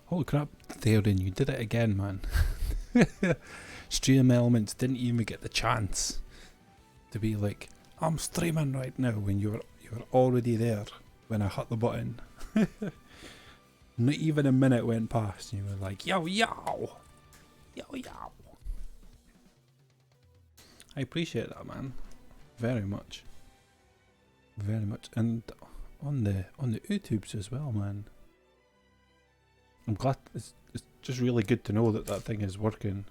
Holy crap, Theoden, you did it again, man. Stream Elements didn't even get the chance to be like, I'm streaming right now, when you were already there when I hit the button. Not even a minute went past and you were like, yo yo! Yo yo! I appreciate that, man. Very much. Very much. And on the YouTubes as well, man. I'm glad, it's just really good to know that that thing is working.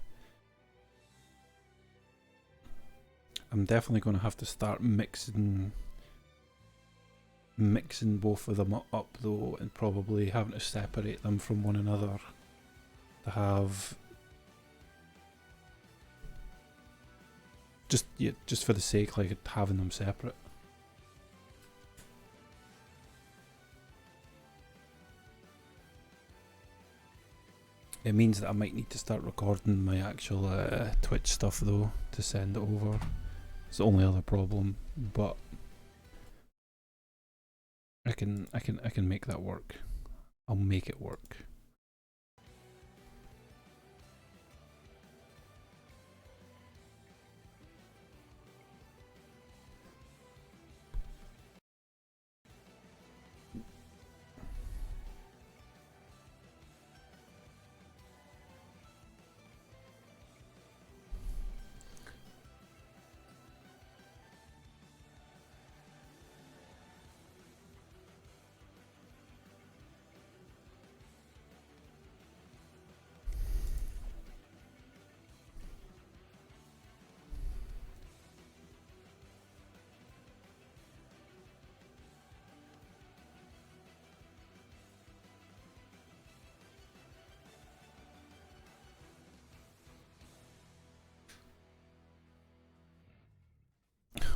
I'm definitely going to have to start mixing both of them up though, and probably having to separate them from one another to have just for the sake like having them separate. It means that I might need to start recording my actual Twitch stuff though to send it over. It's the only other problem, but I can make that work. I'll make it work.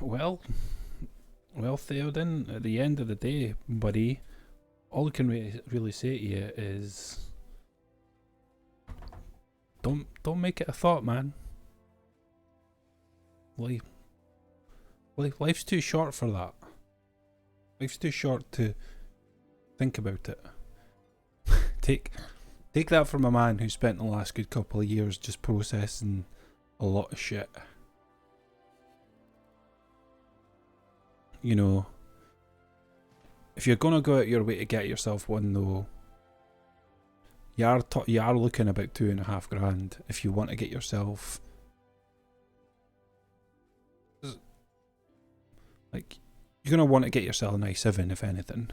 Well, Theoden, at the end of the day, buddy, all I can really say to you is don't make it a thought, man. Life's too short for that. Life's too short to think about it. Take that from a man who spent the last good couple of years just processing a lot of shit. You know, if you're gonna go out your way to get yourself one though, you are looking about $2.5 grand if you want to get yourself, like, you're gonna want to get yourself an i7 if anything.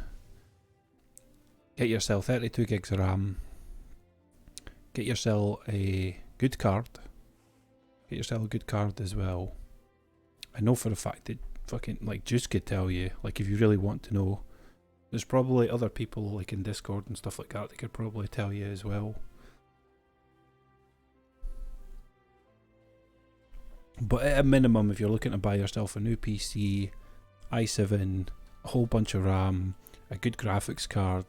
Get yourself 32 gigs of RAM. Get yourself a good card. Get yourself a good card as well. I know for a fact that fucking, like, Juice could tell you, like, if you really want to know, There's probably other people like in Discord and stuff like that that could probably tell you as well. But at a minimum, if you're looking to buy yourself a new PC, i7, a whole bunch of RAM, a good graphics card,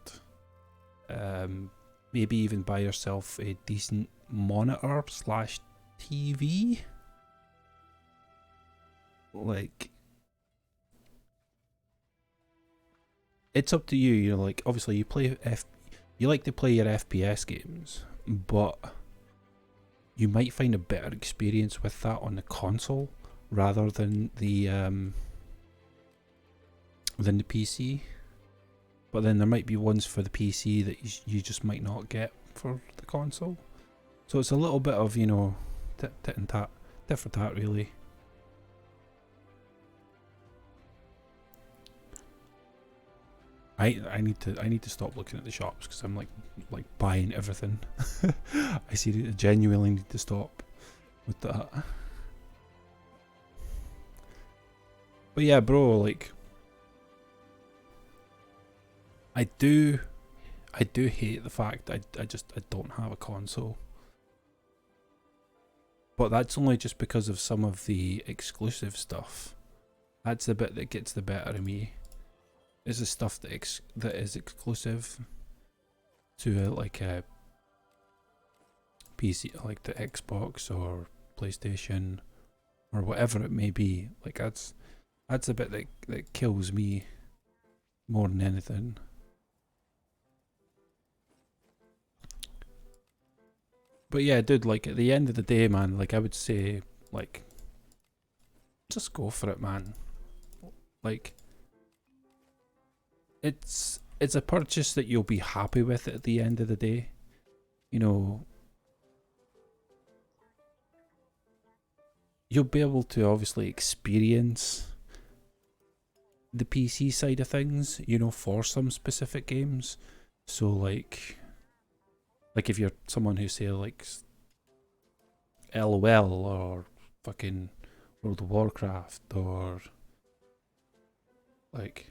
maybe even buy yourself a decent monitor / TV. Like, it's up to you. You know, like obviously you like to play your FPS games, but you might find a better experience with that on the console rather than the PC. But then there might be ones for the PC that you just might not get for the console. So it's a little bit of, you know, tit and tat, tit for tat really. I need to stop looking at the shops because I'm like buying everything. I genuinely need to stop with that. But yeah, bro, like I do hate the fact that I don't have a console. But that's only just because of some of the exclusive stuff. That's the bit that gets the better of me. Is the stuff that is exclusive to like a PC, like the Xbox or PlayStation or whatever it may be. Like that's a bit that kills me more than anything. But yeah, dude, like at the end of the day, man, like I would say, like, just go for it, man. Like, it's a purchase that you'll be happy with at the end of the day. You know, you'll be able to obviously experience the PC side of things, you know, for some specific games. So like if you're someone who say likes LOL or fucking World of Warcraft or like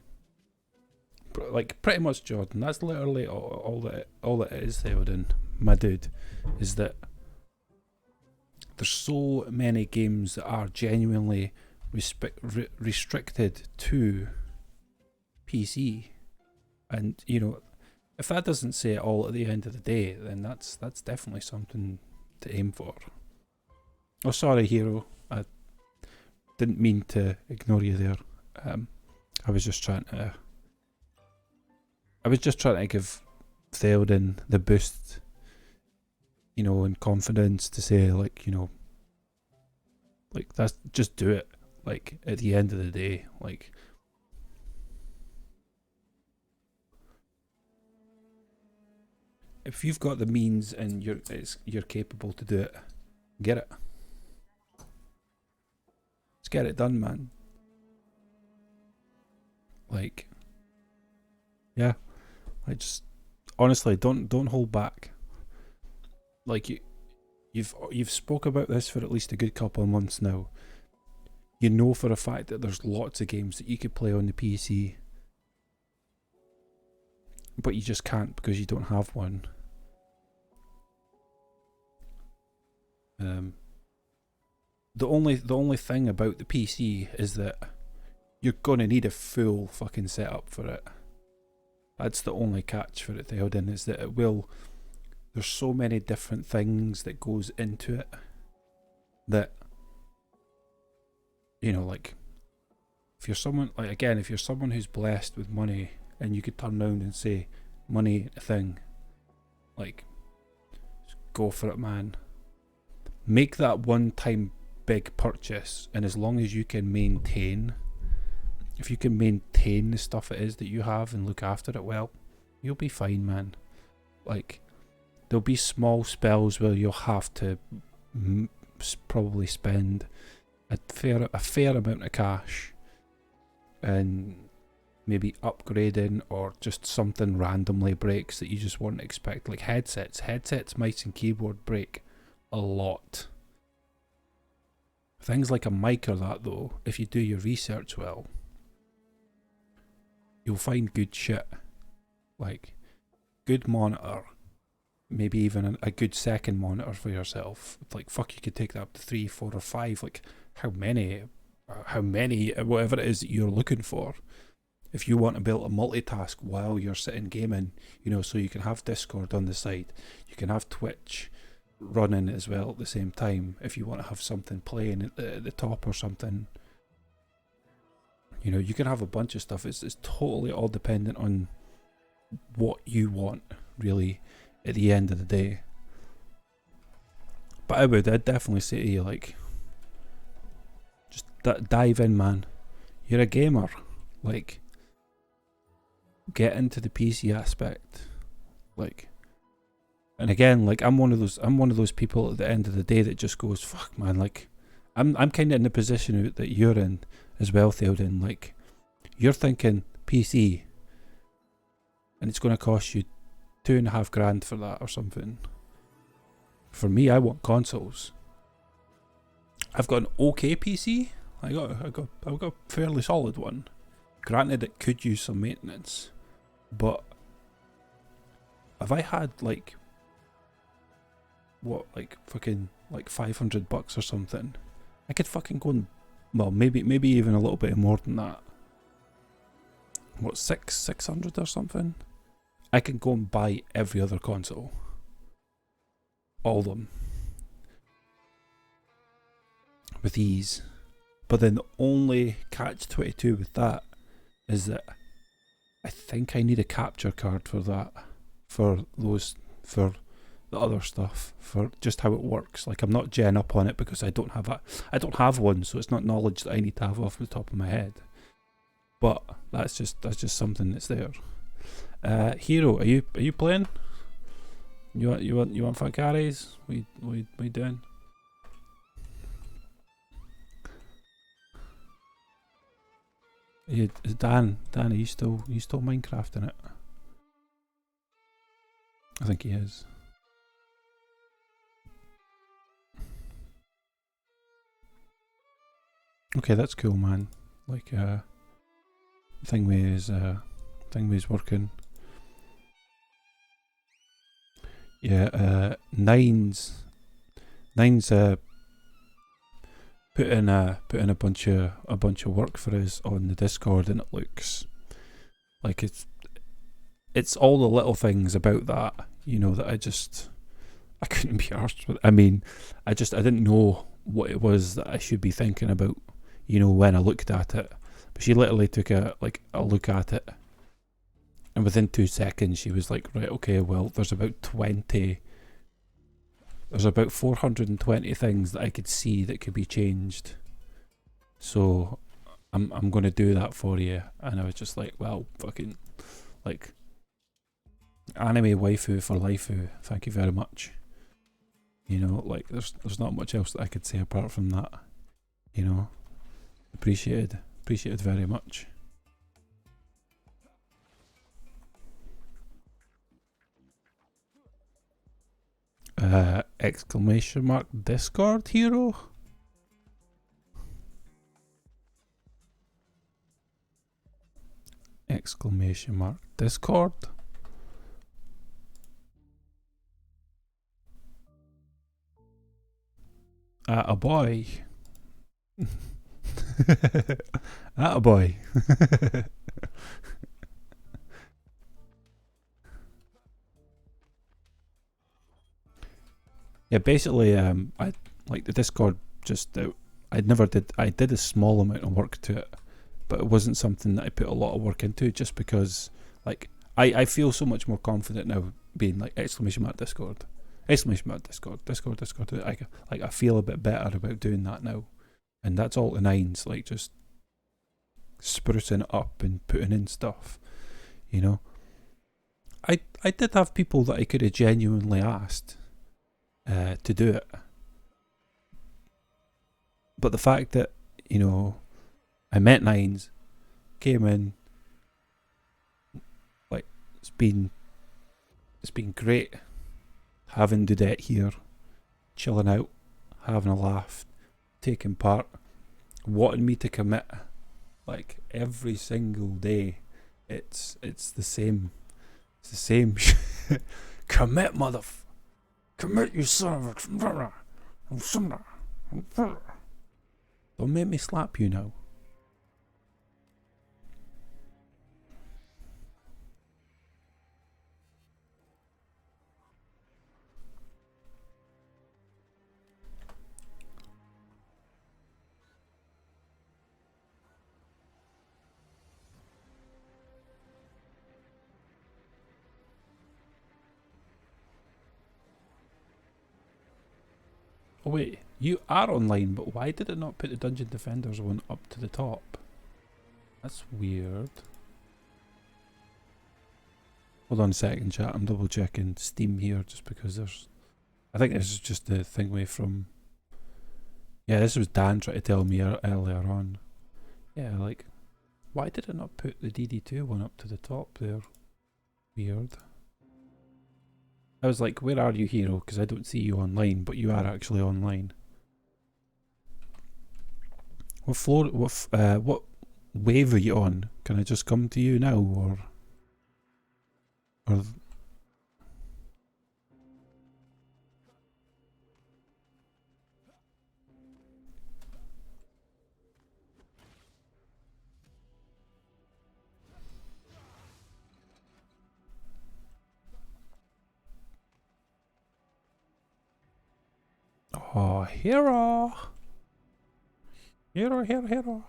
pretty much Jordan, that's literally all that it is, Theoden, my dude, is that there's so many games that are genuinely restricted to PC, and you know, if that doesn't say it all at the end of the day, then that's definitely something to aim for. Oh, sorry, Hero, I didn't mean to ignore you there. I was just trying to give Theoden the boost, you know, and confidence to say, like, you know, like, that's just do it. Like, at the end of the day, like, if you've got the means and you're capable to do it, get it. Let's get it done, man. Like, yeah, I just honestly don't hold back. Like you've spoke about this for at least a good couple of months now. You know for a fact that there's lots of games that you could play on the PC, but you just can't because you don't have one. The only thing about the PC is that you're gonna need a full fucking setup for it. That's the only catch for it, Theoden, is that there's so many different things that goes into it that, you know, like, if you're someone, like, again, if you're someone who's blessed with money and you could turn around and say, money ain't a thing, like, just go for it, man. Make that one time big purchase, and as long as you can maintain, if you can maintain the stuff it is that you have and look after it well, you'll be fine, man. Like, there'll be small spells where you'll have to probably spend a fair amount of cash and maybe upgrading, or just something randomly breaks that you just wouldn't expect. Like headsets, mice and keyboard break a lot. Things like a mic or that, though, if you do your research well, you'll find good shit, like good monitor, maybe even a good second monitor for yourself. Like fuck, you could take that up to 3, 4, or 5. Like how many, whatever it is that you're looking for. If you want to be able to multitask while you're sitting gaming, you know, so you can have Discord on the side, you can have Twitch running as well at the same time. If you want to have something playing at the top or something, you know, you can have a bunch of stuff. It's totally all dependent on what you want, really, at the end of the day. But I'd definitely say to you, like, just dive in, man. You're a gamer, like, get into the PC aspect, like. And again, like I'm one of those people at the end of the day that just goes, fuck man, like I'm kind of in the position that you're in as well, Theoden. Like you're thinking PC and it's going to cost you $2,500 for that or something. For me, I want consoles. I've got an okay PC. I got a fairly solid one. Granted, it could use some maintenance, but if I had like fucking like $500 or something, I could fucking go and, well, maybe even a little bit more than that. What, 600 or something? I can go and buy every other console, all of them, with ease. But then the only catch-22 with that is that I think I need a capture card for that, for the other stuff, for just how it works. Like I'm not gen up on it because I don't have one, so it's not knowledge that I need to have off the top of my head. But that's just something that's there. Hero, are you playing? You want fat carries? We doing? Dan, are you still Minecrafting it? I think he is. Okay, that's cool, man. Like, Thingy's working. Yeah, Nine's put in a bunch of work for us on the Discord, and it looks like it's all the little things about that, you know, that I couldn't be arsed with. I mean, I didn't know what it was that I should be thinking about, you know, when I looked at it. But she literally took a look at it, and within 2 seconds she was like, right, okay, well, there's about 420 things that I could see that could be changed. So I'm gonna do that for you. And I was just like, well, fucking, like, anime waifu for lifeu, thank you very much. You know, like, there's not much else that I could say apart from that. You know, appreciated very much. Exclamation mark Discord, Hero? Exclamation mark Discord? A boy. A boy. Yeah, basically, I like the Discord. I did a small amount of work to it, but it wasn't something that I put a lot of work into. Just because, like, I feel so much more confident now being like exclamation mark Discord, exclamation mark Discord. I feel a bit better about doing that now, and that's all the nines. Like, just sprucing it up and putting in stuff, you know. I did have people that I could have genuinely asked to do it, but the fact that, you know, I met Nines, came in, like, it's been great having Dudette here, chilling out, having a laugh, taking part, wanting me to commit like every single day It's the same. It's the same. Commit, commit, you son of a. Don't make me slap you now. Oh wait, you are online, but why did it not put the Dungeon Defenders one up to the top? That's weird. Hold on a second, chat. I'm double checking Steam here just because there's... I think this is just the thing way from... Yeah, this was Dan trying to tell me earlier on. Yeah, like... Why did it not put the DD2 one up to the top there? Weird. I was like, where are you, hero? Because I don't see you online, but you are actually online. What floor, what wave are you on? Can I just come to you now, or... Oh, hero! Hero, hero, hero.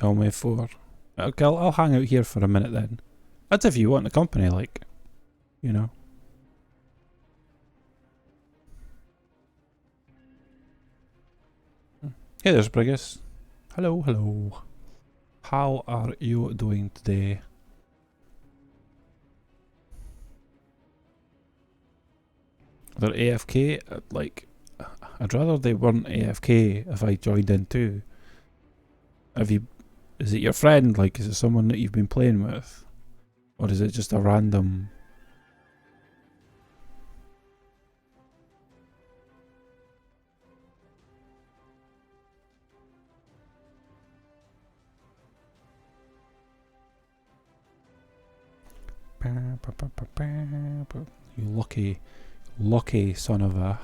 On way 4. Okay, I'll hang out here for a minute then. That's if you want the company, like, you know. Hey there, Sprigus. Hello, hello. How are you doing today? They're AFK? Like, I'd rather they weren't AFK if I joined in too. Have you... Is it your friend? Like, is it someone that you've been playing with? Or is it just a random... You lucky son of a...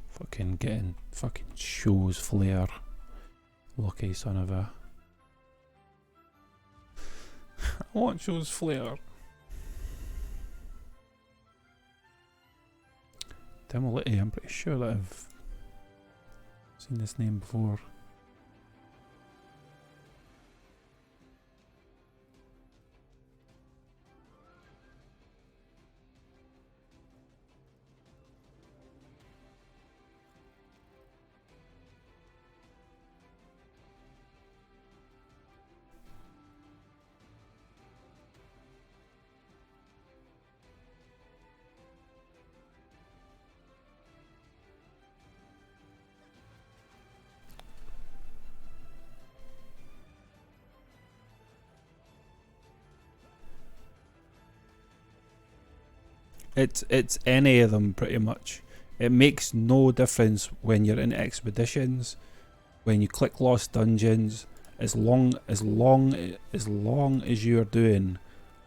Fucking getting fucking shows flair. Lucky son of a... I want shows flair. Demolity, I'm pretty sure that I've seen this name before. It's any of them pretty much. It makes no difference when you're in expeditions, when you click lost dungeons, as long as you're doing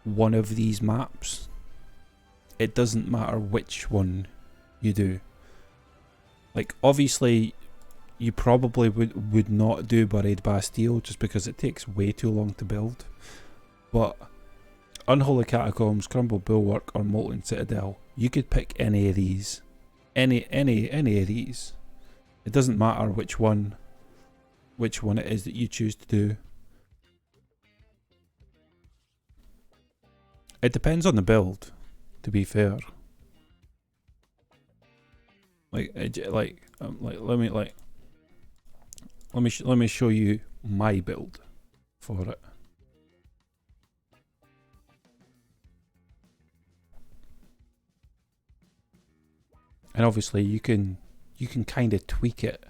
one of these maps, it doesn't matter which one you do. Like, obviously you probably would not do Buried Bastille just because it takes way too long to build, but Unholy Catacombs, Crumbled Bulwark, or Molten Citadel, you could pick any of these. Any of these. It doesn't matter which one it is that you choose to do. It depends on the build, to be fair. Let me show you my build for it. And obviously you can kind of tweak it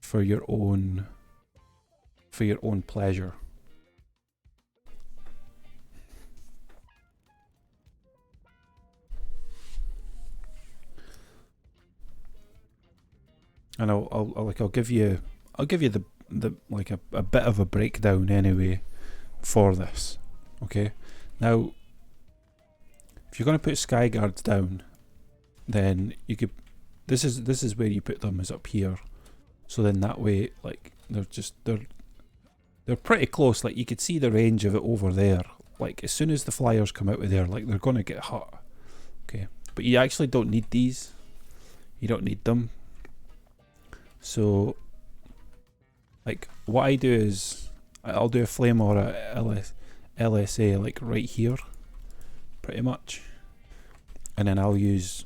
for your own pleasure. And I'll give you I'll give you the like a bit of a breakdown anyway for this. Okay, now if you're going to put sky guards down, then you could. This is where you put them, is up here. So then that way, like they're pretty close. Like you could see the range of it over there. Like as soon as the flyers come out of there, like they're gonna get hit. Okay, but you actually don't need these. You don't need them. So, like what I do is I'll do a flame or a LSA like right here, pretty much, and then I'll use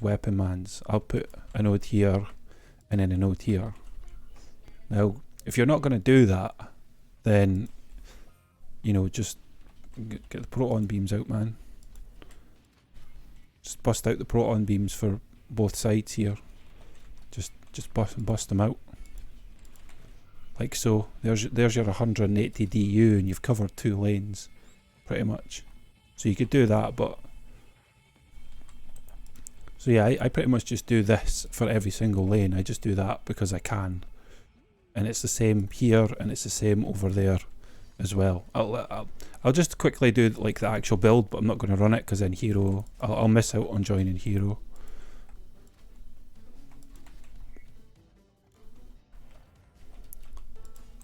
weapon mans. I'll put a node here, and then a node here. Now, if you're not going to do that, then you know just get the proton beams out, man. Just bust out the proton beams for both sides here. Just bust them out. Like so. There's your 180 DU, and you've covered 2 lanes, pretty much. So you could do that, but so yeah, I pretty much just do this for every single lane. I just do that because I can, and it's the same here, and it's the same over there as well. I'll just quickly do like the actual build, but I'm not going to run it because then hero, I'll miss out on joining hero.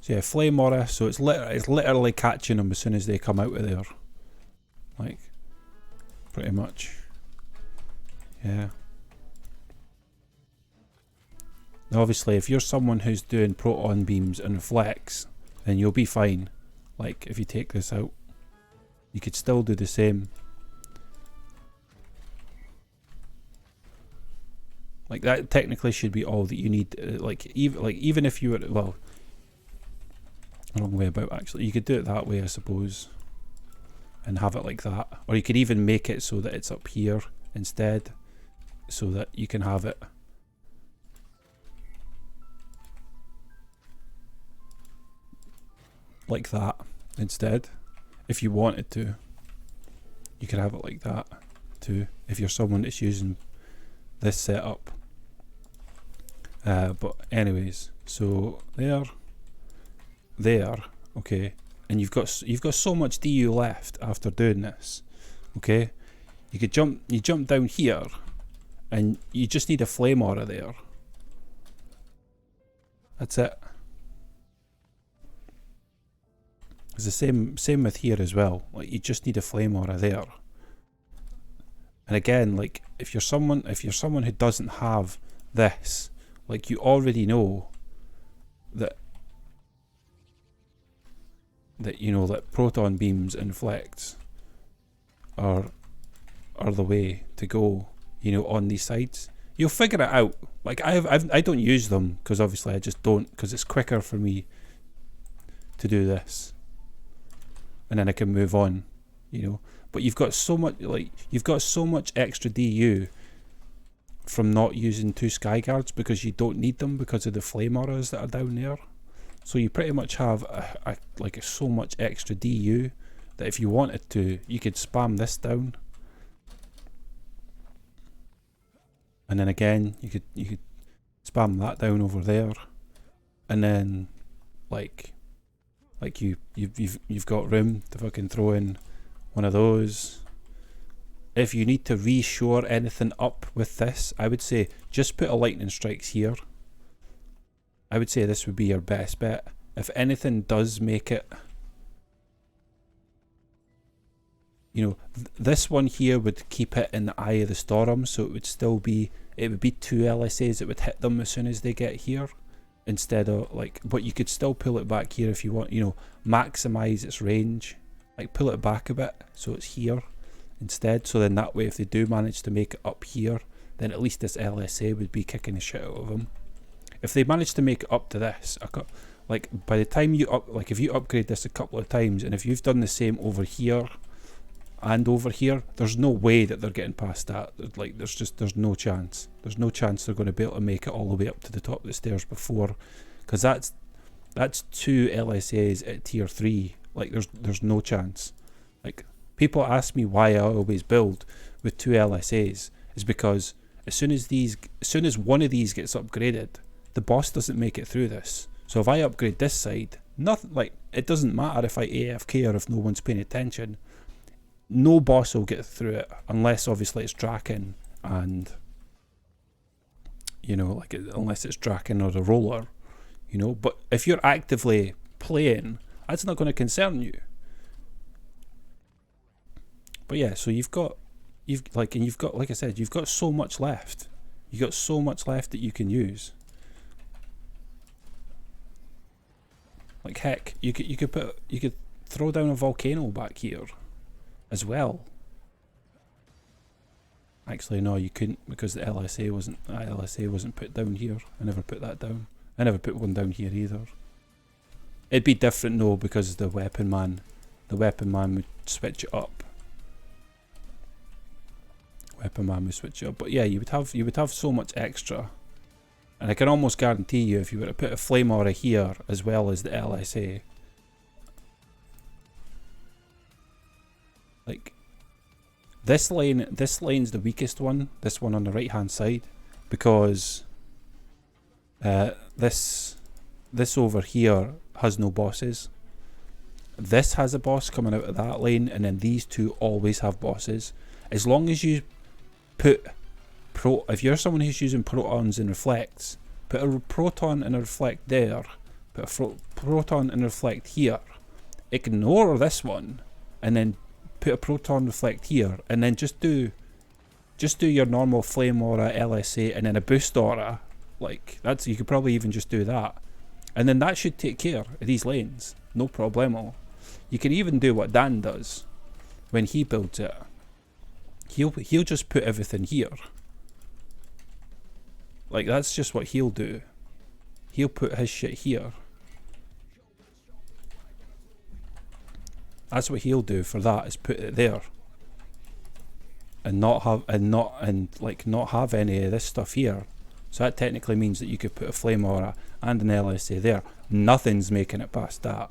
So yeah, flame aura. So it's literally catching them as soon as they come out of there, like pretty much. Yeah. Now obviously if you're someone who's doing proton beams and reflects, then you'll be fine. Like if you take this out, you could still do the same. Like that technically should be all that you need. Even if you were, well, wrong way about actually. You could do it that way, I suppose, and have it like that. Or you could even make it so that it's up here instead, so that you can have it like that instead. If you wanted to, you could have it like that too, if you're someone that's using this setup. But anyways, so there, okay, and you've got so much DU left after doing this. Okay, you jump down here, and you just need a flame aura there. That's it. It's the same with here as well. Like you just need a flame aura there. And again, like if you're someone who doesn't have this, like you already know that you know that proton beams and reflects are the way to go, you know, on these sides. You'll figure it out. Like I don't use them because obviously I just don't, because it's quicker for me to do this, and then I can move on, you know. But you've got so much extra DU from not using 2 sky guards because you don't need them because of the flame auras that are down there. So you pretty much have so much extra DU that if you wanted to, you could spam this down, and then again you could spam that down over there, and then you've got room to fucking throw in one of those. If you need to reshore anything up with this, I would say just put a lightning strikes here. I would say this would be your best bet. If anything does make it, you know, this one here would keep it in the eye of the storm, so it would still be, it would be 2 LSAs that would hit them as soon as they get here, instead of like, but you could still pull it back here if you want, you know, maximize its range, like pull it back a bit so it's here instead, so then that way if they do manage to make it up here, then at least this LSA would be kicking the shit out of them. If they manage to make it up to this, like by the time you like if you upgrade this a couple of times, and if you've done the same over here and over here, there's no way that they're getting past that. Like there's no chance. There's no chance they're going to be able to make it all the way up to the top of the stairs before, because that's 2 LSAs at tier 3. Like there's no chance. Like people ask me why I always build with 2 LSAs, is because as soon as one of these gets upgraded, the boss doesn't make it through this. So if I upgrade this side, nothing, like, it doesn't matter if I AFK or if no one's paying attention. No boss will get through it unless obviously it's Draken and, you know, like, unless it's Draken or the roller, you know. But if you're actively playing, that's not going to concern you. But yeah, so you've got, like I said, you've got so much left. You've got so much left that you can use. Like, heck, you could throw down a volcano back here as well. Actually, no, you couldn't, because the LSA wasn't put down here. I never put that down. I never put one down here either. It'd be different, no, because the weapon man would switch it up. But yeah, you would have so much extra. And I can almost guarantee you, if you were to put a flame aura here as well as the LSA, like, this lane's the weakest one, this one on the right hand side, because this over here has no bosses. This has a boss coming out of that lane, and then these two always have bosses. As long as you put if you're someone who's using protons and reflects, put a proton and a reflect there, put a proton and reflect here, ignore this one, and then put a proton reflect here, and then just do your normal flame aura, LSA, and then a boost aura. Like, that's, you could probably even just do that, and then that should take care of these lanes, no problemo. You can even do what Dan does when he builds it. He'll just put everything here. Like, that's just what he'll do. He'll put his shit here. That's what he'll do for that, is put it there. And not have any of this stuff here. So that technically means that you could put a flame aura and an LSA there. Nothing's making it past that.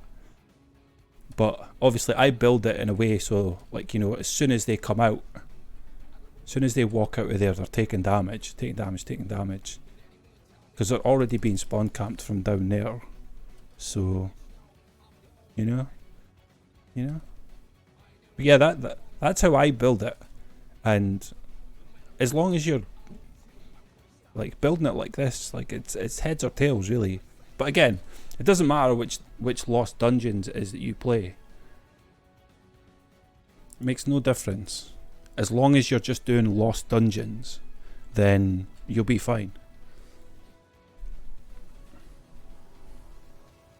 But obviously I build it in a way so, like, you know, as soon as they come out, as soon as they walk out of there, they're taking damage. Because they're already being spawn camped from down there. So, you know. But yeah, that's how I build it. And as long as you're, like, building it like this, like, it's heads or tails really. But again, it doesn't matter which Lost Dungeons it is that you play. It makes no difference. As long as you're just doing Lost Dungeons, then you'll be fine.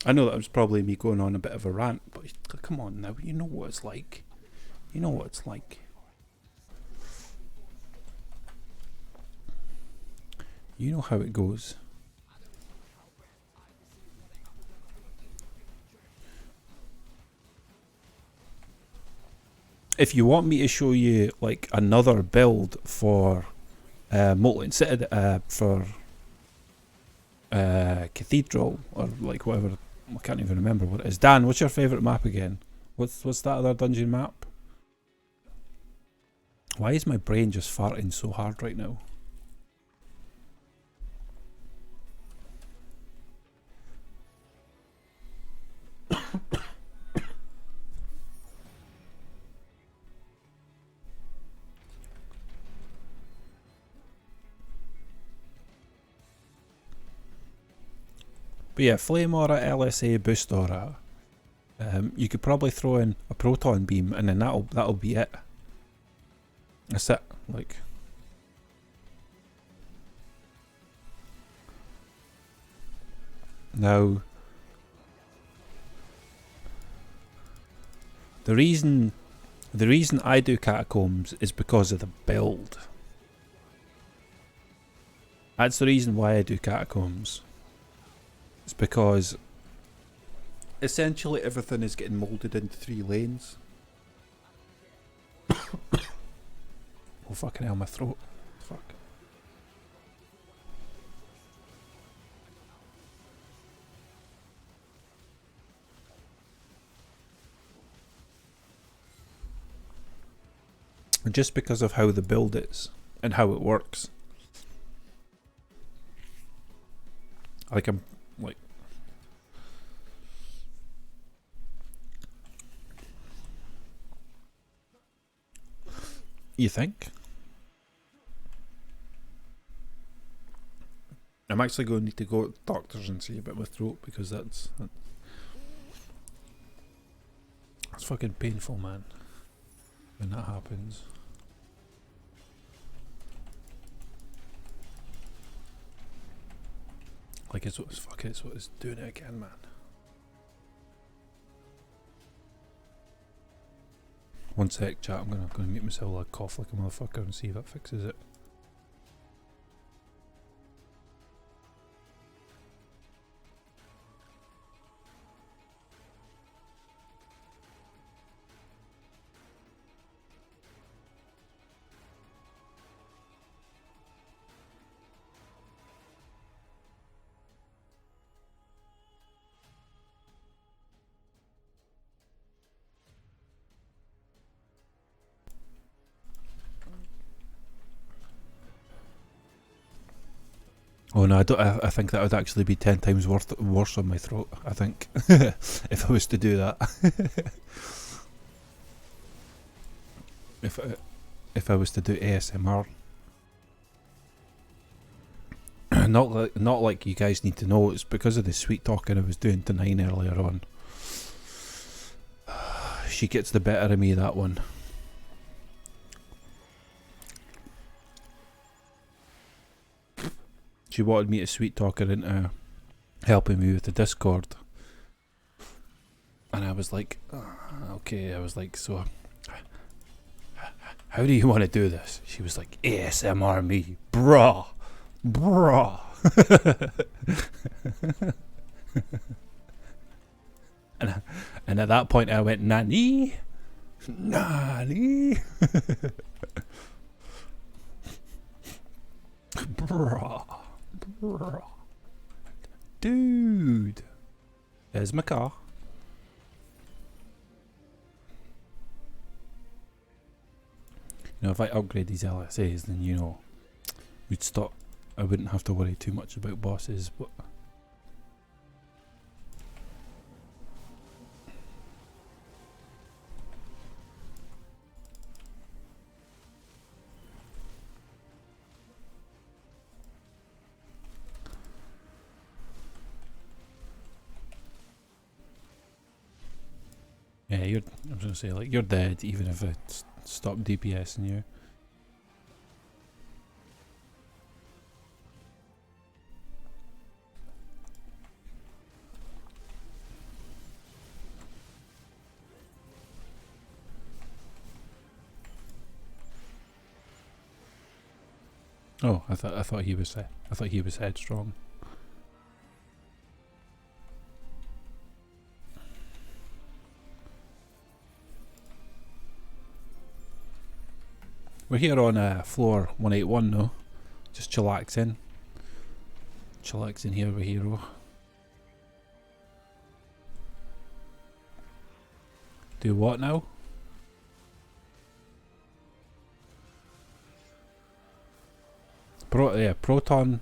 I know that was probably me going on a bit of a rant, but come on now, you know what it's like. You know what it's like. You know how it goes. If you want me to show you, like, another build for Molten City, for Cathedral, or like whatever, I can't even remember what it is. Dan, what's your favourite map again? What's that other dungeon map? Why is my brain just farting so hard right now? But yeah, Flame Aura, LSA, Boost Aura. You could probably throw in a Proton Beam, and then that'll be it. That's it. Like, now, the reason I do Catacombs is because of the build. That's the reason why I do Catacombs. It's because essentially everything is getting moulded into 3 lanes. Oh fucking hell, my throat. Fuck. Just because of how the build is and how it works. Like, You think? I'm actually going to need to go to the doctors and see about my throat because that's fucking painful, man, when that happens. Like it's what it's doing it again, man. One sec, chat. I'm gonna make myself like cough like a motherfucker and see if that fixes it. Oh no, I think that would actually be 10 times worse on my throat, I think, if I was to do that. if I was to do ASMR. not like you guys need to know, it's because of the sweet talking I was doing to 9 earlier on. She gets the better of me, that one. She wanted me to sweet talk her into helping me with the Discord. And I was like, okay. I was like, so how do you want to do this? She was like, ASMR me, bruh. and at that point I went, Nani? Bruh. Dude, there's my car. You know, if I upgrade these LSAs, then you know, we'd stop. I wouldn't have to worry too much about bosses, but yeah, I was gonna say, like, you're dead even if I stop DPSing you. Oh, I thought he was headstrong. We're here on floor 181 now, just chillaxing here with Hero. Do what now? Proton.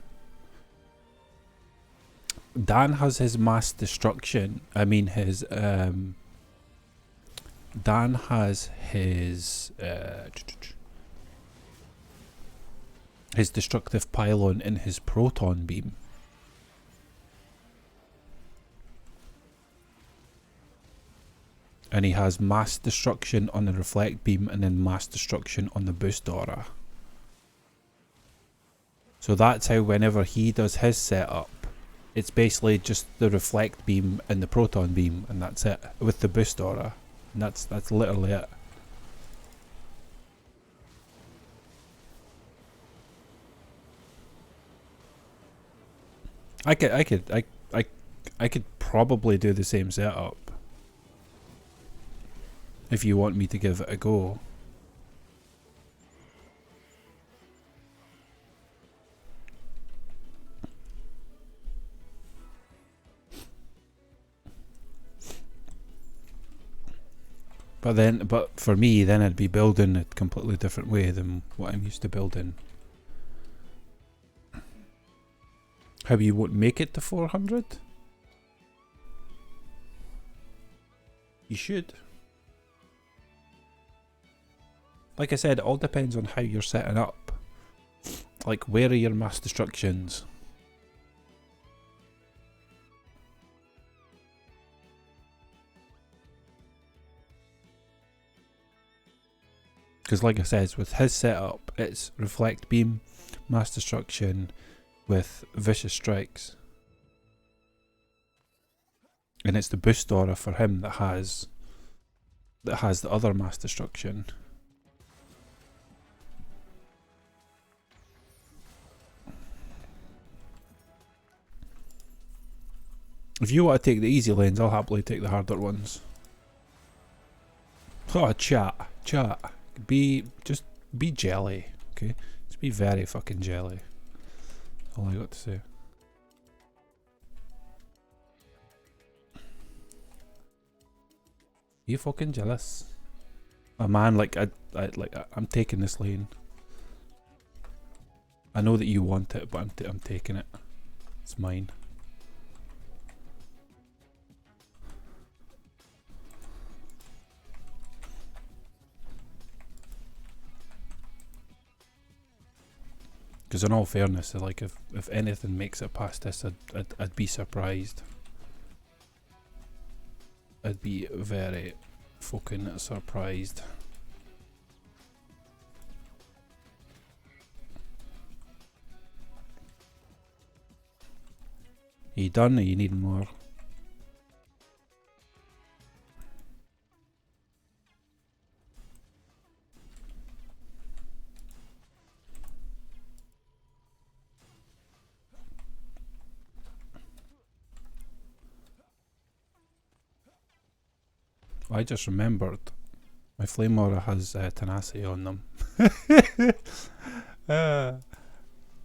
Dan has his mass destruction. I mean his Dan has his destructive pylon in his proton beam. And he has mass destruction on the reflect beam and then mass destruction on the boost aura. So that's how whenever he does his setup, it's basically just the reflect beam and the proton beam, and that's it, with the boost aura. And that's literally it. I could probably do the same setup if you want me to give it a go. But for me, then I'd be building a completely different way than what I'm used to building. How you won't make it to 400? You should. like I said, it all depends on how you're setting up. Like, where are your mass destructions? Because like I said, with his setup, it's reflect beam, mass destruction with vicious strikes. And it's the boost aura for him that has the other mass destruction. If you want to take the easy lanes, I'll happily take the harder ones. Oh, chat. Just be jelly, okay? Just be very fucking jelly. That's all I got to say. You fucking jealous? Oh man, like I'm taking this lane. I know that you want it, but I'm taking it. It's mine. Because in all fairness, like if anything makes it past this, I'd be surprised. I'd be very fucking surprised. Are you done or you need more? I just remembered my flame aura has tenacity on them.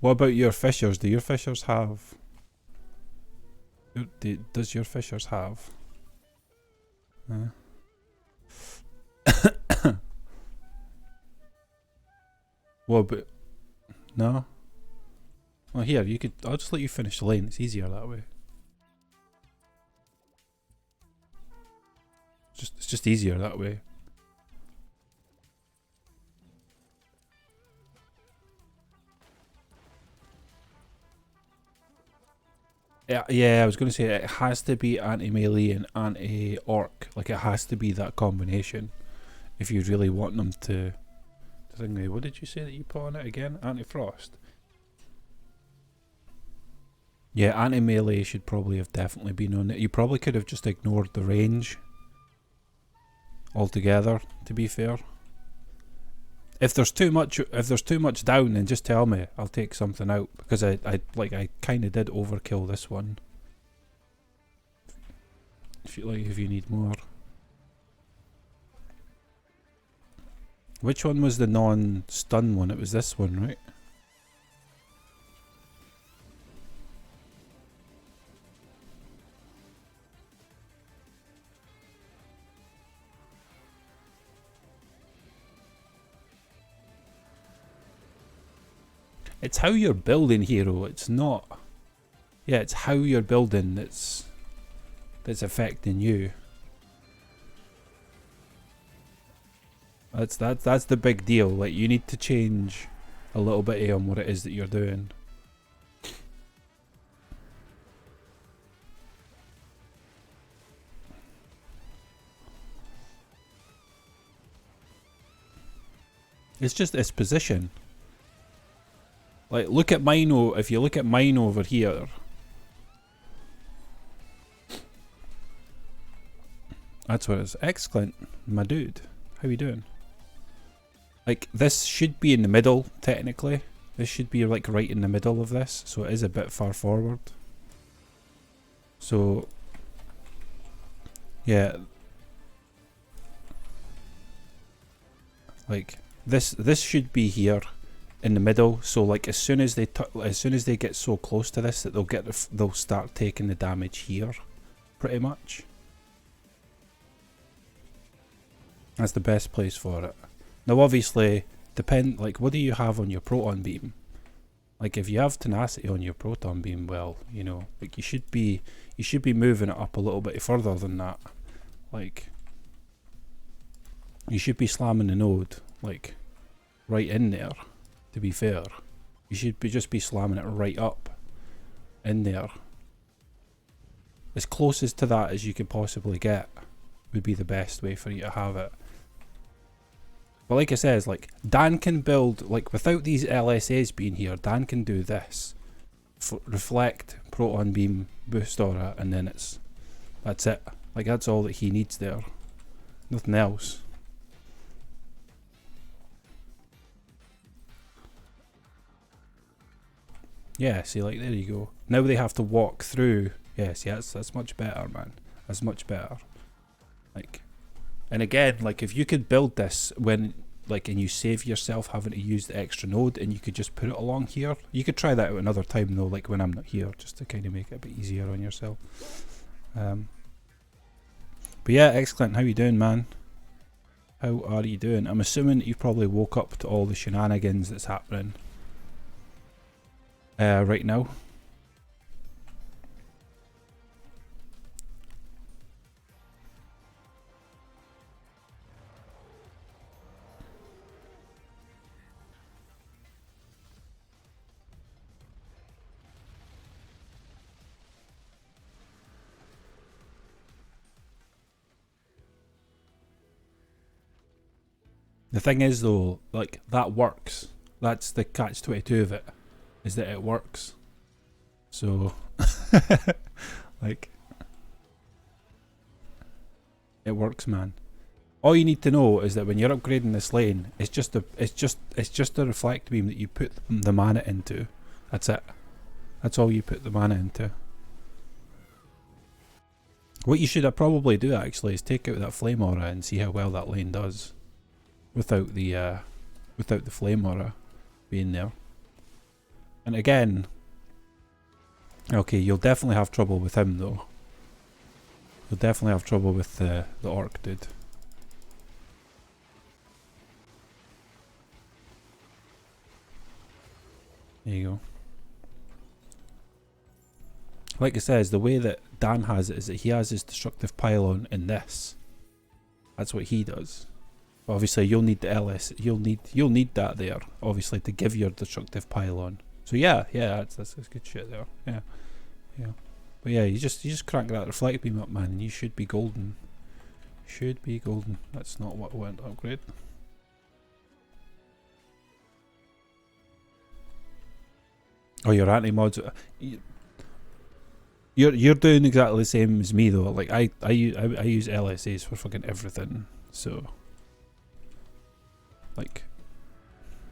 What about your fissures? Do your fissures have? Does your fissures have? What about? No. Well, here you could. I'll just let you finish the lane. It's easier that way. It's just easier that way. Yeah, I was going to say it has to be anti-melee and anti-orc. Like, it has to be that combination if you really want them to thingy. What did you say that you put on it again? Anti-frost? Yeah, anti-melee should probably have definitely been on it. You probably could have just ignored the range altogether, to be fair. If there's too much down, then just tell me. I'll take something out, because I kind of did overkill this one. If you need more. Which one was the non-stun one? It was this one, right? It's how you're building, hero. It's not. Yeah, it's how you're building that's affecting you. That's the big deal. Like, you need to change a little bit on what it is that you're doing. It's just its position. Like, look at mine. If you look at mine over here, that's what it's. Excellent, my dude. How you doing? Like, this should be in the middle, technically. This should be like right in the middle of this, so it is a bit far forward. So, yeah, like this should be here in the middle. So like as soon as they get so close to this that they'll start taking the damage here, pretty much. That's the best place for it. Now obviously, like, what do you have on your proton beam? Like, if you have tenacity on your proton beam, well, you know, like you should be moving it up a little bit further than that. Like, you should be slamming the node like right in there, to be fair. You should just be slamming it right up in there. As closest to that as you could possibly get would be the best way for you to have it. But like I says, like, Dan can build, like, without these LSAs being here, Dan can do this. Reflect, proton beam, boost aura, and then that's it. Like, that's all that he needs there. Nothing else. Yeah, see, like, there you go. Now they have to walk through. Yeah, see, that's much better, man. That's much better. Like, and again, like, if you could build this when, like, and you save yourself having to use the extra node and you could just put it along here. You could try that out another time though, like when I'm not here, just to kind of make it a bit easier on yourself. But yeah, Excellent, how you doing, man? How are you doing? I'm assuming that you've probably woke up to all the shenanigans that's happening right now. The thing is though, like, that works. That's the catch-22 of it, is that it works. So, like, it works, man. All you need to know is that when you're upgrading this lane, it's just a reflect beam that you put the mana into. That's it. That's all you put the mana into. What you should probably do actually is take out that flame aura and see how well that lane does. Without the flame aura being there. And again, okay, you'll definitely have trouble with him though. You'll definitely have trouble with the orc dude. There you go. Like it says, the way that Dan has it is that he has his destructive pylon in this. That's what he does. Obviously, you'll need the LS. You'll need that there, obviously, to give your destructive pylon. So yeah, that's good shit there. Yeah. But yeah, you just crank that reflect beam up, man, and you should be golden. Should be golden. That's not what I went to upgrade. Oh, your anti-mods. You're doing exactly the same as me though. Like I use LSAs for fucking everything. So. Like,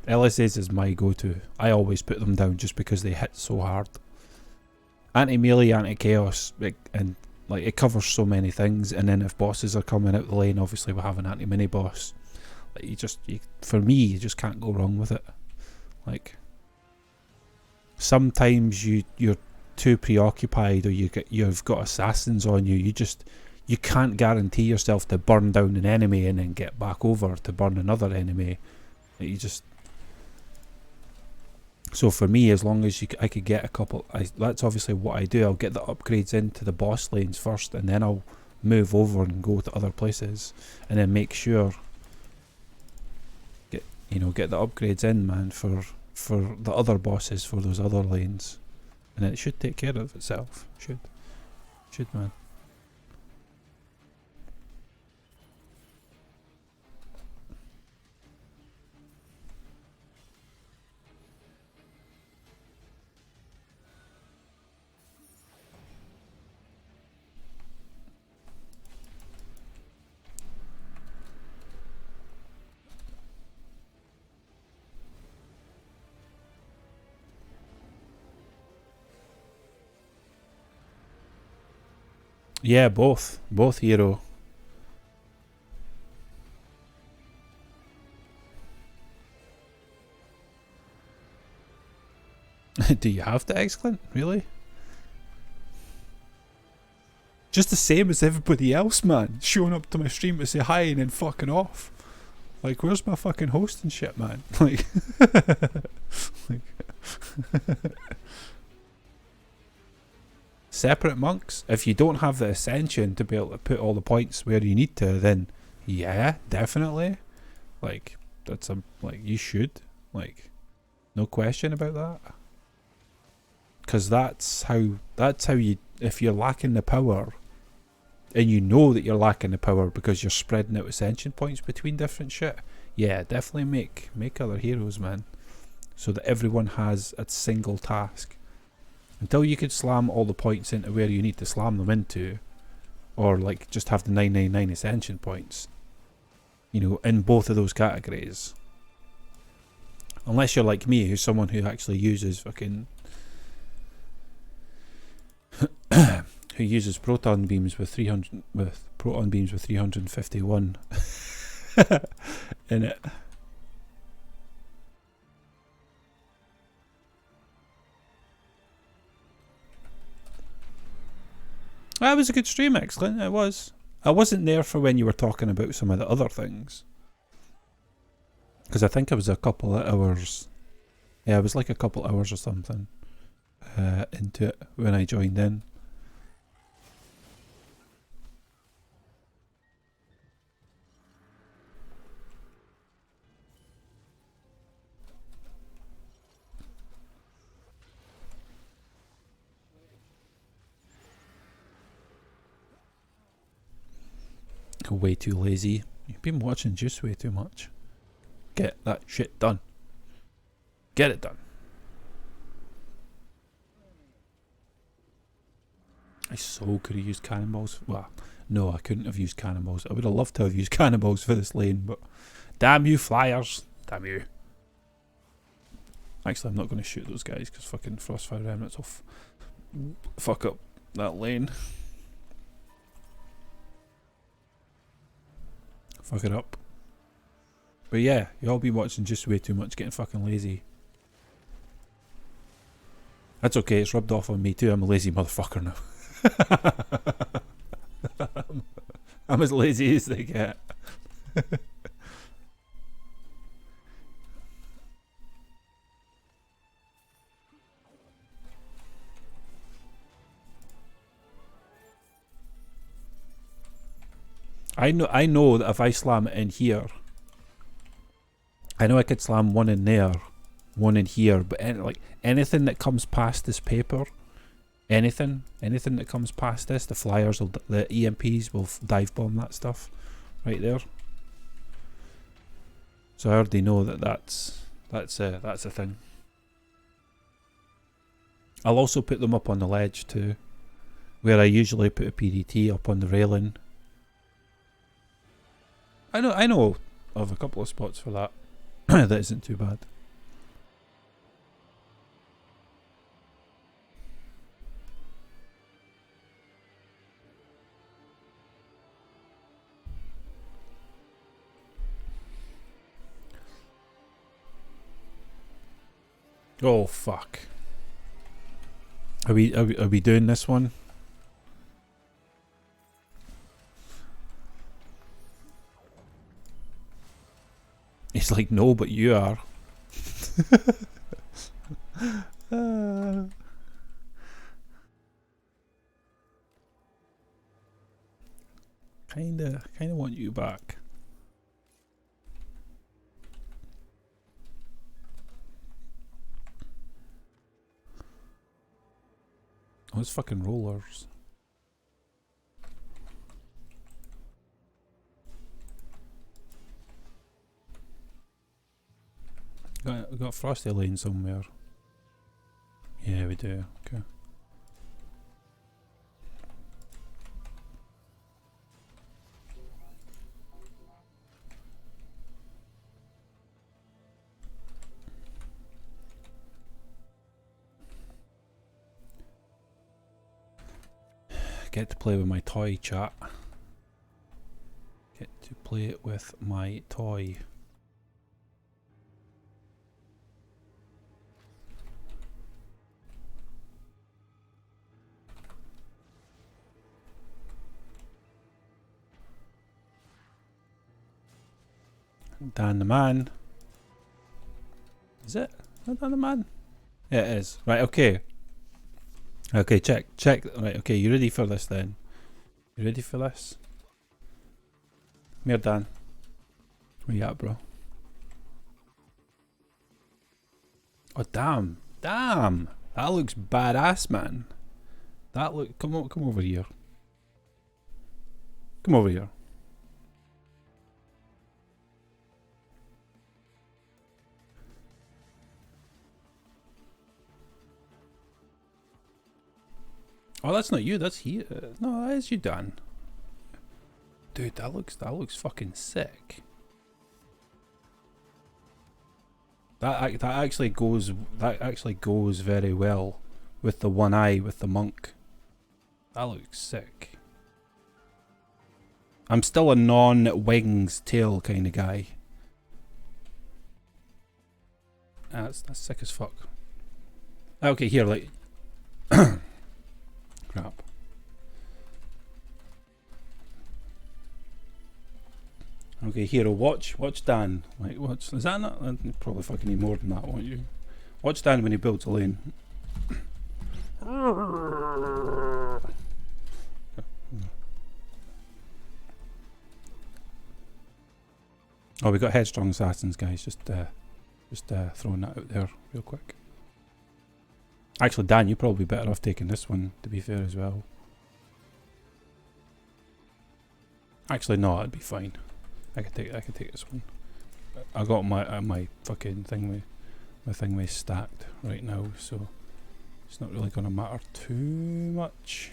LSAs is my go-to. I always put them down just because they hit so hard. Anti-melee, anti-chaos, and like it covers so many things. And then if bosses are coming out the lane, obviously we have an anti-mini boss. Like for me, you just can't go wrong with it. Like, sometimes you're too preoccupied, or you've got assassins on you. You can't guarantee yourself to burn down an enemy and then get back over to burn another enemy. So for me, as long as I could get a couple, that's obviously what I do. I'll get the upgrades into the boss lanes first, and then I'll move over and go to other places, and then make sure get the upgrades in, man, for the other bosses for those other lanes, and it should take care of itself. Should man. Yeah, both hero. Do you have to excellent? Really? Just the same as everybody else, man. Showing up to my stream to say hi and then fucking off. Like, where's my fucking hosting shit, man? Like, separate monks. If you don't have the ascension to be able to put all the points where you need to, then yeah, definitely. Like, that's a like you should, like, no question about that. Because that's how you, if you're lacking the power, and you know that you're lacking the power because you're spreading out ascension points between different shit. Yeah, definitely make other heroes, man, so that everyone has a single task. Until you could slam all the points into where you need to slam them into, or like just have the 999 ascension points, you know, in both of those categories. Unless you're like me, who's someone who actually uses fucking who uses proton beams with 351 in it. That was a good stream, excellent. It was. I wasn't there for when you were talking about some of the other things, because I think it was a couple of hours. Yeah, it was like a couple hours or something into it when I joined in. Way too lazy. You've been watching Juice way too much. Get that shit done. Get it done. I so could have used cannonballs. Well, no, I couldn't have used cannonballs. I would have loved to have used cannonballs for this lane, but damn you flyers. Damn you. Actually, I'm not going to shoot those guys because fucking Frostfire Remnants will fuck up that lane. Fuck it up. But yeah, you all be watching just way too much, getting fucking lazy. That's okay, it's rubbed off on me too. I'm a lazy motherfucker now. I'm as lazy as they get. I know that if I slam it in here, I know I could slam one in there, one in here, but like anything that comes past this paper, anything that comes past this, the flyers, the EMPs will dive bomb that stuff right there. So I already know that that's a thing. I'll also put them up on the ledge too, where I usually put a PDT up on the railing. I know of a couple of spots for that. That isn't too bad. Oh fuck. Are we doing this one? He's like, no, but you are. Kinda want you back. Oh, it's fucking rollers. We got Frosty Lane somewhere. Yeah, we do. Okay. Get to play with my toy, chat. Get to play it with my toy. Dan the man. Is it? Is that Dan the man? Yeah, it is. Right, okay. Okay, check. Right, okay, you ready for this then? You ready for this? Come here, Dan. Where you at, bro? Oh damn. Damn. That looks badass, man. That look come over here. Come over here. Oh, that's not you, that's here. No, that is you, Dan. Dude, that looks fucking sick. That actually goes very well with the one eye with the monk. That looks sick. I'm still a non-wings tail kind of guy. That's sick as fuck. Okay, here, like crap. Okay, hero, watch Dan. Like, watch. Is that not? You probably fucking need more than that, won't you? Watch Dan when he builds a lane. Oh, we got headstrong assassins, guys. Just throwing that out there real quick. Actually, Dan, you're probably better off taking this one, to be fair as well. Actually, no, it'd be fine. I could take this one. I got my fucking thingy stacked right now, so it's not really gonna matter too much.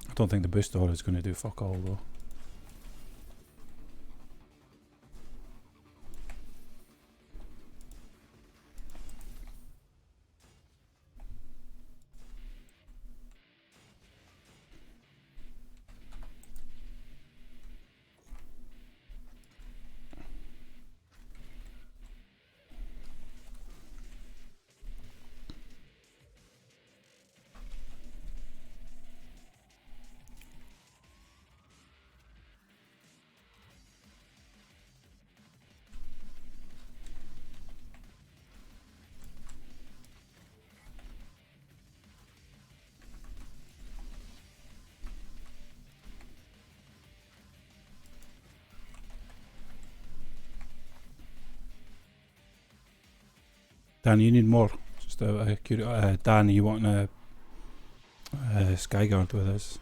I don't think the boost aura is gonna do fuck all though. Dan, you need more. Just Dan, you want a Skyguard with us?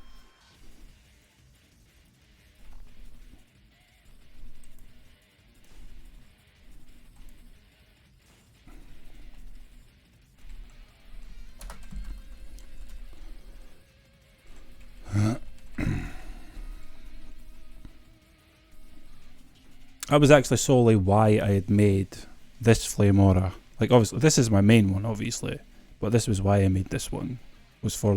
That was actually solely why I had made this flame aura. Like, obviously, this is my main one, obviously, but this was why I made this one. Was for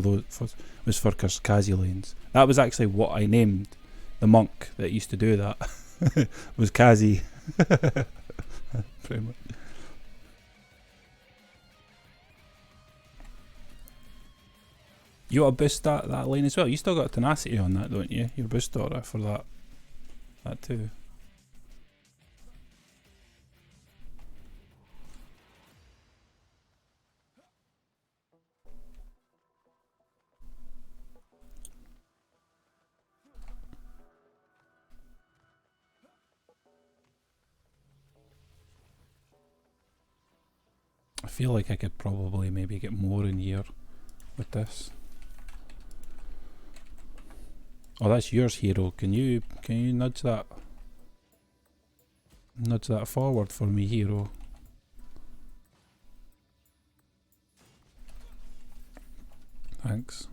Kazi lanes. That was actually what I named the monk that used to do that. Was Kazi. Pretty much. You got to boost that lane as well. You still got tenacity on that, don't you? Your boost aura for that too. I feel like I could probably maybe get more in here with this. Oh, that's yours, hero. Can you nudge that forward for me, hero? Thanks.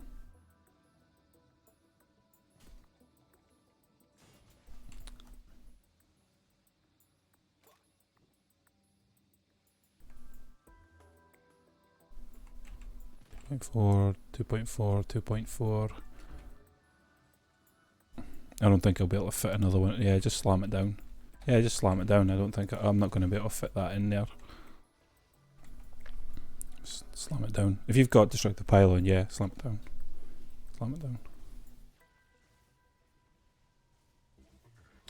.4, 2.4, 2.4. I don't think I'll be able to fit another one. Yeah, just slam it down. Yeah, just slam it down. I don't think I'm not going to be able to fit that in there. Just slam it down. If you've got destructive pylon, yeah, slam it down. Slam it down.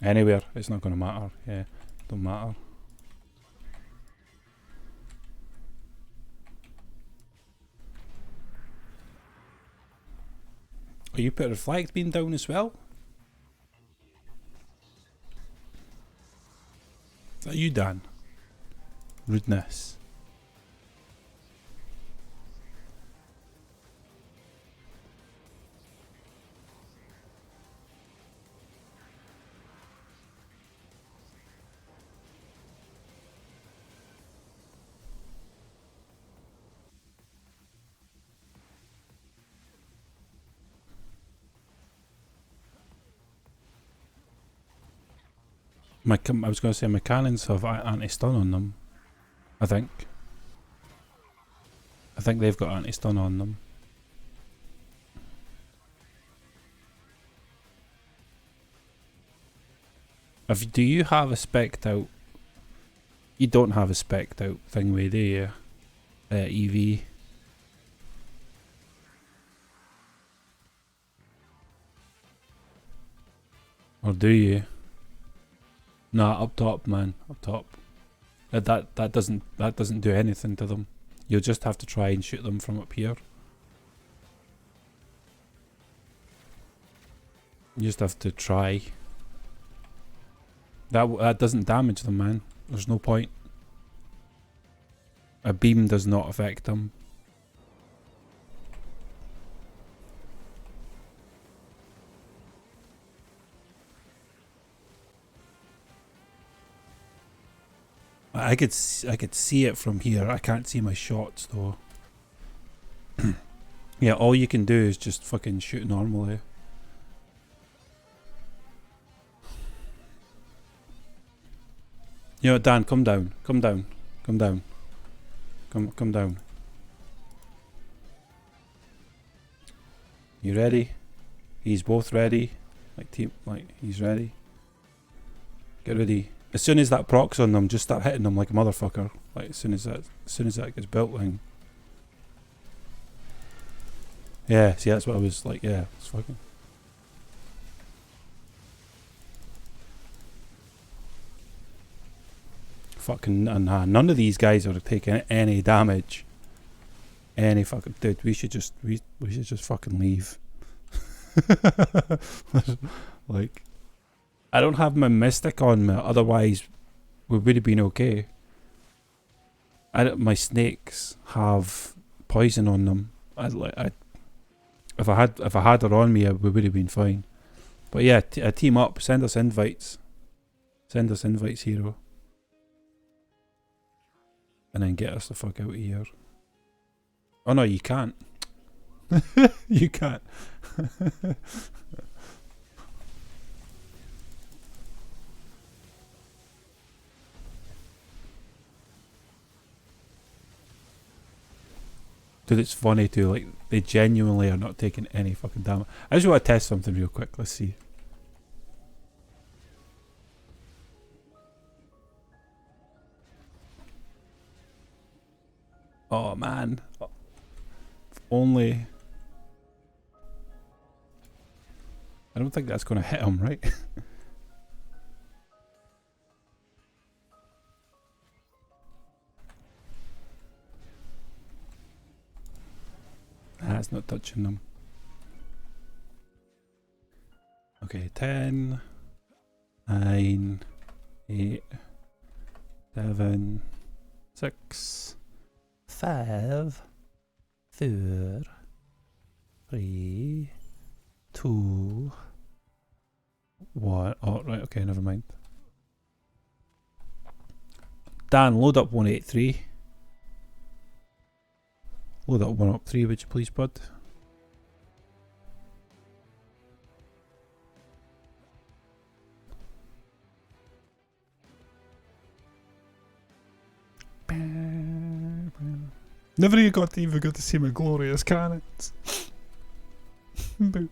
Anywhere, it's not going to matter. Yeah, don't matter. Oh, you put reflect beam down as well? Is that you, Dan? rudeness. I was going to say my cannons have anti-stun on them. I think they've got anti-stun on them. Do you have a spec'd out? You don't have a spec'd out thing with, do you? EV. Or do you? Nah, up top, man. Up top. That doesn't do anything to them. You'll just have to try and shoot them from up here. You just have to try. That doesn't damage them, man. There's no point. A beam does not affect them. I could see it from here. I can't see my shots though. Yeah, all you can do is just fucking shoot normally. You know, Dan, come down. Come down. Come down. Come down. You ready? He's both ready. He's ready. Get ready. As soon as that proc's on them, just start hitting them like a motherfucker. Like as soon as that gets built in. Yeah, see that's what I was like, yeah, it's fucking. Fucking none of these guys are taking any damage. Any fucking dude, we should just fucking leave. Like, I don't have my mystic on me, otherwise we would have been okay. My snakes have poison on them. If I had her on me, we would have been fine. But yeah, team up. Send us invites. Send us invites, hero. And then get us the fuck out of here. Oh no, you can't. You can't. Dude, it's funny too, like, they genuinely are not taking any fucking damage. I just want to test something real quick, let's see. Oh man. If only... I don't think that's going to hit him, right? That's not touching them. Okay, 10, 9, 8, 7, 6, 5, 4, 3, 2, 1. Oh, right, okay, never mind. Dan, load up 183. Load up 183, would you please, bud? Never even got to see my glorious cannons. Boo.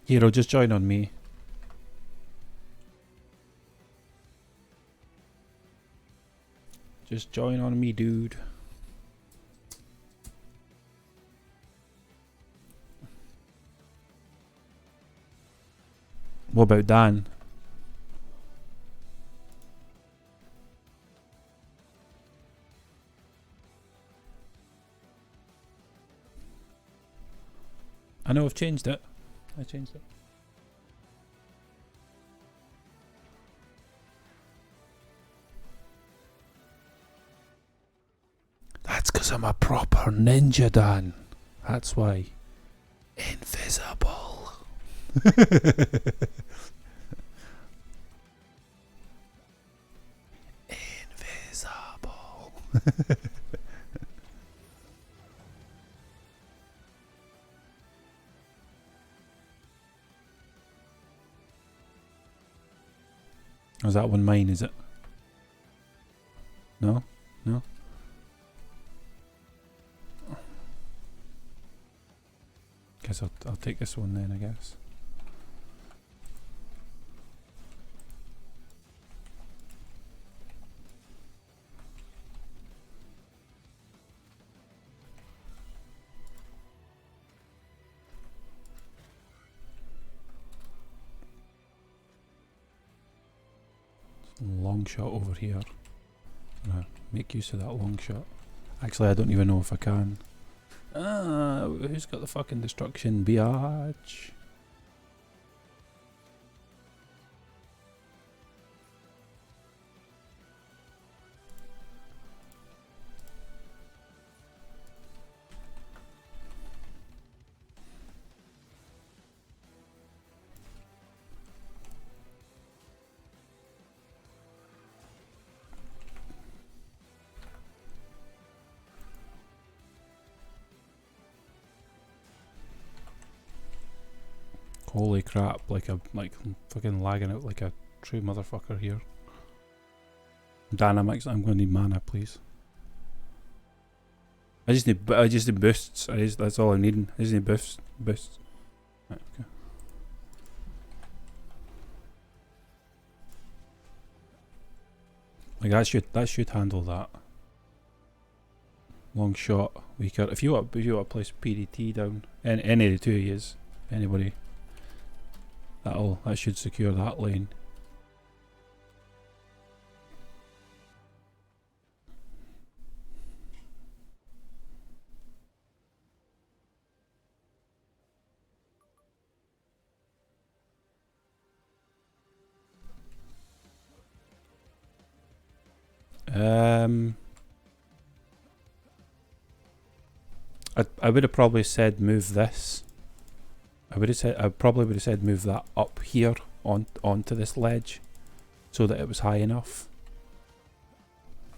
Hero, just join on me. Just join on me, dude. What about Dan? I know I've changed it. I changed it. That's because I'm a proper ninja, Dan. That's why. Invisible. Invisible. Was that one mine, is it? No? No? Guess I'll take this one then, I guess. Long shot over here. I'm gonna make use of that long shot. Actually, I don't even know if I can. Who's got the fucking destruction, biatch? Holy crap, like fucking lagging out like a true motherfucker here. Dan, I'm going to need mana, please. I just need boosts. That's all I'm needing. I just need boosts. Right, okay. Like that should handle that. Long shot, weaker. If you want to place PDT down, any of the two of yous, anybody. That should secure that lane. I would have probably said move this. I probably would have said move that up here onto this ledge, so that it was high enough.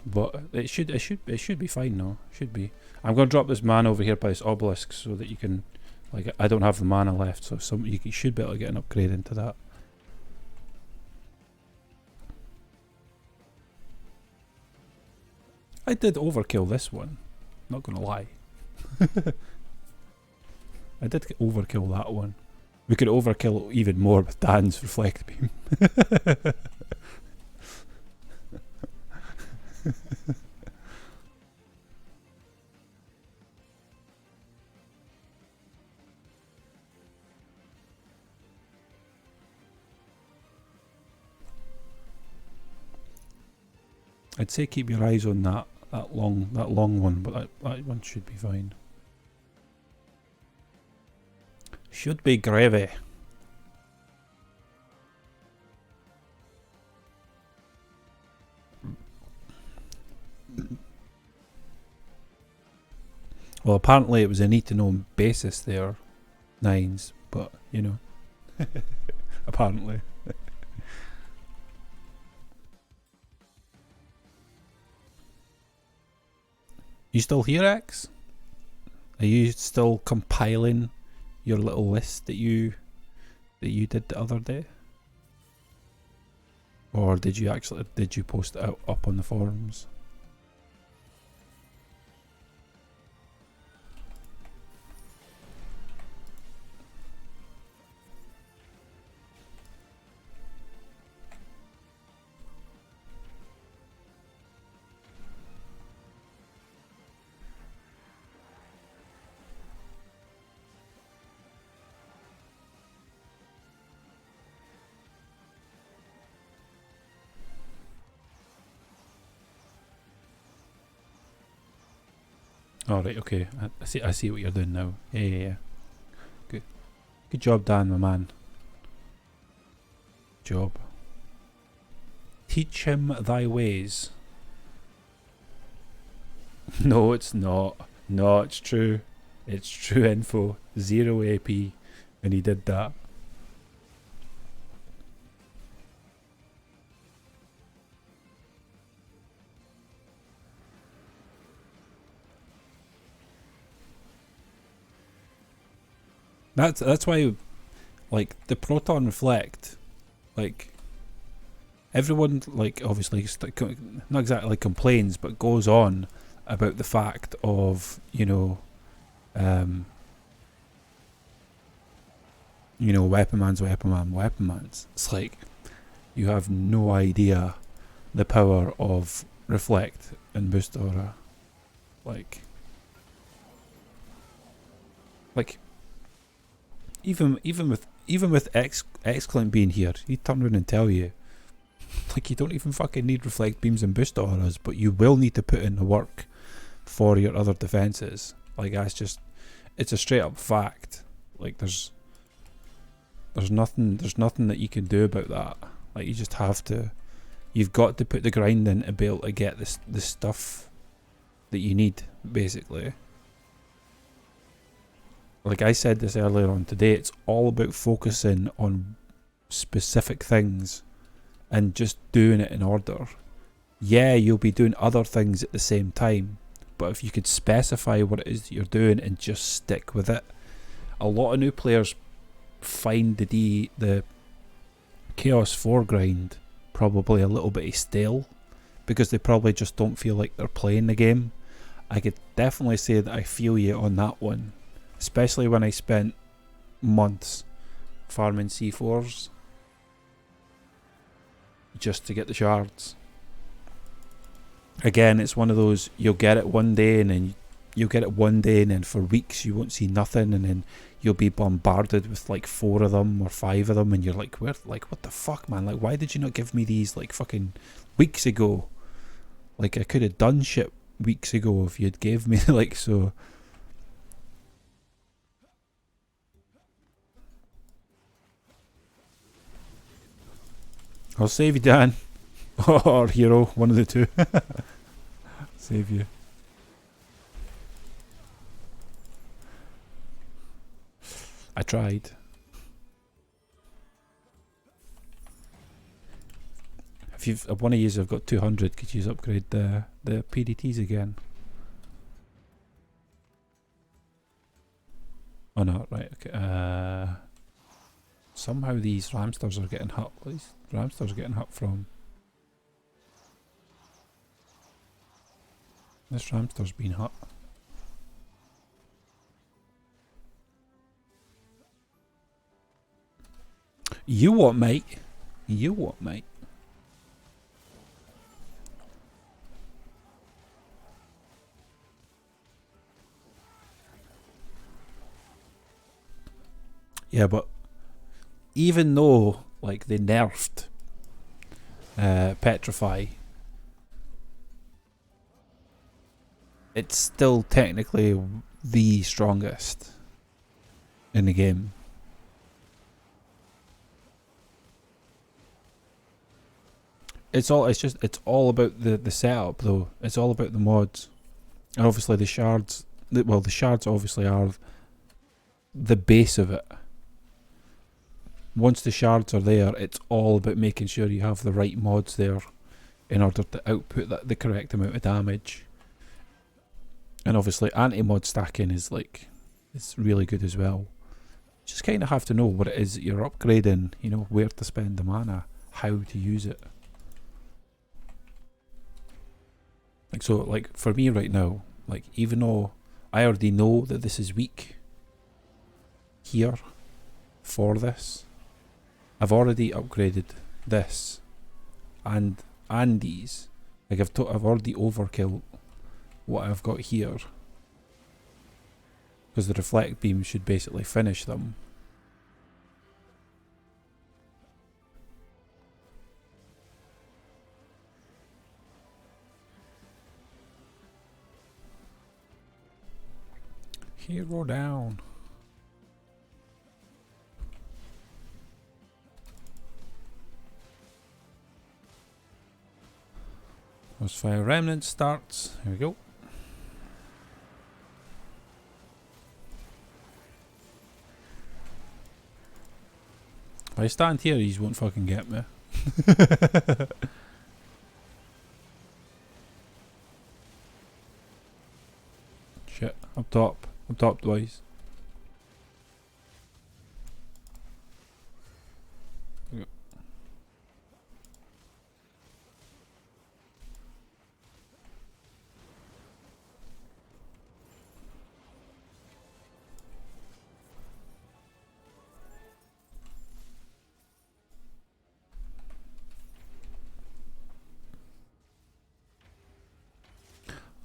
But it should be fine now. Should be. I'm gonna drop this mana over here by this obelisk so that you can, like, I don't have the mana left, so you should be able to get an upgrade into that. I did overkill this one. Not gonna lie. I did overkill that one. We could overkill even more with Dan's reflect beam. I'd say keep your eyes on that long one, but that one should be fine. Should be gravy. Well, apparently it was a need to know basis there, nines, but you know, apparently. You still here, X? Are you still compiling your little list that you did the other day? Or did you post it up on the forums? All right, okay. I see what you're doing now. Yeah. Good. Good job, Dan, my man. Job. Teach him thy ways. No, it's not. No, it's true. It's true info. 0 AP when he did that. That's why, like, the proton reflect, like, everyone, like, obviously not exactly complains, but goes on about the fact of, weapon man's. It's like, you have no idea the power of reflect and boost aura. Like even with Excellent being here, he'd turn around and tell you, like, you don't even fucking need reflect beams and boost auras, but you will need to put in the work for your other defenses. Like, that's just, it's a straight up fact. Like, there's nothing that you can do about that. Like, you just have to, you've got to put the grind in to be able to get this stuff that you need, basically. Like I said this earlier on today, it's all about focusing on specific things and just doing it in order. Yeah, you'll be doing other things at the same time, but if you could specify what it is that you're doing and just stick with it. A lot of new players find the Chaos 4 grind probably a little bit stale, because they probably just don't feel like they're playing the game. I could definitely say that I feel you on that one, especially when I spent months farming C4s just to get the shards. Again, it's one of those, you'll get it one day and then for weeks you won't see nothing, and then you'll be bombarded with like 4 of them or 5 of them, and you're like, what the fuck, man? Like, why did you not give me these like fucking weeks ago? Like, I could have done shit weeks ago if you'd gave me like, so. I'll save you, Dan. Or Hero, one of the two. Save you. I tried. If one of you have got 200, could you upgrade the PDTs again? Oh no, right, okay. Somehow these ramsters are getting hit. These ramsters are getting hit from. This ramster's been hit. You what, mate? You what, mate? Yeah, but even though, like, they nerfed Petrify, it's still technically the strongest in the game. It's all about the setup, though. It's all about the mods, and obviously the shards. Well, the shards obviously are the base of it. Once the shards are there, it's all about making sure you have the right mods there in order to output the correct amount of damage. And obviously anti-mod stacking is like, it's really good as well. You just kind of have to know what it is that you're upgrading, you know, where to spend the mana, how to use it. Like, so, like, for me right now, like, even though I already know that this is weak here for this, I've already upgraded this and these. Like, I've already overkilled what I've got here, because the reflect beam should basically finish them. Hero down. Those fire remnant starts. Here we go. If I stand here, he won't fucking get me. Shit, up top, boys.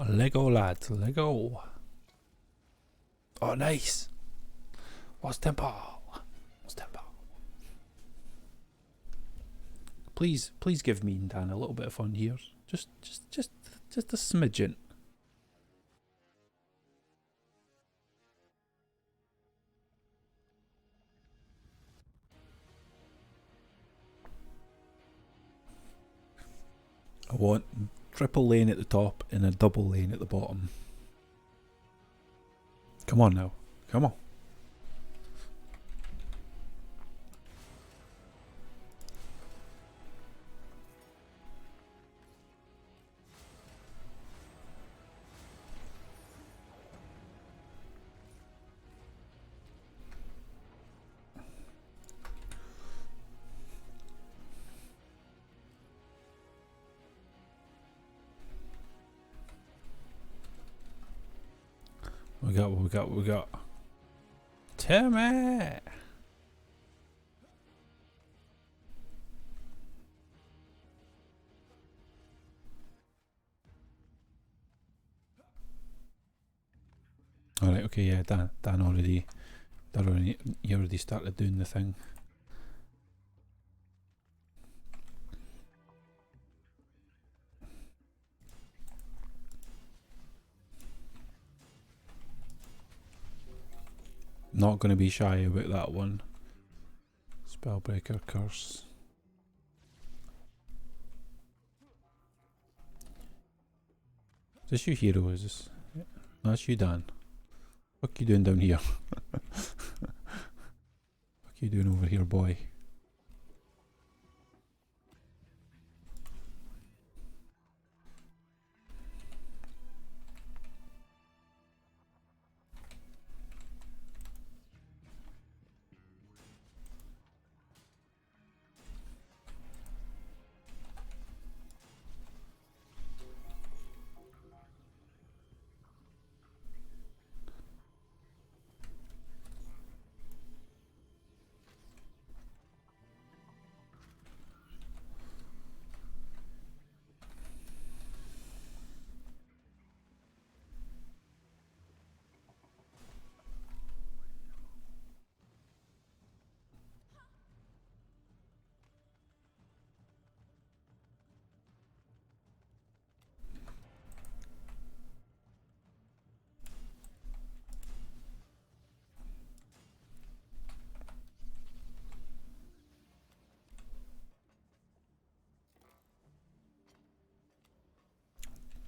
Lego lads, Lego. Oh, nice. What's tempo? What's tempo? Please give me and Dan a little bit of fun here. Just a smidgen. I want triple lane at the top and a double lane at the bottom. Come on now. Come on. We got. Timmy! Alright, okay, yeah, Dan already, he already started doing the thing. Not going to be shy about that one. Spellbreaker curse. Is this you, hero? Is this? Yeah. No, that's you, Dan. What you doing down here? What you doing over here, boy?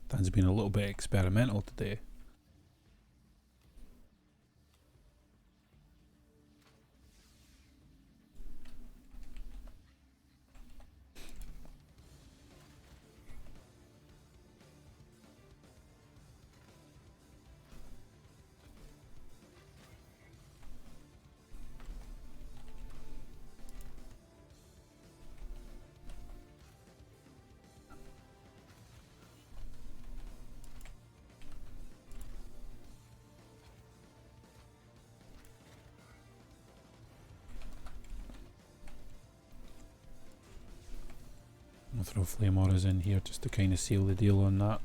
Dan's been a little bit experimental today. I'll throw flame auras in here just to kind of seal the deal on that.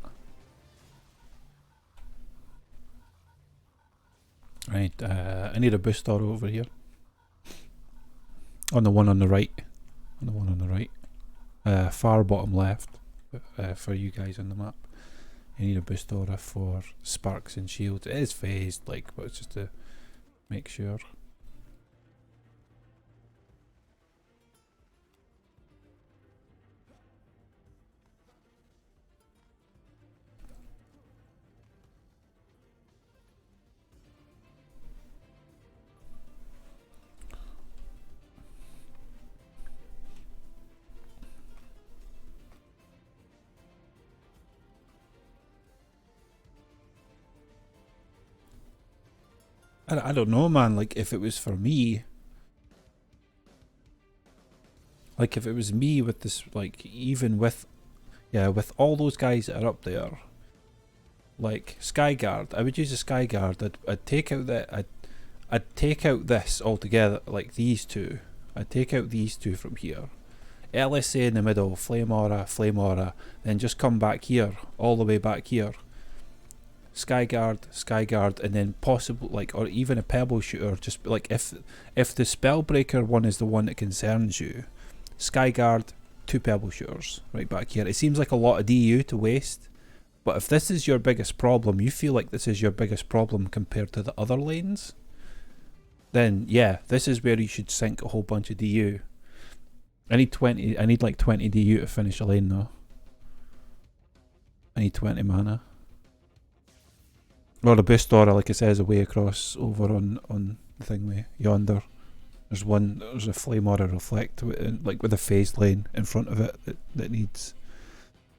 Right, I need a boost aura over here. On the one on the right. On the one on the right. Far bottom left for you guys on the map. You need a boost aura for sparks and shields. It is phased, like, but it's just to make sure. I don't know, man. Like, if it was for me, like, if it was me with this, like, even with, yeah, with all those guys that are up there, like, Skyguard, I would use a Skyguard. I'd take out I'd take out this altogether, like these two. I'd take out these two from here. LSA in the middle, Flame Aura, then just come back here, all the way back here. Skyguard, and then possible, like, or even a Pebble Shooter, just like if the Spellbreaker one is the one that concerns you, Skyguard, 2 Pebble Shooters right back here. It seems like a lot of DU to waste, but if this is your biggest problem, you feel like this is your biggest problem compared to the other lanes, then yeah, this is where you should sink a whole bunch of DU. I need like 20 DU to finish a lane though. I need 20 mana. Or a boost aura, like it says, away across over on the thing way yonder. There's a flame aura reflect like with a phased lane in front of it that needs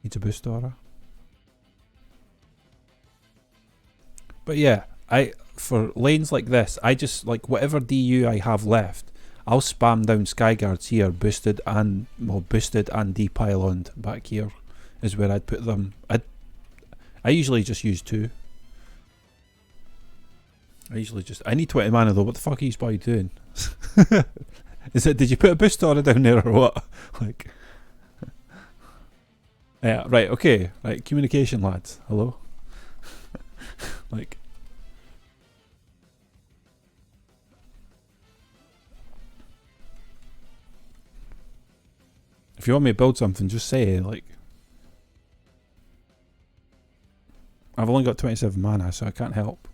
a boost aura. But yeah, for lanes like this, I just like whatever DU I have left, I'll spam down Skyguards here, boosted and de-pyloned back here is where I'd put them. I usually just use 2. I need 20 mana though. What the fuck are you spy doing? Did you put a boost aura down there or what? Like, yeah, right, okay, right, communication lads, hello. Like, if you want me to build something, just say, like, I've only got 27 mana, so I can't help.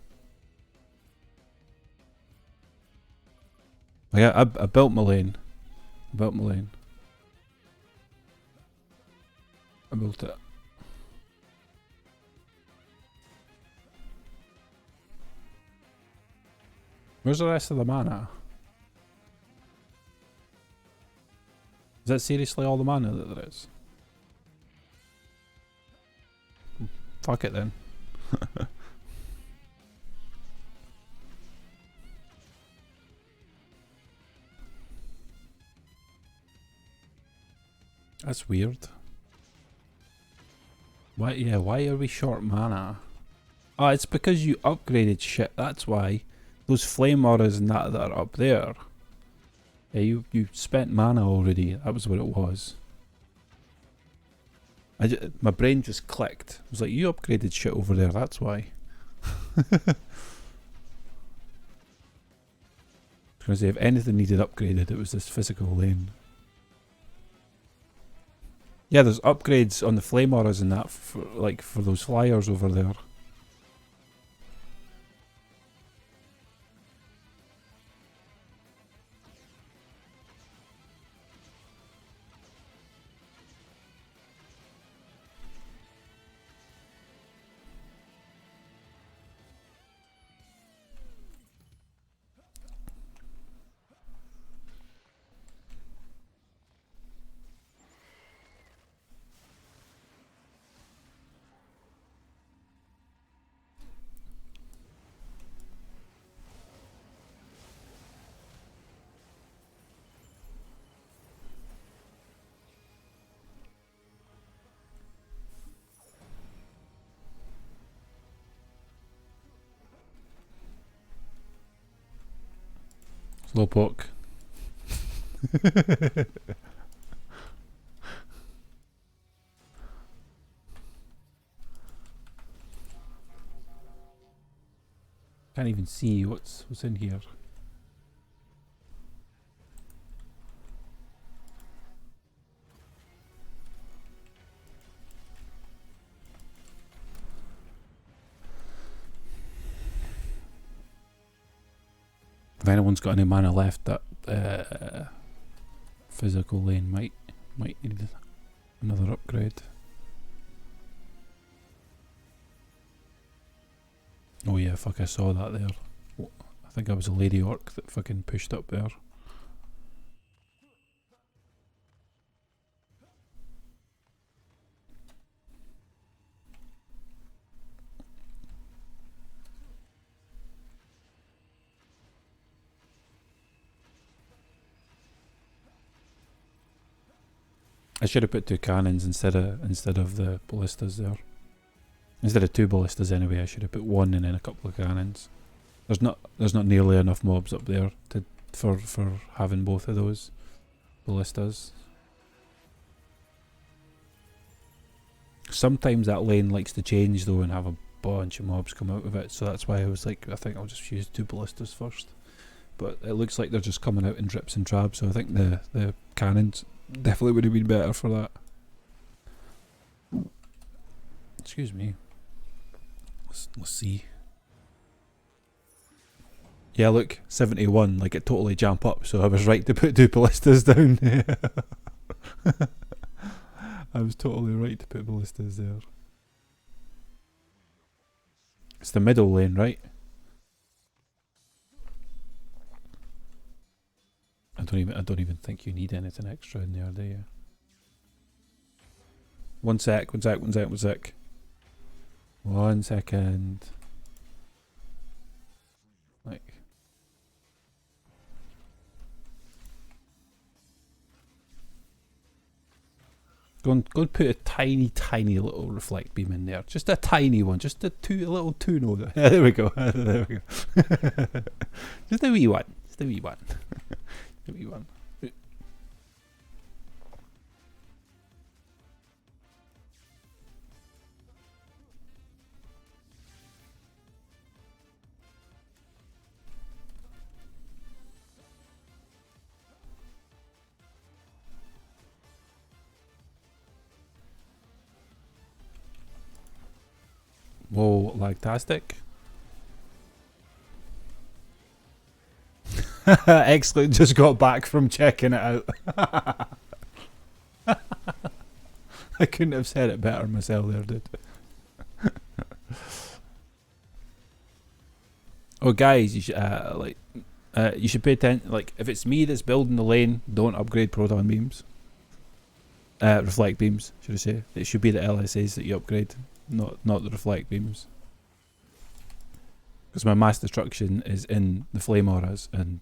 Like, I built my lane. I built it. Where's the rest of the mana? Is that seriously all the mana that there is? Fuck it then. That's weird. Why are we short mana? Oh, it's because you upgraded shit, that's why. Those flame auras and that are up there. Yeah, you spent mana already, that was what it was. My brain just clicked. It was like, you upgraded shit over there, that's why. I was gonna say, if anything needed upgraded, it was this physical lane. Yeah, there's upgrades on the flame auras and that for those flyers over there. Slowpoke. Can't even see what's in here. If anyone's got any mana left, that physical lane might need another upgrade. Oh yeah, fuck, I saw that there. I think I was a lady orc that fucking pushed up there. I should have put 2 cannons instead of the ballistas there. Instead of 2 ballistas anyway, I should have put 1 and then a couple of cannons. There's not nearly enough mobs up there for having both of those ballistas. Sometimes that lane likes to change though and have a bunch of mobs come out of it, so that's why I was like, I think I'll just use 2 ballistas first. But it looks like they're just coming out in drips and drabs, so I think the cannons definitely would have been better for that. Excuse me. Let's see. Yeah, look, 71, like it totally jump up, so I was right to put 2 ballistas down. I was totally right to put ballistas there. It's the middle lane, right? I don't even think you need anything extra in there, do you? One sec. 1 second. Like. Go and put a tiny little reflect beam in there. Just a tiny one. Just a little 2 node. There we go. There we go. Just a wee one. A wee one. Whoa, lagtastic. Excellent, just got back from checking it out. I couldn't have said it better myself there, dude. Oh guys, you should you should pay attention. Like, if it's me that's building the lane, don't upgrade proton beams. Reflect beams, should I say. It should be the LSAs that you upgrade, not the reflect beams. Because my mass destruction is in the flame auras, and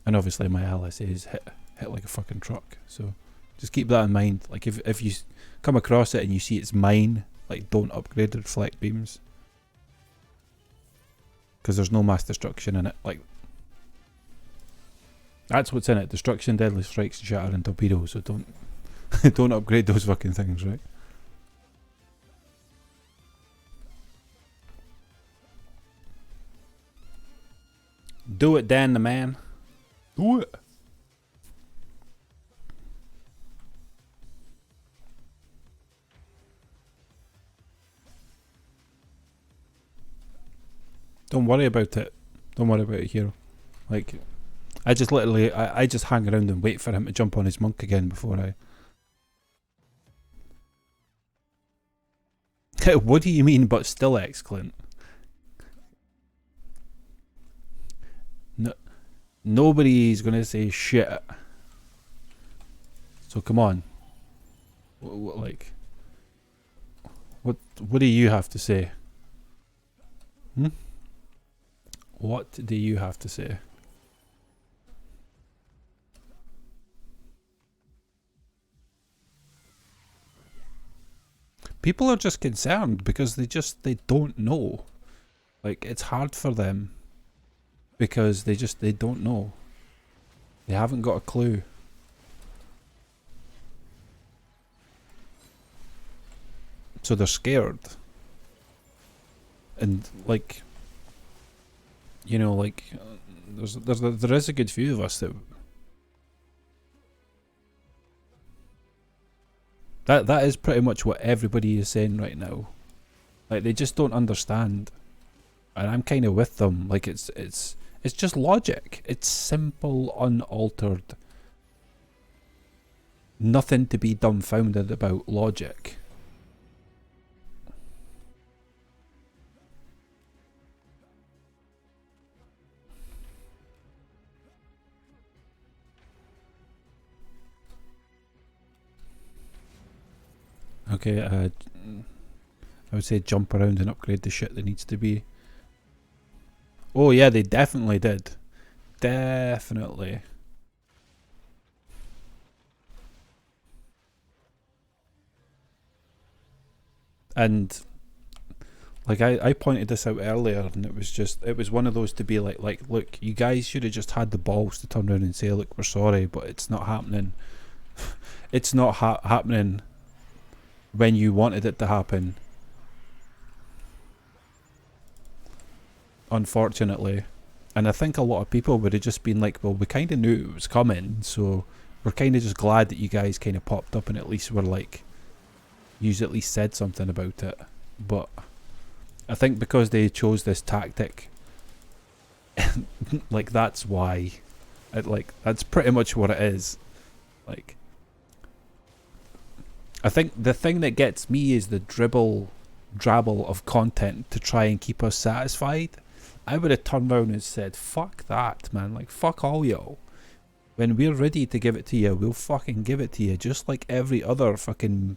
obviously my LSAs hit like a fucking truck. So just keep that in mind. Like, if you come across it and you see it's mine, like, don't upgrade the reflect beams. Because there's no mass destruction in it. Like, that's what's in it: destruction, deadly strikes, shatter, and torpedoes. So don't don't upgrade those fucking things, right? Do it, Dan the man. Do it. Don't worry about it. Don't worry about it, hero. Like, I just literally, I just hang around and wait for him to jump on his monk again before I... What do you mean, but still excellent? No, nobody's gonna say shit. So come on. What do you have to say? Hmm? What do you have to say? People are just concerned because they don't know. Like, it's hard for them because they don't know. They haven't got a clue. So they're scared. And like, you know, like, there is a good few of us that is pretty much what everybody is saying right now. Like, they just don't understand. And I'm kind of with them. Like it's just logic. It's simple, unaltered. Nothing to be dumbfounded about logic. Okay, I would say jump around and upgrade the shit that needs to be. Oh yeah, they definitely did. Definitely. And like I pointed this out earlier, and it was one of those to be like look, you guys should have just had the balls to turn around and say, look, we're sorry, but it's not happening. It's not happening when you wanted it to happen. Unfortunately. And I think a lot of people would have just been like, well, we kind of knew it was coming, so we're kind of just glad that you guys kind of popped up and at least were like, you at least said something about it. But I think because they chose this tactic, like that's why. That's pretty much what it is. Like, I think the thing that gets me is the drabble of content to try and keep us satisfied. I would have turned around and said, fuck that, man. Like, fuck all y'all. When we're ready to give it to you, we'll fucking give it to you, just like every other fucking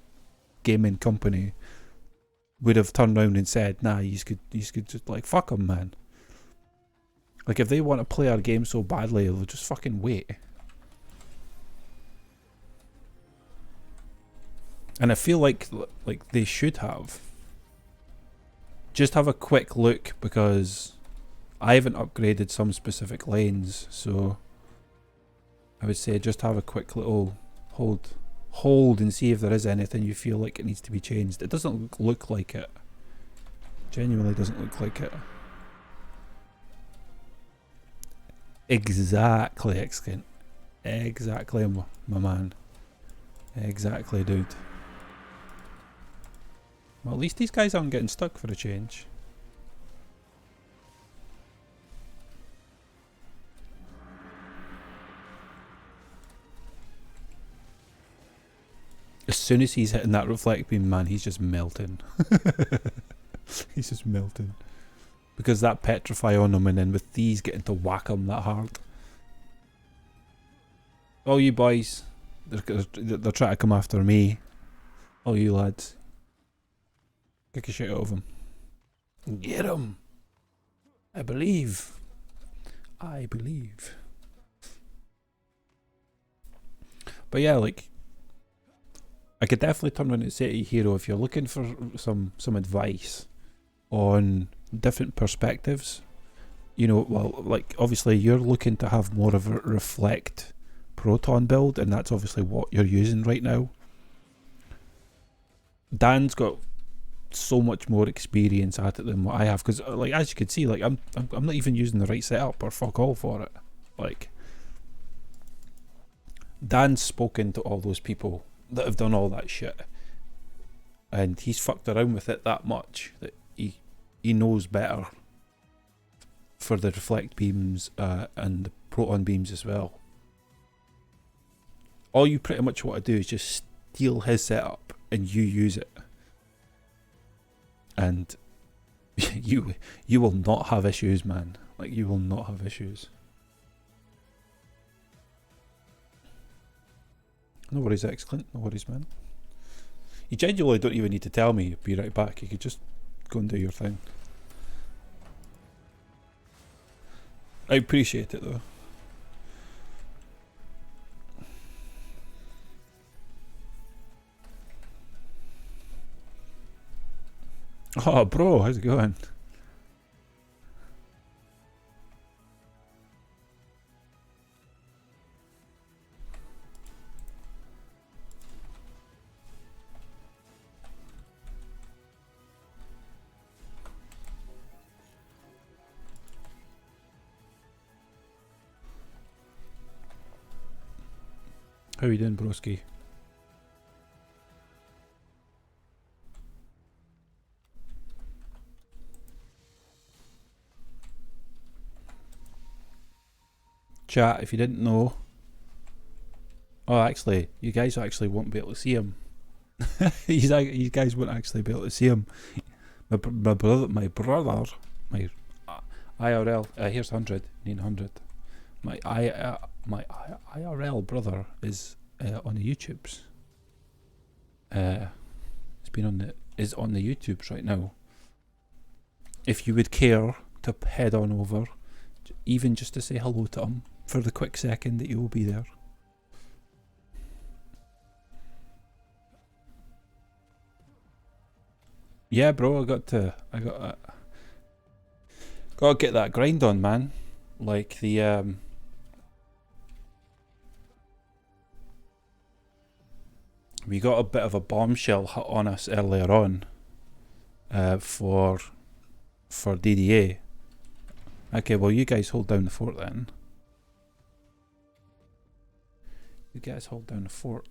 gaming company would have turned around and said, nah, you could just, like, fuck them, man. Like, if they want to play our game so badly, they'll just fucking wait. And I feel like they should have. Just have a quick look, because I haven't upgraded some specific lanes, so I would say just have a quick little hold and see if there is anything you feel like it needs to be changed. It doesn't look like it. Genuinely doesn't look like it. Exactly, Xkint. Exactly, my man. Exactly, dude. Well, at least these guys aren't getting stuck for a change. As soon as he's hitting that reflect beam, man, he's just melting. He's just melting. Because that petrify on him, and then with these getting to whack him that hard. All you boys, they're trying to come after me. All you lads. Kick a shit out of him. Get him! I believe. I believe. But yeah, like, I could definitely turn around and say to you, Hero, if you're looking for some advice on different perspectives, you know, well, like, obviously you're looking to have more of a reflect proton build, and that's obviously what you're using right now. Dan's got so much more experience at it than what I have, because like, as you can see, like, I'm not even using the right setup or fuck all for it. Like, Dan's spoken to all those people that have done all that shit, and he's fucked around with it that much that he knows better for the reflect beams and the proton beams as well. All you pretty much want to do is just steal his setup and you use it, and you will not have issues, man. Like, you will not have issues. No worries, Xkint. No worries, man. You genuinely don't even need to tell me. Be right back. You could just go and do your thing. I appreciate it, though. Oh, bro, how's it going? How you doing, broski? Chat, if you didn't know. Oh, actually, you guys actually won't be able to see him. You guys won't actually be able to see him. My brother, IRL. Here's 100. Need 100. My IRL brother is on the YouTubes. Is on the YouTubes right now. If you would care to head on over, even just to say hello to him for the quick second that you will be there. Yeah, bro, gotta get that grind on, man. Like the we got a bit of a bombshell hit on us earlier on for DDA. Okay, well, you guys hold down the fort then. You guys hold down the fort.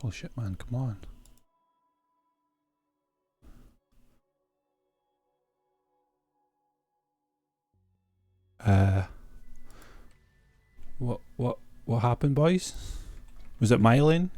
Oh shit, man, come on. What happened, boys? Was it my lane?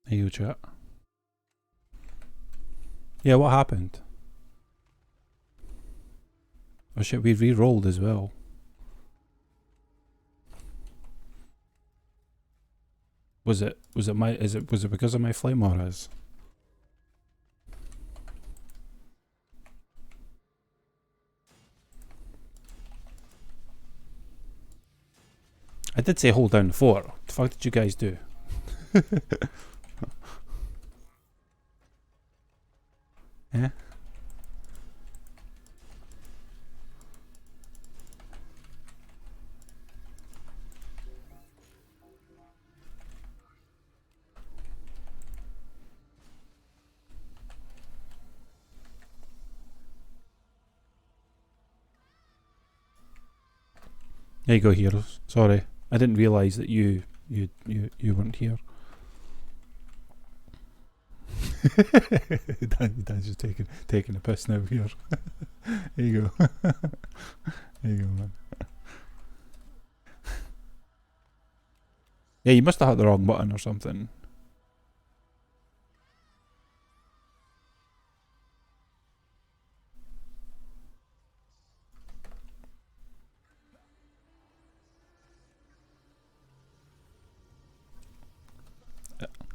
Hey, you chat. Yeah, what happened? Oh shit, we re-rolled as well. Was it because of my flame auras? I did say hold down the fort. What the fuck did you guys do? Yeah? There you go, heroes. Sorry, I didn't realise that you weren't here. Dan's just taking a piss now here. There you go. There you go, man. Yeah, you must have hit the wrong button or something.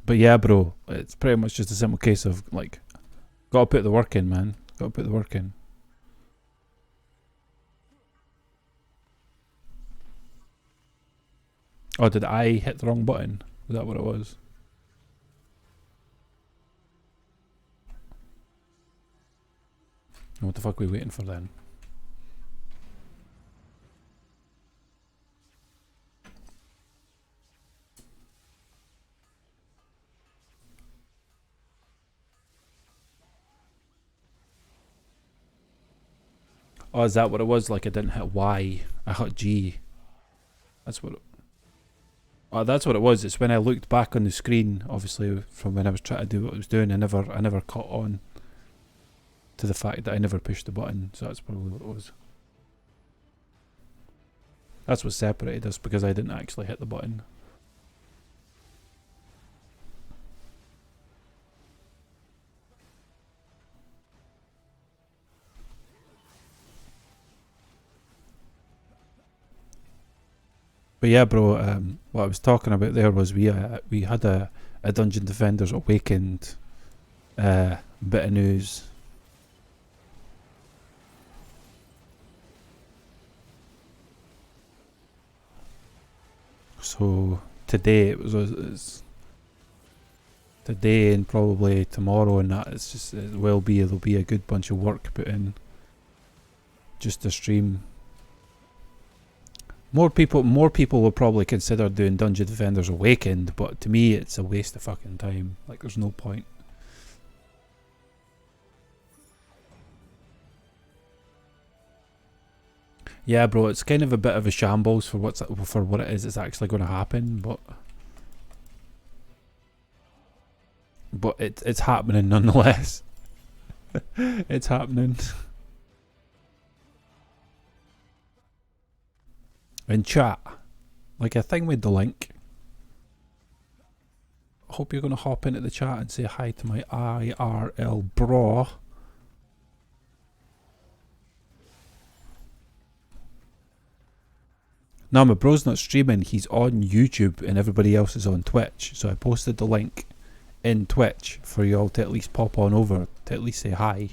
But yeah, bro, it's pretty much just a simple case of like, gotta put the work in, man. Gotta put the work in. Oh, did I hit the wrong button? Is that what it was? What the fuck are we waiting for then? Oh, is that what it was? Like I didn't hit Y, I hit G. That's what it, oh, that's what it was. It's when I looked back on the screen, obviously from when I was trying to do what I was doing, I never caught on to the fact that I never pushed the button, so that's probably what it was. That's what separated us, because I didn't actually hit the button. But yeah, bro, what I was talking about there was we had a Dungeon Defenders Awakened bit of news. So today it's today and probably tomorrow and that, it's just, there'll be a good bunch of work put in just to stream. More people will probably consider doing Dungeon Defenders Awakened, but to me it's a waste of fucking time. Like, there's no point. Yeah, bro, it's kind of a bit of a shambles for what it is actually going to happen, but it's happening nonetheless. It's happening. In chat, like, I think with the link. Hope you're going to hop into the chat and say hi to my IRL bro. No, my bro's not streaming. He's on YouTube and everybody else is on Twitch. So I posted the link in Twitch for you all to at least pop on over to at least say hi.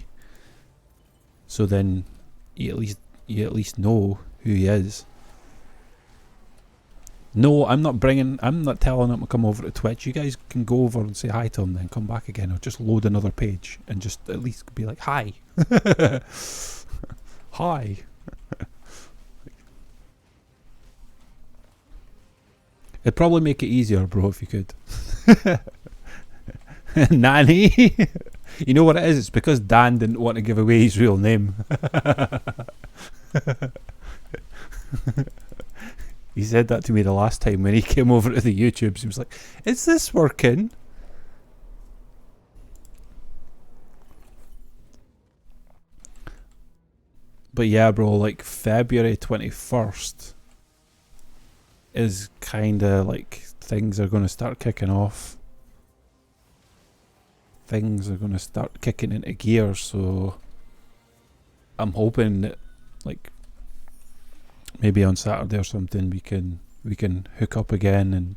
So then you at least know who he is. No, I'm not telling him to come over to Twitch. You guys can go over and say hi to him, then come back again, or just load another page and just at least be like, hi. Hi. It'd probably make it easier, bro, if you could. Nanny? You know what it is? It's because Dan didn't want to give away his real name. He said that to me the last time when he came over to the YouTubes. He was like, is this working? But yeah, bro, like February 21st is kind of like things are going to start kicking off. Things are going to start kicking into gear, so I'm hoping that, like, maybe on Saturday or something we can hook up again and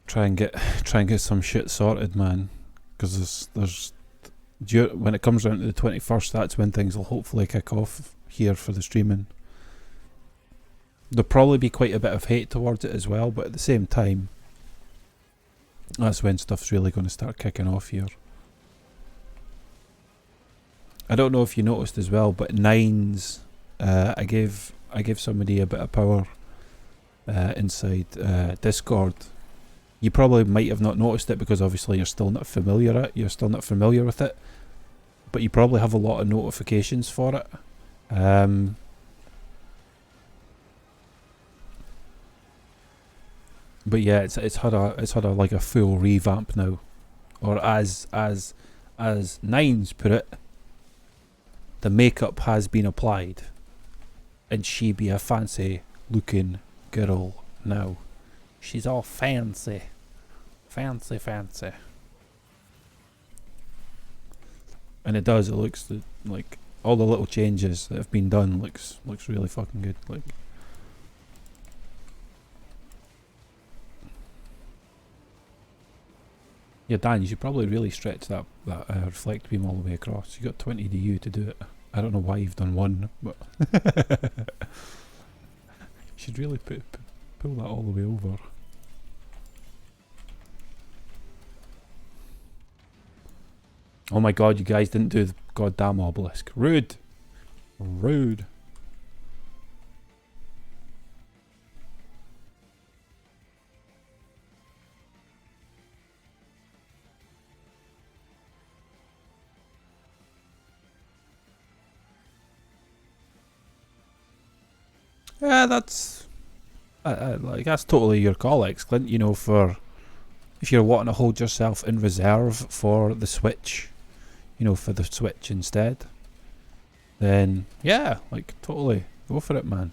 try and get some shit sorted, man. Because there's when it comes around to the 21st, that's when things will hopefully kick off here for the streaming. There'll probably be quite a bit of hate towards it as well, but at the same time, that's when stuff's really going to start kicking off here. I don't know if you noticed as well, but Nines, I gave somebody a bit of power inside Discord. You probably might have not noticed it because obviously you're still not familiar with it, but you probably have a lot of notifications for it. But yeah, it's had a like a full revamp now, or as Nines put it, the makeup has been applied, and she be a fancy looking girl now. She's all fancy. And it does. It looks like all the little changes that have been done looks really fucking good. Like, yeah, Dan, you should probably really stretch that reflect beam all the way across. You got 20 DU to do it. I don't know why you've done one, but you should really pull that all the way over. Oh my god, you guys didn't do the goddamn obelisk. Rude. Rude. Yeah, that's like that's totally your call, Clint. You know, for if you're wanting to hold yourself in reserve for the Switch, you know, for the Switch instead, then yeah, like totally go for it, man.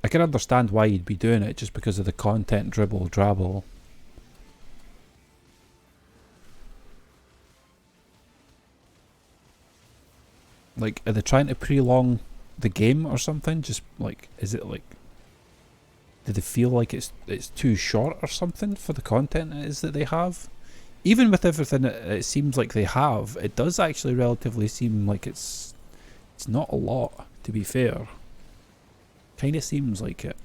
I can understand why you'd be doing it just because of the content dribble drabble. Like, are they trying to prolong the game or something? Just like, is it like, do they feel like it's too short or something for the content it is that they have? Even with everything it seems like they have, it does actually relatively seem like it's not a lot, to be fair. Kind of seems like it.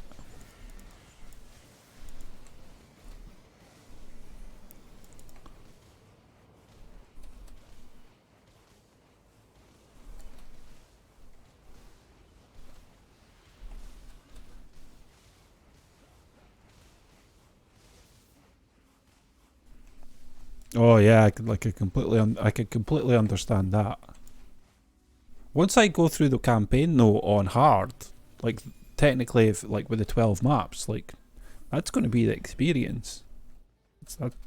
Oh yeah, I could completely understand that. Once I go through the campaign though on hard, like technically, if like with the 12 maps, like that's going to be the experience.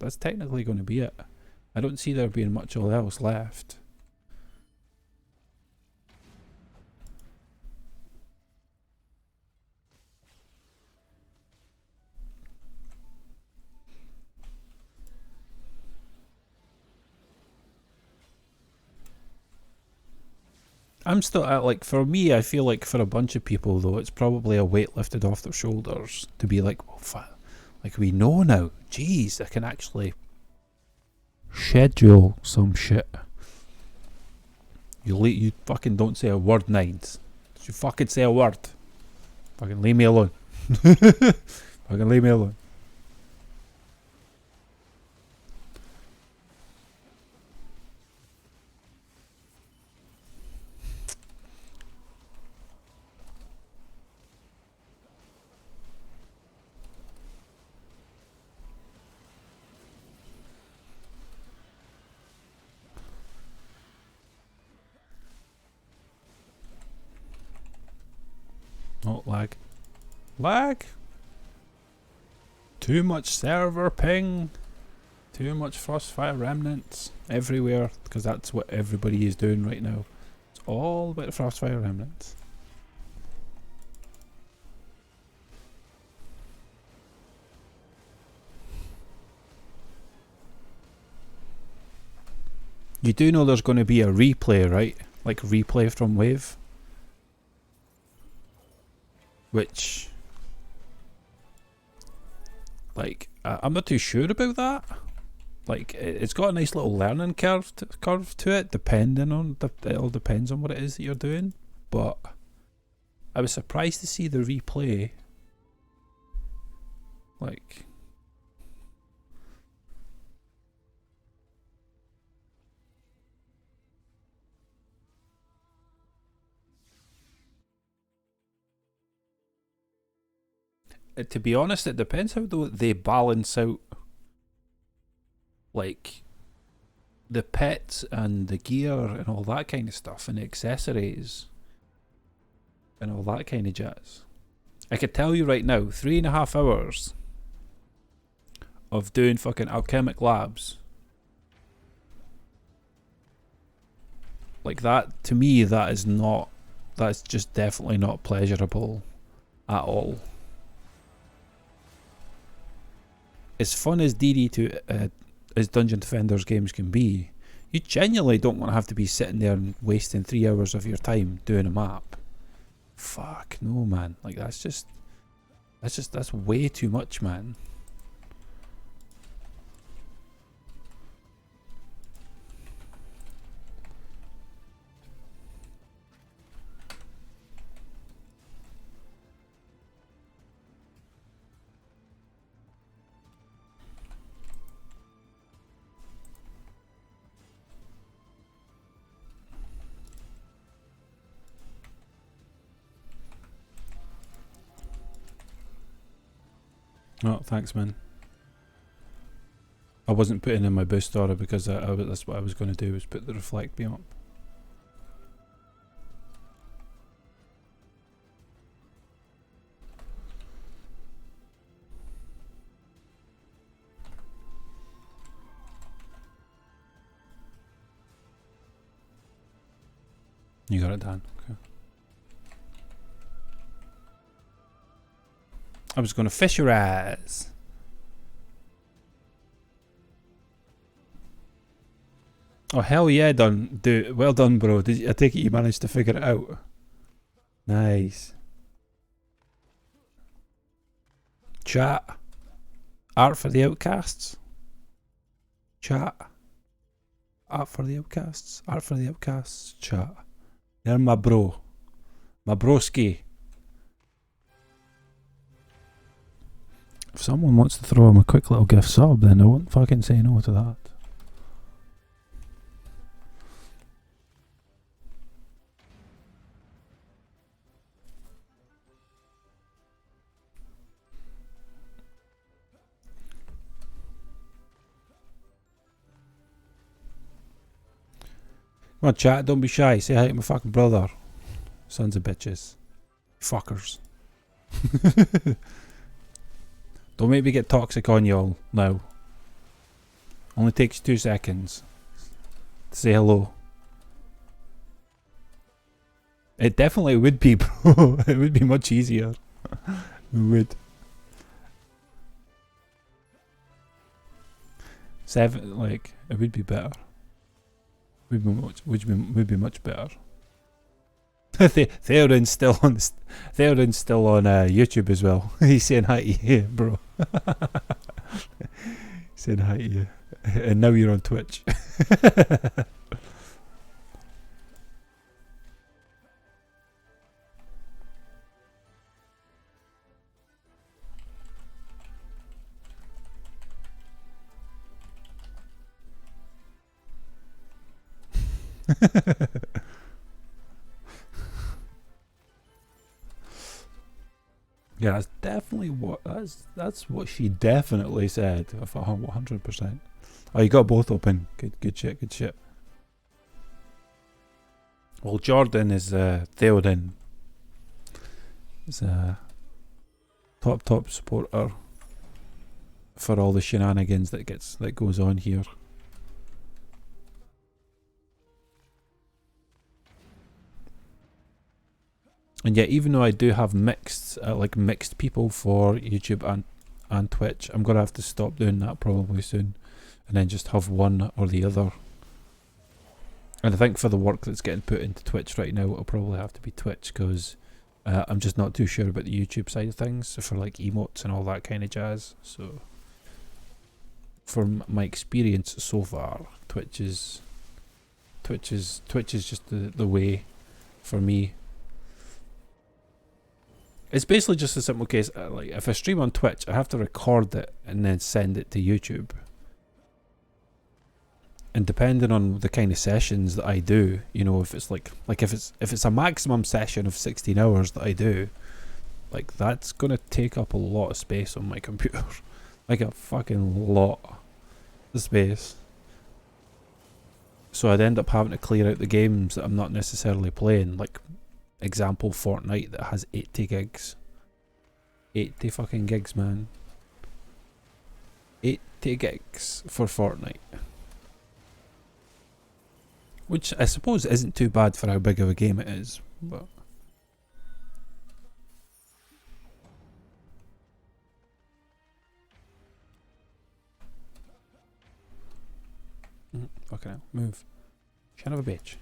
That's technically going to be it. I don't see there being much else left. I'm still like, for me, I feel like for a bunch of people though, it's probably a weight lifted off their shoulders to be like, well, like we know now. Jeez, I can actually schedule some shit. You fucking don't say a word, Nines. You fucking say a word. Fucking leave me alone. Fucking leave me alone. Oh, lag. Lag? Too much server ping. Too much Frostfire remnants everywhere, because that's what everybody is doing right now. It's all about Frostfire remnants. You do know there's going to be a replay, right? Like replay from Wave? Which, like, I'm not too sure about that. Like, it's got a nice little learning curve to it, depending on it all depends on what it is that you're doing. But I was surprised to see the replay. Like, to be honest, it depends how they balance out, like, the pets and the gear and all that kind of stuff and the accessories and all that kind of jazz. I could tell you right now, 3.5 hours of doing fucking alchemic labs, like that, to me, that's just definitely not pleasurable at all. As fun as DD2 as Dungeon Defenders games can be, you genuinely don't want to have to be sitting there and wasting 3 hours of your time doing a map. Fuck no, man. Like that's way too much, man. Oh, thanks, man. I wasn't putting in my boost order because that's what I was going to do, was put the reflect beam up. You got it done. Okay. I was going to fish your ass. Oh hell yeah, well done, bro. I take it you managed to figure it out. Nice. Chat. Art for the outcasts. Chat. Art for the outcasts. Art for the outcasts. Chat. They're my bro. My broski. If someone wants to throw him a quick little gift sub, then I won't fucking say no to that. Come on, chat, don't be shy. Say hi to my fucking brother. Sons of bitches. Fuckers. Don't make me get toxic on y'all now. Only takes 2 seconds to say hello. It definitely would be, bro. It would be much easier. It would. 7, like, it would be better. Would be much better. Theoden's still on YouTube as well. He's saying hi to you, bro. Saying hi to you. And now you're on Twitch. Yeah, that's definitely what that's what she definitely said. 100%. Oh, you got both open. Good shit. Well, Jordan is Theoden. Is a top supporter for all the shenanigans that goes on here. And yet, even though I do have mixed people for YouTube and Twitch, I'm gonna have to stop doing that probably soon, and then just have one or the other. And I think for the work that's getting put into Twitch right now, it'll probably have to be Twitch, because I'm just not too sure about the YouTube side of things for like emotes and all that kind of jazz. So, from my experience so far, Twitch is just the way for me. It's basically just a simple case, like if I stream on Twitch, I have to record it and then send it to YouTube. And depending on the kind of sessions that I do, you know, if it's like if it's a maximum session of 16 hours that I do, like that's gonna take up a lot of space on my computer. Like a fucking lot of space. So I'd end up having to clear out the games that I'm not necessarily playing, like example Fortnite that has 80 gigs. 80 fucking gigs, man. 80 gigs for Fortnite. Which I suppose isn't too bad for how big of a game it is, but fucking hell, move. Son of a bitch.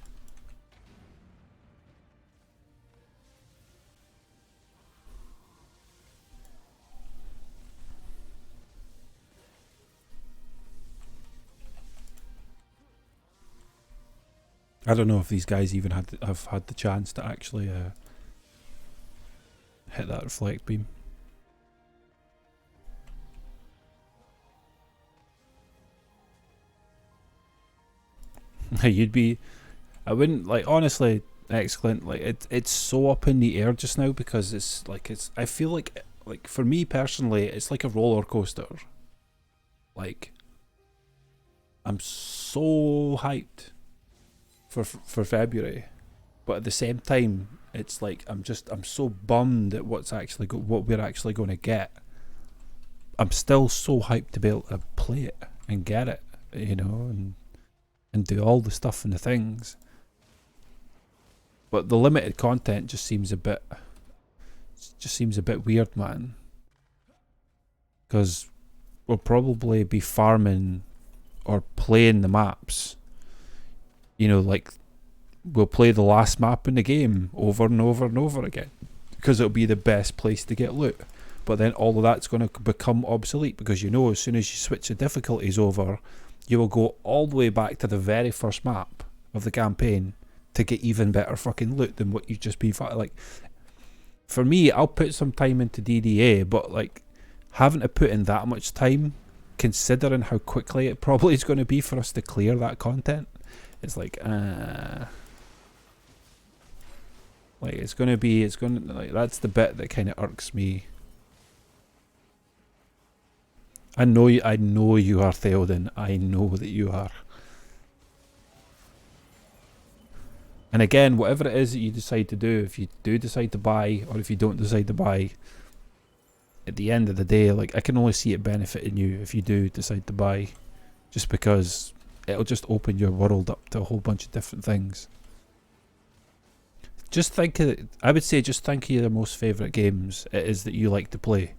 I don't know if these guys even have had the chance to actually hit that reflect beam. You'd be, I wouldn't, like, honestly, excellent. Like it's so up in the air just now because I feel like like for me personally, it's like a roller coaster. Like, I'm so hyped for February, but at the same time, it's like I'm so bummed at what we're actually going to get. I'm still so hyped to be able to play it and get it, you know, and do all the stuff and the things. But the limited content just seems a bit weird, man. Because we'll probably be farming or playing the maps. You know, like, we'll play the last map in the game over and over and over again. Because it'll be the best place to get loot. But then all of that's going to become obsolete, because you know as soon as you switch the difficulties over, you will go all the way back to the very first map of the campaign to get even better fucking loot than what you've just been like. For me, I'll put some time into DDA, but like having to put in that much time, considering how quickly it probably is going to be for us to clear that content, it's like it's going to that's the bit that kind of irks me. I know you are, Theoden. I know that you are. And again, whatever it is that you decide to do, if you do decide to buy, or if you don't decide to buy, at the end of the day, like, I can only see it benefiting you if you do decide to buy, just because it'll just open your world up to a whole bunch of different things. I would say just think of your most favourite games it is that you like to play.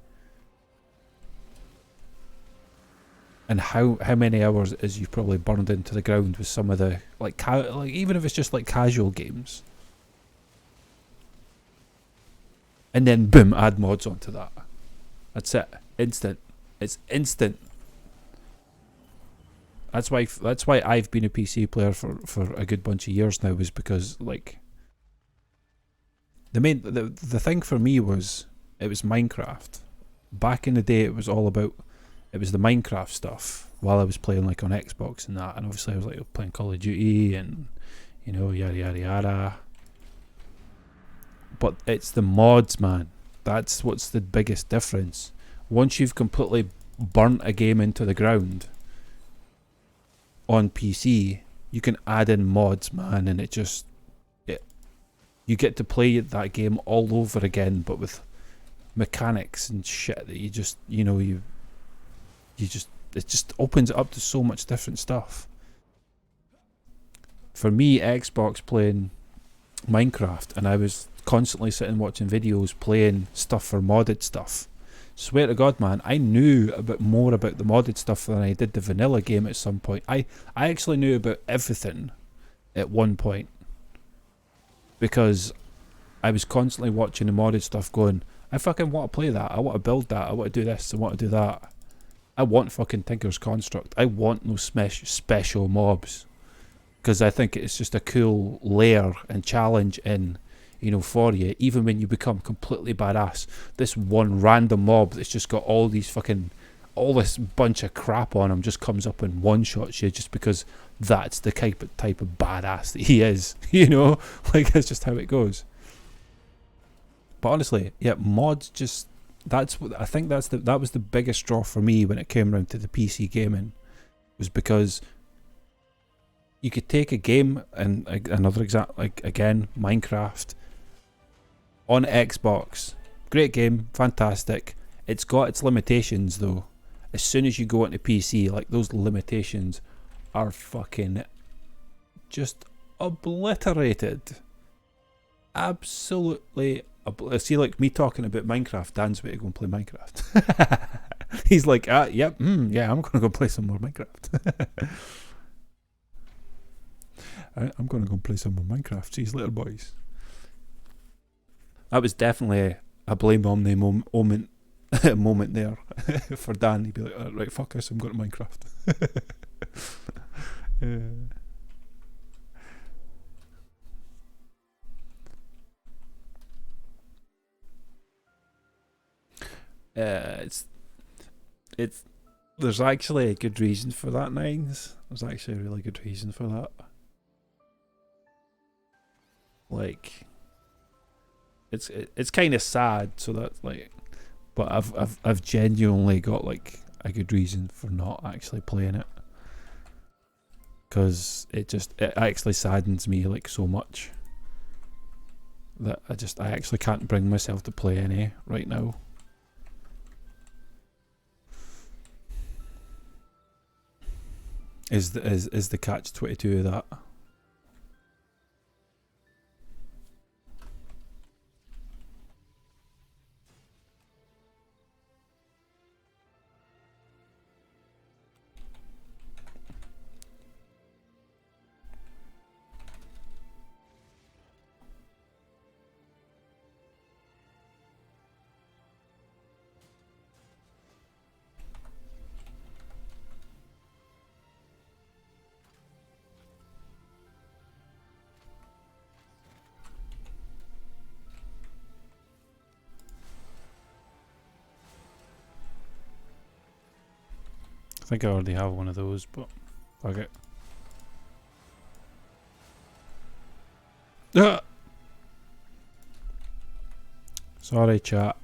And how many hours is you've probably burned into the ground with some of the like even if it's just like casual games, and then boom, add mods onto that. That's it. Instant. It's instant. That's why I've been a PC player for a good bunch of years now, was because like the thing for me was it was Minecraft. Back in the day, it was the Minecraft stuff while I was playing like on Xbox and that, and obviously I was like playing Call of Duty and, you know, yada yada yada. But it's the mods, man. That's what's the biggest difference. Once you've completely burnt a game into the ground on PC, you can add in mods, man, and you get to play that game all over again, but with mechanics and shit that it just opens it up to so much different stuff. For me, Xbox playing Minecraft, and I was constantly sitting watching videos playing stuff for modded stuff. Swear to God, man, I knew a bit more about the modded stuff than I did the vanilla game at some point. I actually knew about everything at one point, because I was constantly watching the modded stuff going, I fucking want to play that, I want to build that, I want to do this, I want to do that. I want fucking Tinker's Construct. I want no special mobs, because I think it's just a cool layer and challenge in, you know, for you. Even when you become completely badass, this one random mob that's just got all this bunch of crap on him just comes up and one-shots you, just because that's the type of badass that he is. You know, like, that's just how it goes. But honestly, yeah, mods just. That was the biggest draw for me when it came around to the PC gaming, was because you could take a game, and another example, like again, Minecraft on Xbox, great game, fantastic. It's got its limitations though. As soon as you go into PC, like, those limitations are fucking just obliterated. Absolutely. See, like me talking about Minecraft, Dan's way to go and play Minecraft. He's like, yep, yeah, I'm gonna go play some more Minecraft. I'm gonna go play some more Minecraft. Jeez, little boys. That was definitely a blame on the moment there for Dan. He'd be like, right, fuck this, I'm going to Minecraft. It's there's actually a good reason for that, Nines. There's actually a really good reason for that. Like, it's kind of sad, so that, like, But I've genuinely got like a good reason for not actually playing it, because it actually saddens me like so much that I actually can't bring myself to play any right now. Is the catch-22 of that? I think I already have one of those, but fuck it. Ah! Sorry, chat.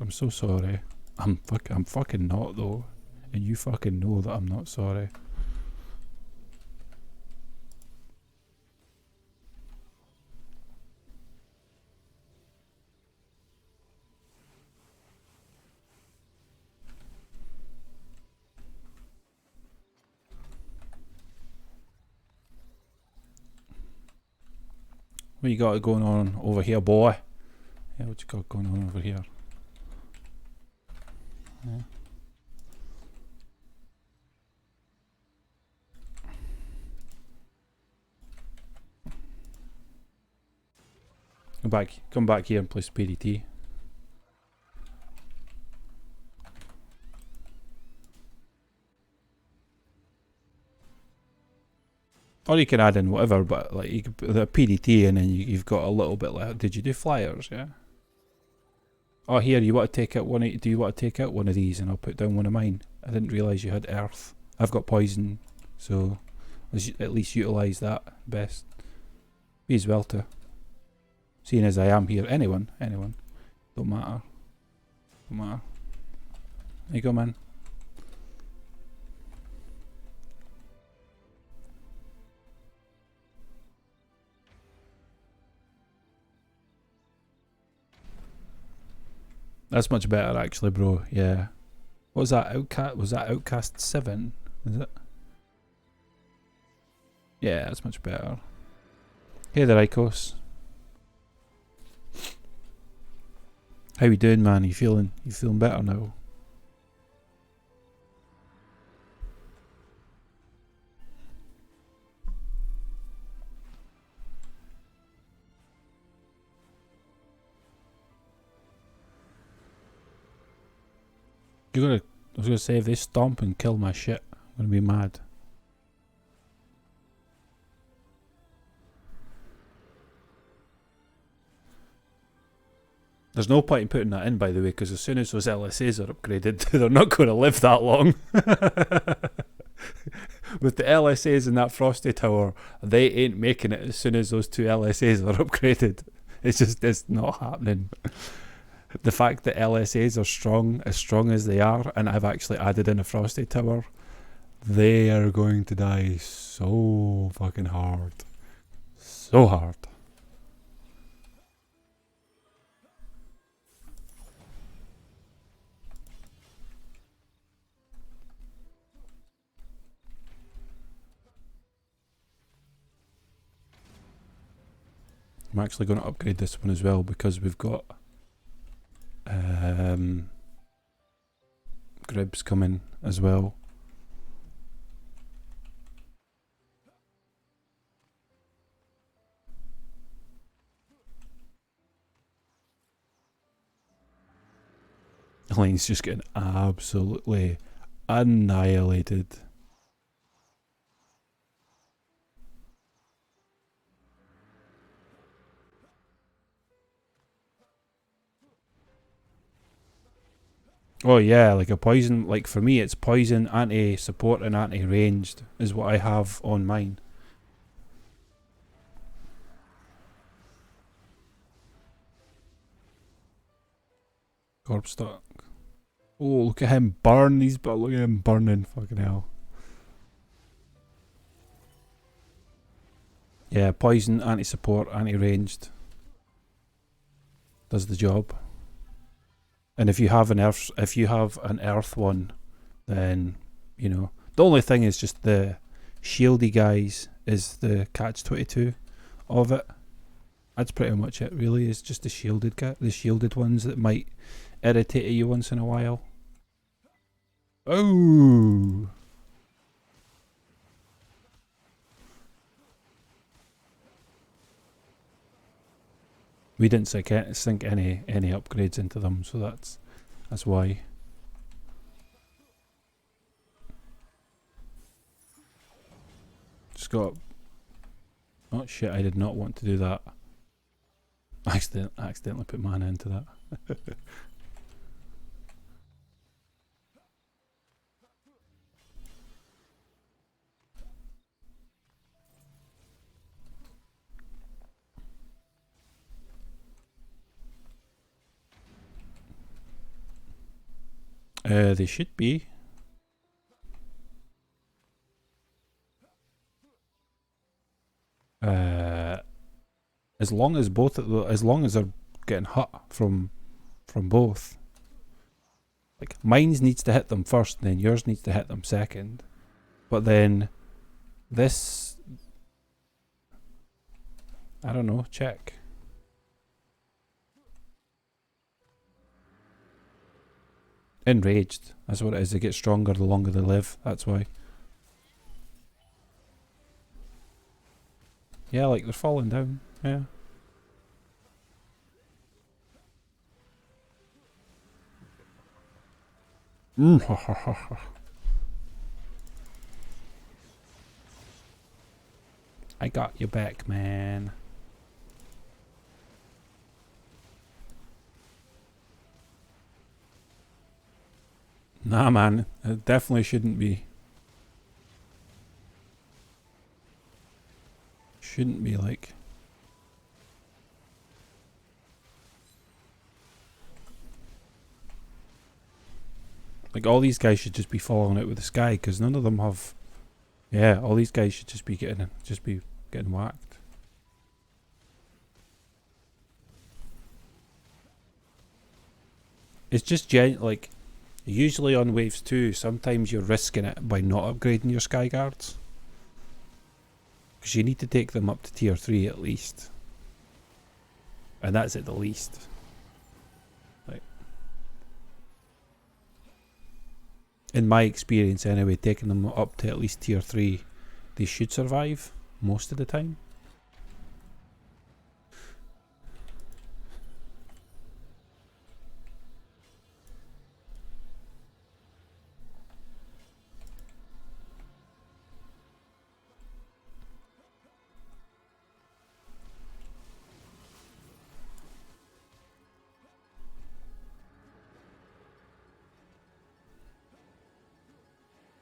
I'm so sorry. I'm fucking not though, and you fucking know that I'm not sorry. What you got going on over here, boy? Yeah, what you got going on over here? Yeah. Come back here and play Speedy T. Or you can add in whatever, but like you could put the PDT and then you've got a little bit like. Did you do flyers? Yeah. Oh, here you want to take out one? Do you want to take out one of these and I'll put down one of mine? I didn't realise you had earth. I've got poison, so let's at least utilise that best. Me as well too. Seeing as I am here, anyone, don't matter. Don't matter. There you go, man. That's much better actually, bro. Yeah. What was that? Outcast? Was that Outcast 7? Is it? Yeah, that's much better. Hey there, Icos. How you doing, man? You feeling better now? You're gonna. I was gonna say if they stomp and kill my shit, I'm gonna be mad. There's no point in putting that in, by the way, because as soon as those LSAs are upgraded, they're not going to live that long. With the LSAs in that Frosty Tower, they ain't making it as soon as those 2 LSAs are upgraded. It's not happening. The fact that LSAs are as strong as they are, and I've actually added in a Frosty Tower, they are going to die so fucking hard. So hard. I'm actually going to upgrade this one as well because we've got Gribs coming as well. Elaine's just getting absolutely annihilated. Oh yeah, like a poison, like for me it's poison, anti-support and anti-ranged is what I have on mine. Corpse stock. Oh, look at him burn. Look at him burning. Fucking hell. Yeah, poison, anti-support, anti-ranged. Does the job. And if you have an earth one, then you know. The only thing is just the shieldy guys is the catch-22 of it. That's pretty much it. Really, is just the shielded ones that might irritate you once in a while. Oh. We didn't sink any upgrades into them, so that's why. Just got. Oh shit! I did not want to do that. I accidentally put mana into that. They should be. As long as they're getting hit from both. Like mine's needs to hit them first, and then yours needs to hit them second. But then this, I don't know. Check. Enraged. That's what it is. They get stronger the longer they live. That's why. Yeah, like they're falling down. Yeah. I got your back, man. Nah, man. It definitely shouldn't be. Shouldn't be like. Like all these guys should just be falling out with the sky because none of them have. Yeah, all these guys should just be getting whacked. It's just like usually on waves 2, sometimes you're risking it by not upgrading your sky guards. Because you need to take them up to tier 3 at least. And that's at the least. Like, in my experience anyway, taking them up to at least tier 3, they should survive most of the time.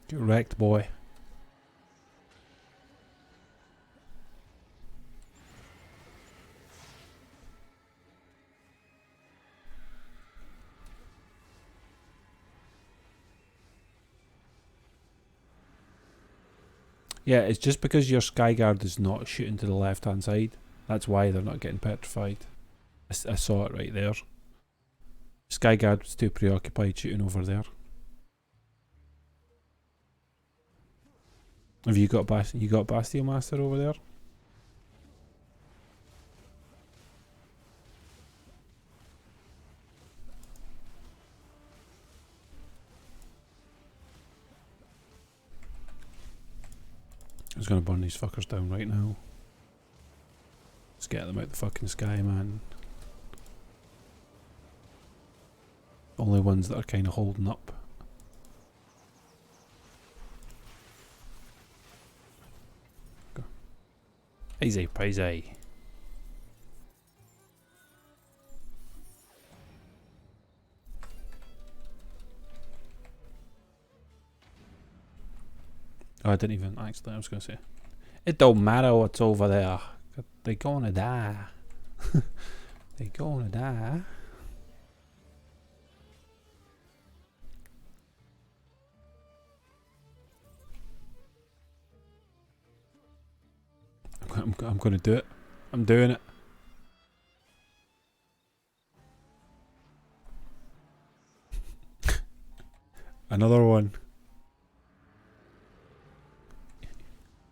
Get wrecked, boy. Yeah, it's just because your Skyguard is not shooting to the left hand side. That's why they're not getting petrified. I saw it right there. Skyguard was too preoccupied shooting over there. Have you got Bastille Master over there? I was gonna burn these fuckers down right now. Let's get them out the fucking sky, man. Only ones that are kind of holding up. Go. Easy peasy. Oh, I didn't even actually. I was going to say, it don't matter what's over there. They're gonna die. They're gonna die. I'm going to do it. I'm doing it. Another one.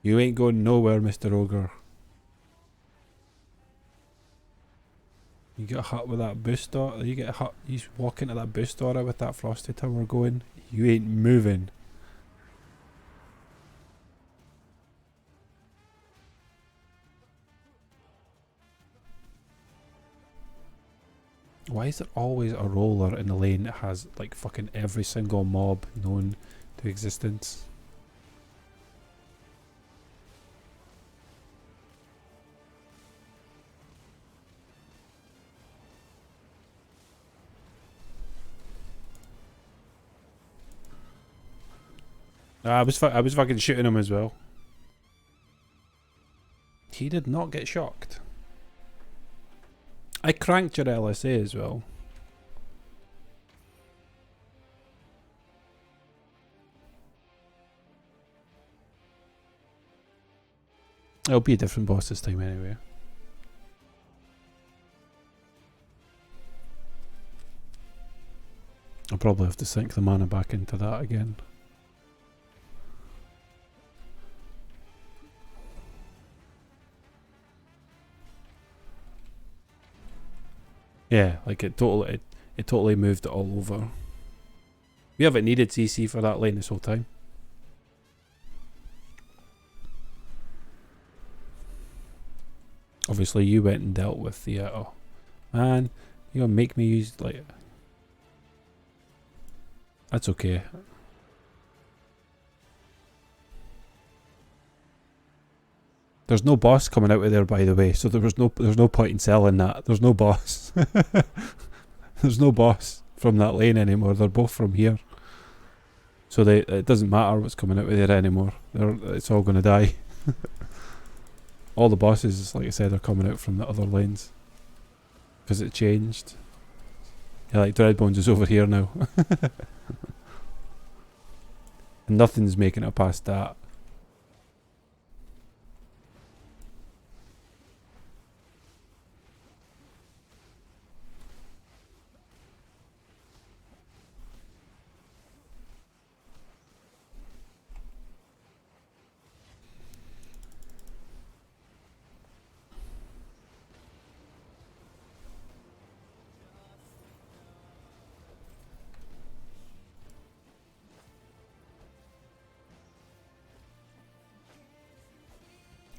You ain't going nowhere, Mr. Ogre. You get hit with that boost aura. You get hit. You walk into that boost aura with that frosty tower going. You ain't moving. Why is there always a roller in the lane that has like fucking every single mob known to existence? I was fucking shooting him as well. He did not get shocked. I cranked your LSA as well. It'll be a different boss this time anyway. I'll probably have to sink the mana back into that again. Yeah, like it totally moved it all over. We haven't needed CC for that lane this whole time. Obviously you went and dealt with the oh man, you're gonna make me use like that's okay. There's no boss coming out of there, by the way, so there's no point in selling that. There's no boss. There's no boss from that lane anymore. They're both from here, so it doesn't matter what's coming out of there anymore. It's all gonna die. All the bosses, like I said, are coming out from the other lanes because it changed. Yeah, like Dreadbones is over here now, and nothing's making it past that.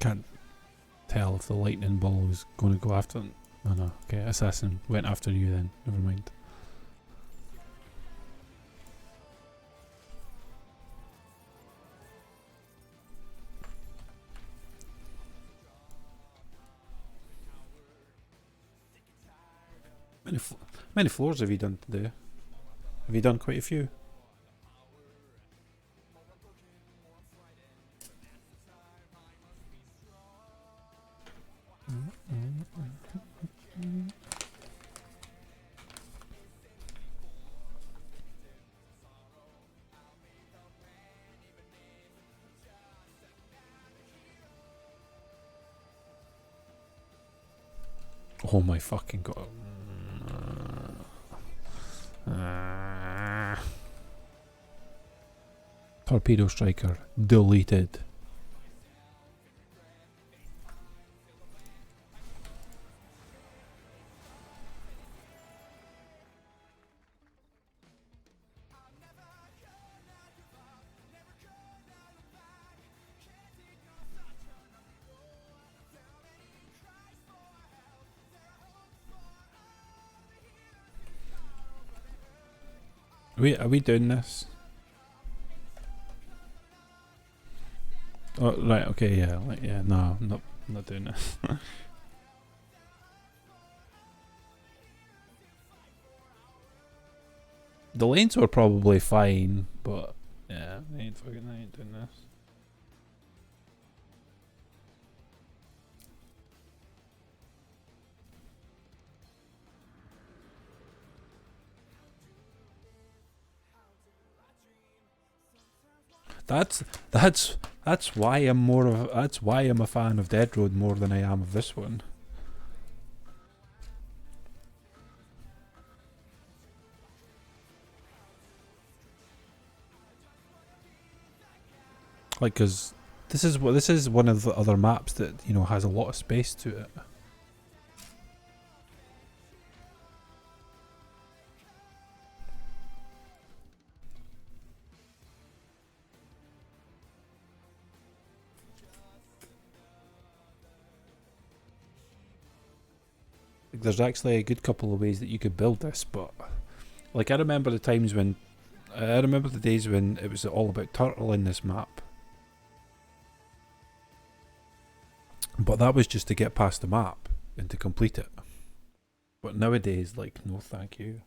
Can't tell if the lightning ball was going to go after. Oh no, okay, assassin went after you then. Never mind. Many floors have you done today? Have you done quite a few? Oh my fucking god. Torpedo Striker deleted. Are we doing this? Oh right, okay, yeah, like yeah, no, I'm not doing this. The lanes were probably fine, but yeah, I ain't doing this. That's That's why I'm more of. That's why I'm a fan of Dead Road more than I am of this one. Like, cause this is one of the other maps that, you know, has a lot of space to it. Like, there's actually a good couple of ways that you could build this, but like I remember the times when I remember the days when it was all about turtle in this map. But that was just to get past the map and to complete it. But nowadays, like, no thank you.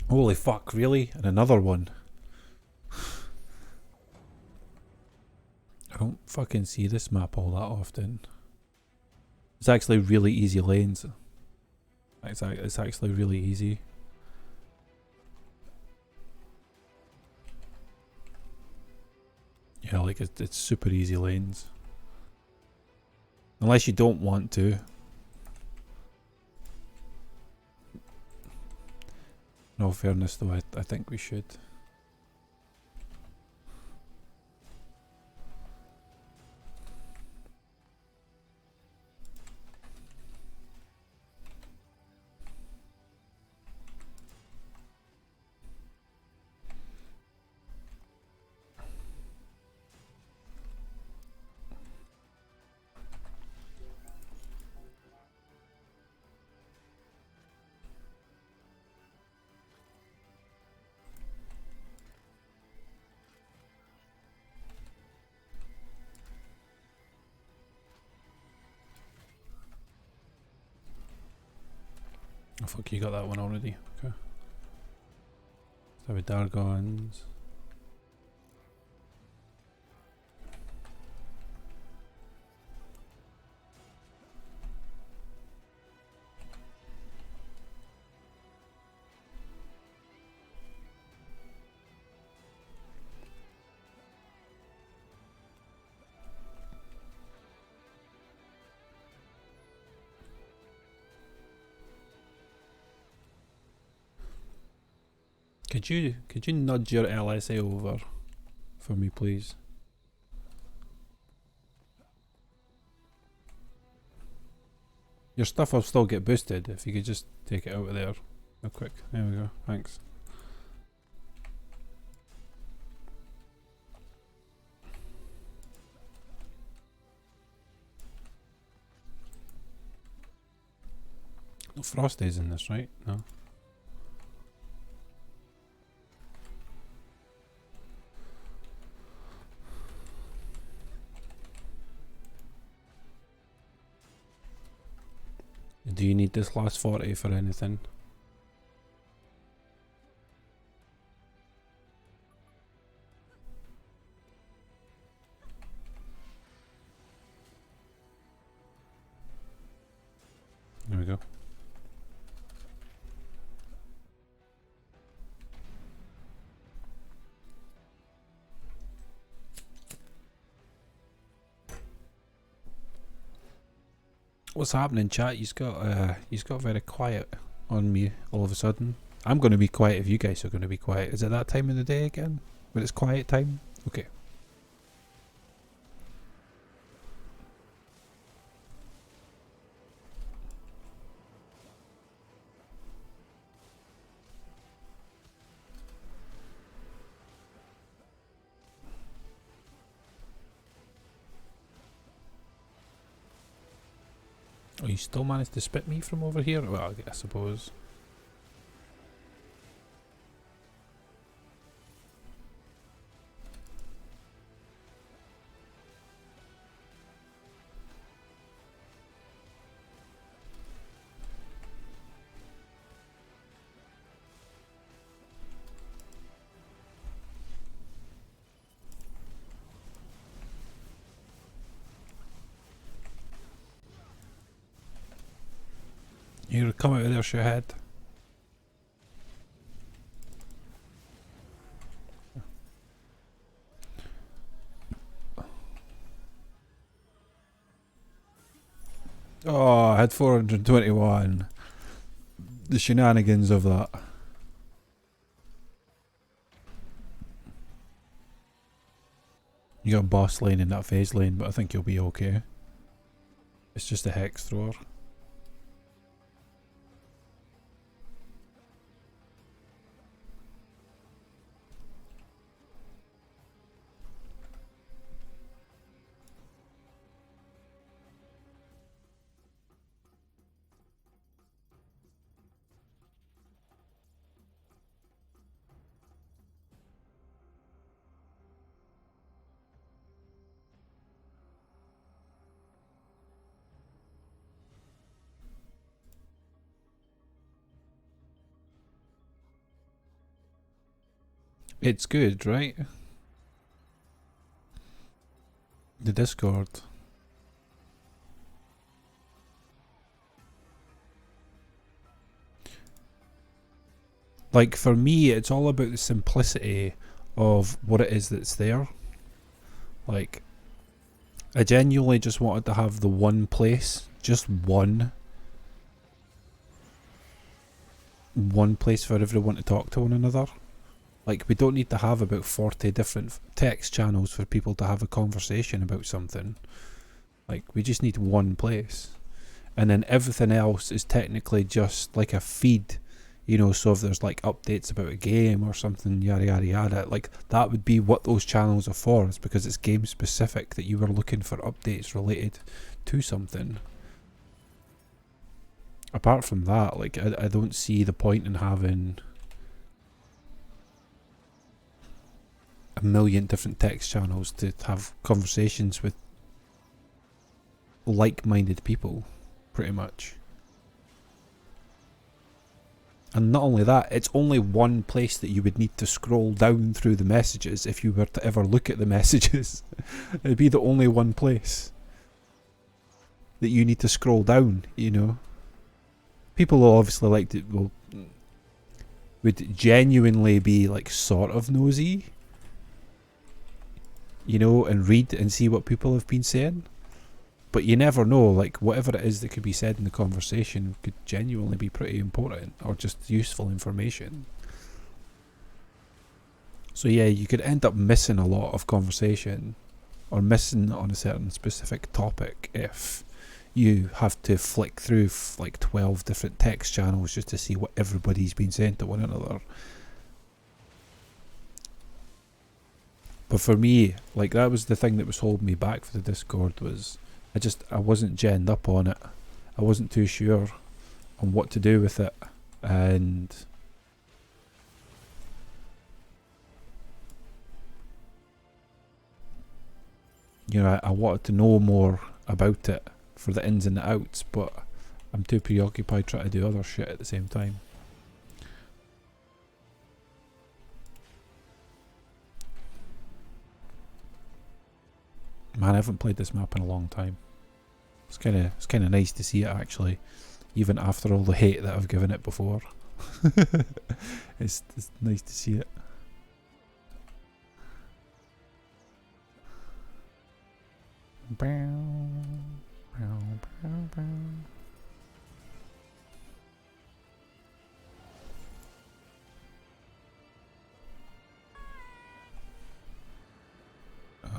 Holy fuck, really? And another one. I don't fucking see this map all that often. It's actually really easy lanes. It's actually really easy. Yeah, like it's super easy lanes. Unless you don't want to. In all fairness though, I think we should. Oh fuck, you got that one already. Okay. So with Dargons. Could you nudge your LSA over for me, please? Your stuff will still get boosted if you could just take it out of there real quick. There we go. Thanks. No Frosty's in this, right? No. Do you need this last 40 for anything? There we go. What's happening, chat? You've got very quiet on me all of a sudden. I'm going to be quiet if you guys are going to be quiet. Is it that time of the day again? When it's quiet time? Okay. Oh, you still managed to spit me from over here? Well, I suppose. You come out of there, shithead. Oh, I had 421. The shenanigans of that. You got a boss lane in that phase lane, but I think you'll be okay. It's just a hex thrower. It's good, right? The Discord. Like, for me, it's all about the simplicity of what it is that's there. Like, I genuinely just wanted to have the one place, just one place for everyone to talk to one another. Like, we don't need to have about 40 different text channels for people to have a conversation about something. Like, we just need one place. And then everything else is technically just like a feed, you know, so if there's like updates about a game or something, yada yada yada, like that would be what those channels are for. It's because it's game specific that you were looking for updates related to something. Apart from that, like, I don't see the point in having a million different text channels to have conversations with like-minded people, pretty much. And not only that, it's only one place that you would need to scroll down through the messages if you were to ever look at the messages. It'd be the only one place that you need to scroll down, you know. People will obviously like to, would genuinely be like sort of nosy, you know, and read and see what people have been saying. But you never know, like, whatever it is that could be said in the conversation could genuinely be pretty important or just useful information. So yeah, you could end up missing a lot of conversation or missing on a certain specific topic if you have to flick through like 12 different text channels just to see what everybody's been saying to one another. But for me, like, that was the thing that was holding me back for the Discord, was I wasn't genned up on it. I wasn't too sure on what to do with it, and you know, I wanted to know more about it for the ins and the outs, but I'm too preoccupied trying to do other shit at the same time. Man, I haven't played this map in a long time. It's kind of nice to see it actually, even after all the hate that I've given it before. It's nice to see it.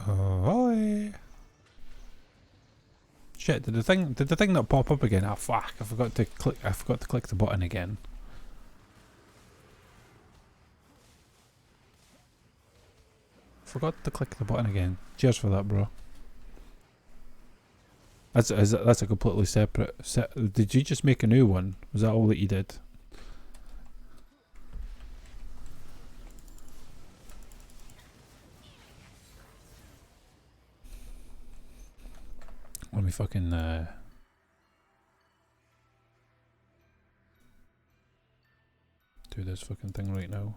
Oh, shit! Did the thing not pop up again? Ah, fuck! I forgot to click the button again. Forgot to click the button again. Cheers for that, bro. That's a completely separate set. Did you just make a new one? Was that all that you did? Let me fucking do this fucking thing right now.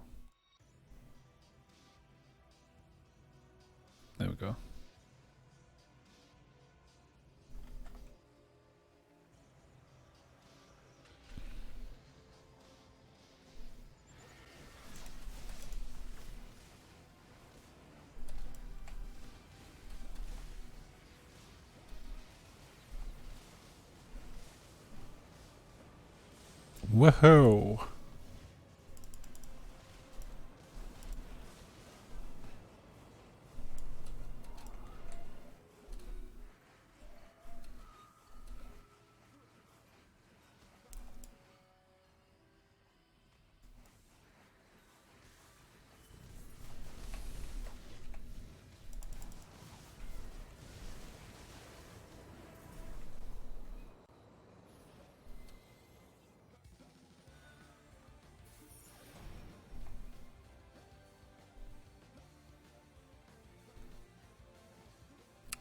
There we go. Woohoo!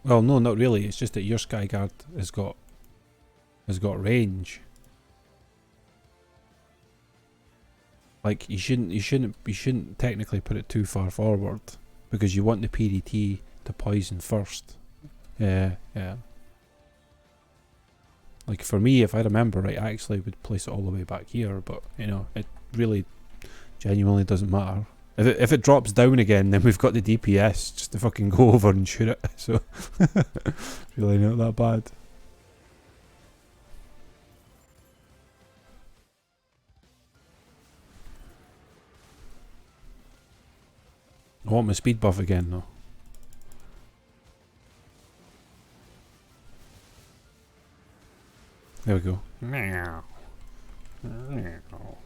Well, no, not really. It's just that your Skyguard has got range. Like you shouldn't technically put it too far forward because you want the PDT to poison first. Yeah, yeah. Like for me, if I remember right, I actually would place it all the way back here, but you know, it really genuinely doesn't matter. If it drops down again, then we've got the DPS just to fucking go over and shoot it. So really not that bad. I want my speed buff again though. There we go. Meow. Meow.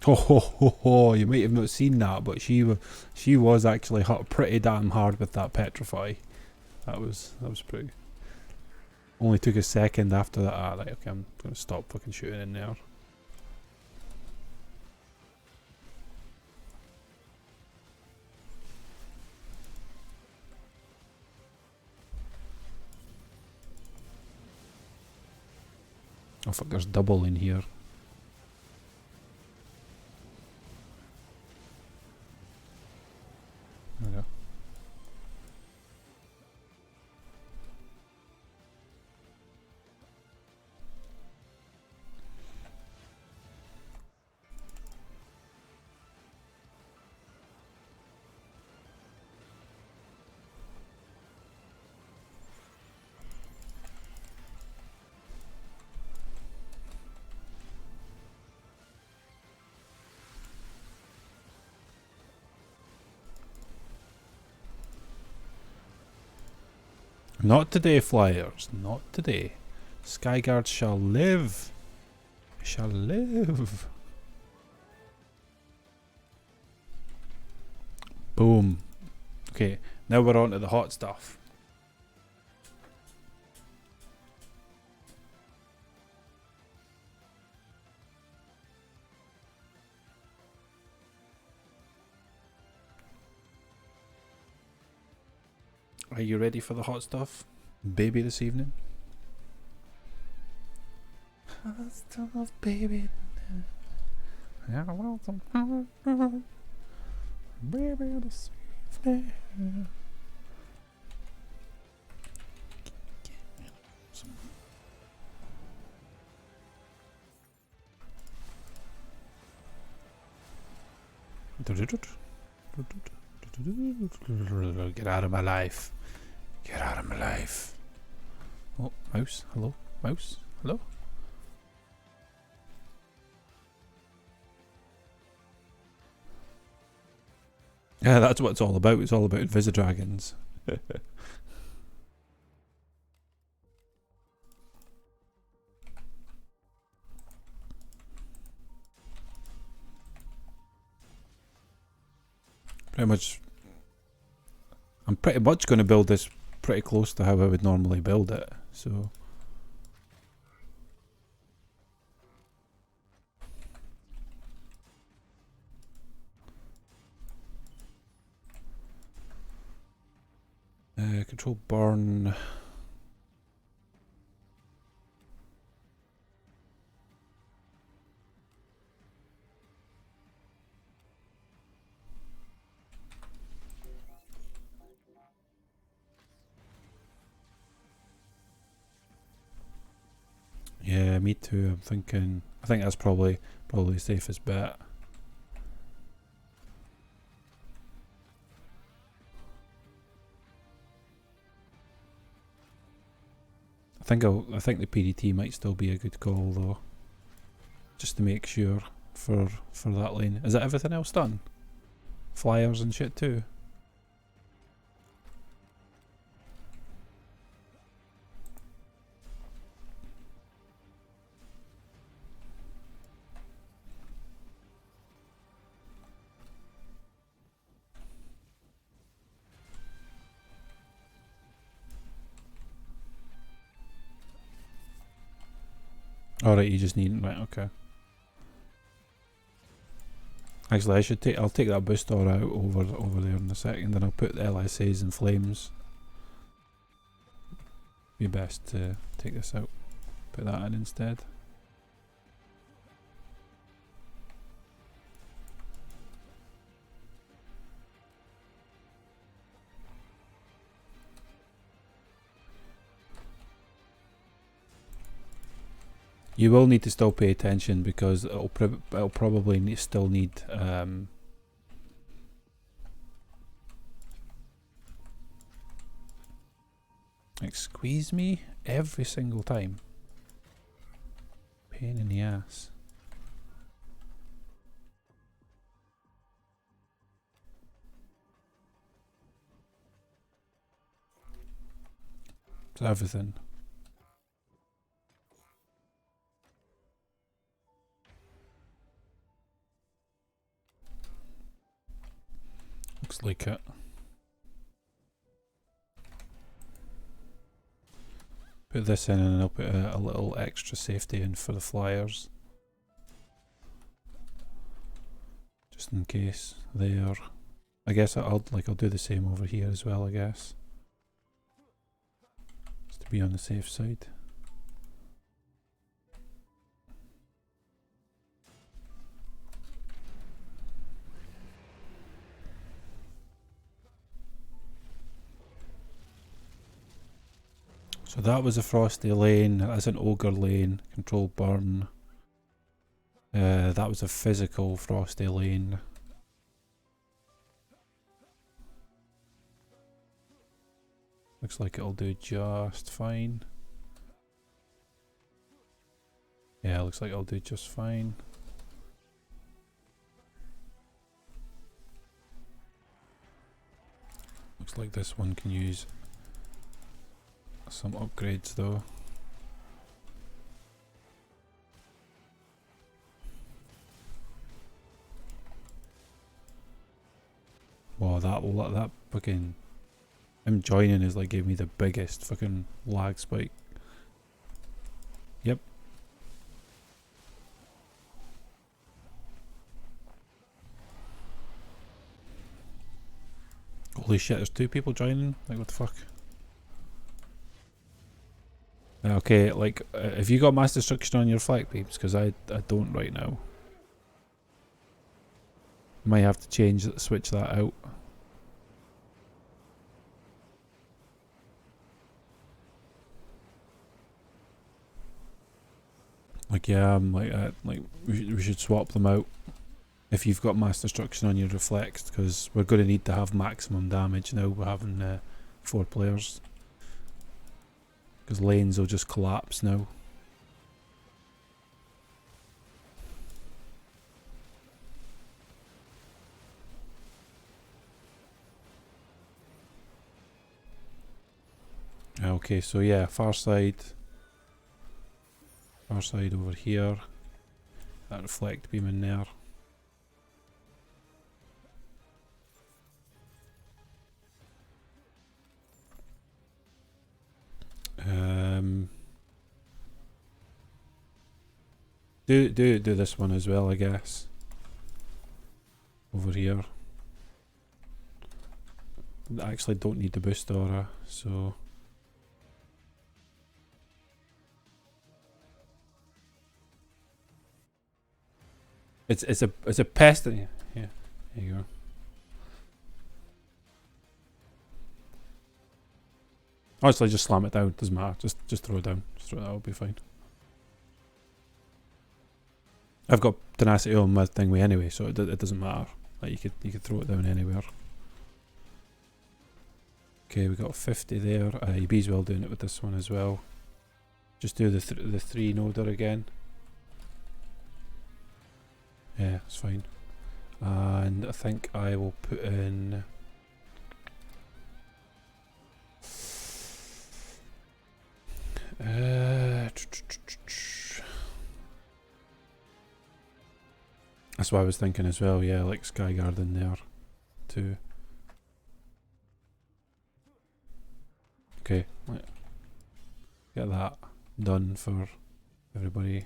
Oh, you might have not seen that, but she was actually hit pretty damn hard with that petrify. That was pretty. Only took a second after that. Ah, right, okay, I'm gonna stop fucking shooting in there. Oh fuck, there's double in here. There we go. Not today, Flyers. Not today. Skyguards shall live. Shall live. Boom. Okay, now we're on to the hot stuff. Are you ready for the hot stuff, baby, this evening? Hot stuff, baby. Yeah, well, some hot stuff, baby, this evening. Get out of my life. Get out of my life. Oh, mouse. Hello? Mouse? Hello? Yeah, that's what it's all about. It's all about Visidragons. Pretty much. I'm pretty much going to build this pretty close to how I would normally build it, so. Control burn. Yeah, me too. I'm thinking. I think that's probably the safest bet. I think the PDT might still be a good call though, just to make sure for that lane. Is that everything else done? Flyers and shit too. Alright, you just need, right, okay. Actually, I'll take that booster out over there in a second, and I'll put the LSAs and flames. Be best to take this out, put that in instead. You will need to still pay attention because it'll probably still need like squeeze me every single time. Pain in the ass. It's everything. Looks like it. Put this in and I'll put a little extra safety in for the flyers. Just in case they're... I guess I'll do the same over here as well, I guess. Just to be on the safe side. So that was a frosty lane, that's an ogre lane, control burn. That was a physical frosty lane. Looks like it'll do just fine. Yeah, looks like it'll do just fine. Looks like this one can use some upgrades though. Wow, that fucking him joining is like gave me the biggest fucking lag spike. Yep. Holy shit, there's 2 people joining? Like what the fuck? Okay, like, have you got mass destruction on your flag peeps? Because I don't right now. Might have to switch that out. Like, yeah, I'm like we should swap them out. If you've got mass destruction on your reflect, because we're going to need to have maximum damage now. We're having 4 players. Because lanes will just collapse now. Okay, so yeah, far side over here. That reflect beam in there. Do this one as well, I guess. Over here. I actually don't need the boost aura, so it's a pest. Yeah, there you go. Honestly, just slam it down. Doesn't matter. Just throw it down. Just throw it. That'll be fine. I've got tenacity on my thingy anyway, so it doesn't matter. Like you could throw it down anywhere. Okay, we got 50 there. You be as well doing it with this one as well. Just do the 3-noder again. Yeah, it's fine. And I think I will put in... That's what I was thinking as well, yeah, like Skyguard in there too. Okay, get that done for everybody.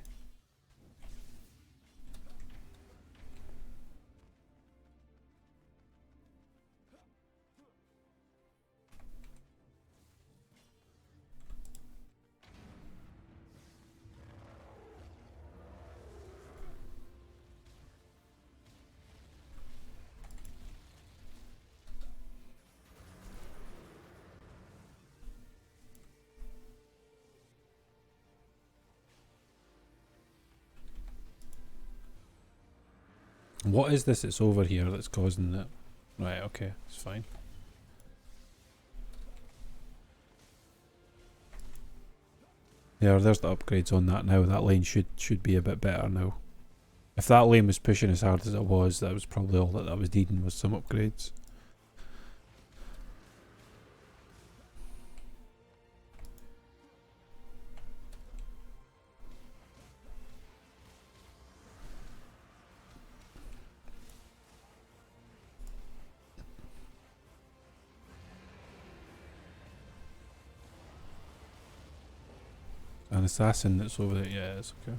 What is this that's over here that's causing it? Right, okay, it's fine. Yeah, there's the upgrades on that now. That lane should be a bit better now. If that lane was pushing as hard as it was, that was probably all that was needing, was some upgrades. An assassin that's over there, yeah, it's okay.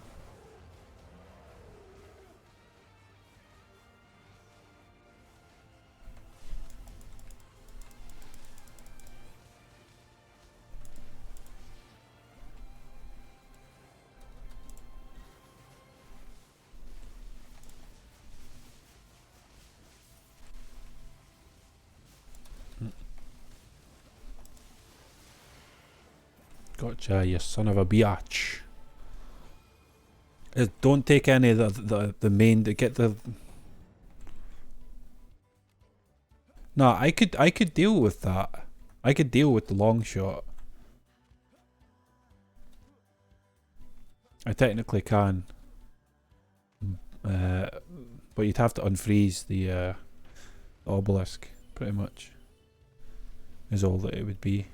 Gotcha, you son of a biatch. Don't take any of the main to get the... No, I could deal with that. I could deal with the long shot. I technically can. But you'd have to unfreeze the obelisk, pretty much. Is all that it would be.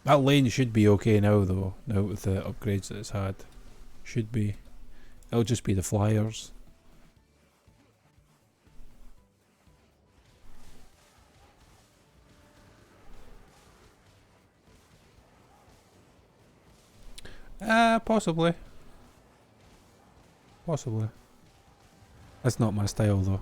That lane should be okay now though, now with the upgrades that it's had. Should be. It'll just be the flyers. Possibly. Possibly. That's not my style though.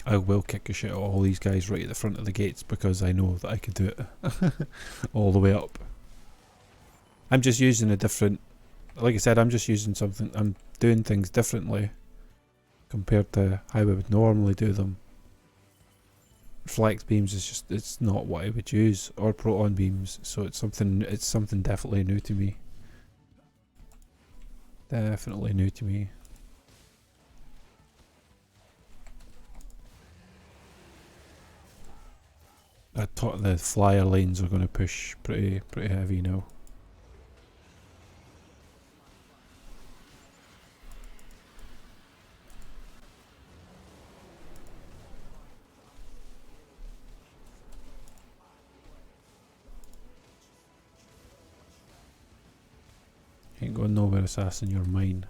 I will kick a shit at all these guys right at the front of the gates because I know that I could do it all the way up. I'm just using a different, like I said, I'm just using something, I'm doing things differently compared to how I would normally do them. Reflect beams is just, it's not what I would use, or proton beams, so it's something definitely new to me. Definitely new to me. I thought the flyer lanes are going to push pretty heavy now. Ain't going nowhere, assassin, you're mine.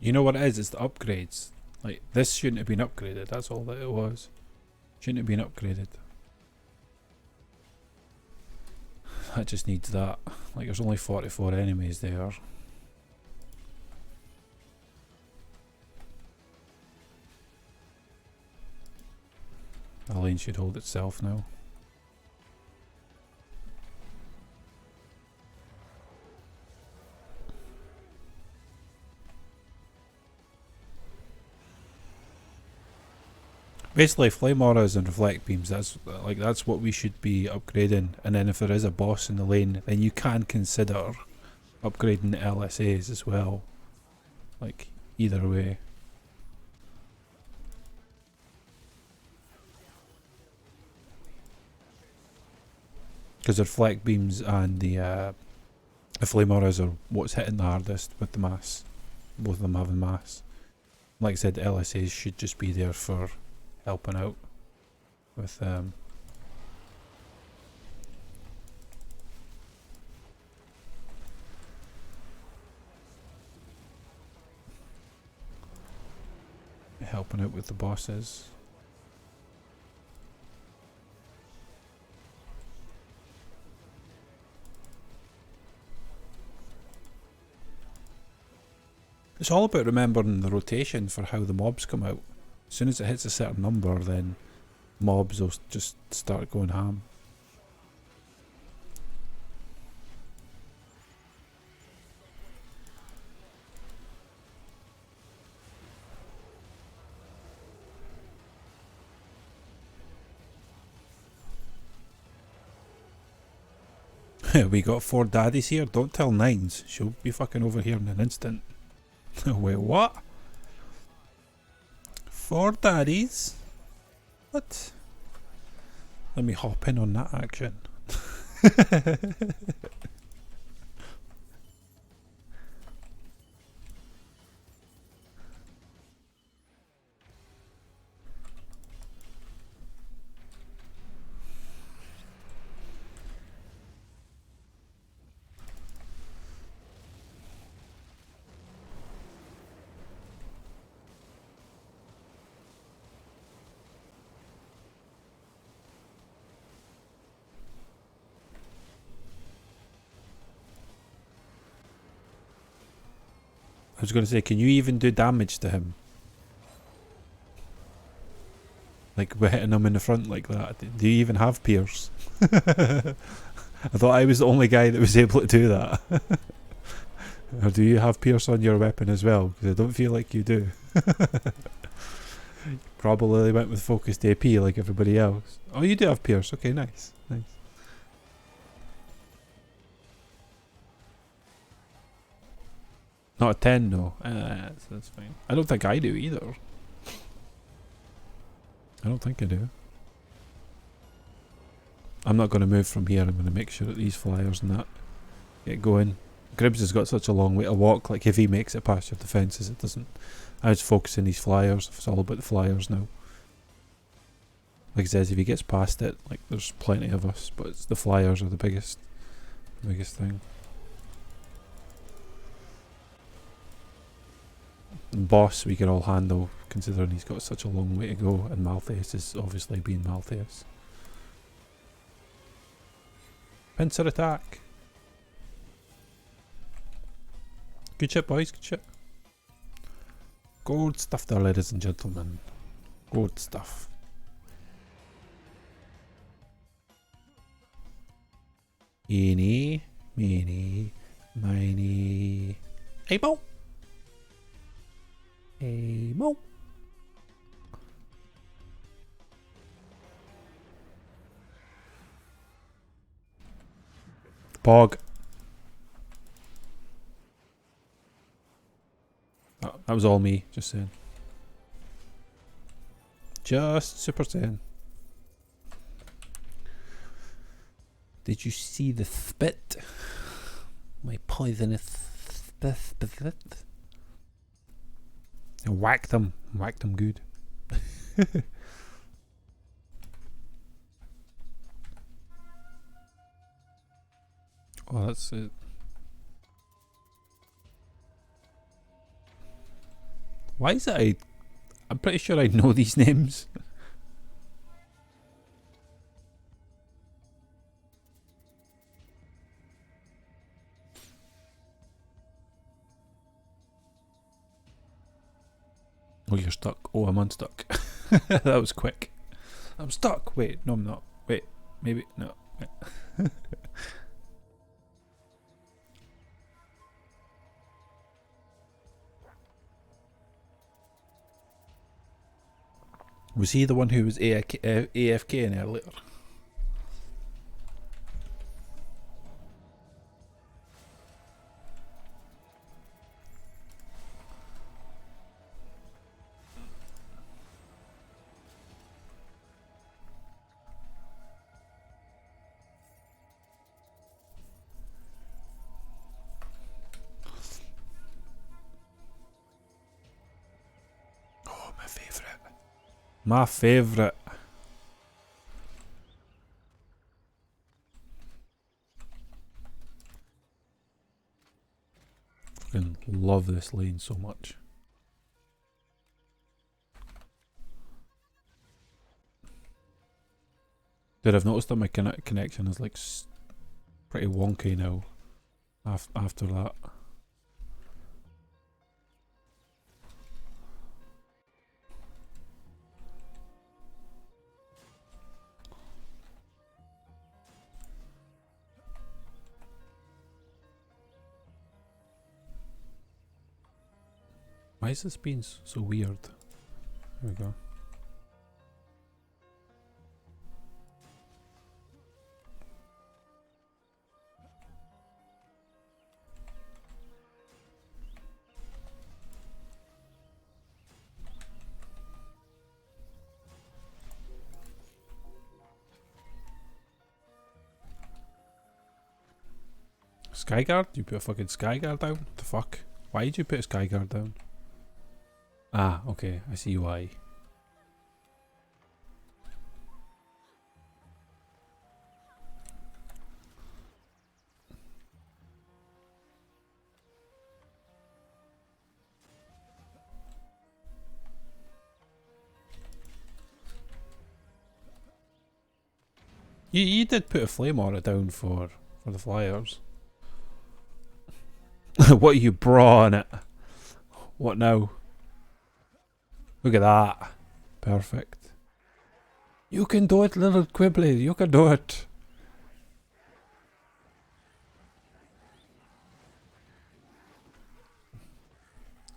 You know what it is? It's the upgrades. Like, this shouldn't have been upgraded. That's all that it was. Shouldn't have been upgraded. That just needs that. Like, there's only 44 enemies there. The lane should hold itself now. Basically, flame auras and reflect beams, that's what we should be upgrading. And then if there is a boss in the lane, then you can consider upgrading the LSAs as well. Like, either way. Because the reflect beams and the flame auras are what's hitting the hardest with the mass. Both of them having mass. Like I said, the LSAs should just be there for helping out with helping out with the bosses. It's all about remembering the rotation for how the mobs come out. As soon as it hits a certain number, then mobs will just start going ham. We got 4 daddies here, don't tell Nines. She'll be fucking over here in an instant. Wait, what? 4 daddies? What? Let me hop in on that action. I was going to say, can you even do damage to him? Like, we're hitting him in the front like that. Do you even have pierce? I thought I was the only guy that was able to do that. Or do you have pierce on your weapon as well? Because I don't feel like you do. Probably went with focused AP like everybody else. Oh, you do have pierce. Okay, nice. Nice. Not a 10, no. That's fine. I don't think I do either. I don't think I do. I'm not going to move from here. I'm going to make sure that these flyers and that get going. Gribbs has got such a long way to walk. Like, if he makes it past your defences, it doesn't. I was focusing these flyers. It's all about the flyers now. Like I says, if he gets past it, like, there's plenty of us, but it's the flyers are the biggest thing. Boss we can all handle, considering he's got such a long way to go, and Malthaeus is obviously being Malthaeus. Pincer attack. Good shit, boys, good shit. Gold stuff there, ladies and gentlemen. Gold stuff. Eeny, meeny, miny. Hey, Bo! Hey, Mo! Pog. Oh, that was all me, just saying. Just super saying. Did you see the spit? My poisonous spit. Whacked them good. Oh, that's it. Why is it I'm pretty sure I know these names. Oh, you're stuck. Oh, I'm unstuck. That was quick. I'm stuck. Wait, no I'm not. Wait, maybe, no. Was he the one who was AFK in earlier? Oh, my favourite. My favourite. Fucking love this lane so much. Dude, I've noticed that my connection is like pretty wonky now after that. Why is this being so weird? There we go. Skyguard? You put a fucking Skyguard down? What the fuck? Why did you put a Skyguard down? Ah, okay, I see why. You did put a flame aura down for the flyers. What are you brawling it? What now? Look at that. Perfect. You can do it, little Quibbly. You can do it.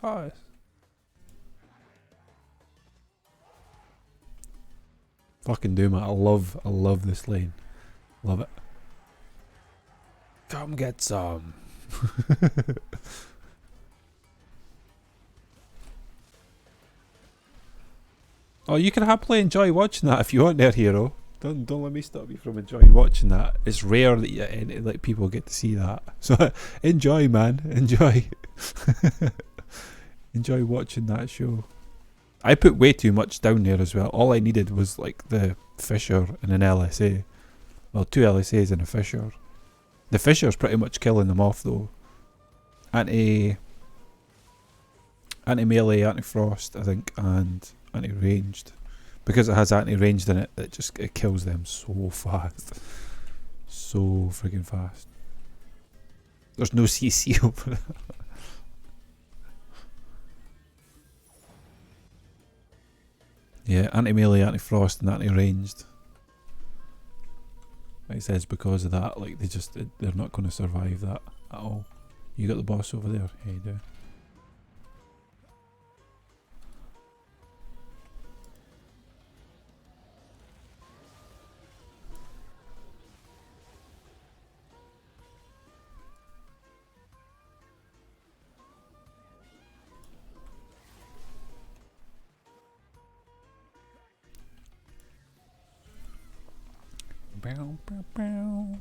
Oh. Fucking Doom it. I love this lane. Love it. Come get some. Oh, you can happily enjoy watching that if you want there, hero. Don't let me stop you from enjoying watching that. It's rare that like people get to see that. So enjoy, man. Enjoy. Enjoy watching that show. I put way too much down there as well. All I needed was like the Fisher and an LSA. Well, 2 LSAs and a Fisher. The Fisher's pretty much killing them off though. Anti-melee, anti-frost, I think, and anti-ranged. Because it has anti-ranged in it, it kills them so fast. So friggin' fast. There's no CC over it. Yeah, anti-melee, anti-frost and anti-ranged. Like it says because of that, like they're not going to survive that at all. You got the boss over there? Yeah, you do. Bow, bow, bow.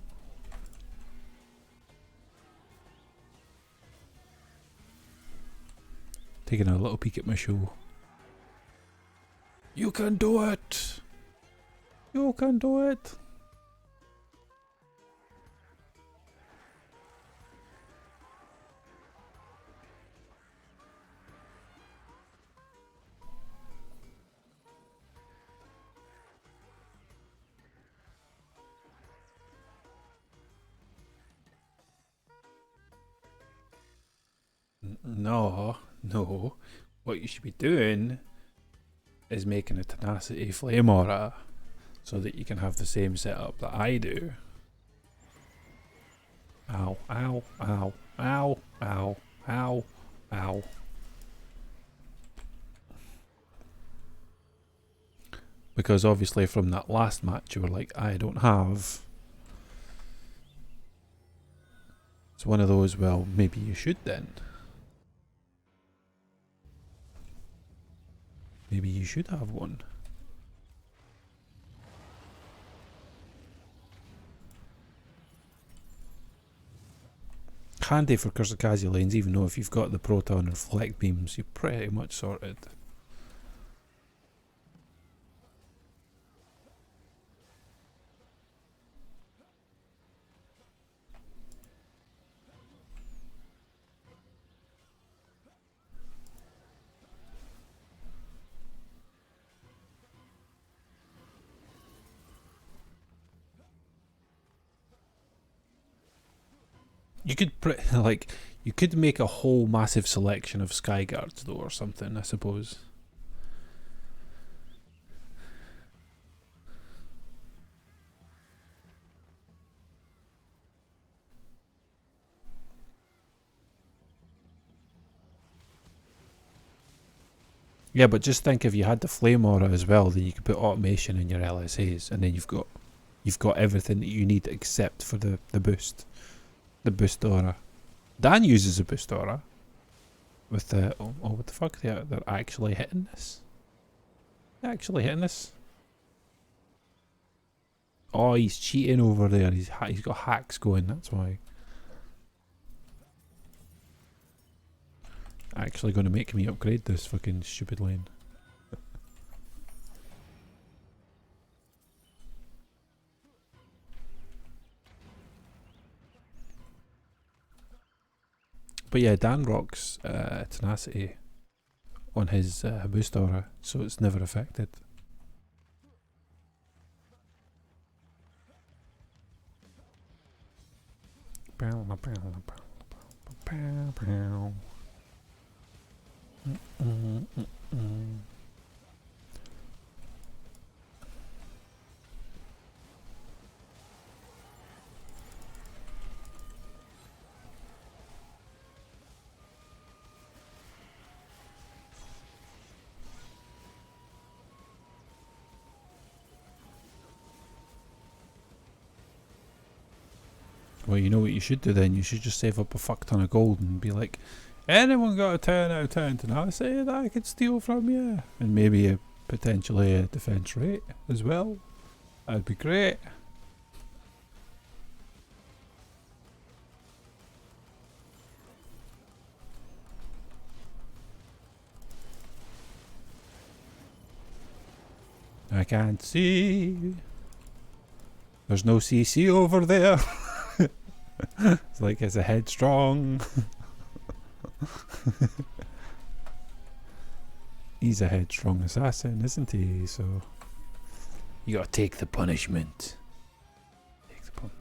Taking a little peek at my show. You can do it! You can do it! No. What you should be doing is making a tenacity flame aura so that you can have the same setup that I do. Ow, ow, ow, ow, ow, ow, ow. Because obviously from that last match you were like, I don't have. It's one of those, well, maybe you should then. Maybe you should have one. Handy for Kurzakazi lanes, even though if you've got the proton or reflect beams, you're pretty much sorted. You could like, you could make a whole massive selection of Skyguards though, or something, I suppose. Yeah, but just think if you had the flame aura as well, then you could put automation in your LSAs, and then you've got everything that you need except for the boost. The boost aura. Dan uses a boost aura. With the what the fuck? They're actually hitting this. They're actually hitting this. Oh, he's cheating over there. He's got hacks going. That's why. Actually, going to make me upgrade this fucking stupid lane. But yeah, Dan rocks tenacity on his boost aura, so it's never affected. Well, you know what you should do then? You should just save up a fuck ton of gold and be like, anyone got a 10 out of 10 tenacity that I could steal from you? And maybe potentially a defense rate as well. That'd be great. I can't see. There's no CC over there. It's like it's a headstrong. He's a headstrong assassin, isn't he? So you gotta take the punishment. Take the punishment.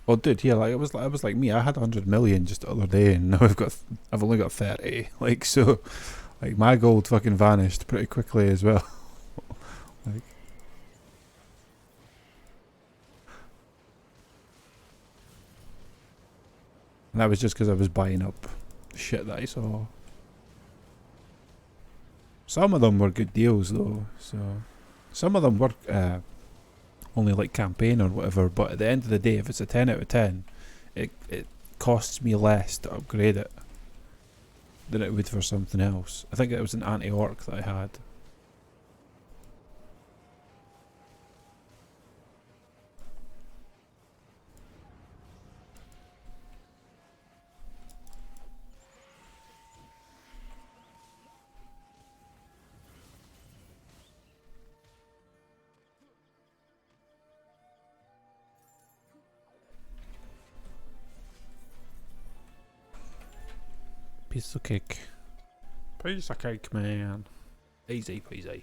Well, dude, yeah, like it was like me. I had 100 million just the other day, and now I've only got 30. Like, so, like my gold fucking vanished pretty quickly as well. Like, and that was just because I was buying up shit that I saw. Some of them were good deals though, so some of them were only like campaign or whatever, but at the end of the day, if it's a 10 out of 10, it costs me less to upgrade it than it would for something else. I think it was an anti-orc that I had. Piece of cake. Piece of cake, man. Easy peasy.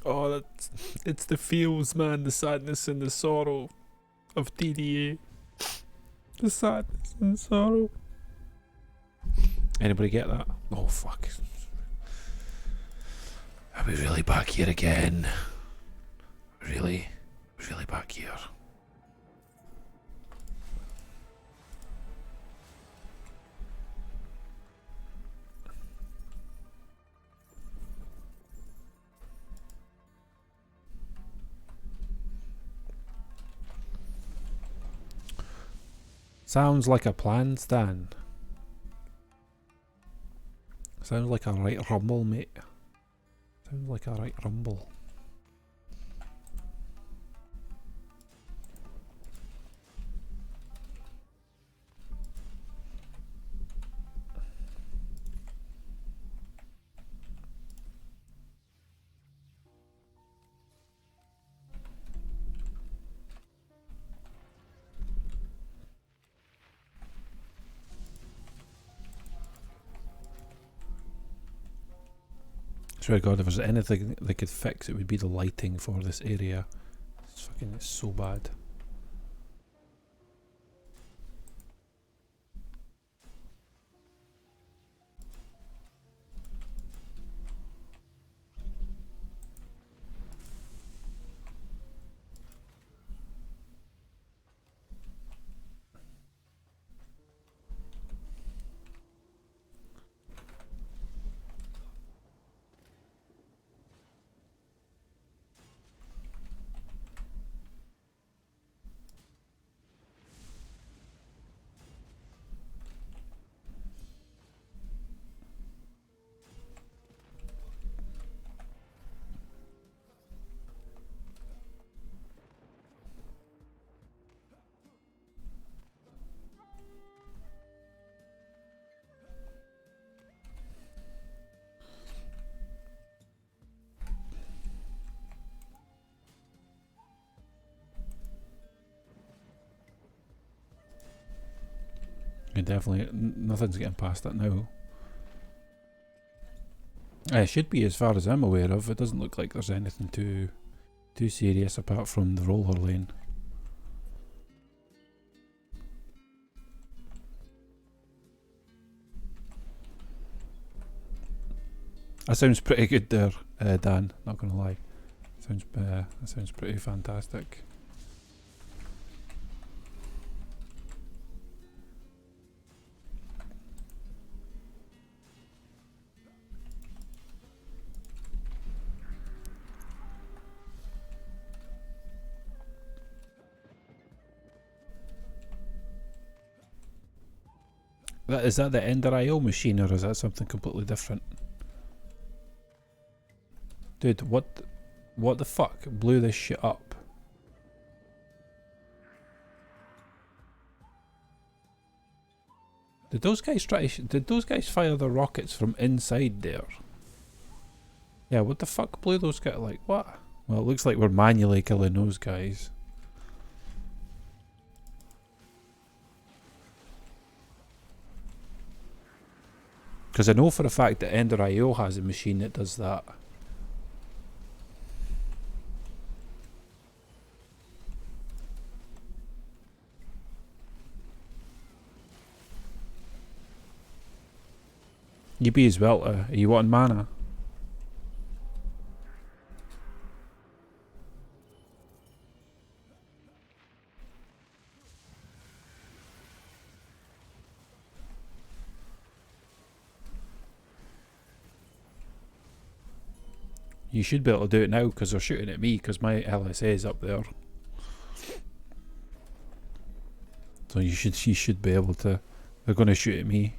Oh, it's the feels, man. The sadness and the sorrow of DDA. The sadness and sorrow. Anybody get that? Oh, fuck. Are we really back here again? Really? Really back here? Sounds like a plan, Stan. Sounds like a right rumble, mate. Sounds like a right rumble. Swear to God, if there's anything they could fix, it would be the lighting for this area. It's so bad. Yeah, definitely, nothing's getting past that now. It should be, as far as I'm aware of. It doesn't look like there's anything too serious apart from the roller lane. That sounds pretty good there, Dan. Not gonna lie. That sounds pretty fantastic. Is that the Ender IO machine, or is that something completely different? Dude, what the fuck blew this shit up? Did those guys fire the rockets from inside there? Yeah, what the fuck blew those guys? Like, what? Well, it looks like we're manually killing those guys. Because I know for a fact that Ender IO has a machine that does that. You be as well, are you wanting mana? You should be able to do it now because they're shooting at me because my LSA is up there. So you should be able to. They're going to shoot at me.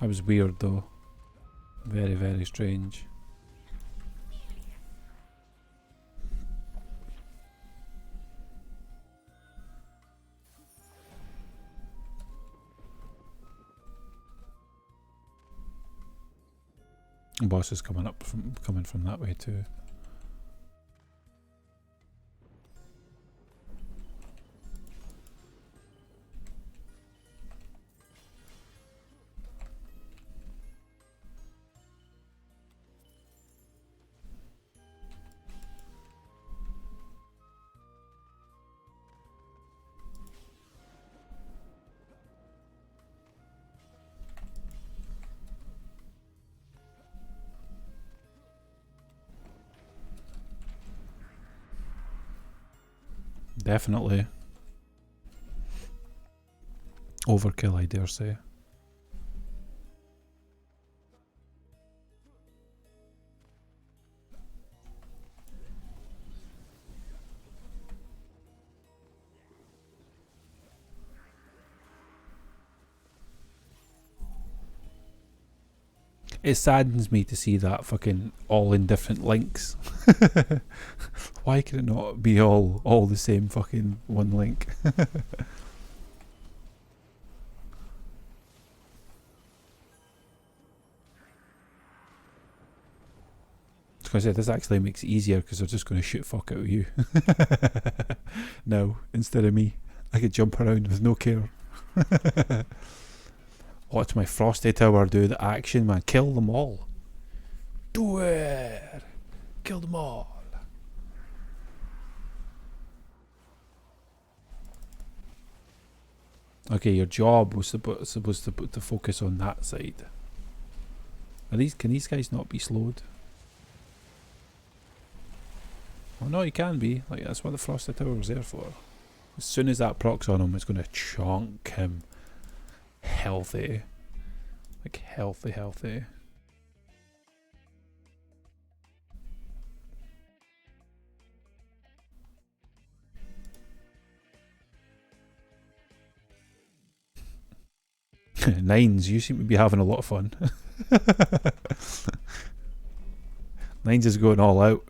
That was weird though. Very, very strange. Boss is coming from that way too. Definitely. Overkill, I dare say. It saddens me to see that fucking all in different links. Why can it not be all the same fucking one link? I was going to say, this actually makes it easier because they're just going to shoot fuck out of you. No, instead of me, I could jump around with no care. Watch my Frosty Tower do the action, man. Kill them all. Do it! Kill them all. Okay, your job was supposed to focus on that side. Can these guys not be slowed? Well, no, you can be. Like, that's what the Frosty Tower was there for. As soon as that procs on him, it's going to chunk him. Healthy. Like, healthy. Nines, you seem to be having a lot of fun. Nines is going all out.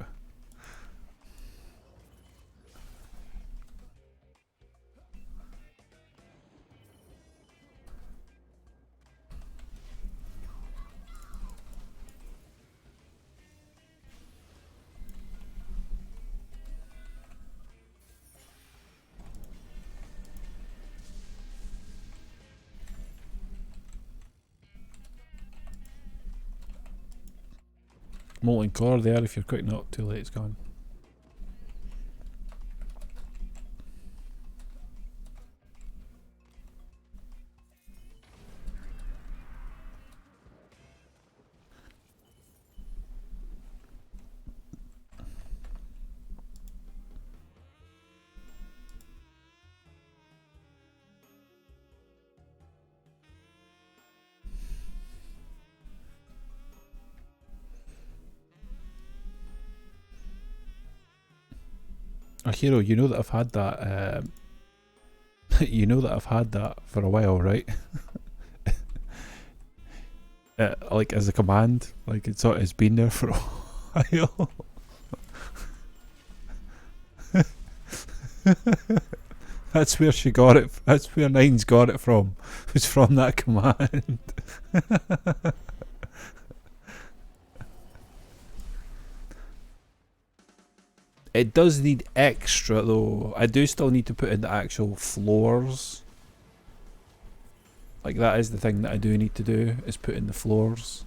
Molten core there, if you're quick enough, too late, it's gone. Hero, you know that I've had that. You know that I've had that for a while, right? Like as a command, like it's been there for a while. That's where she got it. That's where Nines got it from. It was from that command. It does need extra though. I do still need to put in the actual floors. Like that is the thing that I do need to do, is put in the floors.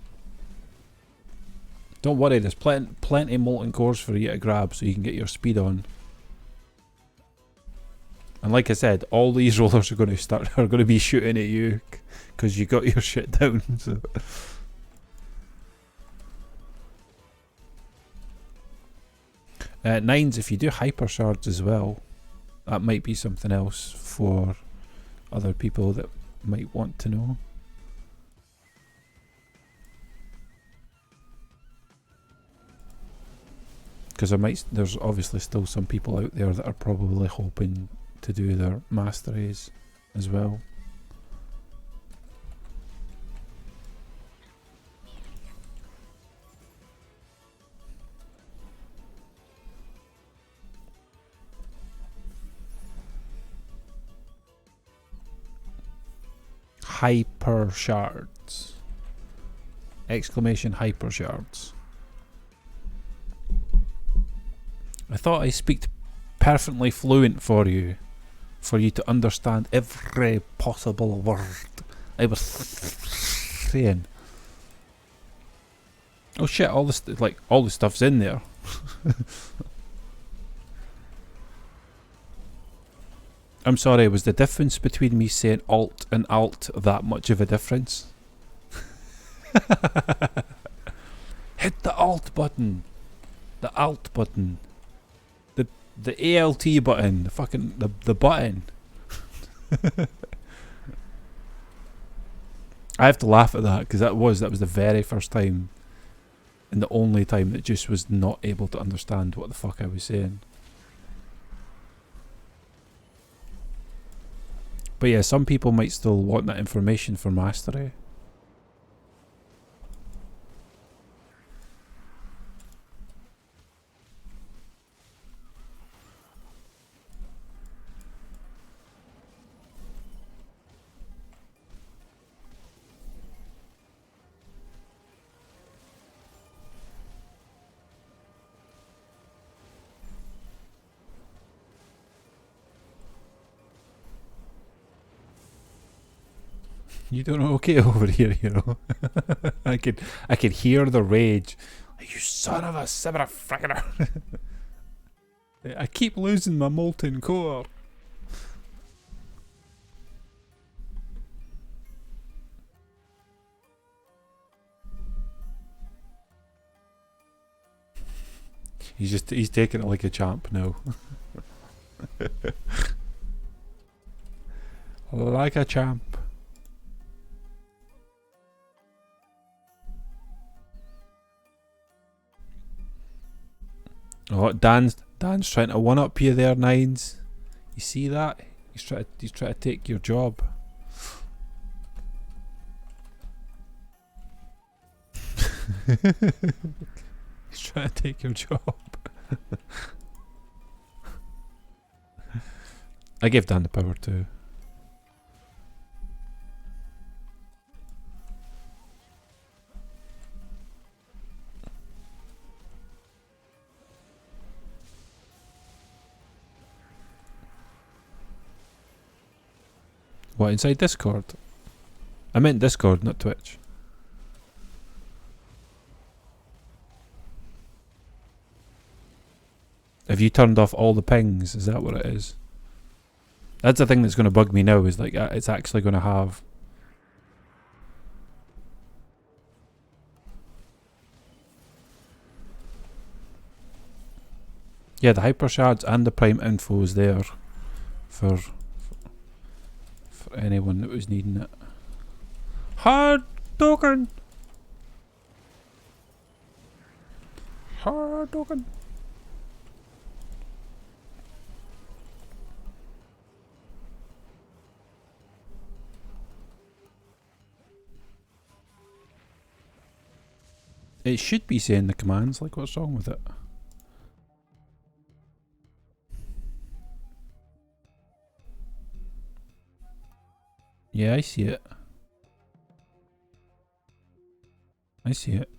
Don't worry, there's plenty molten cores for you to grab so you can get your speed on. And like I said, all these rollers are going to be shooting at you because you got your shit down. So. Nines, if you do hyper shards as well, that might be something else for other people that might want to know. Because there's obviously still some people out there that are probably hoping to do their masteries as well. Hyper shards. Exclamation hyper shards. I thought I speak perfectly fluent for you to understand every possible word I was saying. Oh shit! All this, like, all the stuff's in there. I'm sorry. Was the difference between me saying alt and alt that much of a difference? Hit the alt button. The alt button. The ALT button. The fucking the button. I have to laugh at that because that was the very first time and the only time that just was not able to understand what the fuck I was saying. But yeah, some people might still want that information for mastery. You doing okay over here, you know? I could hear the rage. You son of a sibber frickin'. I keep losing my molten core. He's taking it like a champ now. Like a champ. Oh, Dan's trying to one up you there, Nines. You see that? He's trying to take your job. He's trying to take your job. I give Dan the power too. What, inside Discord? I meant Discord, not Twitch. Have you turned off all the pings? Is that what it is? That's the thing that's going to bug me now, is like it's actually going to have... Yeah, the hyper shards and the prime info is there for anyone that was needing it. Hard token! Hard token! It should be saying the commands, like what's wrong with it? Yeah, I see it. I see it.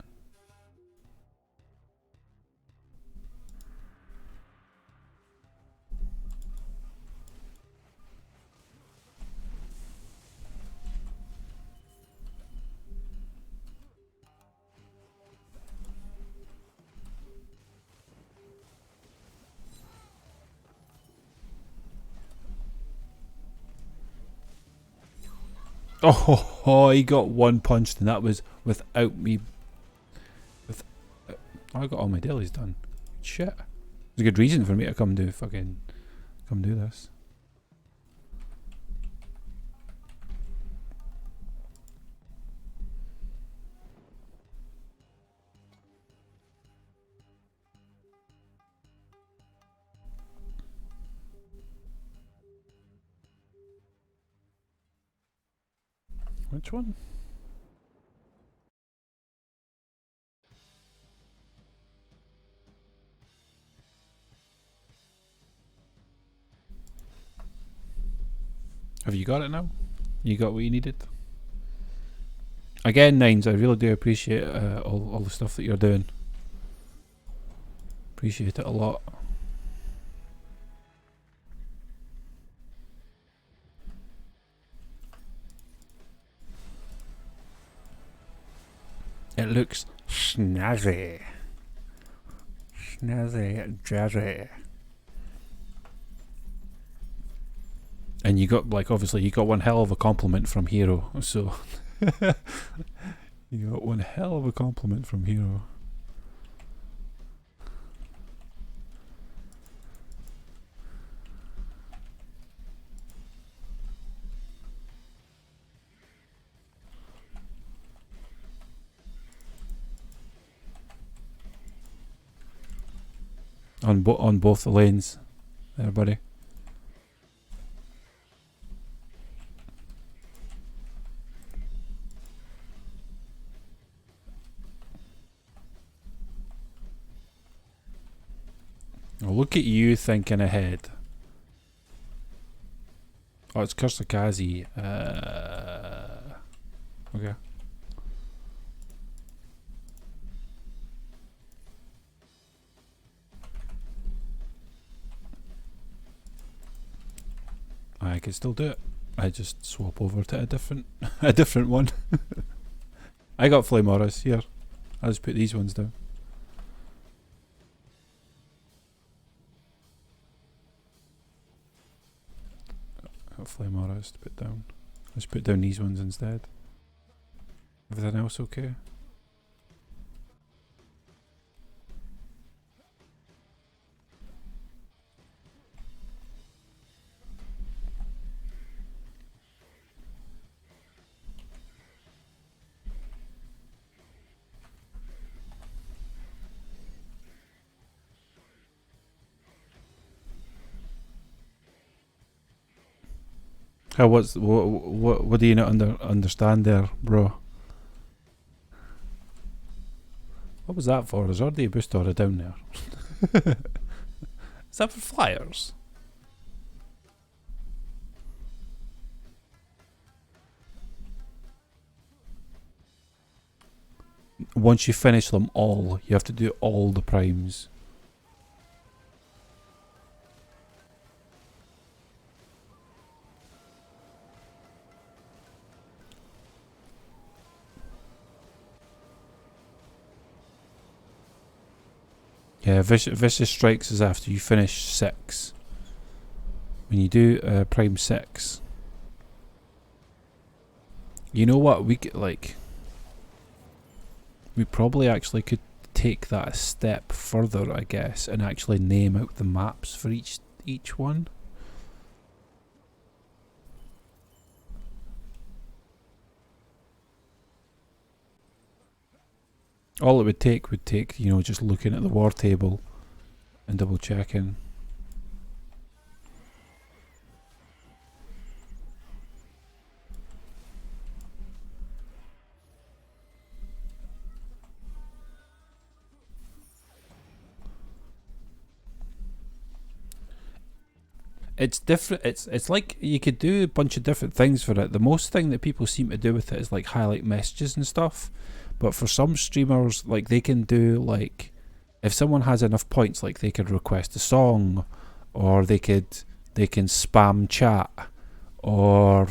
Oh, he got one punched, and that was without me. I got all my dailies done. Shit. There's a good reason for me to come do this. Which one? Have you got it now? You got what you needed? Again, Nines, I really do appreciate all the stuff that you're doing. Appreciate it a lot. It looks snazzy. Snazzy, jazzy. And you got, like, obviously you got one hell of a compliment from Hero, so... You got one hell of a compliment from Hero. On both the lanes, there, buddy. Oh, look at you thinking ahead. Oh, it's Kursakazi. Okay. I can still do it. I just swap over to a different one. I got flame auras here. I'll just put these ones down. Got flame auras to put down. Let's put down these ones instead. Everything else okay? What do you not understand there, bro? What was that for? Is already a boost order down there? Is that for flyers? Once you finish them all, you have to do all the primes. Yeah, Vicious Strikes is after you finish 6. When you do Prime 6. You know what, we probably actually could take that a step further, I guess, and actually name out the maps for each one. All it would take, you know, just looking at the war table and double checking. It's different. It's like you could do a bunch of different things for it. The most thing that people seem to do with it is like highlight messages and stuff. But for some streamers, like they can do like, if someone has enough points, like they could request a song, or they can spam chat, or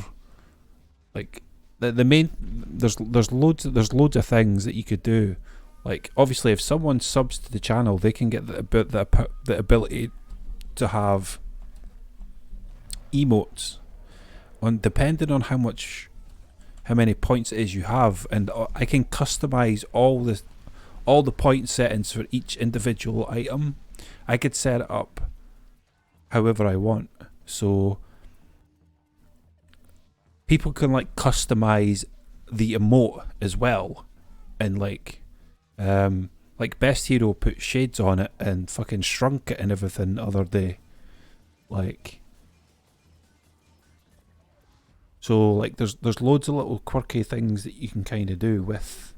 like the main there's loads of things that you could do. Like obviously, if someone subs to the channel, they can get the ability to have emotes, on depending on how many points it is you have, and I can customize all the point settings for each individual item. I could set it up however I want, so people can like customize the emote as well, and like Best Hero put shades on it and fucking shrunk it and everything the other day, like. So like there's loads of little quirky things that you can kind of do with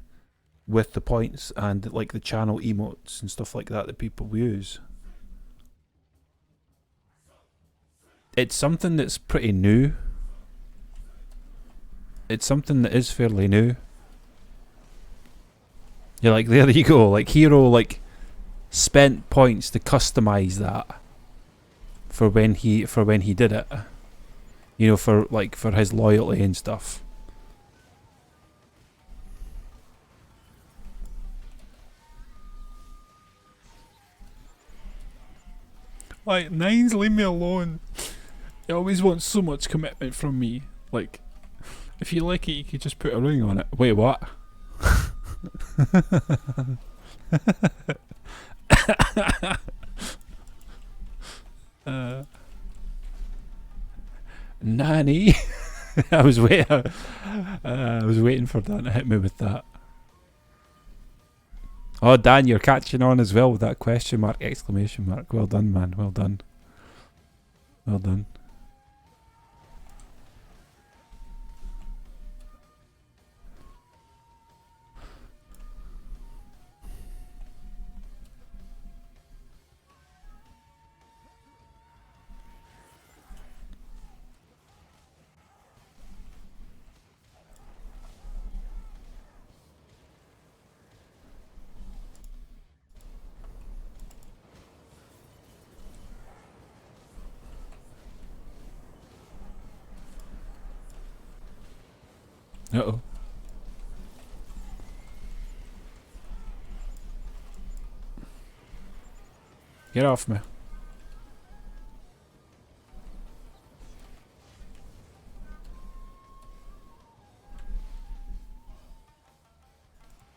the points and like the channel emotes and stuff like that people use. It's something that's pretty new. It's something that is fairly new. You're like, there you go. Like Hero, like spent points to customize that for when he did it. You know, for his loyalty and stuff. Like, Nines, leave me alone. He always wants so much commitment from me. Like, if you like it, you could just put a ring on it. Wait, what? Nanny. I was waiting for Dan to hit me with that. Oh, Dan, you're catching on as well with that question mark, exclamation mark. Well done, man. Well done. Well done. Uh-oh. Get off me.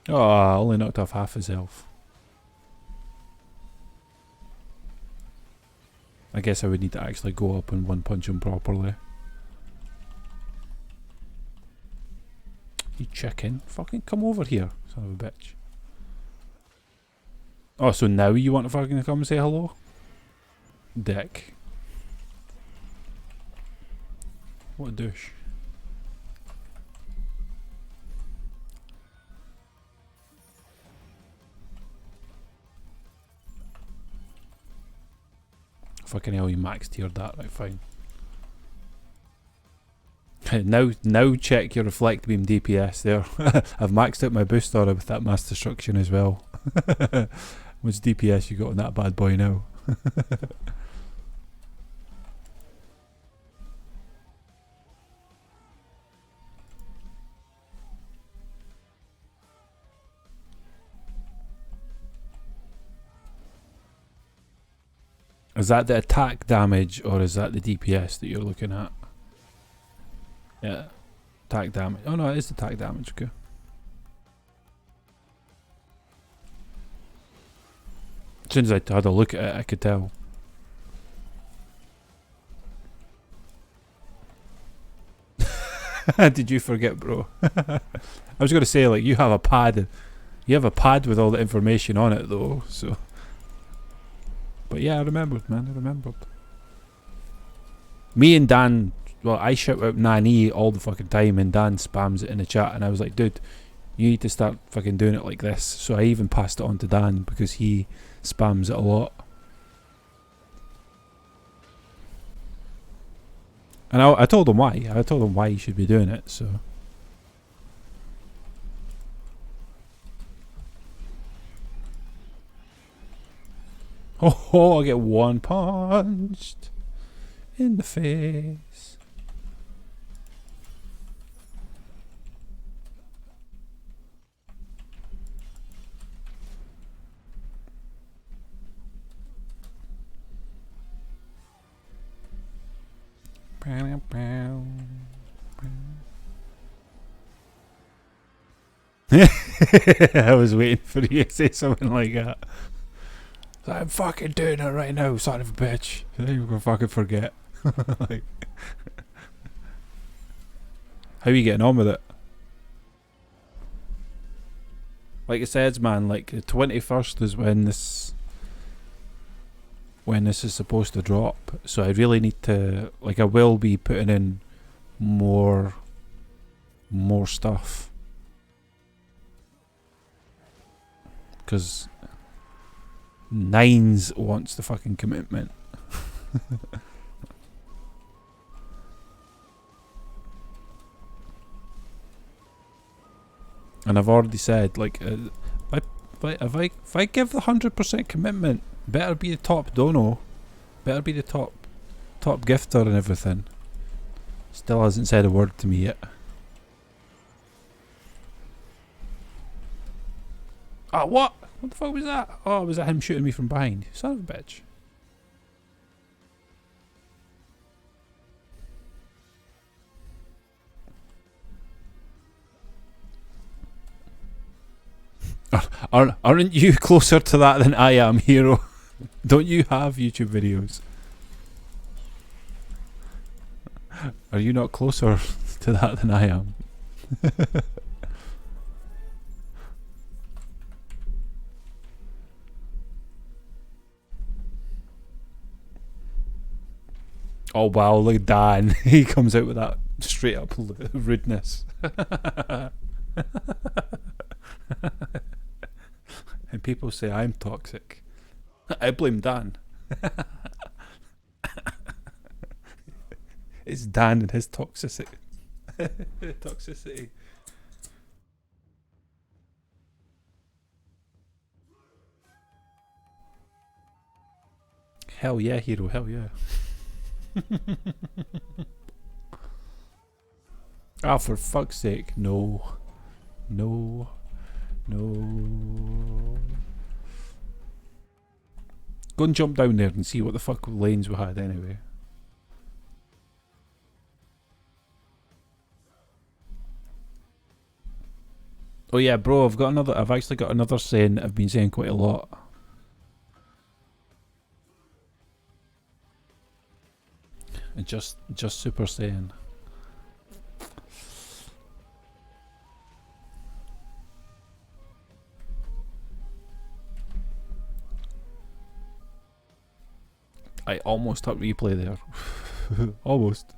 Oh, I only knocked off half his health. I guess I would need to actually go up and one punch him properly. You chicken. Fucking come over here, son of a bitch. Oh, so now you want to fucking come and say hello? Dick. What a douche. Fucking hell, you max tiered that, right, fine. now check your reflect beam DPS there. I've maxed out my boost aura with that mass destruction as well. What's DPS you got on that bad boy now? Is that the attack damage or is that the DPS that you're looking at? Yeah. Attack damage. Oh no, it is attack damage, okay. As soon as I had a look at it, I could tell. Did you forget, bro? I was going to say, like, you have a pad. You have a pad with all the information on it, though, so... But yeah, I remembered, man, I remembered. Me and Dan, well, I shout out Nani all the fucking time and Dan spams it in the chat and I was like, dude, you need to start fucking doing it like this. So I even passed it on to Dan because he spams it a lot. And I told him why. I told him why he should be doing it, so... Oh, I get one punched in the face. I was waiting for you to say something like that. I'm fucking doing it right now, son of a bitch. You're gonna fucking forget. Like, how are you getting on with it? Like I said, man, like the 21st is when this is supposed to drop. So I really need to, like, I will be putting in more stuff. Because Nines wants the fucking commitment. And I've already said, like, If I give the 100% commitment, better be the top dono. Better be the top gifter and everything. Still hasn't said a word to me yet. Oh, what? What the fuck was that? Oh, was that him shooting me from behind? Son of a bitch. Aren't you closer to that than I am, Hero? Don't you have YouTube videos? Are you not closer to that than I am? Oh wow, look at Dan. He comes out with that straight up rudeness. And people say I'm toxic. I blame Dan. It's Dan and his toxicity. Toxicity. Hell yeah, Hero, hell yeah. Ah, for fuck's sake, no. No. No. Go and jump down there and see what the fuck lanes we had anyway. Oh yeah, bro, I've actually got another saying that I've been saying quite a lot. And just super saying. I almost hit replay there. Almost.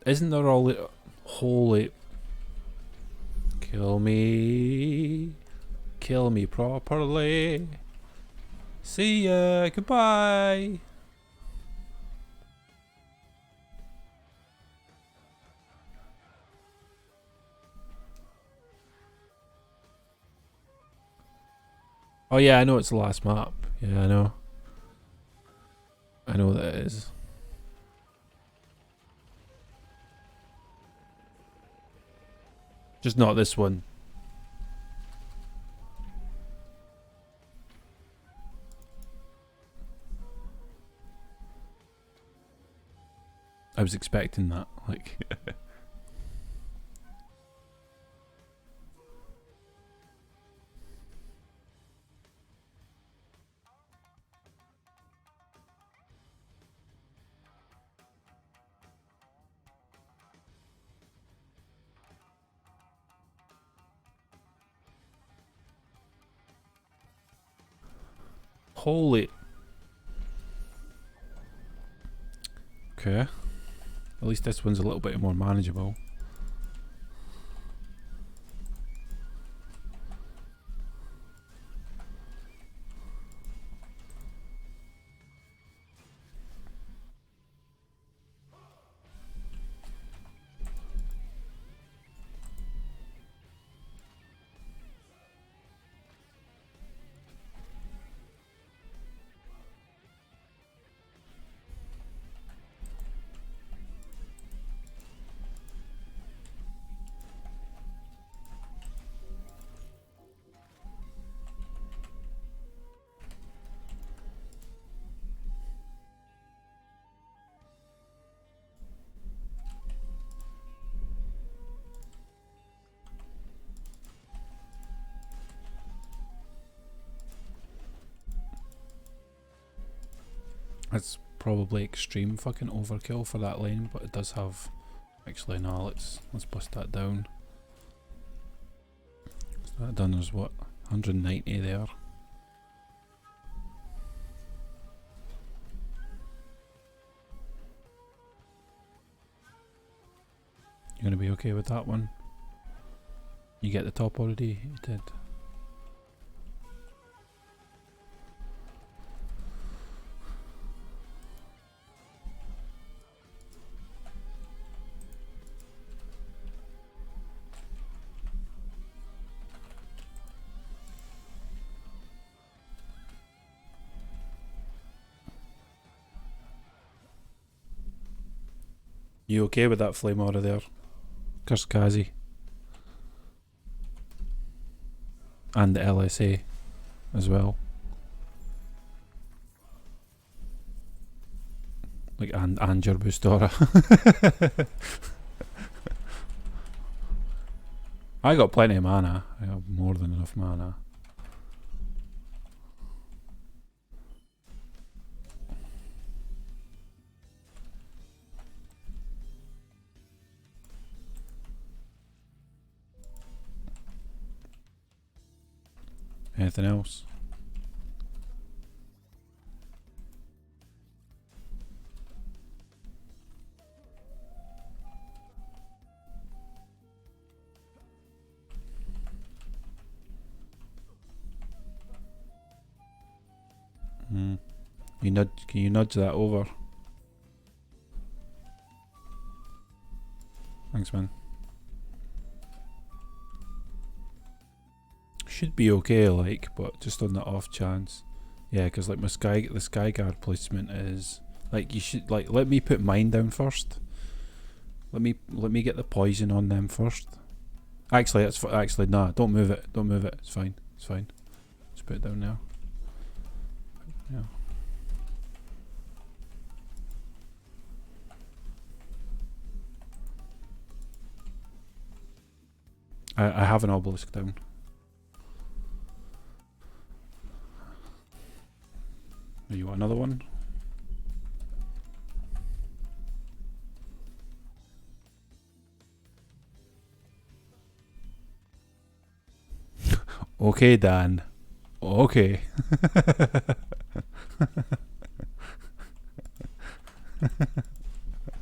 Isn't there all the holy kill me properly. See ya, goodbye. Oh yeah, I know it's the last map. Yeah, I know. I know that it is. Just not this one. I was expecting that, like. Holy. Okay. At least this one's a little bit more manageable. It's probably extreme fucking overkill for that lane, but it does have. Actually, no. Let's bust that down. So that done is what 190 there. You're gonna be okay with that one. You get the top already? You did. You okay with that flame aura there? Kurskazi. And the LSA as well. Like, and your boost aura. I got plenty of mana. I have more than enough mana. Anything else? Can you nudge that over? Thanks, man. Should be okay, like, but just on the off chance. Yeah, because like the Skyguard placement is like, you should like let me put mine down first. Let me get the poison on them first. Actually, actually nah. Don't move it. Don't move it. It's fine. It's fine. Just put it down now. Yeah. I have an obelisk down. You want another one? Okay, Dan. Okay.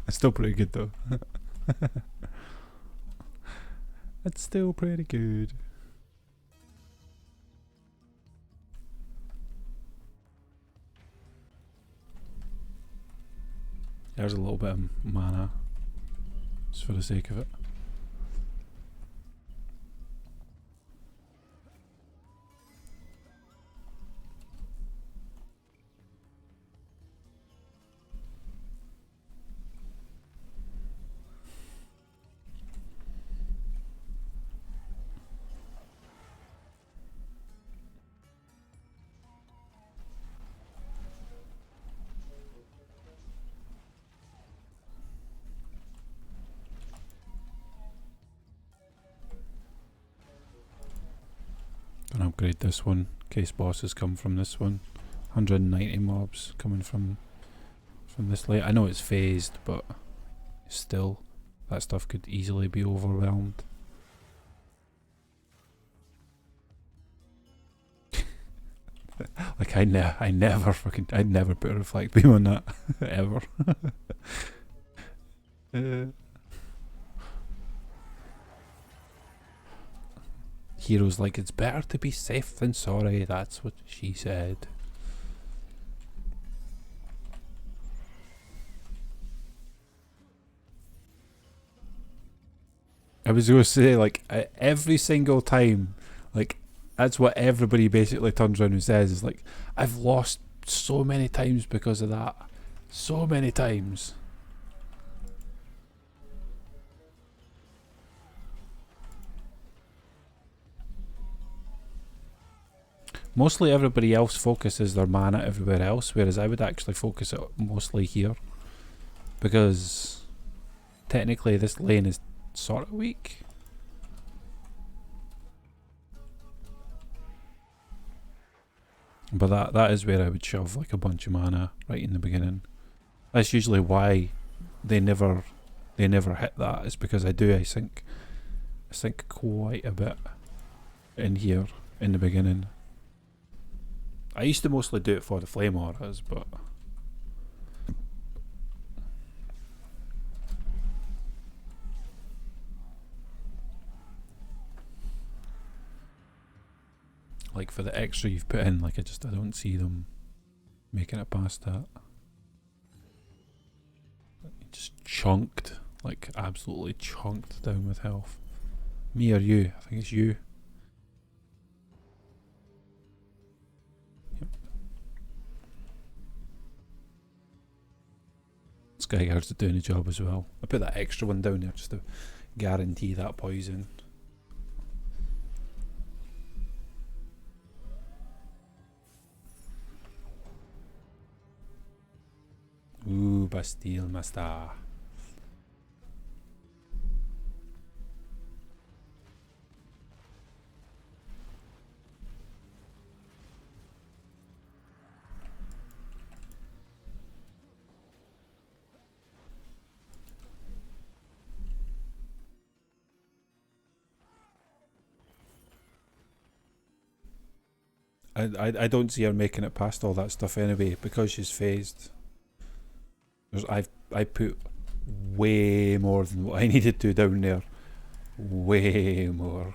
It's still pretty good though. It's still pretty good. There's a little bit of mana, just for the sake of it. Gonna upgrade this one, in case bosses come from this one. 190 mobs coming from this late. I know it's phased, but still, that stuff could easily be overwhelmed. Like I'd never put a reflect beam on that ever. Hero's like, it's better to be safe than sorry. That's what she said. I was going to say, like, every single time, like, that's what everybody basically turns around and says, is like, I've lost so many times because of that. So many times. Mostly everybody else focuses their mana everywhere else, whereas I would actually focus it mostly here. Because technically this lane is sort of weak. But that is where I would shove like a bunch of mana right in the beginning. That's usually why they never hit that, is because I sink quite a bit in here in the beginning. I used to mostly do it for the flame auras, but like for the extra you've put in, like I don't see them making it past that. Just chunked, like absolutely chunked down with health. Me or you? I think it's you. Yep. Skyguards are doing a job as well. I put that extra one down there just to guarantee that poison. Ooh, Bastille Master. I don't see her making it past all that stuff anyway because she's phased. I put way more than what I needed to down there. Way more.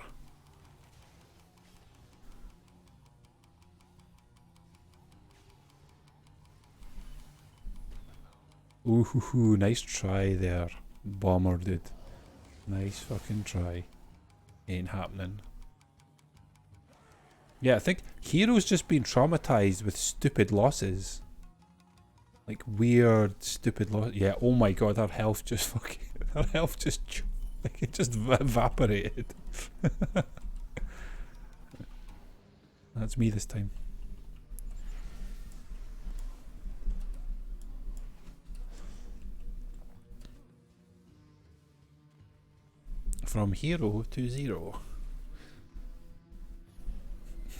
Ooh, nice try there, bomber dude. Nice fucking try. Ain't happening. Yeah, I think Hero's just been traumatized with stupid losses. Like weird, stupid loss. Yeah, oh my god, her health just fucking... Her health just... Like it just evaporated. That's me this time. From hero to zero.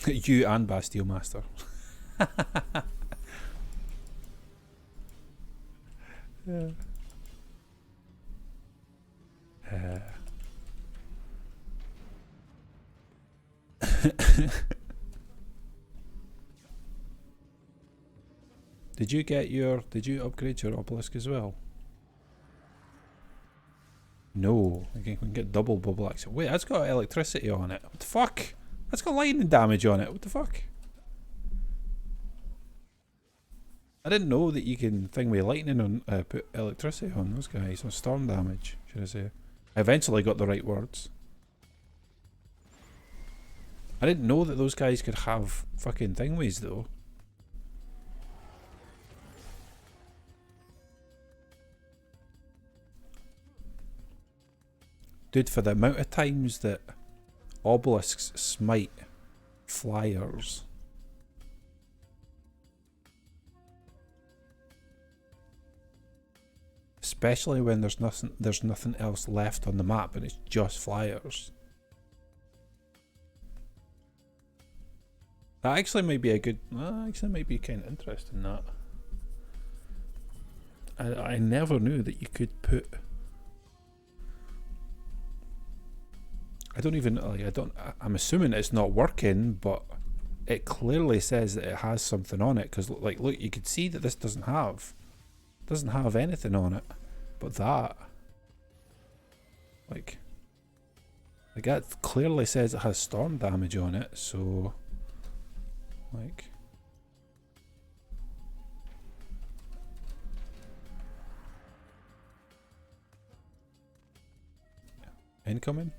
You and Bastille Master. Yeah. Did you upgrade your obelisk as well? No, we can get double bubble axe. Wait, that's got electricity on it. What the fuck? That's got lightning damage on it. What the fuck? I didn't know that you can thing with lightning on, put electricity on those guys, or storm damage, should I say. I eventually got the right words. I didn't know that those guys could have fucking thingies though. Dude, for the amount of times that obelisks smite flyers. Especially when there's nothing else left on the map and it's just flyers. That actually might be a good... actually might be kind of interesting, that. I never knew that you could put... I'm assuming it's not working, but it clearly says that it has something on it, because like, look, you can see that this doesn't have anything on it, but that, like that clearly says it has storm damage on it, so like, incoming.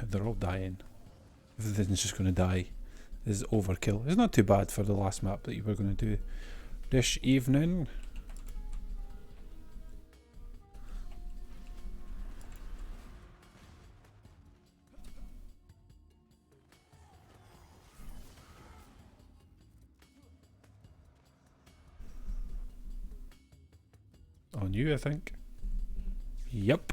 They're all dying. Everything's just going to die. This is overkill. It's not too bad for the last map that you were going to do this evening. On you, I think. Yep.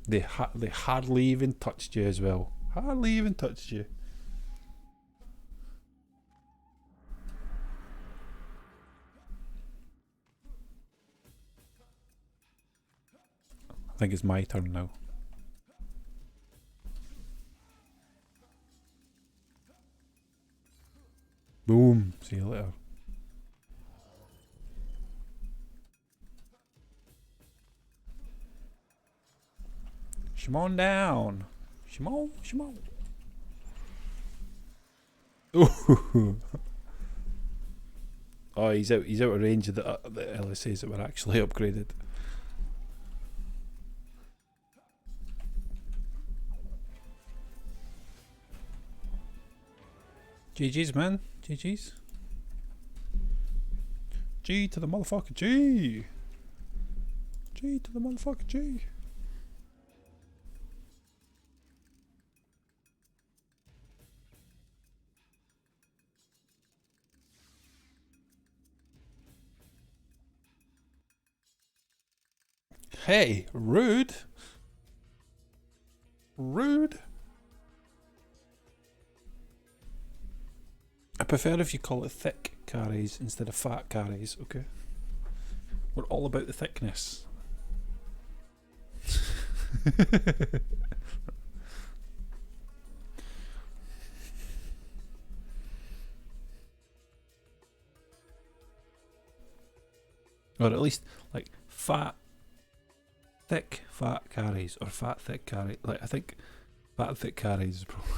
They hardly even touched you as well. Hardly even touched you. I think it's my turn now. Boom. See you later. Shimon down. Shimon, Shimon. Ooh. Oh, he's out of range of the LSAs that were actually upgraded. GG's, man. GG's. G to the motherfucker G. G to the motherfucker G. Hey, rude. Rude. I prefer if you call it thick carries instead of fat carries, okay? We're all about the thickness. Or at least, like, thick fat carries, or fat thick carry. Like, I think fat thick carries is probably...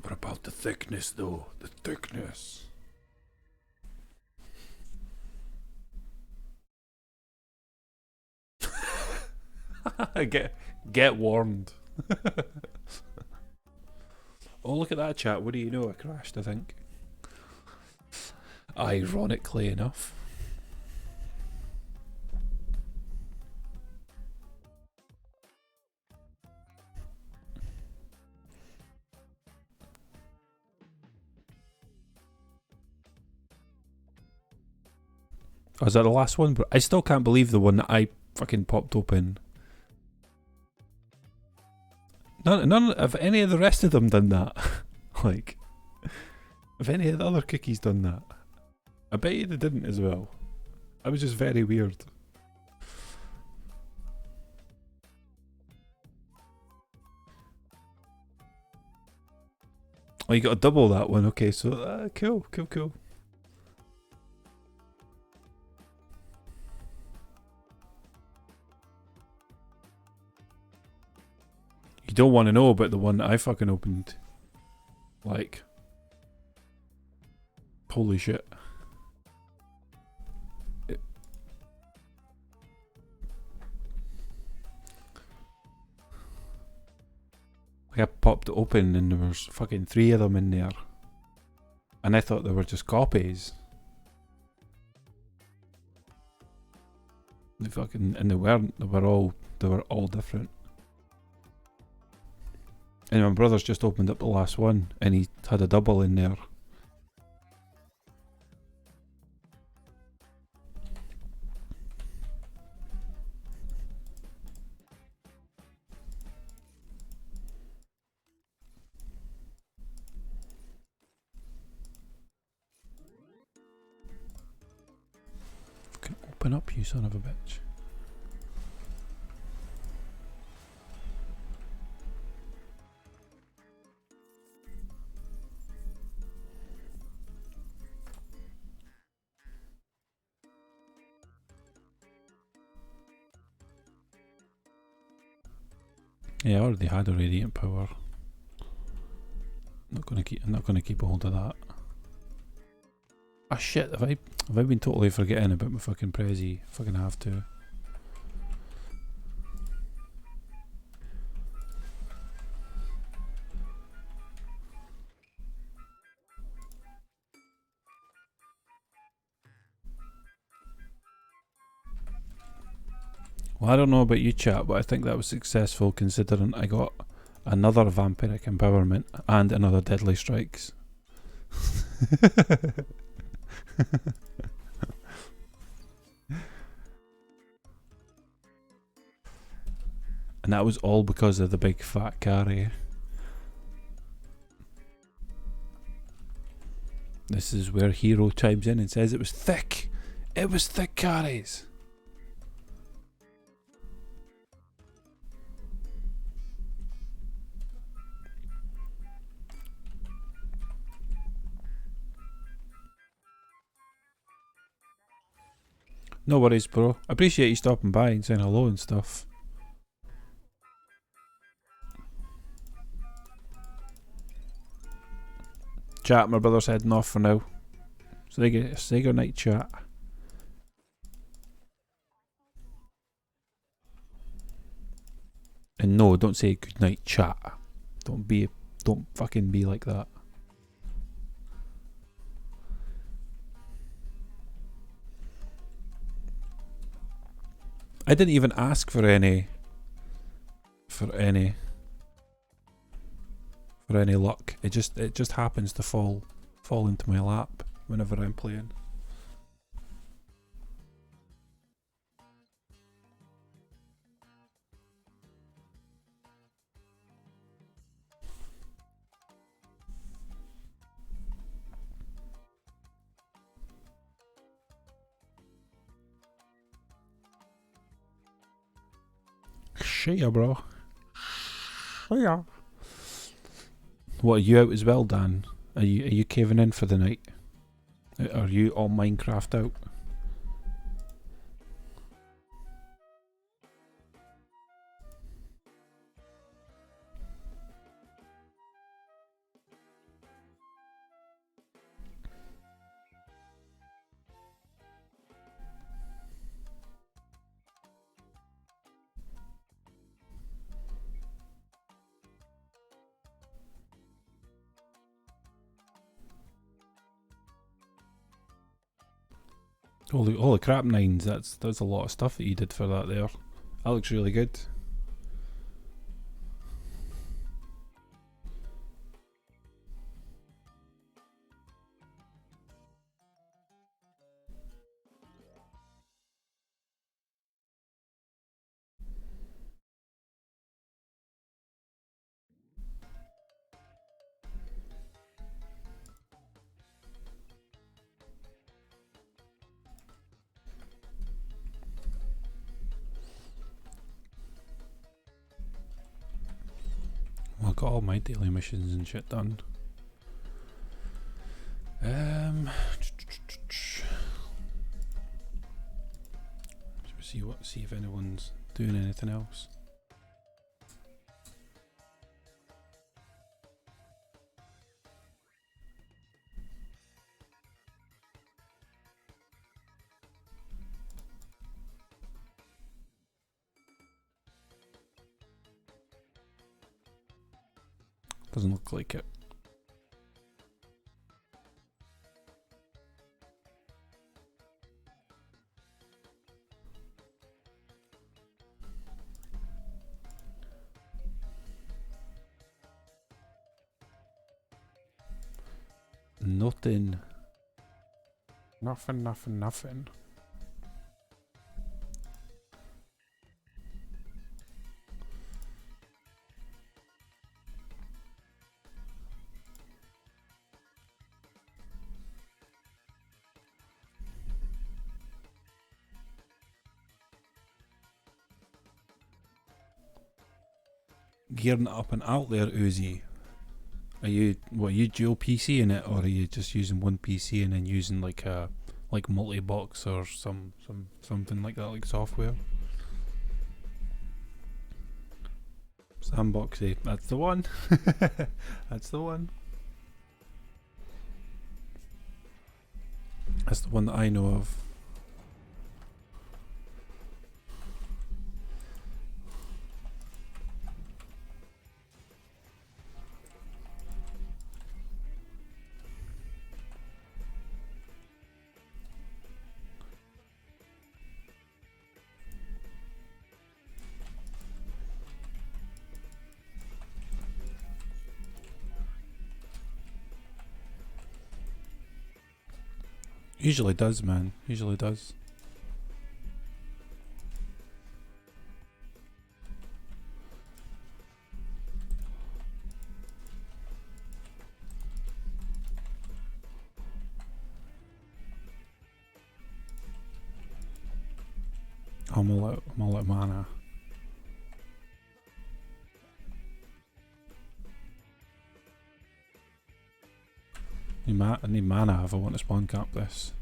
What about the thickness, though? The thickness. Get warned. Oh, look at that chat. What do you know? I crashed, I think. Ironically enough. Oh, is that the last one? But I still can't believe the one that I fucking popped open. None of any of the rest of them done that. Like, have any of the other cookies done that? I bet you they didn't as well. That was just very weird. Oh, you got to double that one. Okay, so cool. You don't want to know about the one that I fucking opened. Like, holy shit. Like, I popped it open and there was fucking 3 of them in there. And I thought they were just copies. And they weren't. They were all different. And my brother's just opened up the last one and he had a double in there. Fucking open up, you son of a bitch. Yeah, I already had a radiant power. I'm not gonna keep a hold of that. Ah shit, have I been totally forgetting about my fucking Prezi? Fucking have to. Well, I don't know about you chat, but I think that was successful considering I got another vampiric empowerment and another deadly strikes. And that was all because of the big fat carry. This is where Hero chimes in and says it was thick. It was thick carries. No worries, bro. Appreciate you stopping by and saying hello and stuff. Chat, my brother's heading off for now. Say good night, chat. And no, don't say good night, chat. Don't fucking be like that. I didn't even ask for any luck. It just happens to fall into my lap whenever I'm playing. Shia, bro. Shia. What, are you out as well, Dan? Are you caving in for the night? Are you all Minecraft out? Holy crap, Nines, that's a lot of stuff that you did for that there. That looks really good. Well, I got all my daily missions and shit done. See if anyone's doing anything else. Doesn't look like it. Nothing. Nothing. Gearing it up and out there, Uzi. Are you dual PC in it, or are you just using one PC and then using like multi-box or something like that, like software? Sandboxy, that's the one. That's the one. That's the one that I know of. Usually does, man. Usually does. I'm all out mana. I need mana if I want to spawn cap this.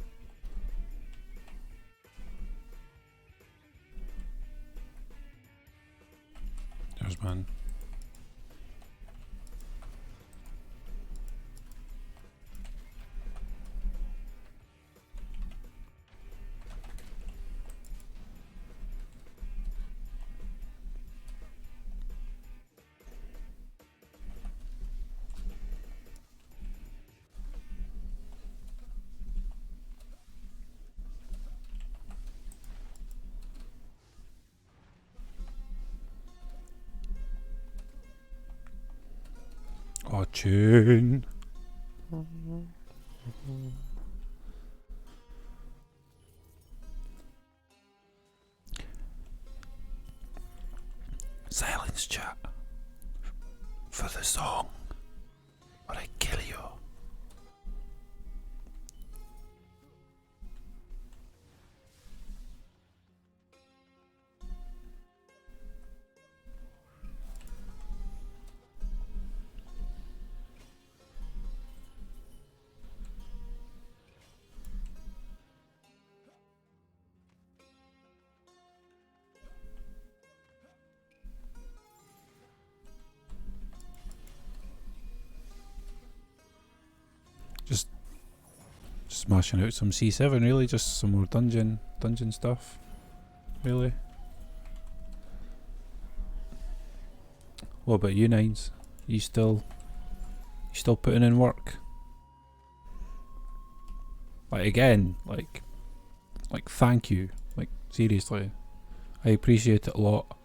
man. Oh, tune. Silence, chat. For the song. Or I kill you. Just smashing out some C7 really, just some more dungeon stuff. Really. What about you, Nines? You still putting in work? Like again, like thank you. Like seriously. I appreciate it a lot.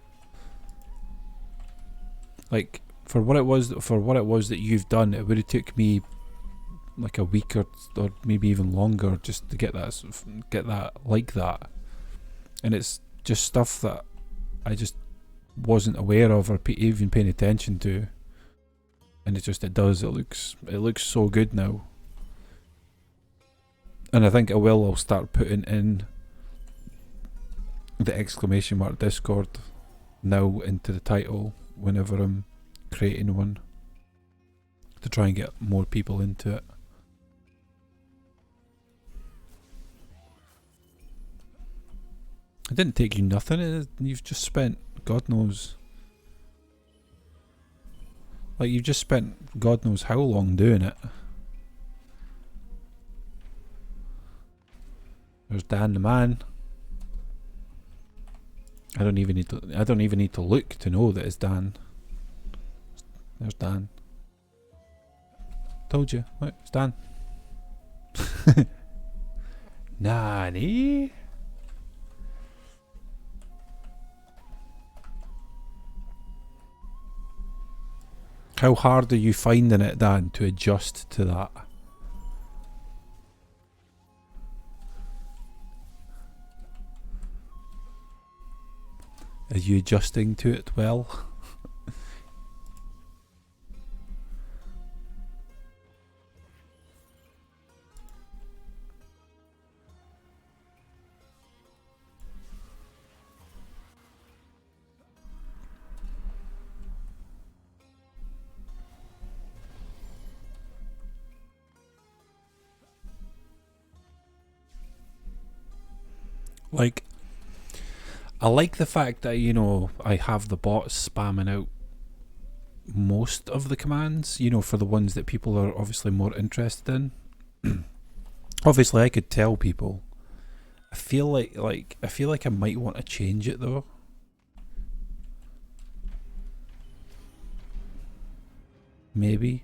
Like for what it was that you've done, it would have took me like a week or maybe even longer just to get that like that, and it's just stuff that I just wasn't aware of or even paying attention to, and it looks so good now, and I think I'll start putting in the exclamation mark Discord now into the title whenever I'm creating one to try and get more people into it. It didn't take you nothing. You've just spent God knows. Like you've just spent God knows how long doing it. There's Dan the man. I don't even need to look to know that it's Dan. There's Dan. Told you. Look, it's Dan. Nani? How hard are you finding it, Dan, to adjust to that? Are you adjusting to it well? Like, I like the fact that, you know, I have the bots spamming out most of the commands, you know, for the ones that people are obviously more interested in. Obviously, I could tell people. I feel like I might want to change it though. Maybe.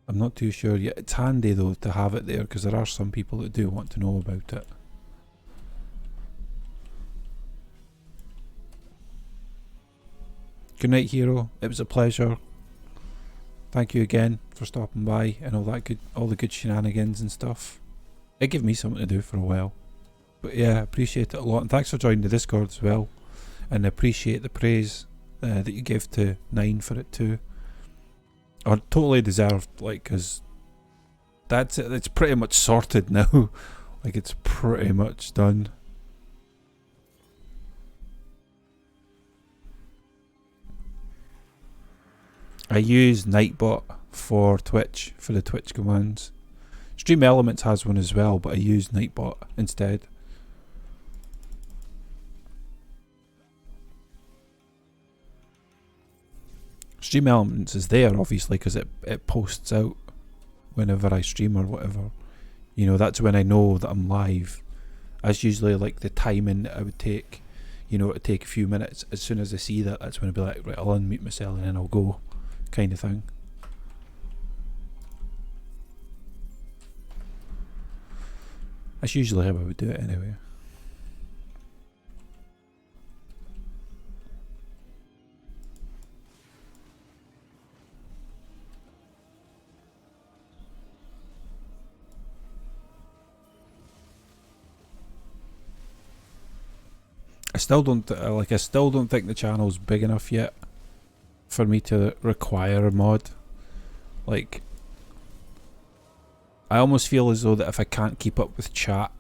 I'm not too sure yet. It's handy though to have it there because there are some people that do want to know about it. Good night, hero. It was a pleasure. Thank you again for stopping by and all the good shenanigans and stuff. It gave me something to do for a while. But yeah, I appreciate it a lot, and thanks for joining the Discord as well. And I appreciate the praise that you give to 9 for it too. Or totally deserved, like, because that's it. It's pretty much sorted now. Like, it's pretty much done. I use Nightbot for Twitch, for the Twitch commands. Stream Elements has one as well, but I use Nightbot instead. Stream Elements is there obviously because it posts out whenever I stream or whatever. You know, that's when I know that I'm live. That's usually like the timing that I would take. You know, it'd take a few minutes. As soon as I see that, that's when I'd be like, right, I'll unmute myself and then I'll go, kind of thing. That's usually how I would do it anyway. I still don't think the channel's big enough yet for me to require a mod. Like, I almost feel as though that if I can't keep up with chat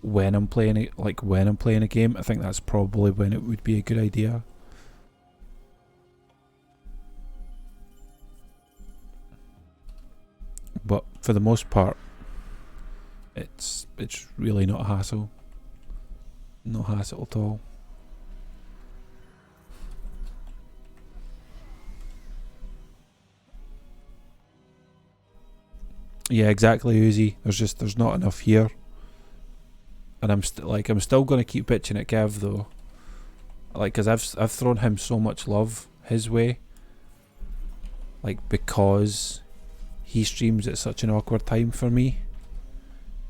when I'm playing it, like when I'm playing a game, I think that's probably when it would be a good idea. But for the most part, it's really not a hassle. No hassle at all. Yeah, exactly, Uzi. There's not enough here, and I'm still gonna keep bitching at Kev though, like, cause I've thrown him so much love his way, like, because he streams at such an awkward time for me,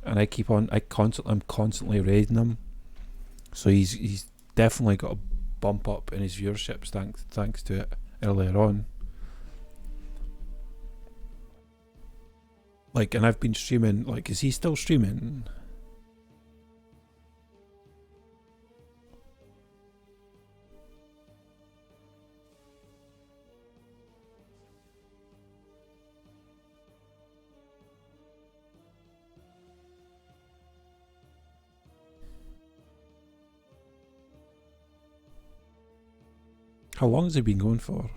and I'm constantly raiding him, so he's definitely got a bump up in his viewerships thanks to it earlier on. Like, and I've been streaming, like, is he still streaming? How long has he been going for?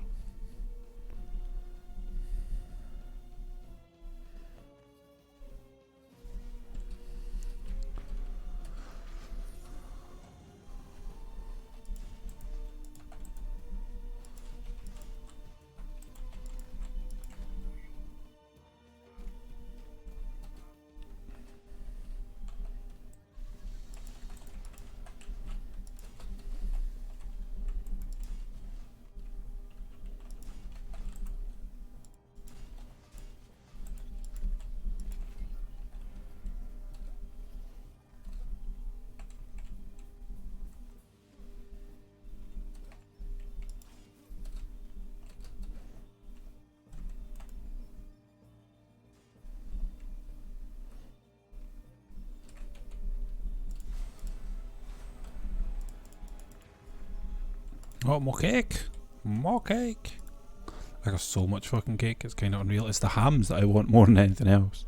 Oh, more cake! More cake! I got so much fucking cake, it's kind of unreal. It's the hams that I want more than anything else.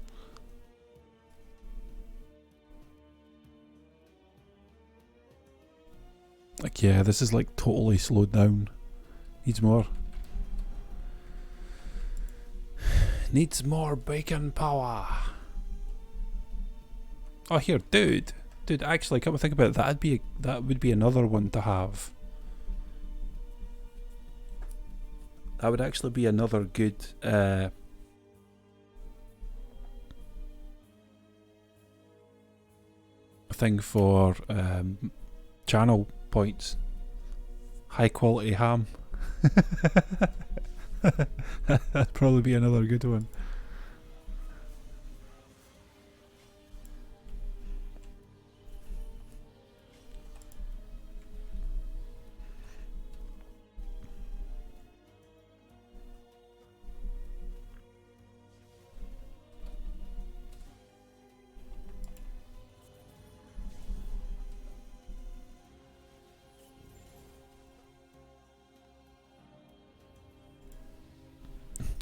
Like, yeah, this is like totally slowed down. Needs more. Needs more bacon power. Oh, here, dude, actually, come and think about it, that would be another one to have. That would actually be another good thing for channel points. High quality ham. That'd probably be another good one.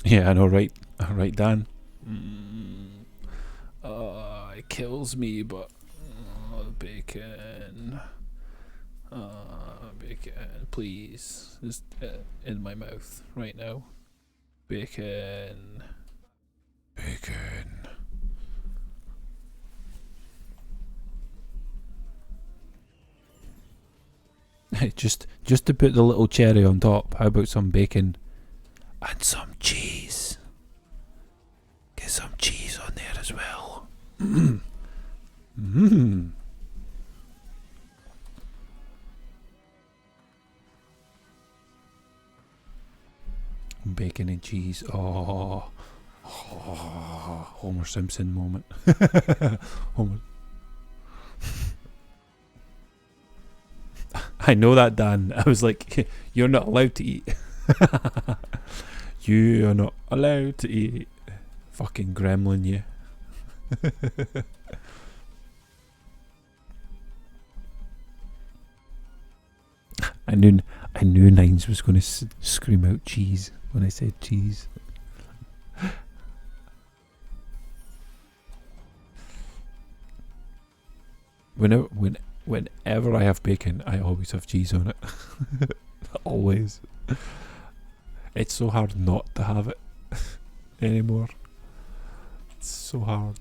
Yeah, I know, right? Right, Dan. It kills me, but bacon. Bacon, please. Just in my mouth right now. Bacon. Bacon. just to put the little cherry on top, how about some bacon and some cheese? Get some cheese on there as well. Bacon and cheese. Oh, Homer Simpson moment. Homer. I know that, Dan. I was like, you're not allowed to eat. You are not allowed to eat. Fucking gremlin, you. I knew Nines was going to scream out cheese when I said cheese. Whenever I have bacon, I always have cheese on it. Always. It's so hard not to have it anymore. It's so hard.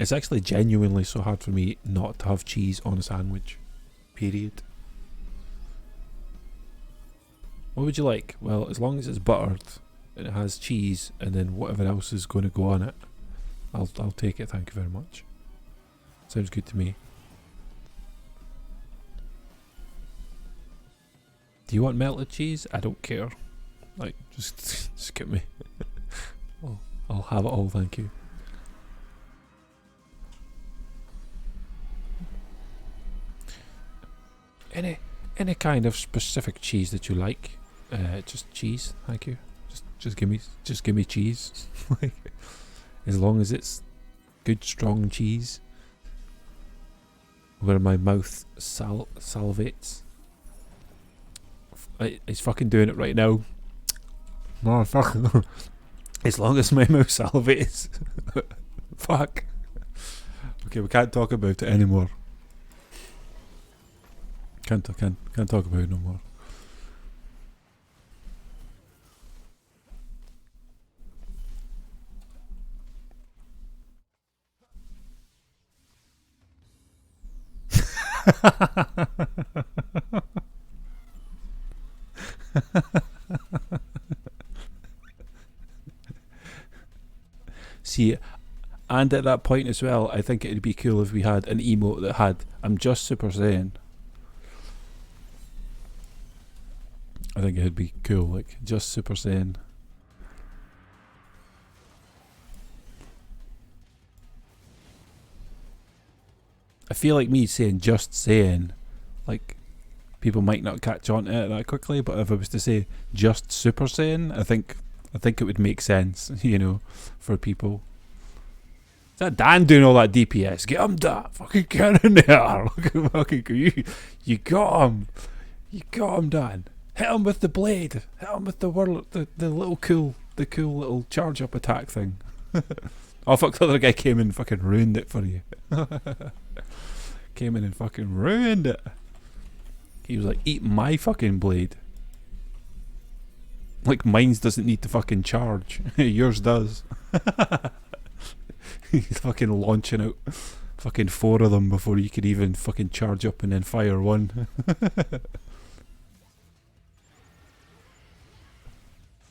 It's actually genuinely so hard for me not to have cheese on a sandwich. Period. What would you like? Well, as long as it's buttered and it has cheese and then whatever else is going to go on it, I'll take it, thank you very much. Sounds good to me. Do you want melted cheese? I don't care. Like, just get me. I'll have it all, thank you. Any kind of specific cheese that you like. Just cheese, thank you. Just give me cheese. Like, as long as it's good strong cheese. Where my mouth salivates. He's fucking doing it right now. No, fuck. As long as my mouth salivates. Fuck. Okay, we can't talk about it anymore. Can't talk about it no more. See, and at that point as well, I think it'd be cool if we had an emote that had "I'm just Super Saiyan." I think it'd be cool, like just Super Saiyan. I feel like me saying just Saiyan, like people might not catch on to it that quickly, but if I was to say just Super Saiyan, I think it would make sense, you know, for people. Is that Dan doing all that DPS? Get him, Dan! Fucking get in there! Fucking you got him! You got him, Dan! Hit him with the blade! Hit him with the little cool little charge up attack thing. Oh fuck, the other guy came in and fucking ruined it for you. Came in and fucking ruined it. He was like, eat my fucking blade. Like mine's doesn't need to fucking charge. Yours does. He's fucking launching out fucking 4 of them before you could even fucking charge up and then fire one.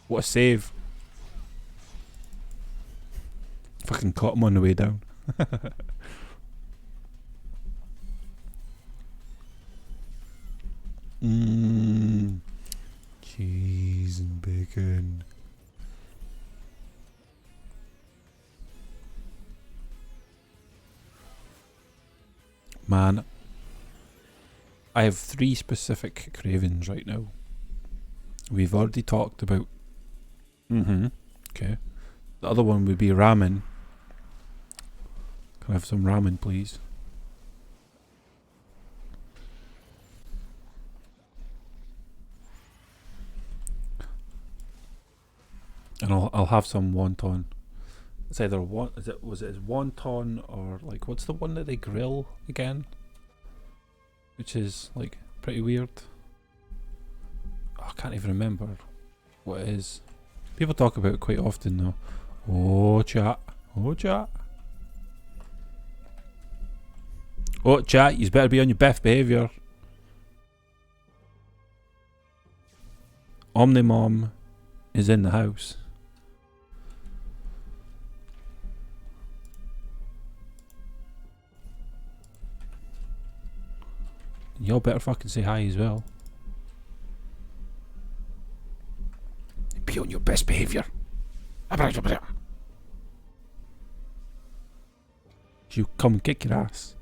What a save. Fucking caught him on the way down. Cheese and bacon. Man, I have 3 specific cravings right now. We've already talked about. Okay. The other one would be ramen. Can I have some ramen, please? And I'll have some wonton. It's either was it wonton or like what's the one that they grill again? Which is like pretty weird. Oh, I can't even remember what it is. People talk about it quite often though. Oh chat. Oh chat. Oh chat, you better be on your best behaviour. Omnimom is in the house. Y'all better fucking say hi as well. Be on your best behaviour. She'll come and kick your ass.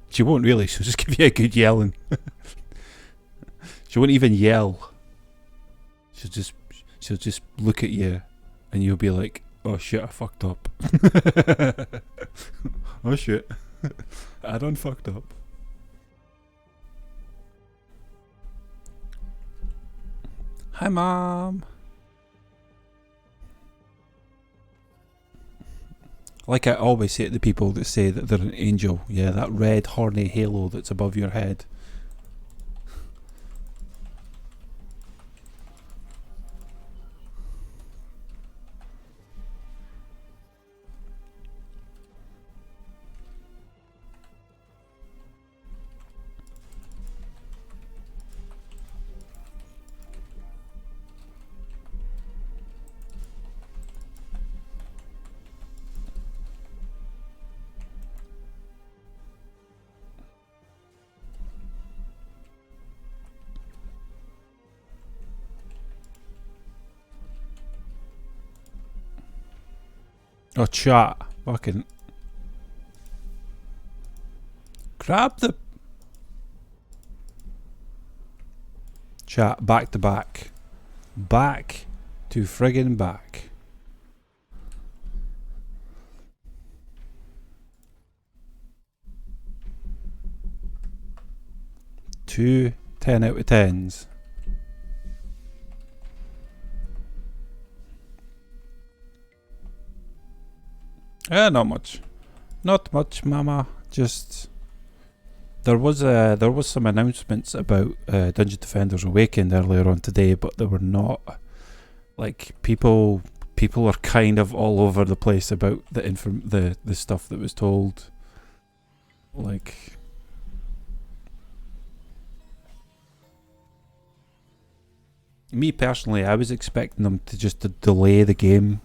She won't really, she'll just give you a good yelling. She won't even yell. She'll just look at you and you'll be like, oh shit, I fucked up. Oh shit. I done fucked up. Hi mom. Like I always say to the people that say that they're an angel, yeah, that red horny halo that's above your head. Oh chat, fucking grab the chat back to back. Back to friggin' back. Two 10 out of 10s. Not much. Not much, mama. Just there was some announcements about Dungeon Defenders Awakened earlier on today, but they were not like people are kind of all over the place about the stuff that was told. Like me personally, I was expecting them to just delay the game.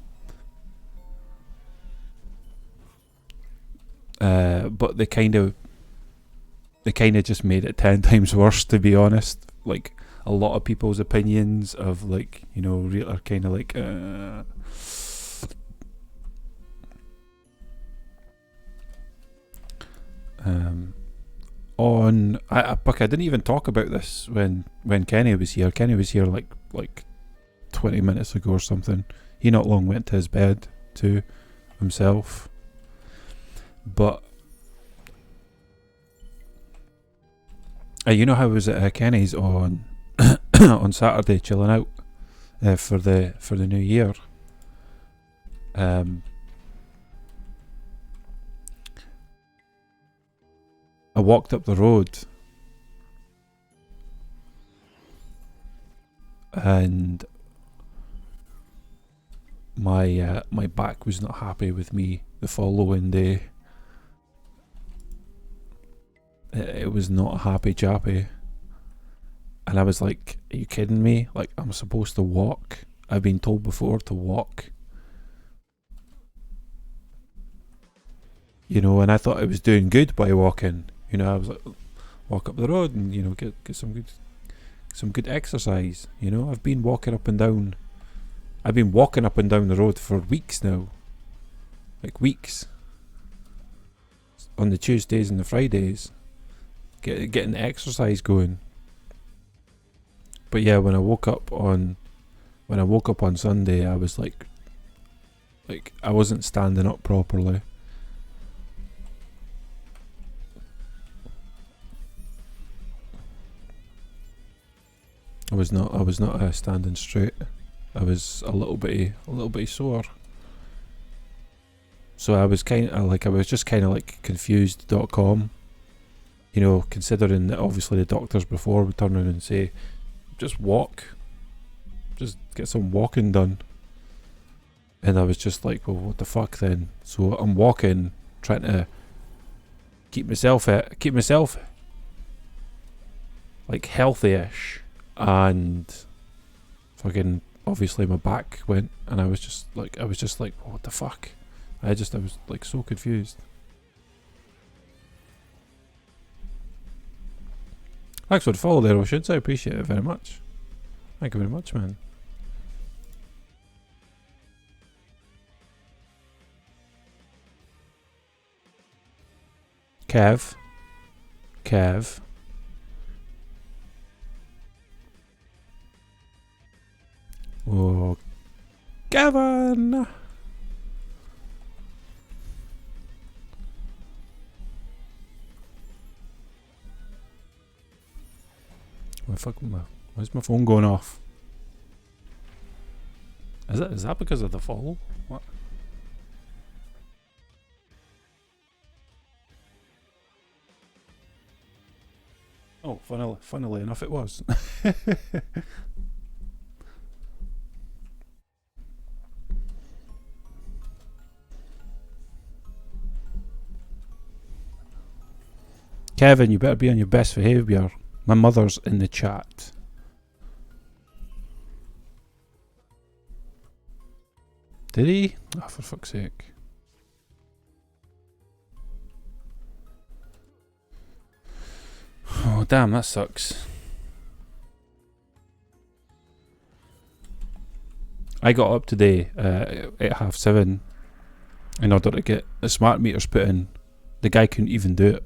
But they kind of just made it 10 times worse, to be honest. Like a lot of people's opinions of like, you know, are kind of like I didn't even talk about this when Kenny was here. Kenny was here like 20 minutes ago or something. He not long went to his bed too himself. But you know how I was at Kenny's on on Saturday chilling out for the new year. I walked up the road and my back was not happy with me the following day. It was not a happy chappy. And I was like, are you kidding me? Like, I'm supposed to walk. I've been told before to walk. You know, and I thought I was doing good by walking. You know, I was like, walk up the road and, you know, get some good exercise. You know, I've been walking up and down the road for weeks now. Like weeks. On the Tuesdays and the Fridays. Getting the exercise going. But yeah, when I woke up on Sunday, I was like I wasn't standing up properly. I was not standing straight. I was a little bit sore. So I was just kind of like confused.com. You know, considering that obviously the doctors before would turn around and say, just walk. just get some walking done. And I was just like, well, what the fuck then? So I'm walking, trying to keep myself like healthy-ish, and fucking obviously my back went, and I was just like, what the fuck? I was like so confused. Thanks for the follow there, Oceans. I appreciate it very much. Thank you very much, man. Kev. Oh, Gavin. Why's my phone going off? Is that because of the follow? What? Oh, funnily enough, it was. Kevin, you better be on your best behaviour. My mother's in the chat. Did he? Oh, for fuck's sake. Oh, damn, that sucks. I got up today at 7:30 in order to get the smart meters put in. The guy couldn't even do it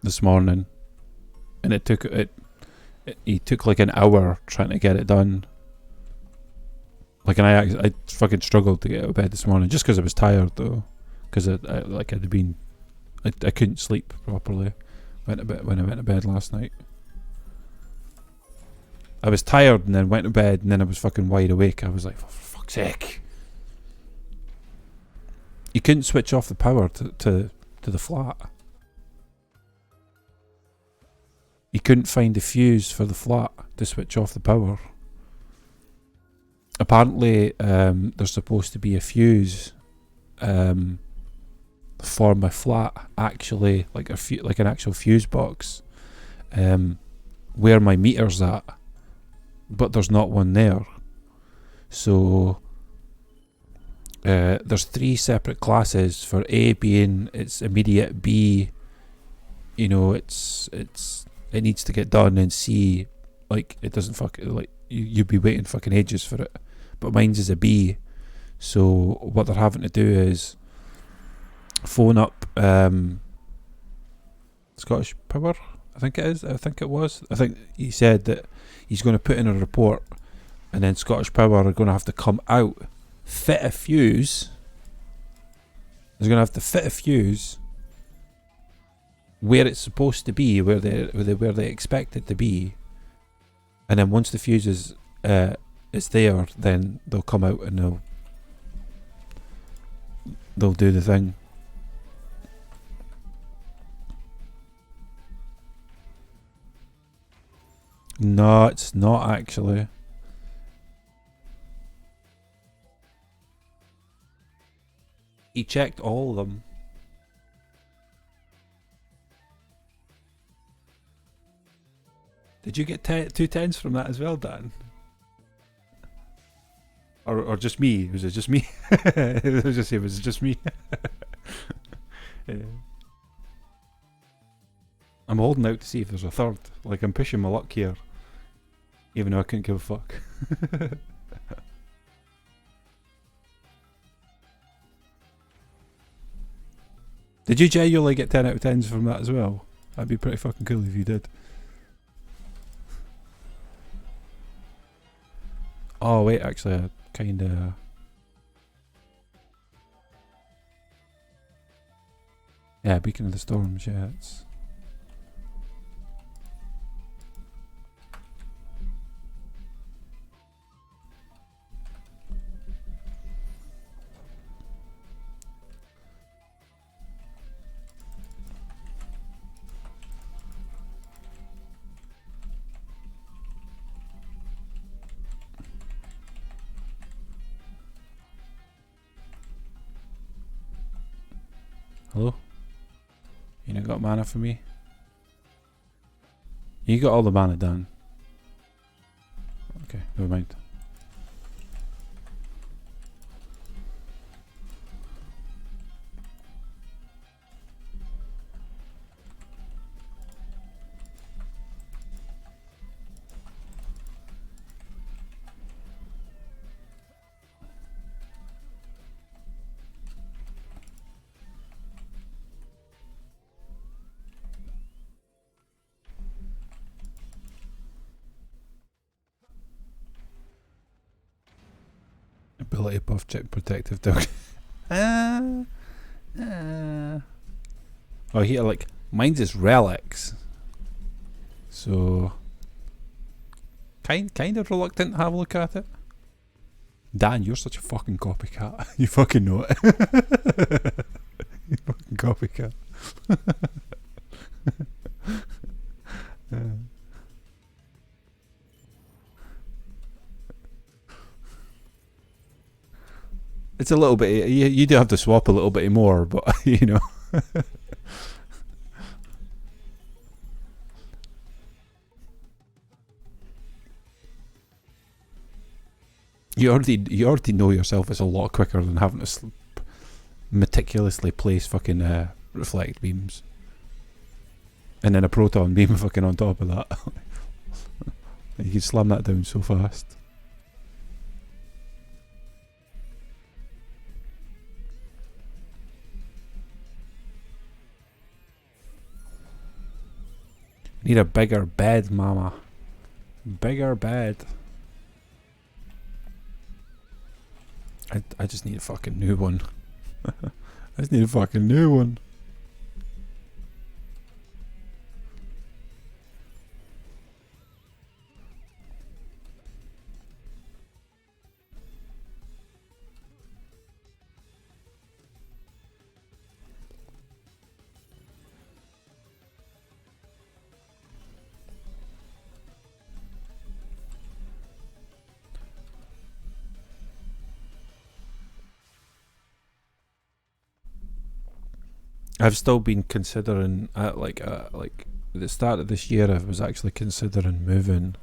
this morning, and he took like an hour trying to get it done. Like, and I fucking struggled to get out of bed this morning just because I was tired though, because I couldn't sleep properly when I went to bed last night. I was tired and then went to bed, and then I was fucking wide awake. I was like, for fuck's sake. You couldn't switch off the power to the flat. You couldn't find the fuse for the flat to switch off the power. Apparently, there's supposed to be a fuse for my flat, actually, like an actual fuse box, where my meter's at, but there's not one there. So there's 3 separate classes, for A being it's immediate, B, you know, it needs to get done, and C, like, it doesn't like you'd be waiting fucking ages for it. But mine's is a B. So what they're having to do is phone up Scottish Power, I think he said that he's going to put in a report, and then Scottish Power are going to have to come out, fit a fuse. They're going to have to fit a fuse where it's supposed to be, where they expect it to be, and then once the fuse is there, then they'll come out and they'll do the thing. No, it's not actually. He checked all of them. Did you get 2 10s from that as well, Dan? Or just me? Was it just me? Was it just me? Yeah. I'm holding out to see if there's a third. Like, I'm pushing my luck here, even though I couldn't give a fuck. Did you genuinely get 10 out of 10s from that as well? That'd be pretty fucking cool if you did. Oh wait, actually, I kinda... Yeah, Beacon of the Storms, yeah, it's... Hello? You not got mana for me? You got all the mana done. Okay, never mind. Ability buff check protective dog. Oh, here, like, mine's is relics. So, kind of reluctant to have a look at it. Dan, you're such a fucking copycat. You fucking know it. You fucking copycat. It's a little bit. You do have to swap a little bit more, but you know. You already know yourself as a lot quicker than having to meticulously place fucking reflect beams, and then a proton beam fucking on top of that. You can slam that down so fast. Need a bigger bed, mama. Bigger bed. I just need a fucking new one. I just need a fucking new one. I've still been considering, like at the start of this year, I was actually considering moving.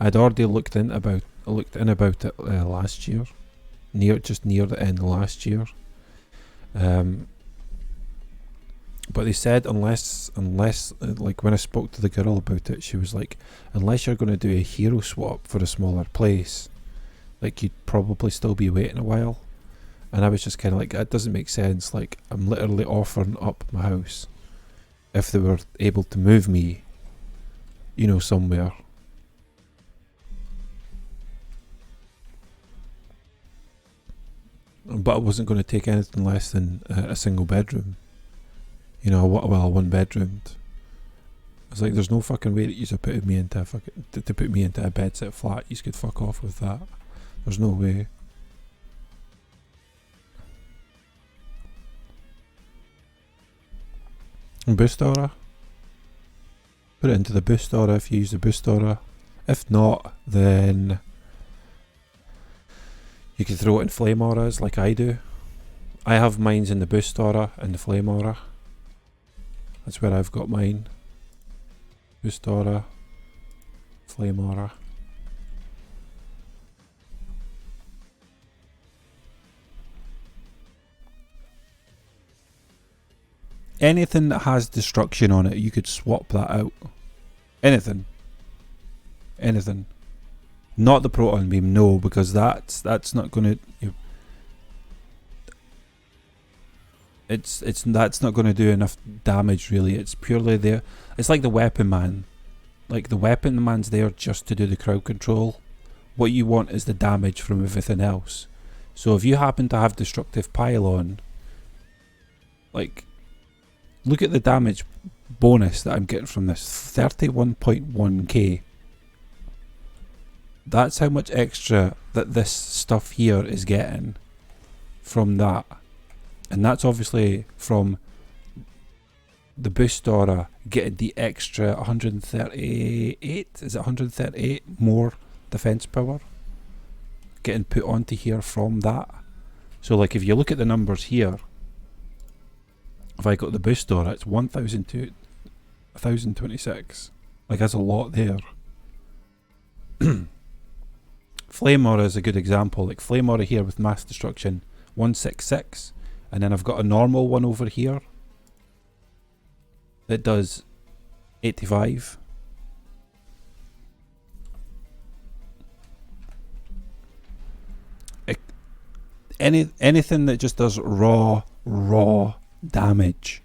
I'd already looked in about it last year, just near the end of last year. But they said unless like when I spoke to the girl about it, she was like, unless you're going to do a hero swap for a smaller place, like you'd probably still be waiting a while. And I was just kind of like, that doesn't make sense. Like, I'm literally offering up my house if they were able to move me, you know, somewhere. But I wasn't going to take anything less than a single bedroom. You know, well, one bedroomed. I was like, there's no fucking way that you're putting me into to put me into a bed set flat. You could fuck off with that. There's no way. Boost aura. Put it into the boost aura if you use the boost aura. If not, then you can throw it in flame auras like I do. I have mines in the boost aura and the flame aura. That's where I've got mine. Boost aura, flame aura. Anything that has destruction on it, you could swap that out. Anything. Not the proton beam, no, because that's not going to. That's not going to do enough damage, really. It's purely there. It's like the weapon man. Like the weapon man's there just to do the crowd control. What you want is the damage from everything else. So if you happen to have destructive pylon, like, look at the damage bonus that I'm getting from this. 31.1k. That's how much extra that this stuff here is getting from that. And that's obviously from the boost aura getting the extra 138. Is it 138 more defense power getting put onto here from that? So like if you look at the numbers here, if I got the boost aura, it's 1026. Like, that's a lot there. Flame aura is a good example. Like, flame aura here with mass destruction, 166. And then I've got a normal one over here that does 85. Anything that just does raw damage.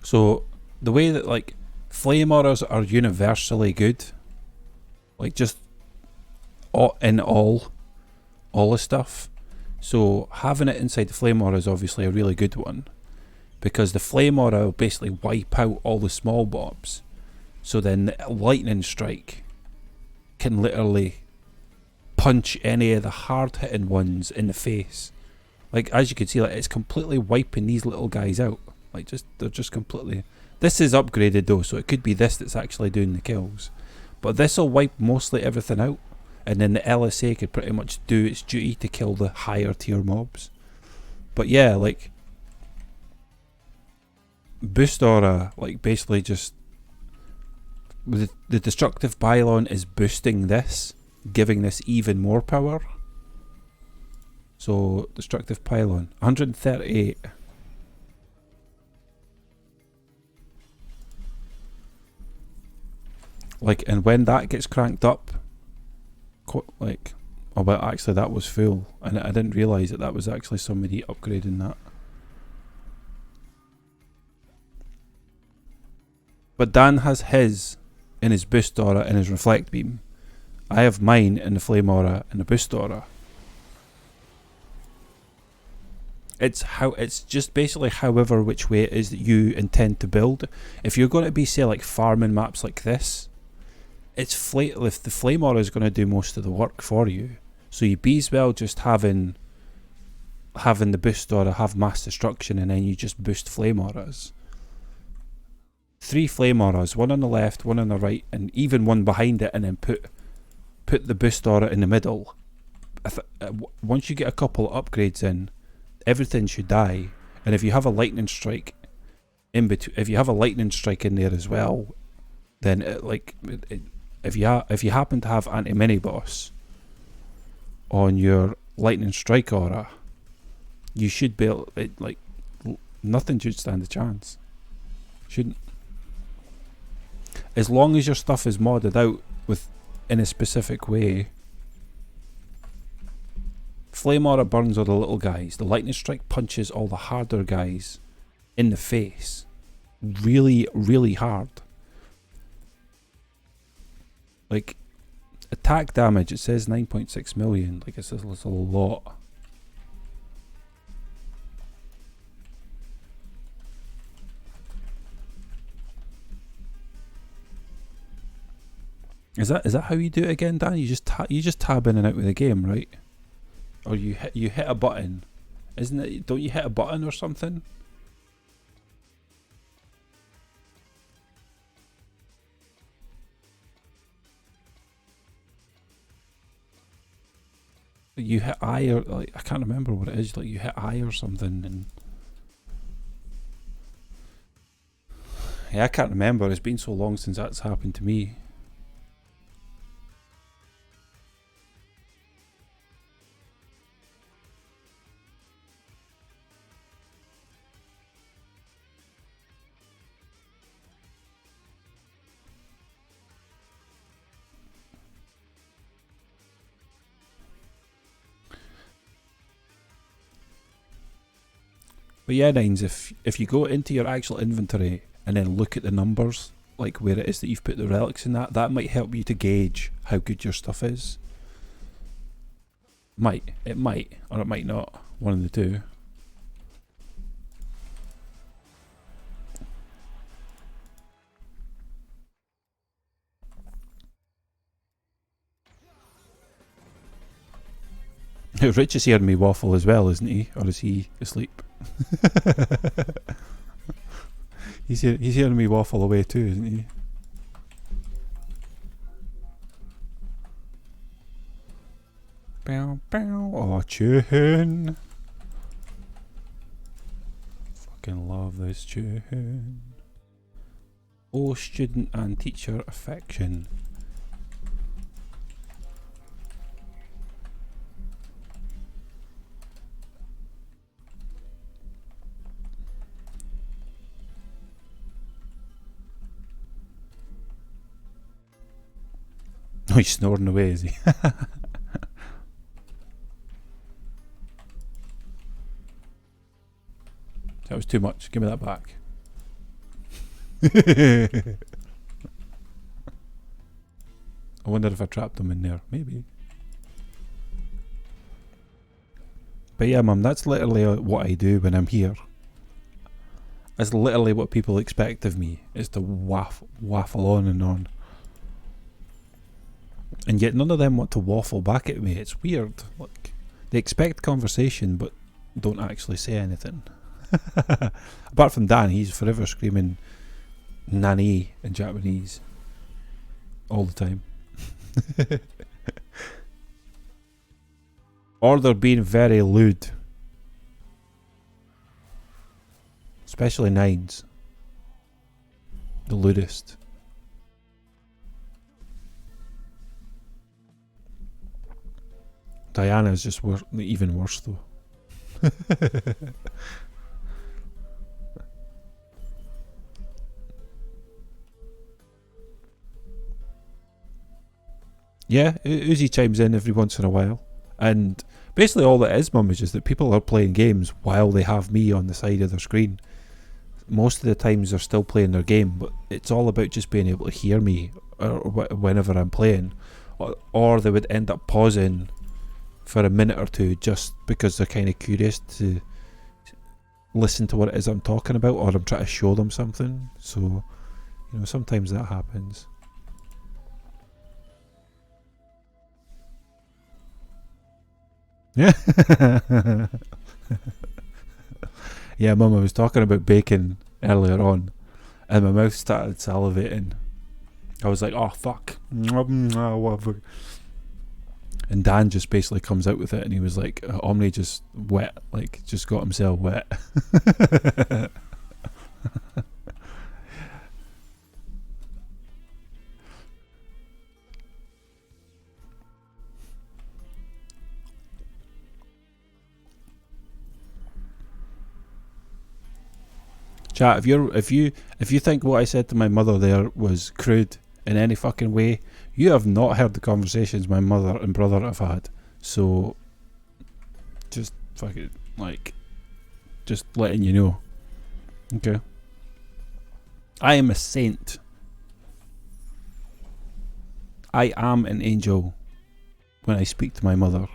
So the way that, like, flame auras are universally good, like, just in all the stuff. So having it inside the flame aura is obviously a really good one, because the flame aura will basically wipe out all the small mobs. So then the lightning strike can literally punch any of the hard hitting ones in the face. Like, as you can see, like, it's completely wiping these little guys out. Like, they're just completely... This is upgraded though, so it could be this that's actually doing the kills. But this will wipe mostly everything out, and then the LSA could pretty much do its duty to kill the higher tier mobs. But yeah, like, boost aura, like, basically just... The destructive pylon is boosting this, giving this even more power. So, destructive pylon, 138. Like, and when that gets cranked up, like, oh, but actually that was full, and I didn't realise that was actually somebody upgrading that. But Dan has his in his boost aura and his reflect beam. I have mine in the flame aura and the boost aura. It's just basically however which way it is that you intend to build. If you're going to be, say, like, farming maps like this, if the flame aura is going to do most of the work for you, so you be as well just having the boost aura have mass destruction, and then you just boost flame auras. 3 flame auras, one on the left, one on the right, and even one behind it, and then put the boost aura in the middle. Once you get a couple of upgrades in, everything should die. And if you have a lightning strike in between, if you have a lightning strike in there as well, then if you happen to have anti-mini boss on your lightning strike aura, you should be able, like, nothing should stand a chance. Shouldn't. As long as your stuff is modded out in a specific way. Flame aura burns all the little guys. The lightning strike punches all the harder guys in the face. Really, really hard. Like, attack damage, it says 9.6 million. Like, it says it's a lot. Is that how you do it again, Dan? You just tab in and out with the game, right? Or you hit a button, isn't it? Don't you hit a button or something? You hit I, or, like, I can't remember what it is. Like, you hit I or something, and yeah, I can't remember. It's been so long since that's happened to me. But yeah, Nines, if you go into your actual inventory and then look at the numbers, like where it is that you've put the relics in, that might help you to gauge how good your stuff is. It might, or it might not. One of the two. Rich is hearing me waffle as well, isn't he? Or is he asleep? He's hearing me waffle away too, isn't he? Bow, bow. Oh, tune. Fucking love this tune. Oh, student and teacher affection. Oh, he's snoring away, is he? That was too much. Give me that back. I wonder if I trapped him in there. Maybe. But yeah, Mum, that's literally what I do when I'm here. That's literally what people expect of me, is to waffle on and on. And yet none of them want to waffle back at me. It's weird. Like, they expect conversation but don't actually say anything. Apart from Dan, he's forever screaming nani in Japanese all the time. Or they're being very lewd. Especially nines. The lewdest. Diana's just even worse though. Yeah, Uzi chimes in every once in a while. And basically all it is, Mum, is just that people are playing games while they have me on the side of their screen. Most of the times they're still playing their game, but it's all about just being able to hear me whenever I'm playing. Or they would end up pausing for a minute or two just because they're kind of curious to listen to what it is I'm talking about, or I'm trying to show them something. So, you know, sometimes that happens. Yeah. Yeah, Mum, I was talking about bacon earlier on and my mouth started salivating. I was like, oh fuck. And Dan just basically comes out with it and he was like, Omni just wet, like just got himself wet. Chat, if you think what I said to my mother there was crude in any fucking way, you have not heard the conversations my mother and brother have had. So just fucking like just letting you know. Okay. I am a saint. I am an angel when I speak to my mother.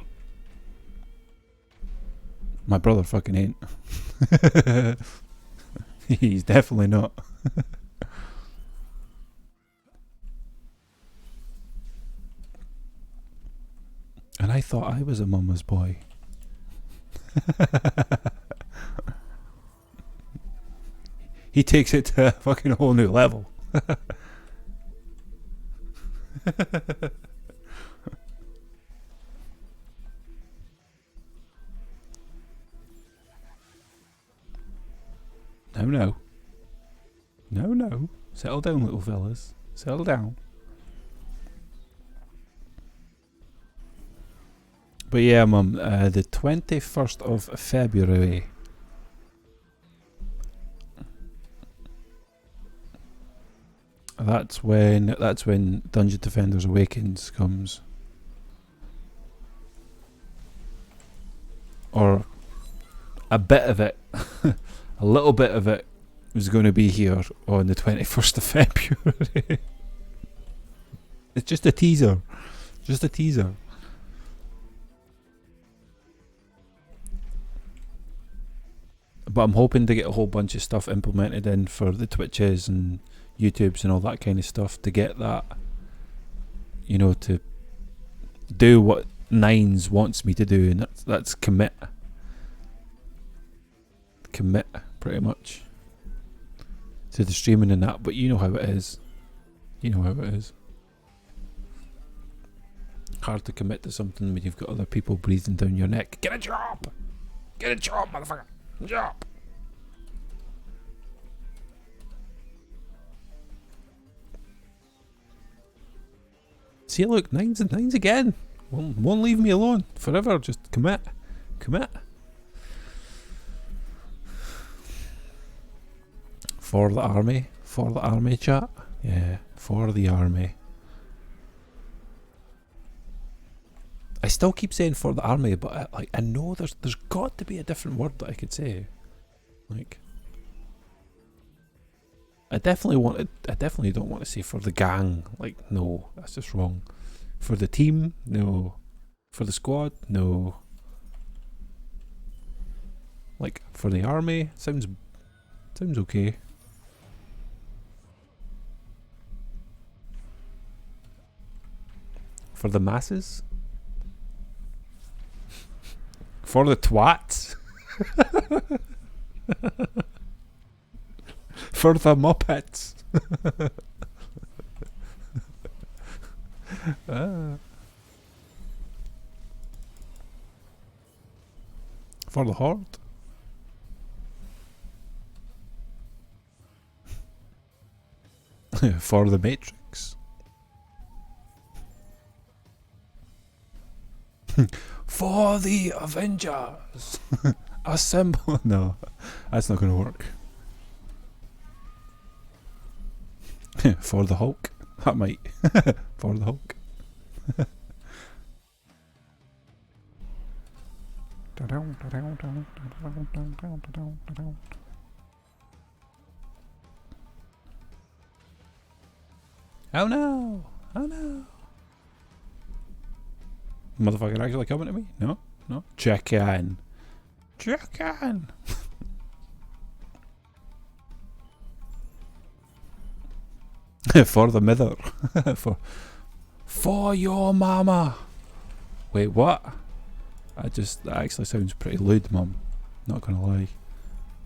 My brother fucking ain't. He's definitely not. And I thought I was a mama's boy. He takes it to a fucking whole new level. No. No. Settle down, little fellas. Settle down. But yeah, Mum, the 21st of February. That's when Dungeon Defenders Awakens comes. Or a bit of it. A little bit of it was going to be here on the 21st of February. It's just a teaser. Just a teaser. But I'm hoping to get a whole bunch of stuff implemented in for the Twitches and YouTubes and all that kind of stuff to get that, you know, to do what Nines wants me to do, and that's commit pretty much to the streaming and that. But you know how it is. Hard to commit to something when you've got other people breathing down your neck. Get a job! Get a job, motherfucker! Job! See, look, nines and nines again. Won't leave me alone forever. Just commit. Commit. For the army. For the army, chat. Yeah, for the army. I still keep saying for the army, but I know there's got to be a different word that I could say. Like, I definitely don't want to say for the gang. Like, no, that's just wrong. For the team, no. For the squad, no. Like, for the army, sounds okay. For the masses? For the twats? For the Muppets? For the Horde? For the Matrix? For the Avengers! Assemble! No, that's not going to work. For the Hulk? That might. For the Hulk. Oh no! Oh no! Motherfucker actually coming to me? No? No? Check in. Check in! For the mother. For your mama. Wait, what? That actually sounds pretty lewd, mum. Not gonna lie.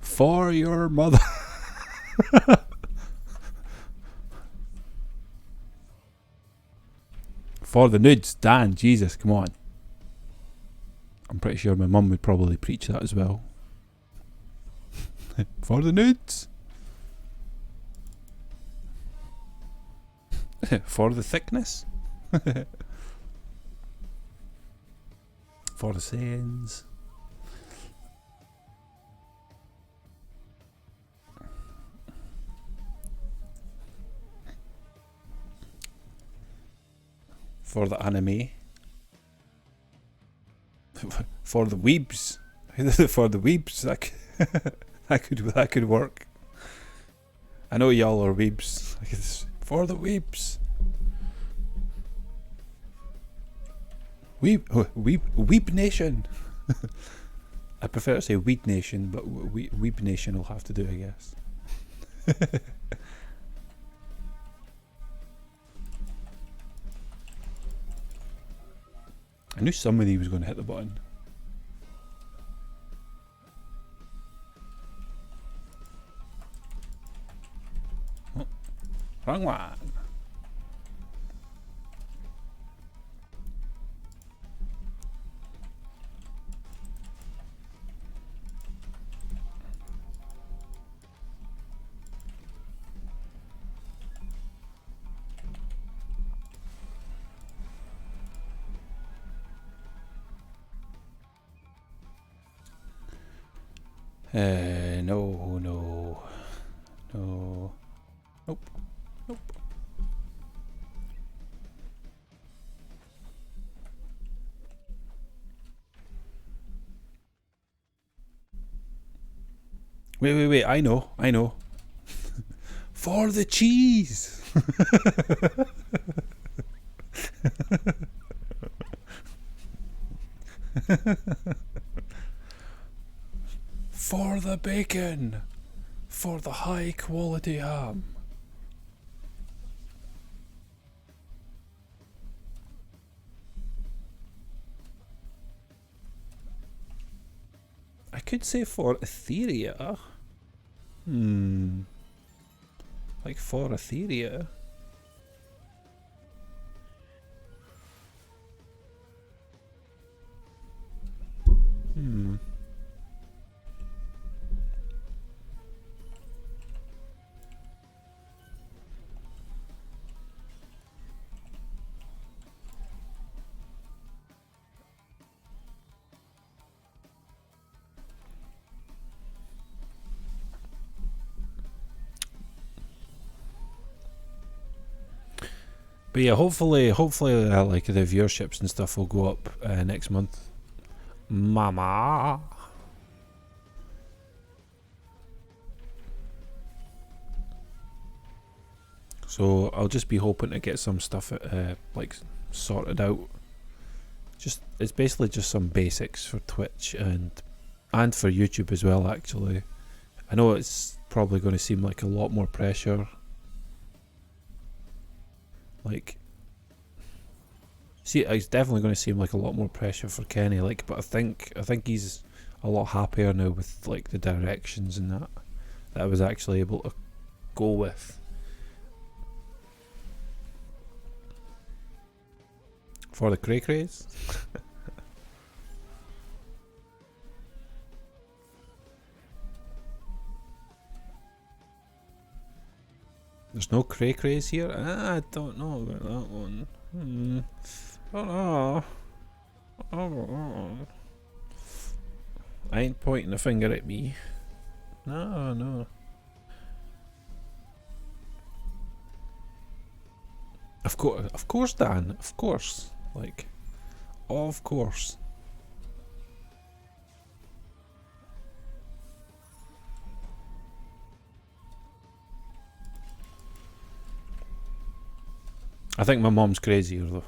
For your mother. For the nudes, Dan, Jesus, come on. I'm pretty sure my mum would probably preach that as well. For the nudes. For the thickness. For the sayings. For the anime. For the weebs. For the weebs. That could work. I know y'all are weebs. For the weebs. Weeb Nation. I prefer to say Weed Nation, but Weeb Nation will have to do, I guess. I knew somebody was going to hit the button. Oh, wrong one. No. Nope. Wait, I know. For the cheese! For the bacon! For the high quality ham! I could say for etheria. Like for etheria. But yeah, hopefully, like the viewerships and stuff will go up next month. Mama. So I'll just be hoping to get some stuff like sorted out. It's basically just some basics for Twitch and for YouTube as well. Actually, I know it's probably going to seem like a lot more pressure. Like, see, it's definitely going to seem like a lot more pressure for Kenny. Like, but I think he's a lot happier now with like the directions and that I was actually able to go with. For the cray craze. There's no cray craze here? I don't know about that one. I ain't pointing a finger at me. No. Of course, Dan. Of course. Like, of course. I think my mom's crazier though.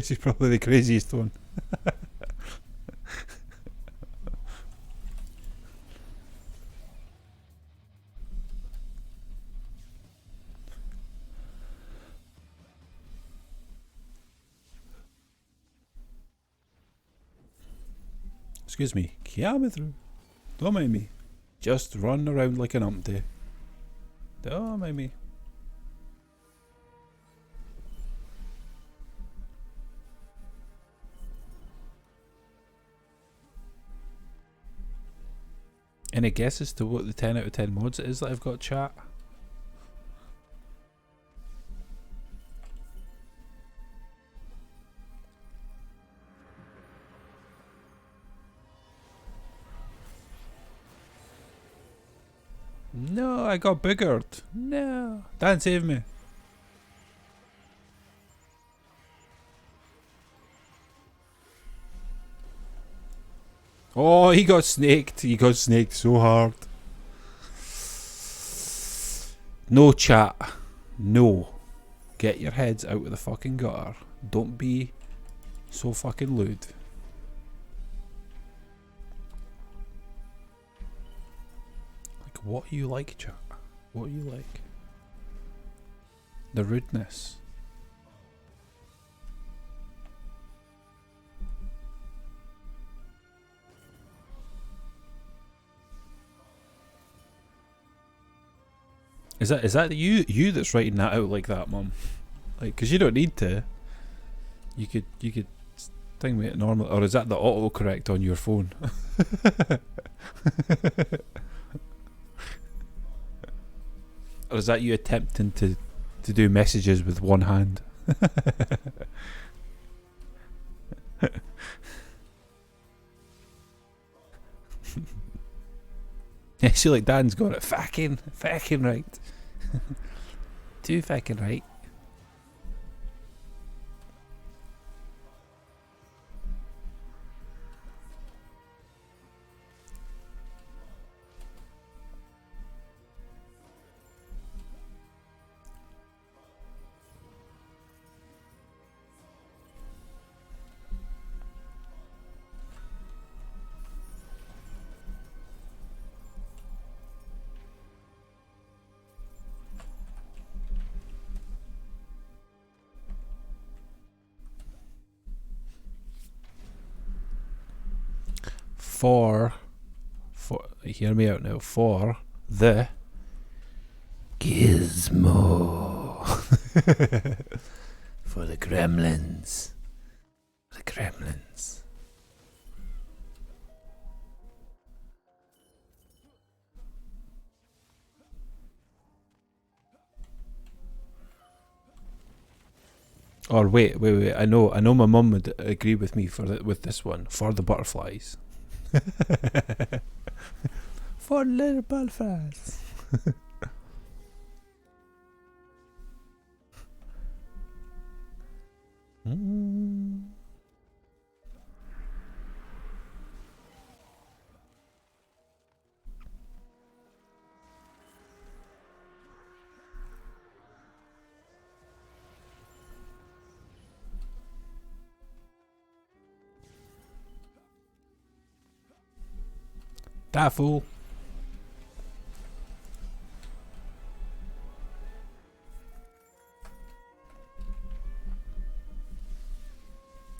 She's probably the craziest one. Excuse me, kilometre. Don't mind me. Just run around like an umpty. Don't mind me. Any guesses to what the 10 out of 10 mods it is that I've got, chat? No, I got boogered. No. Dan, save me. Oh, he got snaked. He got snaked so hard. No, chat. No. Get your heads out of the fucking gutter. Don't be so fucking lewd. Like, what you like, chat? What you like? The rudeness. Is that you that's writing that out like that, Mum? Like, cause you don't need to. You could thing me it normal, or is that the autocorrect on your phone? Or is that you attempting to do messages with one hand? Yeah, see, like Dan's got it. Fucking right. Too fucking right. For hear me out now. For the gizmo. For the gremlins. The gremlins. Or wait. I know my mum would agree with me with this one. For the butterflies. For little butterflies. That fool.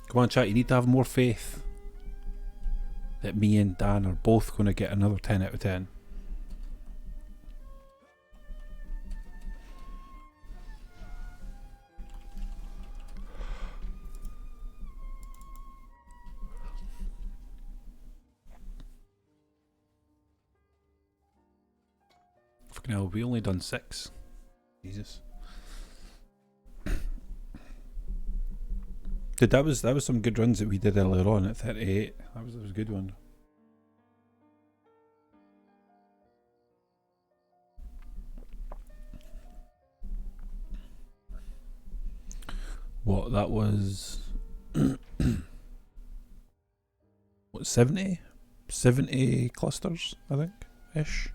Come on, chat, you need to have more faith that me and Dan are both going to get another 10 out of 10. Fucking hell, we only done 6. Jesus. Dude, that was some good runs that we did earlier on at 38. That was a good one. What, that was what, 70? 70 clusters, I think, ish.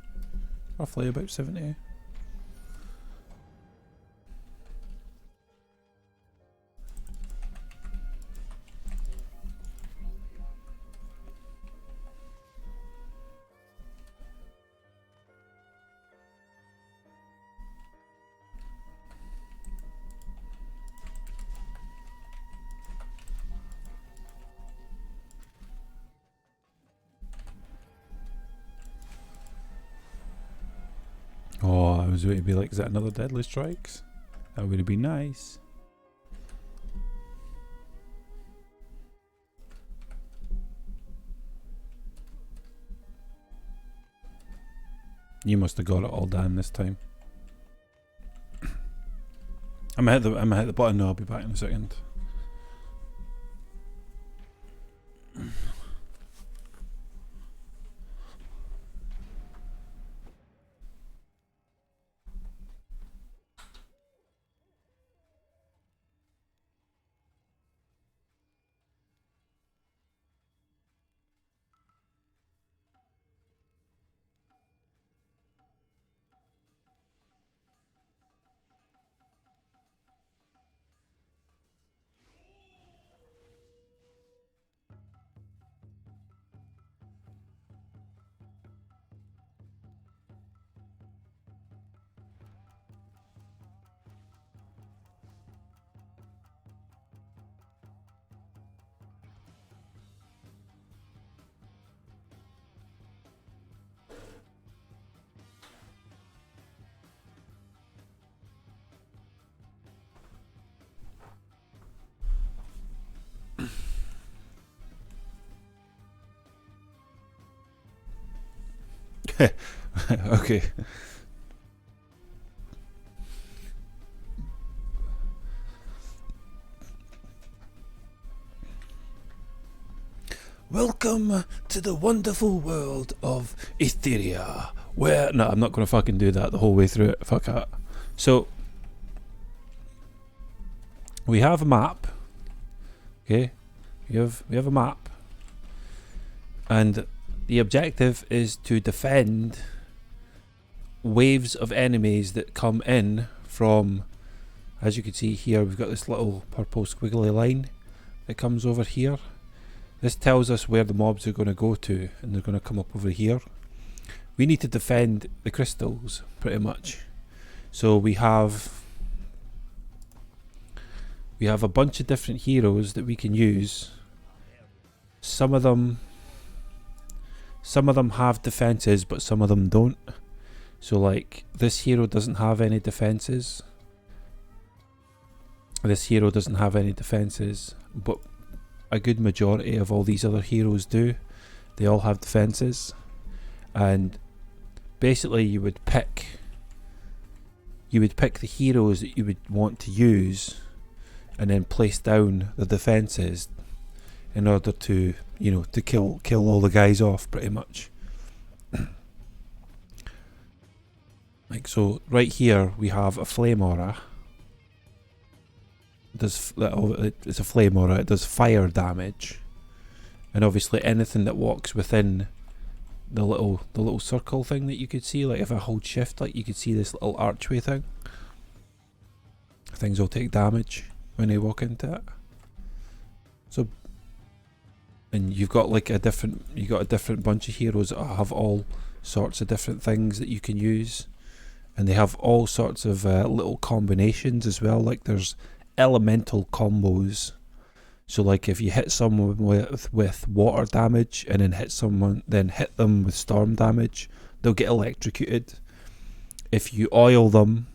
Roughly about 70. Oh, I was waiting to be like, is that another Deadly Strikes? That would have been nice. You must have got it all done this time. I'm gonna hit the button now, I'll be back in a second. Okay. Welcome to the wonderful world of Etheria, where... No, I'm not going to fucking do that the whole way through it. Fuck that. So, we have a map. Okay? We have a map. And the objective is to defend waves of enemies that come in from, as you can see here, we've got this little purple squiggly line that comes over here. This tells us where the mobs are going to go to, and they're going to come up over here. We need to defend the crystals, pretty much. So we have a bunch of different heroes that we can use. Some of them have defenses, but some of them don't. So like, this hero doesn't have any defenses. This hero doesn't have any defenses, but a good majority of all these other heroes do. They all have defenses. And basically you would pick the heroes that you would want to use, and then place down the defences in order to, you know, to kill all the guys off pretty much. Like so, right here we have a flame aura. It's a flame aura. It does fire damage, and obviously anything that walks within the little circle thing that you could see, like if I hold shift, like you could see this little archway thing. Things will take damage when they walk into it. So, and you've got like a different bunch of heroes that have all sorts of different things that you can use, and they have all sorts of little combinations as well. Like there's elemental combos. So like if you hit someone with water damage and then hit them with storm damage, they'll get electrocuted. If you oil them,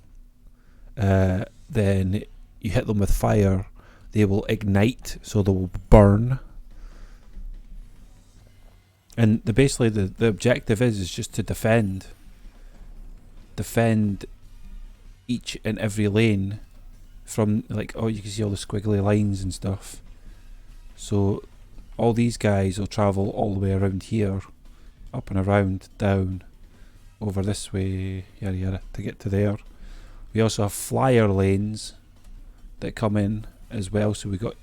then you hit them with fire, they will ignite, so they will burn. And basically the objective is just to defend each and every lane from, like, oh, you can see all the squiggly lines and stuff. So all these guys will travel all the way around here, up and around, down, over this way, yada yada, to get to there. We also have flyer lanes that come in as well, so we've got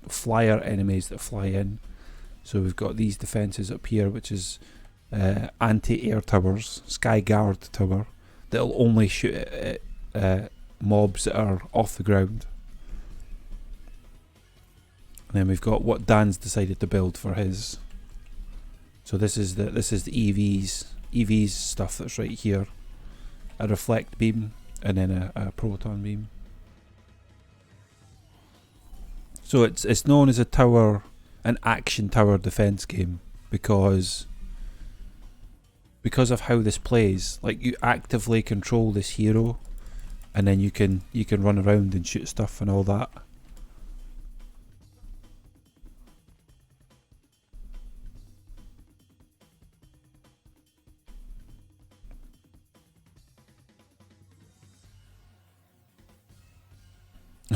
flyer enemies that fly in. So we've got these defences up here, which is anti-air towers, sky guard tower, that'll only shoot at mobs that are off the ground. And then we've got what Dan's decided to build for his. So this is the EVs stuff that's right here. A reflect beam and then a proton beam. So it's known as an action tower defense game because of how this plays. Like, you actively control this hero, and then you can run around and shoot stuff and all that.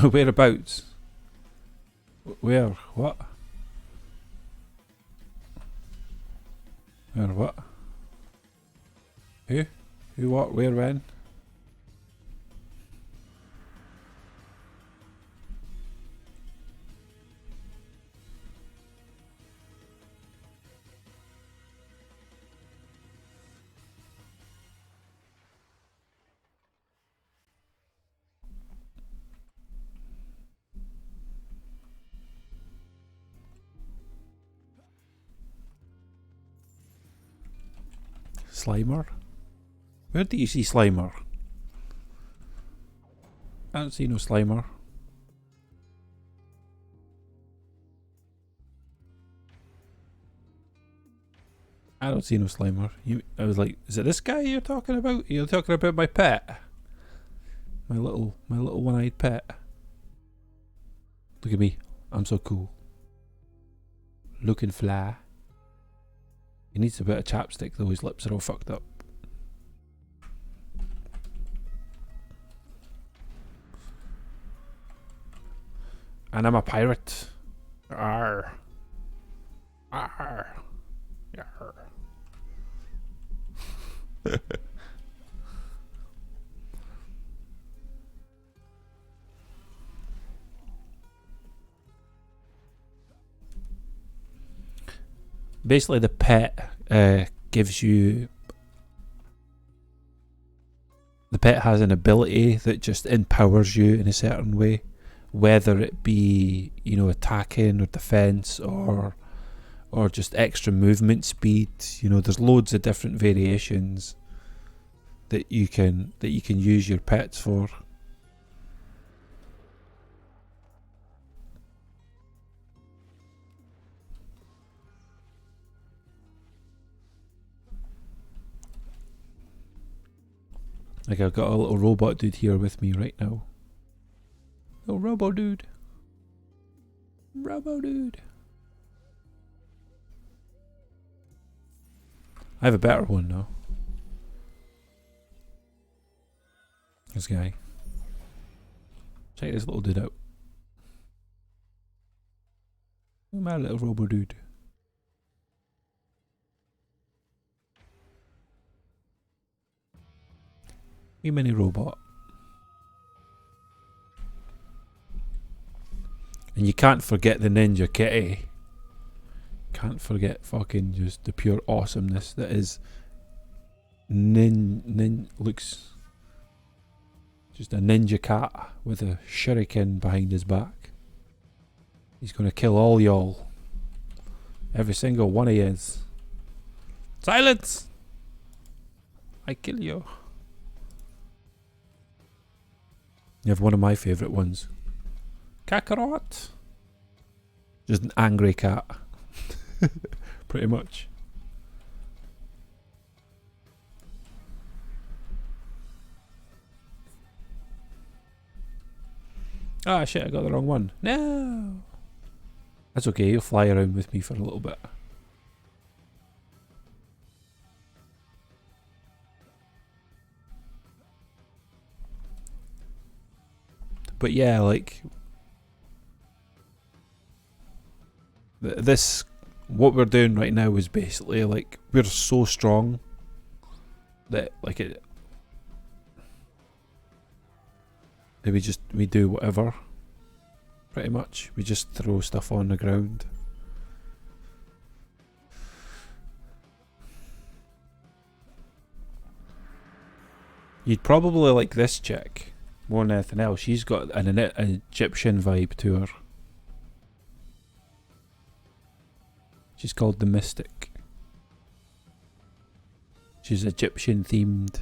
Whereabouts? Where? What? Where? What? Who? Who? What? Where? When? Slimer? Where do you see Slimer? I don't see no Slimer. I don't see no Slimer. I was like, is it this guy you're talking about? You're talking about my pet? My little one-eyed pet. Look at me. I'm so cool. Looking fly. He needs a bit of chapstick though, his lips are all fucked up. And I'm a pirate. Arr. Arr. Arr. Basically, the pet gives you... The pet has an ability that just empowers you in a certain way. Whether it be, you know, attacking or defense or just extra movement speed. You know, there's loads of different variations that you can use your pets for. Like, I've got a little robot dude here with me right now. Little robo dude. Robo dude. I have a better one now. This guy. Check this little dude out. My little robo dude. Wee mini robot. And you can't forget the Ninja Kitty. Can't forget fucking just the pure awesomeness that is looks just a ninja cat with a shuriken behind his back. He's gonna kill all y'all. Every single one of yous. Silence! I kill you. You have one of my favourite ones. Kakarot. Just an angry cat. Pretty much. Ah shit, I got the wrong one. No! That's okay, you'll fly around with me for a little bit. But yeah, like this, what we're doing right now is basically like we're so strong that like we do whatever. Pretty much, we just throw stuff on the ground. You'd probably like this chick more than anything else. She's got an Egyptian vibe to her. She's called the Mystic. She's Egyptian themed.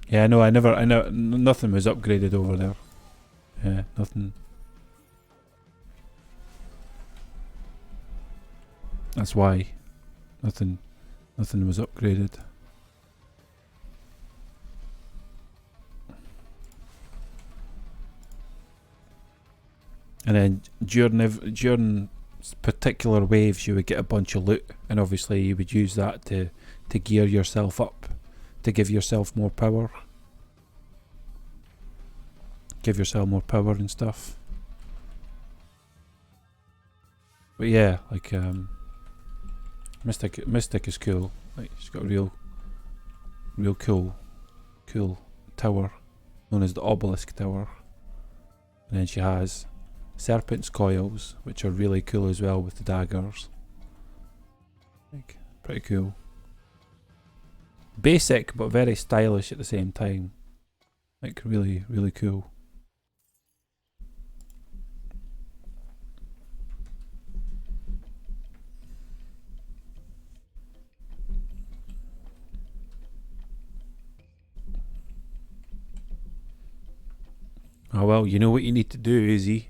Yeah, no, I know, nothing was upgraded over there. Yeah, nothing. That's why. Nothing was upgraded. And then during particular waves you would get a bunch of loot, and obviously you would use that to gear yourself up, to give yourself more power. Give yourself more power and stuff. But yeah, like Mystic is cool. Like she's got a real cool tower known as the Obelisk Tower. And then she has Serpent's Coils, which are really cool as well with the daggers. Like, pretty cool. Basic but very stylish at the same time. Like really cool. Oh well, you know what you need to do, Izzy.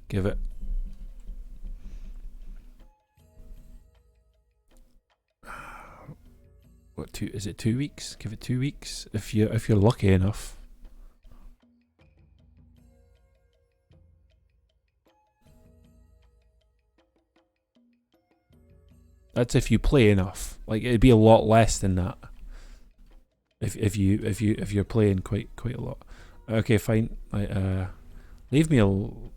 Give it. What, is it 2 weeks? Give it 2 weeks if you're lucky enough. That's if you play enough. Like it'd be a lot less than that. If you're playing quite a lot. Okay, fine. Leave me alone.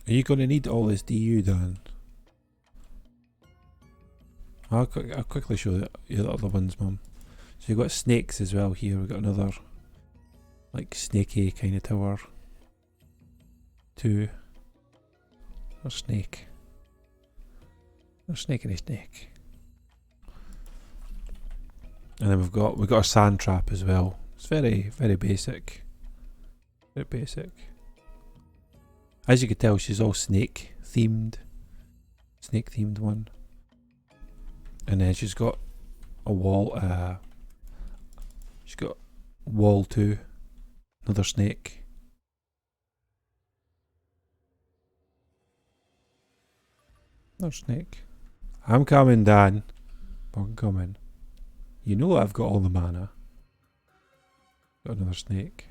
Are you going to need all this DU done? I'll quickly show you the other ones, Mum. So you've got snakes as well here. We've got another, like, snaky kind of tower. 2. There's snake. There's snake and a snake. And then we've got a sand trap as well. It's very basic. Very basic. As you can tell, she's all snake themed. Snake themed one. And then she's got a wall, she's got wall 2, another snake. Another snake. I'm coming, Dan. I'm coming. You know I've got all the mana. Got another snake.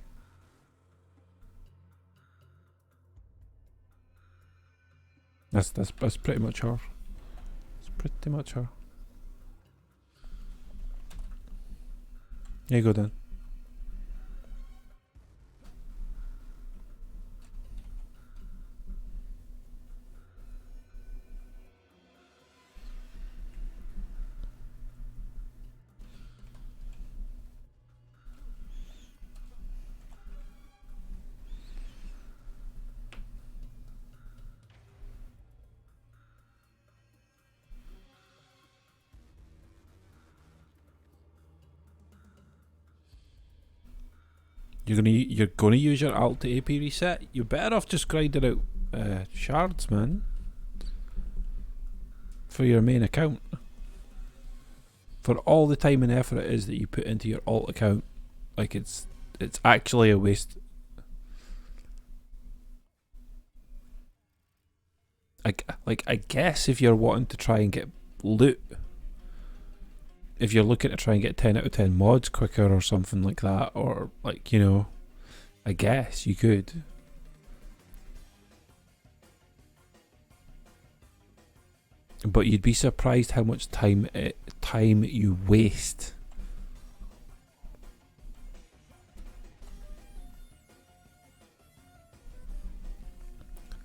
That's pretty much her. It's pretty much her. Here you go, Dan. You're gonna use your alt to AP reset. You're better off just grinding out shards, man. For your main account. For all the time and effort it is that you put into your alt account, like it's actually a waste. I guess if you're wanting to try and get loot, if you're looking to try and get 10 out of 10 mods quicker or something like that, or like, you know, I guess you could. But you'd be surprised how much time you waste.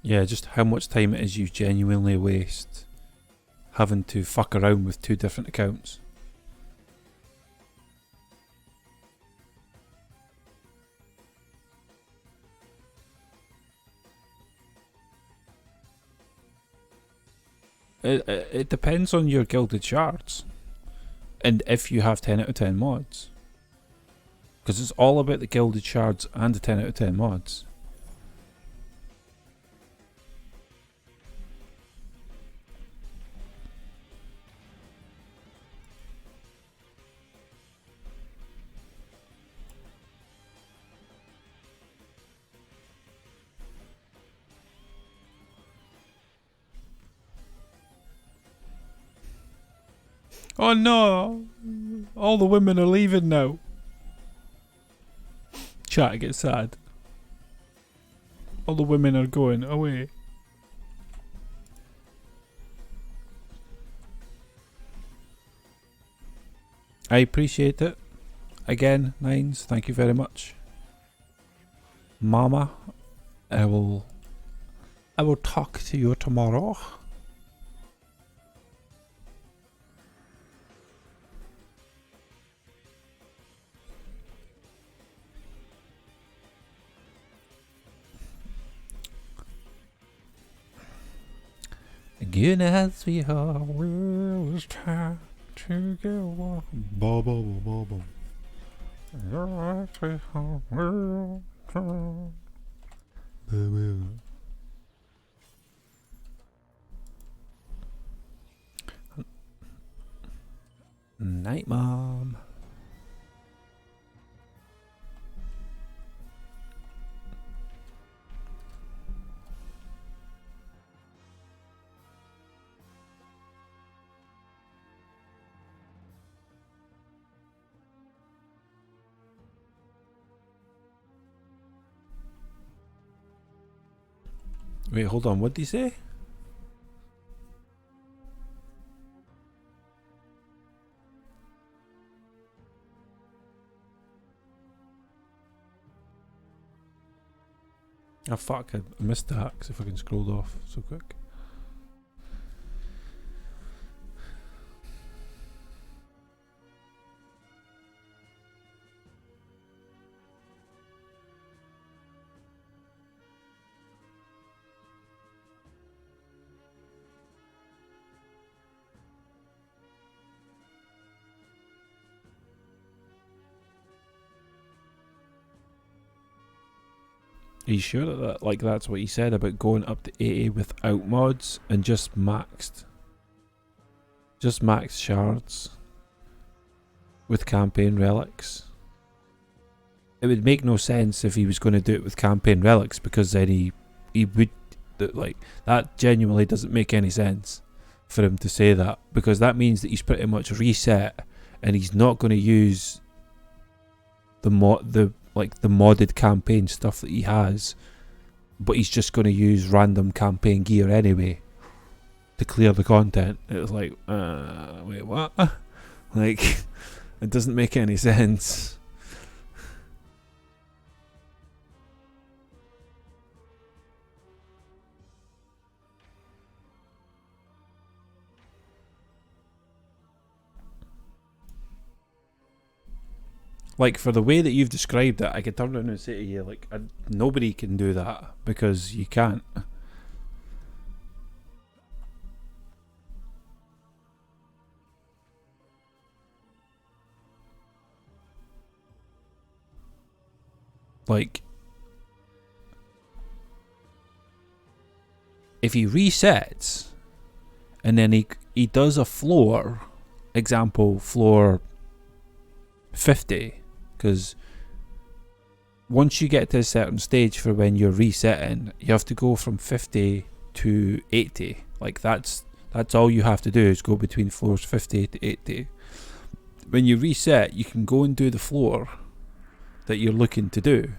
Yeah, just how much time it is you genuinely waste having to fuck around with 2 different accounts. It depends on your gilded shards. And if you have 10 out of 10 mods. Because it's all about the gilded shards and the 10 out of 10 mods. Oh no! All the women are leaving now. Chat gets sad. All the women are going away. I appreciate it. Again, Nines, thank you very much. Mama, I will talk to you tomorrow. Again as we are, it's time to go on. Bubble. Night, Mom. Wait, hold on, what did he say? Oh fuck, I missed that because if I can scroll off so quick. Are you sure that that's what he said about going up to 80 without mods and just maxed shards with campaign relics? It would make no sense if he was going to do it with campaign relics, because then he would, like, that genuinely doesn't make any sense. for him to say that, because that means that he's pretty much reset, and he's not going to use the modded campaign stuff that he has, but he's just going to use random campaign gear anyway to clear the content. It was like, wait, what? Like, it doesn't make any sense. Like, for the way that you've described it, I could turn around and say to you, like, nobody can do that, because you can't. Like, if he resets, and then he does a floor, example, floor 50, because once you get to a certain stage for when you're resetting, you have to go from 50 to 80. Like, that's all you have to do, is go between floors 50 to 80. When you reset, you can go and do the floor that you're looking to do.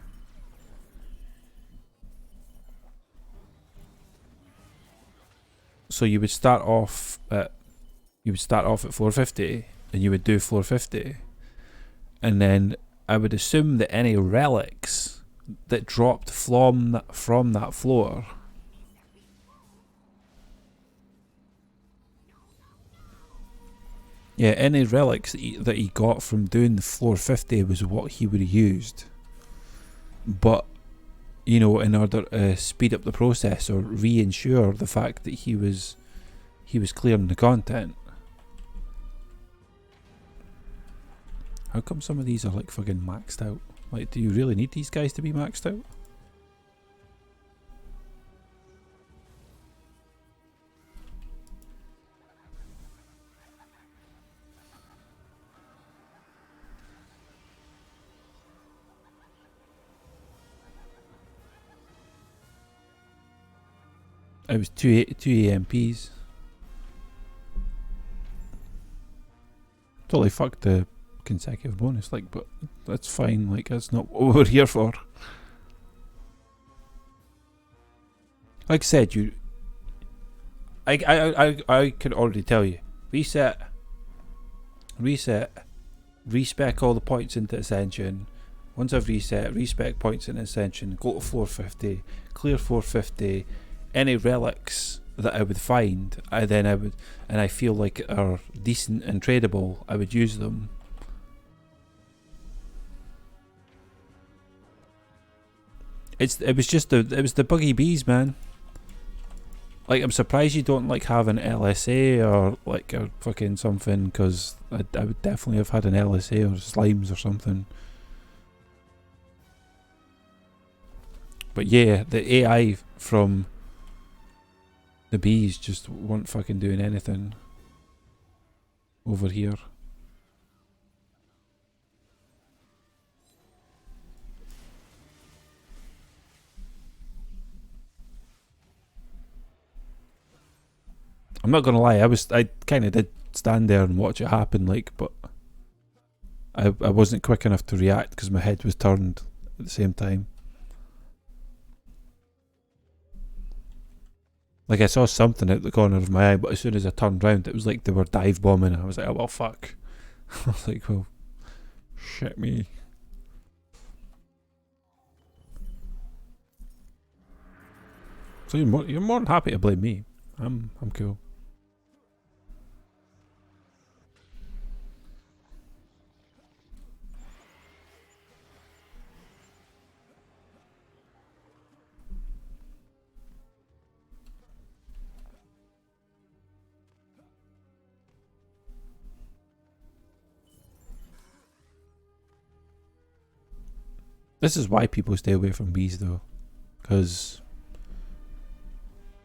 So you would start off at floor 50, and you would do floor 50, and then I would assume that any relics that dropped from that floor, yeah, any relics that he got from doing the floor 50 was what he would have used. But, you know, in order to speed up the process or re-ensure the fact that he was clearing the content. How come some of these are like fucking maxed out? Like, do you really need these guys to be maxed out? It was two EMPs. Totally fucked the consecutive bonus, like, but that's fine. Like, that's not what we're here for. Like I said, I can already tell you. Reset, respec all the points into Ascension. Once I've reset, respec points into Ascension, go to 450, clear 450. Any relics that I would find, and I feel like are decent and tradable, I would use them. It was the buggy bees, man. Like, I'm surprised you don't like have an LSA or like a fucking something, because I would definitely have had an LSA or slimes or something. But yeah, the AI from the bees just weren't fucking doing anything over here. I'm not gonna lie, I kind of did stand there and watch it happen, like, but I wasn't quick enough to react because my head was turned at the same time. Like, I saw something out the corner of my eye, but as soon as I turned round, it was like they were dive bombing. I was like, oh well, fuck. I was like, well, shit me. So you're more than happy to blame me. I'm cool. This is why people stay away from bees, though, because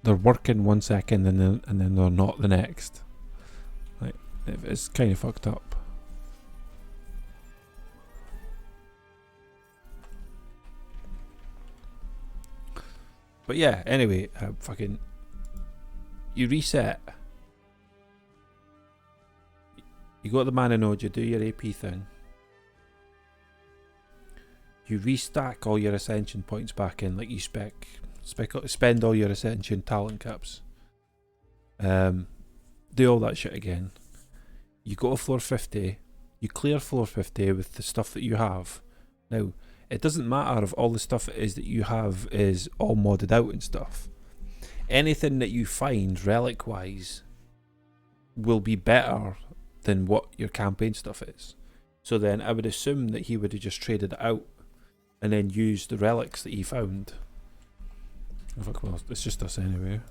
they're working 1 second and then they're not the next. Like, it's kind of fucked up. But yeah, anyway, fucking, you reset, You go to the mana node, you do your AP thing. You restack all your ascension points back in, like you spend all your ascension talent caps. Do all that shit again. You go to floor 50, you clear floor 50 with the stuff that you have. Now, it doesn't matter if all the stuff it is that you have is all modded out and stuff. Anything that you find relic-wise will be better than what your campaign stuff is. So then I would assume that he would have just traded it out and then used the relics that he found. Oh, fuck, well, it's just us anyway.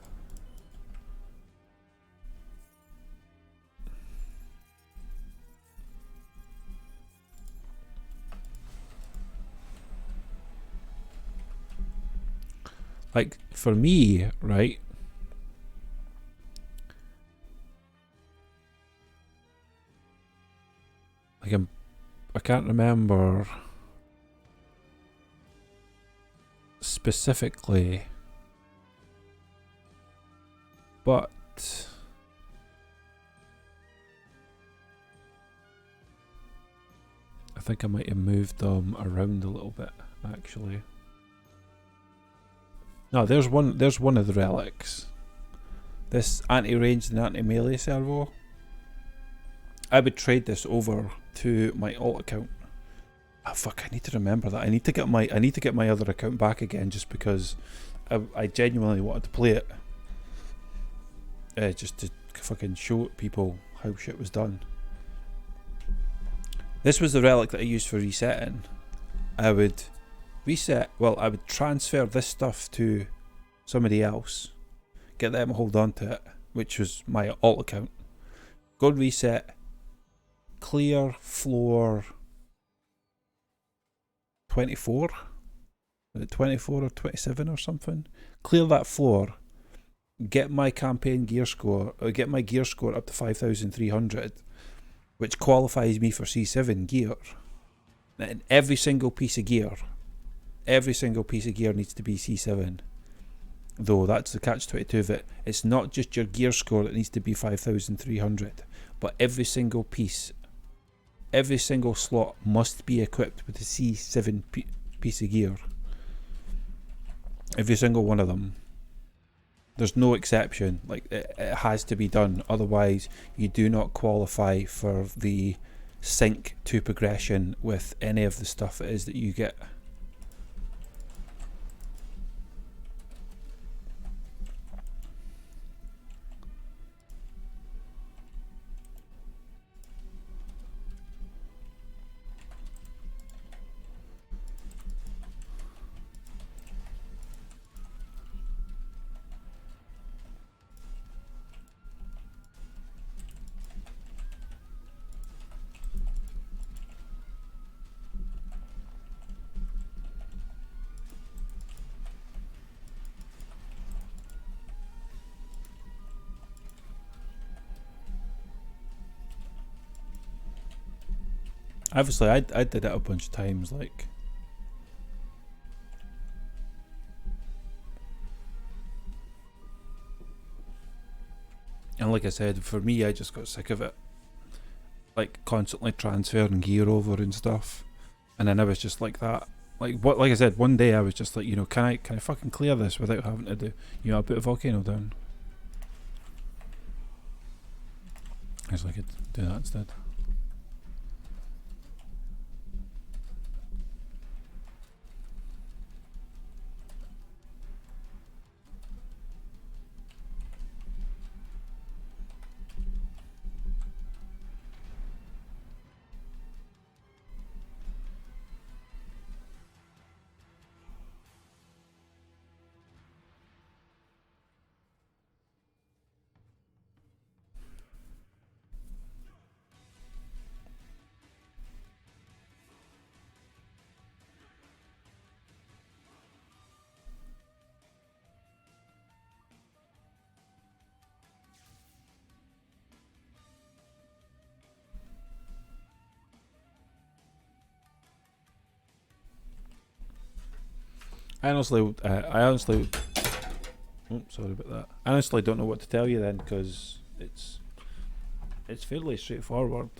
Like, for me, right, like I can't remember specifically, but I think I might have moved them around a little bit, actually. No, there's one of the relics. This anti-ranged and anti-melee servo. I would trade this over to my alt account. Oh fuck, I need to remember that. I need to get my other account back again, just because I genuinely wanted to play it. Just to fucking show people how shit was done. This was the relic that I used for resetting. I would transfer this stuff to somebody else, get them to hold on to it, which was my alt account. Go reset, clear floor 24. Was it 24 or 27 or something? Clear that floor, get my campaign gear score, or get my gear score up to 5,300, which qualifies me for C7 gear. And every single piece of gear needs to be C7. Though that's the catch-22 of it. It's not just your gear score that needs to be 5,300, but every single piece, every single slot must be equipped with a C7 piece of gear. Every single one of them. There's no exception. Like, it has to be done. Otherwise, you do not qualify for the sync to progression with any of the stuff it is that you get. Obviously, I did it a bunch of times, like. And like I said, for me, I just got sick of it. Like, constantly transferring gear over and stuff. And then I was just like that. Like I said, one day I was just like, can I fucking clear this without having to do, I put a volcano down. I was like, I could do that instead. I honestly, sorry about that. I honestly don't know what to tell you then, because it's fairly straightforward.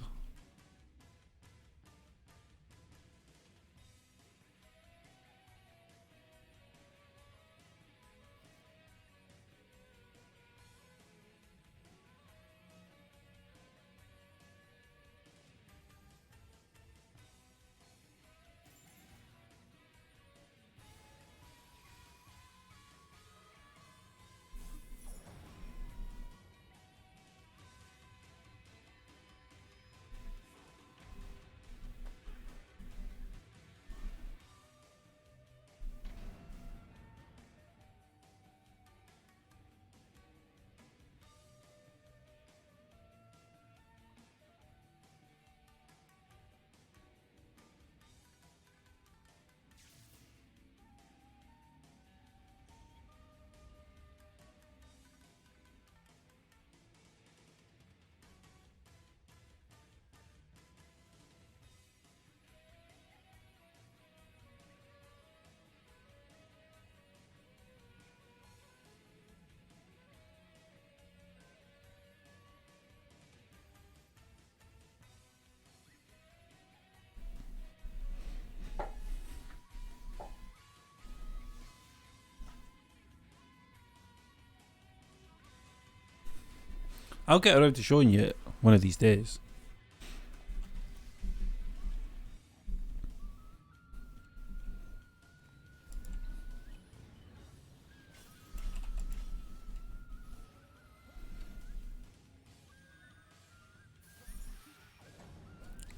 I'll get around to showing you it one of these days.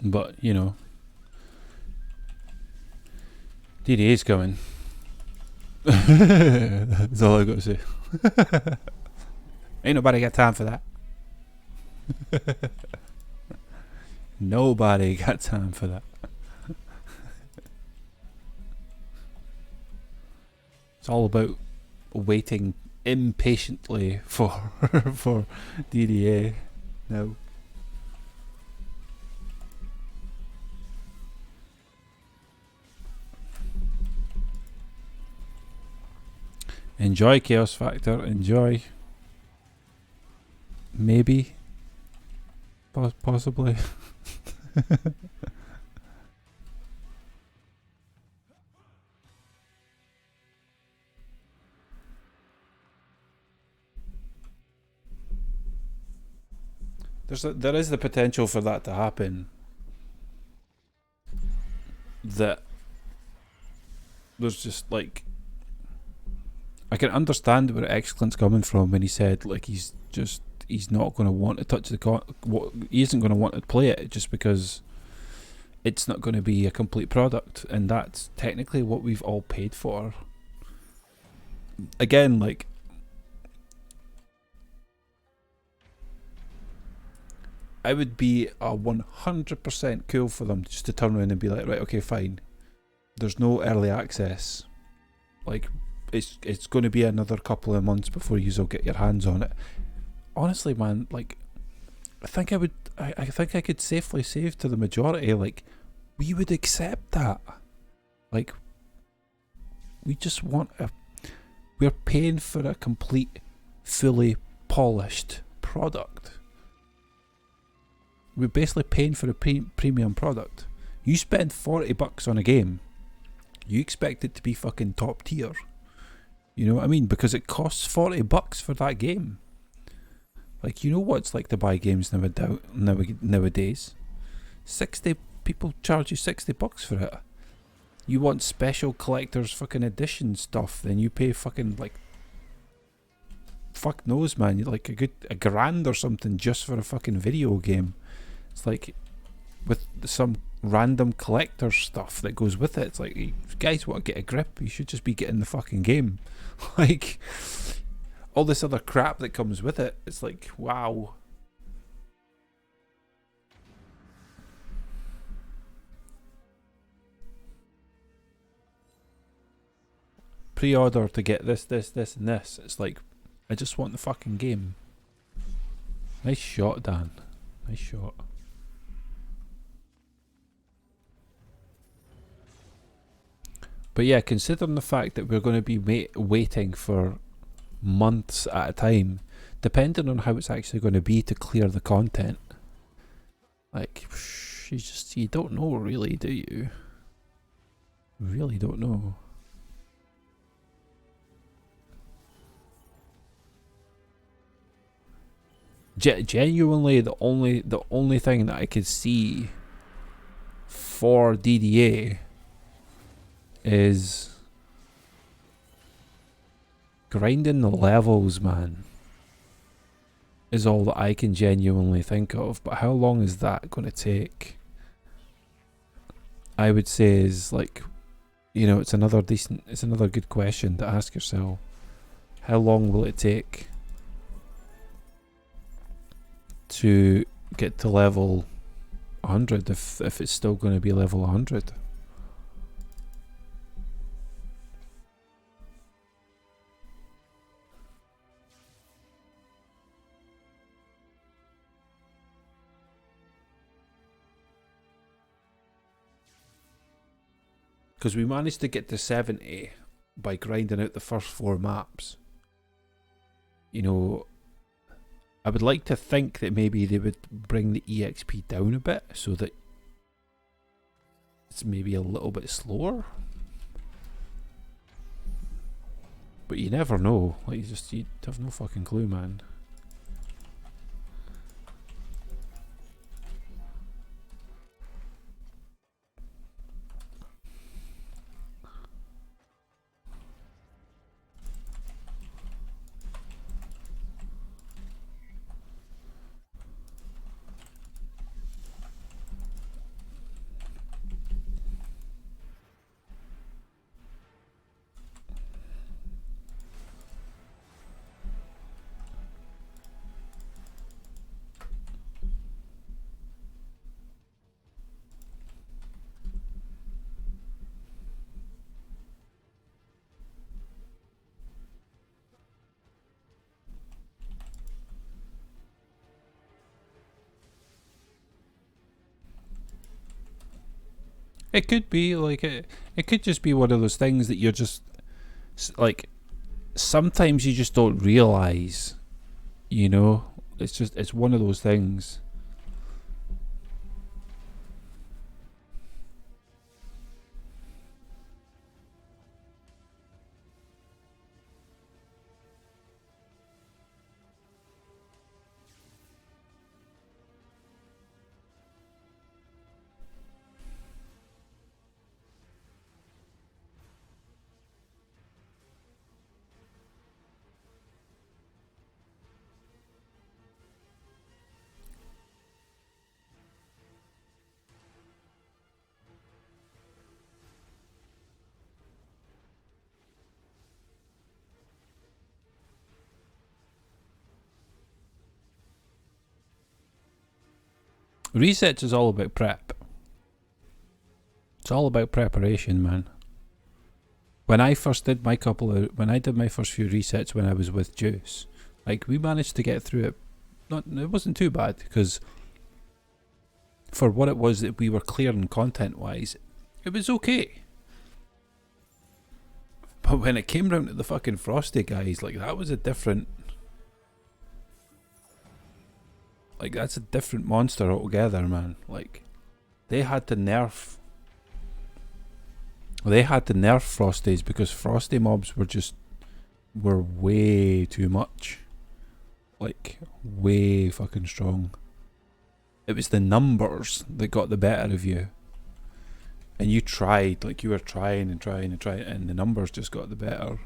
But, you know, DD2's coming. That's all I've got to say. Ain't nobody got time for that. Nobody got time for that. It's all about waiting impatiently for for DDA now. Enjoy Chaos Factor, enjoy. Maybe. Possibly. There is the potential for that to happen. That there's just like, I can understand where Excellent's coming from when he said like he's not going to want to touch he isn't going to want to play it just because it's not going to be a complete product, and that's technically what we've all paid for. Again, like, I would be 100% cool for them just to turn around and be like, right, okay, fine, there's no early access, like it's going to be another couple of months before you'll get your hands on it. Honestly, man, like, I think I could safely say to the majority, like, we would accept that. Like, we just want we're paying for a complete, fully polished product. We're basically paying for a premium product. You spend $40 on a game, you expect it to be fucking top tier. You know what I mean? Because it costs $40 for that game. Like, you know what it's like to buy games nowadays? 60 people charge you $60 for it. You want special collector's fucking edition stuff, then you pay fucking like, fuck knows, man, like a grand or something just for a fucking video game. It's like with some random collector stuff that goes with it. It's like, you guys want to get a grip, you should just be getting the fucking game. Like, all this other crap that comes with it, it's like, wow. Pre-order to get this, and this. It's like, I just want the fucking game. Nice shot, Dan. Nice shot. But yeah, considering the fact that we're going to be waiting for months at a time, depending on how it's actually going to be to clear the content, Like, you don't know really, do you? Really don't know. Genuinely, the only thing that I could see for DDA is grinding the levels, man. Is all that I can genuinely think of. But how long is that going to take? I would say is like, you know, it's another good question to ask yourself. How long will it take to get to level 100 if it's still going to be level 100? Because we managed to get to 70 by grinding out the first 4 maps. You know, I would like to think that maybe they would bring the EXP down a bit so that it's maybe a little bit slower. But you never know. Like, you have no fucking clue, man. It could be like it could just be one of those things that you're just like, sometimes you just don't realize, you know. It's one of those things. Resets is all about prep. It's all about preparation, man. When I first did my when I did my first few resets when I was with Juice, like, we managed to get through it. It wasn't too bad, because for what it was that we were clearing content wise, it was okay. But when it came round to the fucking Frosty guys, like, that was a different... Like, that's a different monster altogether, man. Like, they had to nerf... They had to nerf Frosties because Frosty mobs were way too much. Like, way fucking strong. It was the numbers that got the better of you. And you tried, like, you were trying and trying and trying, and the numbers just got the better.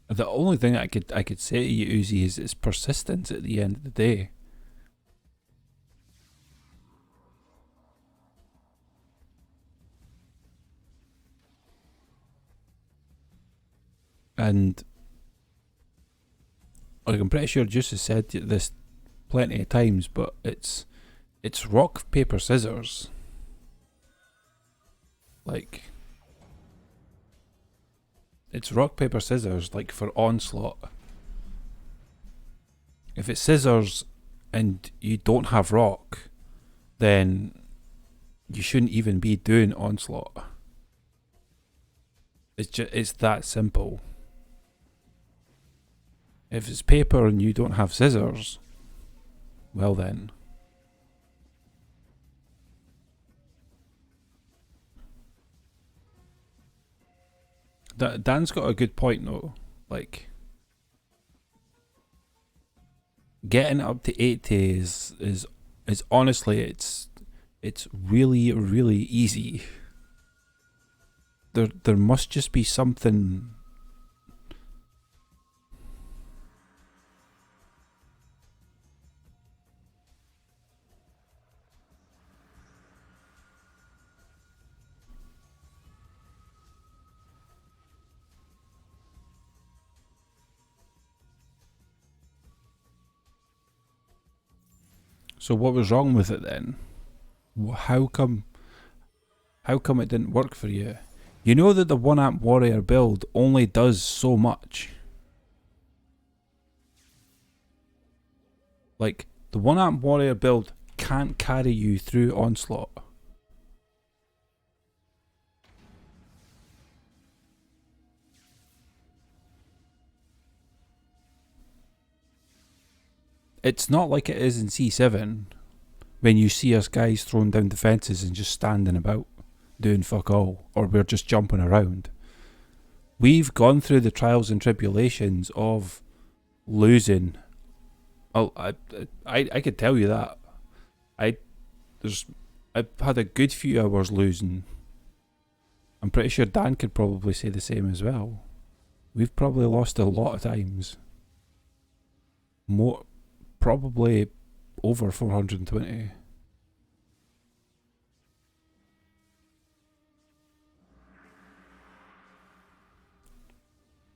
The only thing I could say to you, Uzi, is it's persistence at the end of the day. And like, I'm pretty sure Juice has said this plenty of times, but it's rock, paper, scissors. Like, It's rock, paper, scissors, like for Onslaught. If it's scissors and you don't have rock, then you shouldn't even be doing Onslaught. It's that simple. If it's paper and you don't have scissors, well then. Dan's got a good point though. Like, getting up to 80 is honestly, it's really, really easy. There must just be something. So what was wrong with it then? How come it didn't work for you? You know that the 1 amp warrior build only does so much. Like, the 1 amp warrior build can't carry you through Onslaught. It's not like it is in C7, when you see us guys throwing down defences and just standing about, doing fuck all, or we're just jumping around. We've gone through the trials and tribulations of losing. Oh, I could tell you that. I've had a good few hours losing. I'm pretty sure Dan could probably say the same as well. We've probably lost a lot of times. Probably over 420.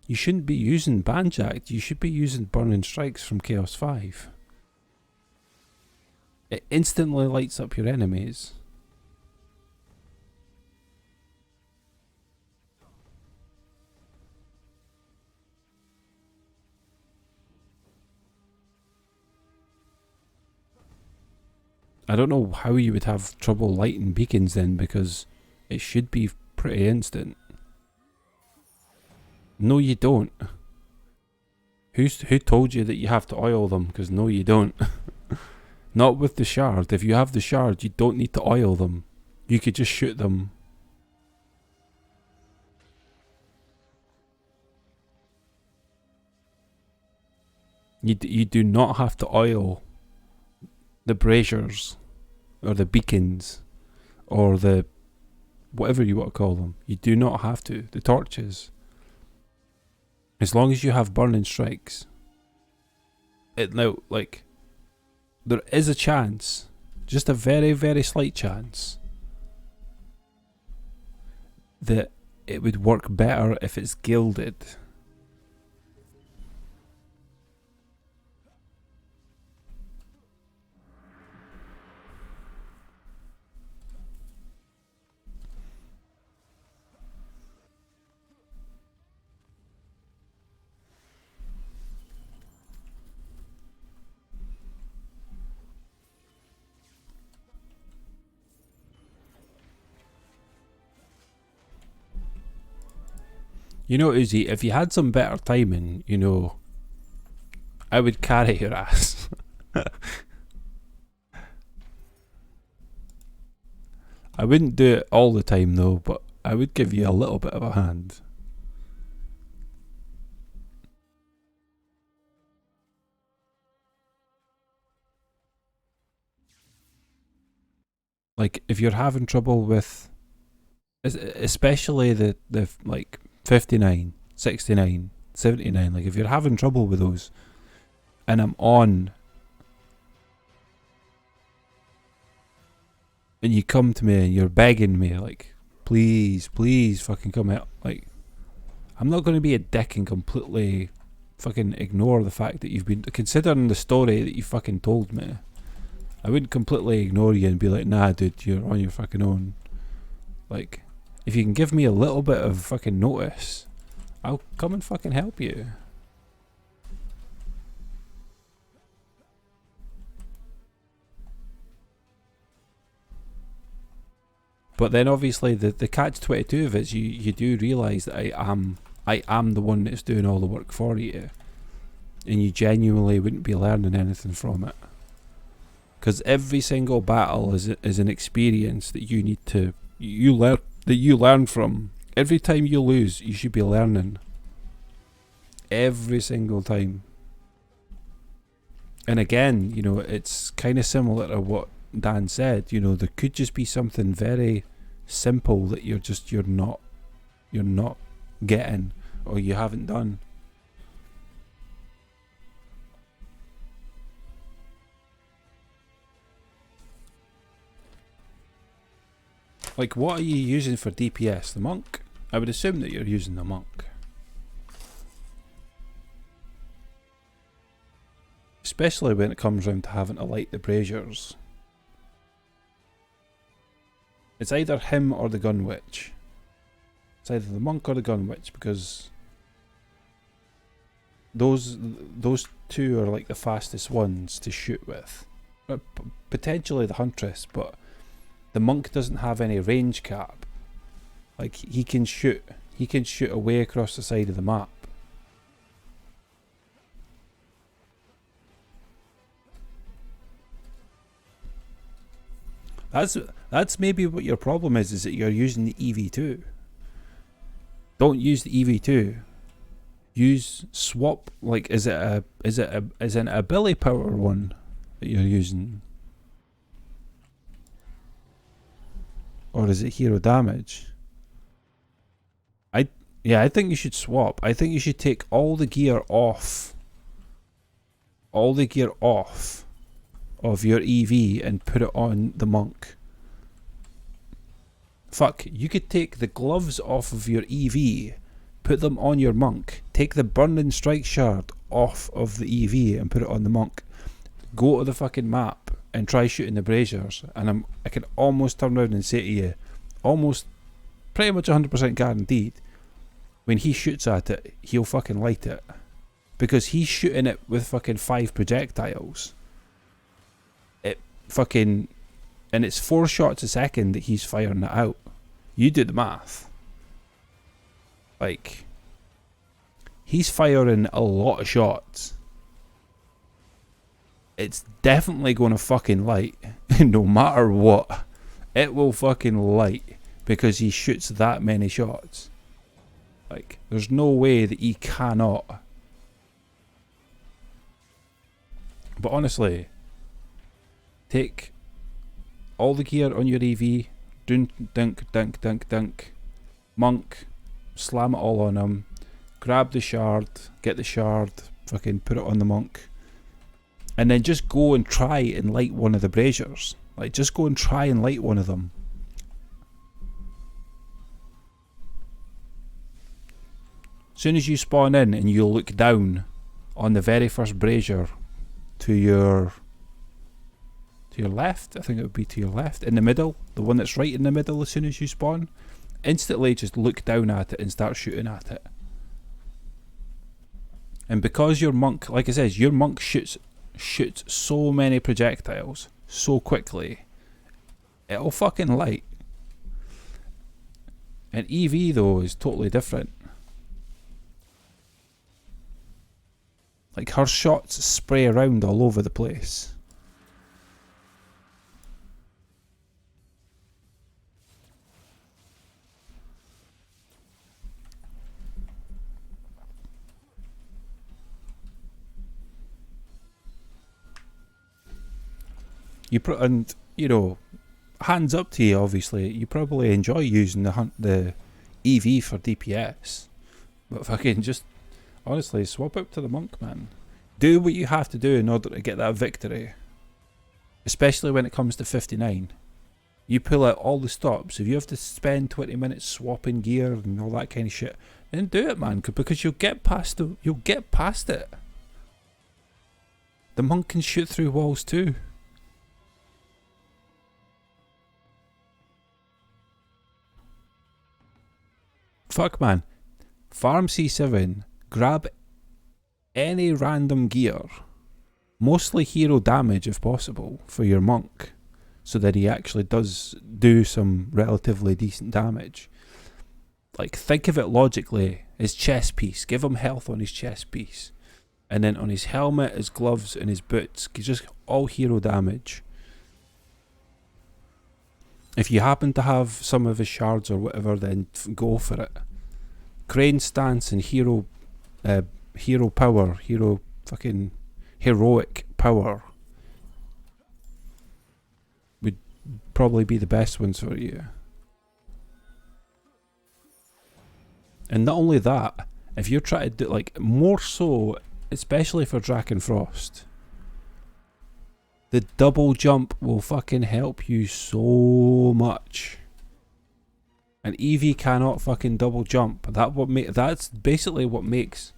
You shouldn't be using Banjacked, you should be using Burning Strikes from Chaos 5. It instantly lights up your enemies. I don't know how you would have trouble lighting beacons then, because it should be pretty instant. No, you don't. Who told you that you have to oil them? Because no, you don't. Not with the shard. If you have the shard, you don't need to oil them. You could just shoot them. You do not have to oil the braziers or the beacons or the whatever you want to call them. You do not have to. The torches. As long as you have burning strikes. Now, like, there is a chance, just a very, very slight chance, that it would work better if it's gilded. You know, Uzi, if you had some better timing, you know, I would carry your ass. I wouldn't do it all the time though, but I would give you a little bit of a hand. Like, if you're having trouble with, especially the like 59, 69, 79, like if you're having trouble with those, and I'm on, and you come to me and you're begging me, like, please, please fucking come out, like, I'm not going to be a dick and completely fucking ignore the fact that you've been, considering the story that you fucking told me, I wouldn't completely ignore you and be like, nah dude, you're on your fucking own. Like, if you can give me a little bit of fucking notice, I'll come and fucking help you. But then obviously the catch-22 of it is you do realise that I am the one that's doing all the work for you. And you genuinely wouldn't be learning anything from it. Because every single battle is an experience that you need to you learn from. Every time you lose, you should be learning. Every single time. And again, you know, it's kind of similar to what Dan said. You know, there could just be something very simple that you're not getting or you haven't done. Like, what are you using for DPS? The monk? I would assume that you're using the monk. Especially when it comes round to having to light the braziers. It's either him or the gun witch. It's either the monk or the gun witch, because those two are like the fastest ones to shoot with. Potentially the huntress, but the monk doesn't have any range cap. Like, he can shoot away across the side of the map. That's maybe what your problem is that you're using the EV2. Don't use the EV2. Use swap. Like, is it an ability power one that you're using? Or is it hero damage? I think you should swap. I think you should take all the gear off. All the gear off of your EV and put it on the monk. Fuck, you could take the gloves off of your EV, put them on your monk, take the burning strike shard off of the EV and put it on the monk, go to the fucking map and try shooting the braziers, and I can almost turn around and say to you, almost pretty much 100% guaranteed, when he shoots at it, he'll fucking light it. Because he's shooting it with fucking 5 projectiles. Fucking, and it's 4 shots a second that he's firing it out. You do the math. Like, he's firing a lot of shots. It's definitely going to fucking light. No matter what, it will fucking light because he shoots that many shots. Like, there's no way that he cannot. But honestly, take all the gear on your EV, dunk, monk, slam it all on him, grab the shard, get the shard, fucking put it on the monk, and then just go and try and light one of the braziers. Like, just go and try and light one of them. As soon as you spawn in and you look down on the very first brazier to your left, I think it would be to your left, in the middle, the one that's right in the middle as soon as you spawn, instantly just look down at it and start shooting at it. And because your monk, like I said, your monk shoots so many projectiles so quickly, it'll fucking light. And EV though is totally different. Like, her shots spray around all over the place. And you know, hands up to you. Obviously, you probably enjoy using the EV for DPS, but fucking just honestly swap out to the monk, man. Do what you have to do in order to get that victory. Especially when it comes to 59. You pull out all the stops. If you have to spend 20 minutes swapping gear and all that kind of shit, then do it, man, because you'll get past it. The monk can shoot through walls too. Fuck, man. farm C7, grab any random gear, mostly hero damage if possible, for your monk, so that he actually does do some relatively decent damage. Like, think of it logically, his chest piece, give him health on his chest piece, and then on his helmet, his gloves and his boots, just all hero damage. If you happen to have some of his shards or whatever, then go for it. Crane stance and hero power, fucking heroic power would probably be the best ones for you. And not only that, if you're trying to do, like, more so, especially for Draken Frost, the double jump will fucking help you so much. And Eevee cannot fucking double jump. That's basically what makes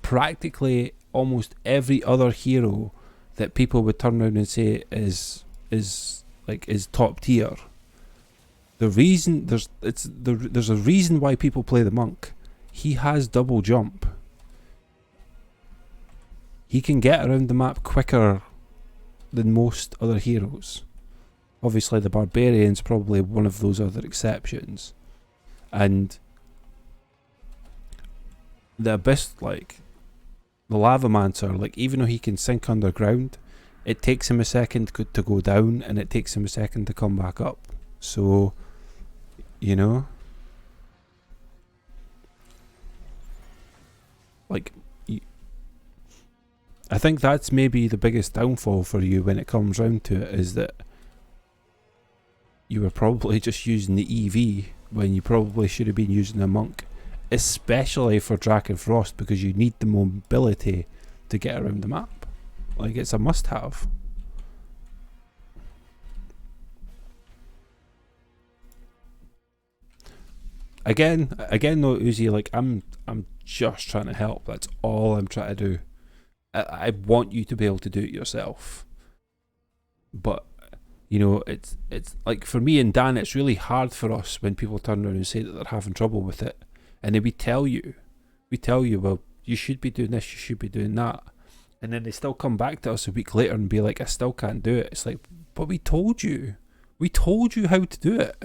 practically almost every other hero that people would turn around and say is top tier. The reason there's a reason why people play the monk. He has double jump. He can get around the map quicker than most other heroes. Obviously the barbarian's probably one of those other exceptions. And the abyss, like the lavamancer, like, even though he can sink underground, it takes him a second to go down, and it takes him a second to come back up. So, you know, like, I think that's maybe the biggest downfall for you when it comes round to it, is that you were probably just using the EV when you probably should have been using a monk, especially for Draken Frost, because you need the mobility to get around the map. Like, it's a must-have. Again though, Uzi, like, I'm just trying to help. That's all I'm trying to do. I want you to be able to do it yourself. But, you know, it's like, for me and Dan, it's really hard for us when people turn around and say that they're having trouble with it. And then we tell you, well, you should be doing this, you should be doing that. And then they still come back to us a week later and be like, I still can't do it. It's like, but we told you how to do it.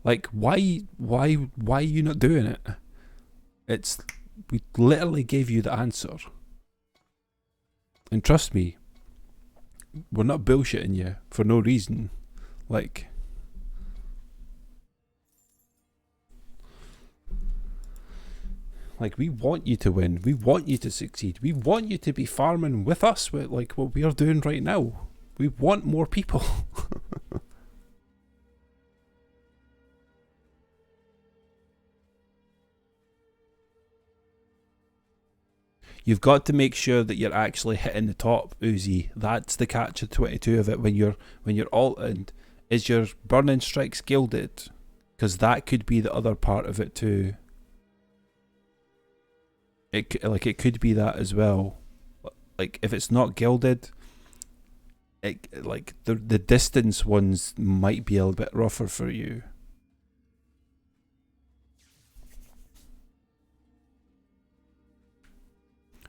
Like, why are you not doing it? We literally gave you the answer. And trust me, we're not bullshitting you for no reason. Like, we want you to win. We want you to succeed. We want you to be farming with us, with like what we are doing right now. We want more people. You've got to make sure that you're actually hitting the top, Uzi. That's the catch-22 of it. When you're all in, is your burning strikes gilded? Because that could be the other part of it too. It could be that as well. Like, if it's not gilded, like the distance ones might be a little bit rougher for you.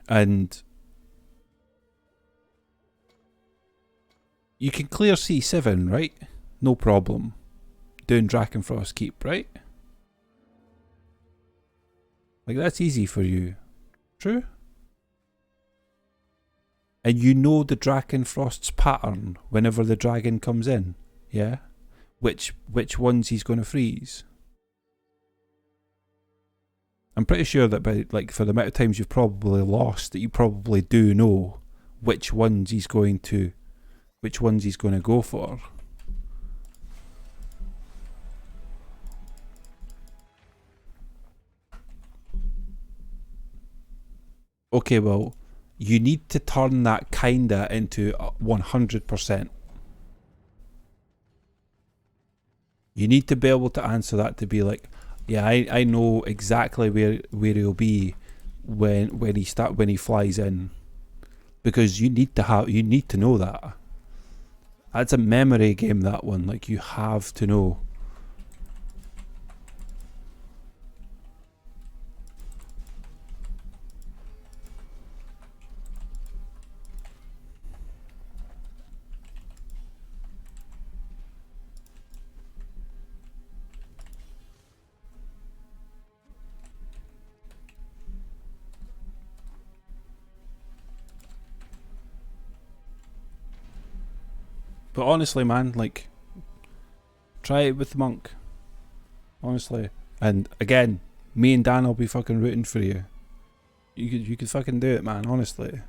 And you can clear C7, right? No problem. Doing Drakenfrost Keep, right? Like, that's easy for you. True? And you know the Drakenfrost's pattern whenever the dragon comes in, yeah? Which ones he's going to freeze. I'm pretty sure that for the amount of times you've probably lost, that you probably do know which ones he's going to go for. Okay, well, you need to turn that kinda into 100%. You need to be able to answer that, to be like, yeah, I know exactly where he'll be when he flies in, because you need to know that. That's a memory game, that one. Like, you have to know. But honestly, man, like, try it with the monk. Honestly. And again, me and Dan will be fucking rooting for you. You could fucking do it, man, honestly.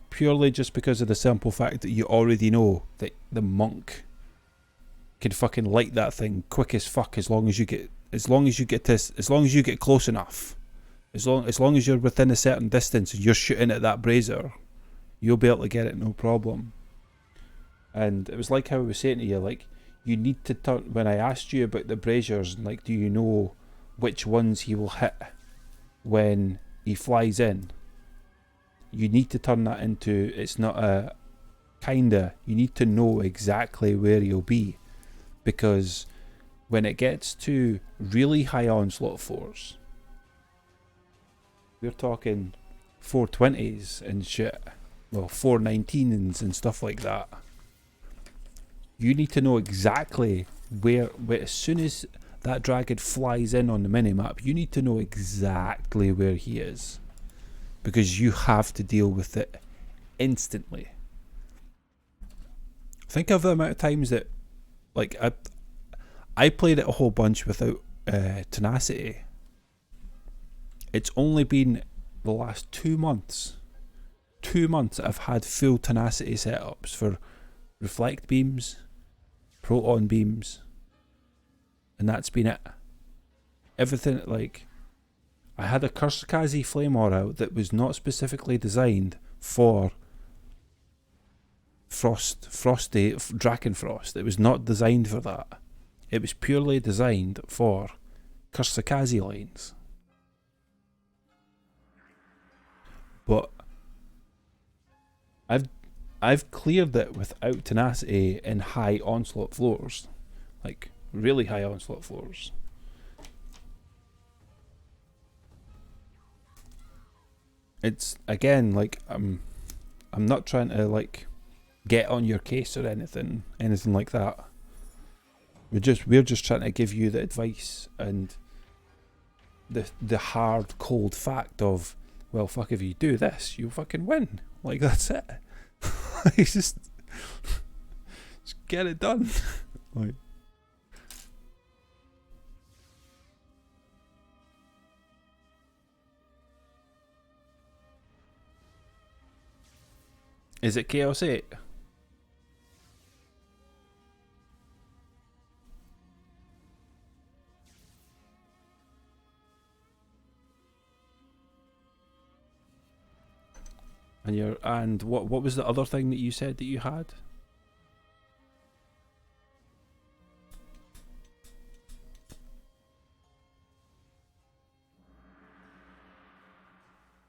Purely just because of the simple fact that you already know that the monk can fucking light that thing quick as fuck as long as you get close enough. As long as you're within a certain distance and you're shooting at that brazier, you'll be able to get it no problem. And it was like how I was saying to you, like, you need to turn, when I asked you about the braziers, like, do you know which ones he will hit when he flies in? You need to turn that into, it's not a kinda, you need to know exactly where he'll be, because when it gets to really high onslaught force, we're talking 420s and shit, well, 419s and stuff like that. You need to know exactly where as soon as that dragon flies in on the minimap, you need to know exactly where he is, because you have to deal with it instantly. Think of the amount of times that, like, I played it a whole bunch without tenacity. It's only been the last 2 months. 2 months I've had full tenacity setups for reflect beams, proton beams, and that's been it. Everything, like, I had a Kurskazi flame aura that was not specifically designed for frosty Draken Frost. It was not designed for that. It was purely designed for Kurskazi lines. But I've cleared it without tenacity in high onslaught floors, like really high onslaught floors. It's, again, like, I'm not trying to, like, get on your case or anything like that. We're just trying to give you the advice and the hard cold fact of, well, fuck, if you do this, you fucking win. Like, that's it. just get it done. Like, is it Chaos 8? And what was the other thing that you said that you had?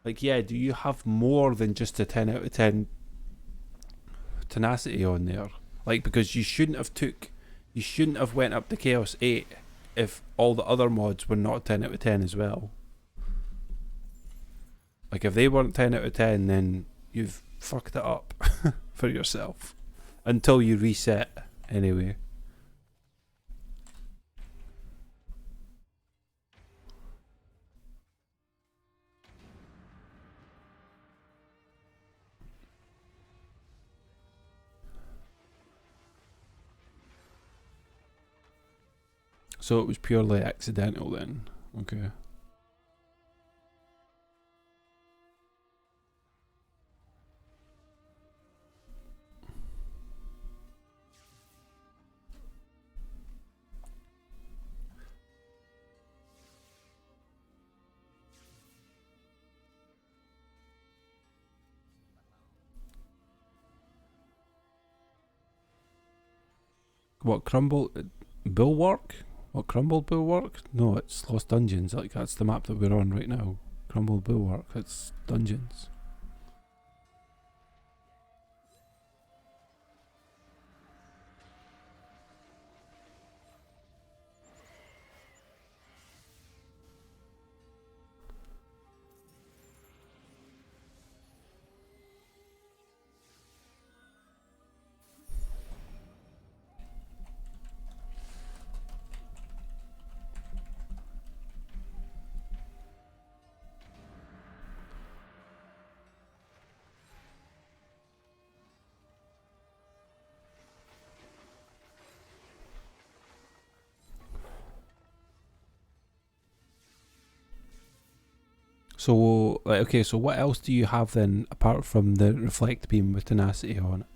Like, yeah, do you have more than just a 10 out of 10 tenacity on there? Like, because you shouldn't have went up to Chaos 8 if all the other mods were not 10 out of 10 as well. Like, if they weren't 10 out of 10, then you've fucked it up for yourself. Until you reset, anyway. So it was purely accidental then. Okay. What, Crumble Bulwark? What, Crumbled Bulwark? No, it's Lost Dungeons. Like, that's the map that we're on right now. Crumbled Bulwark, it's Dungeons. So, like, okay, so what else do you have then apart from the reflect beam with tenacity on it?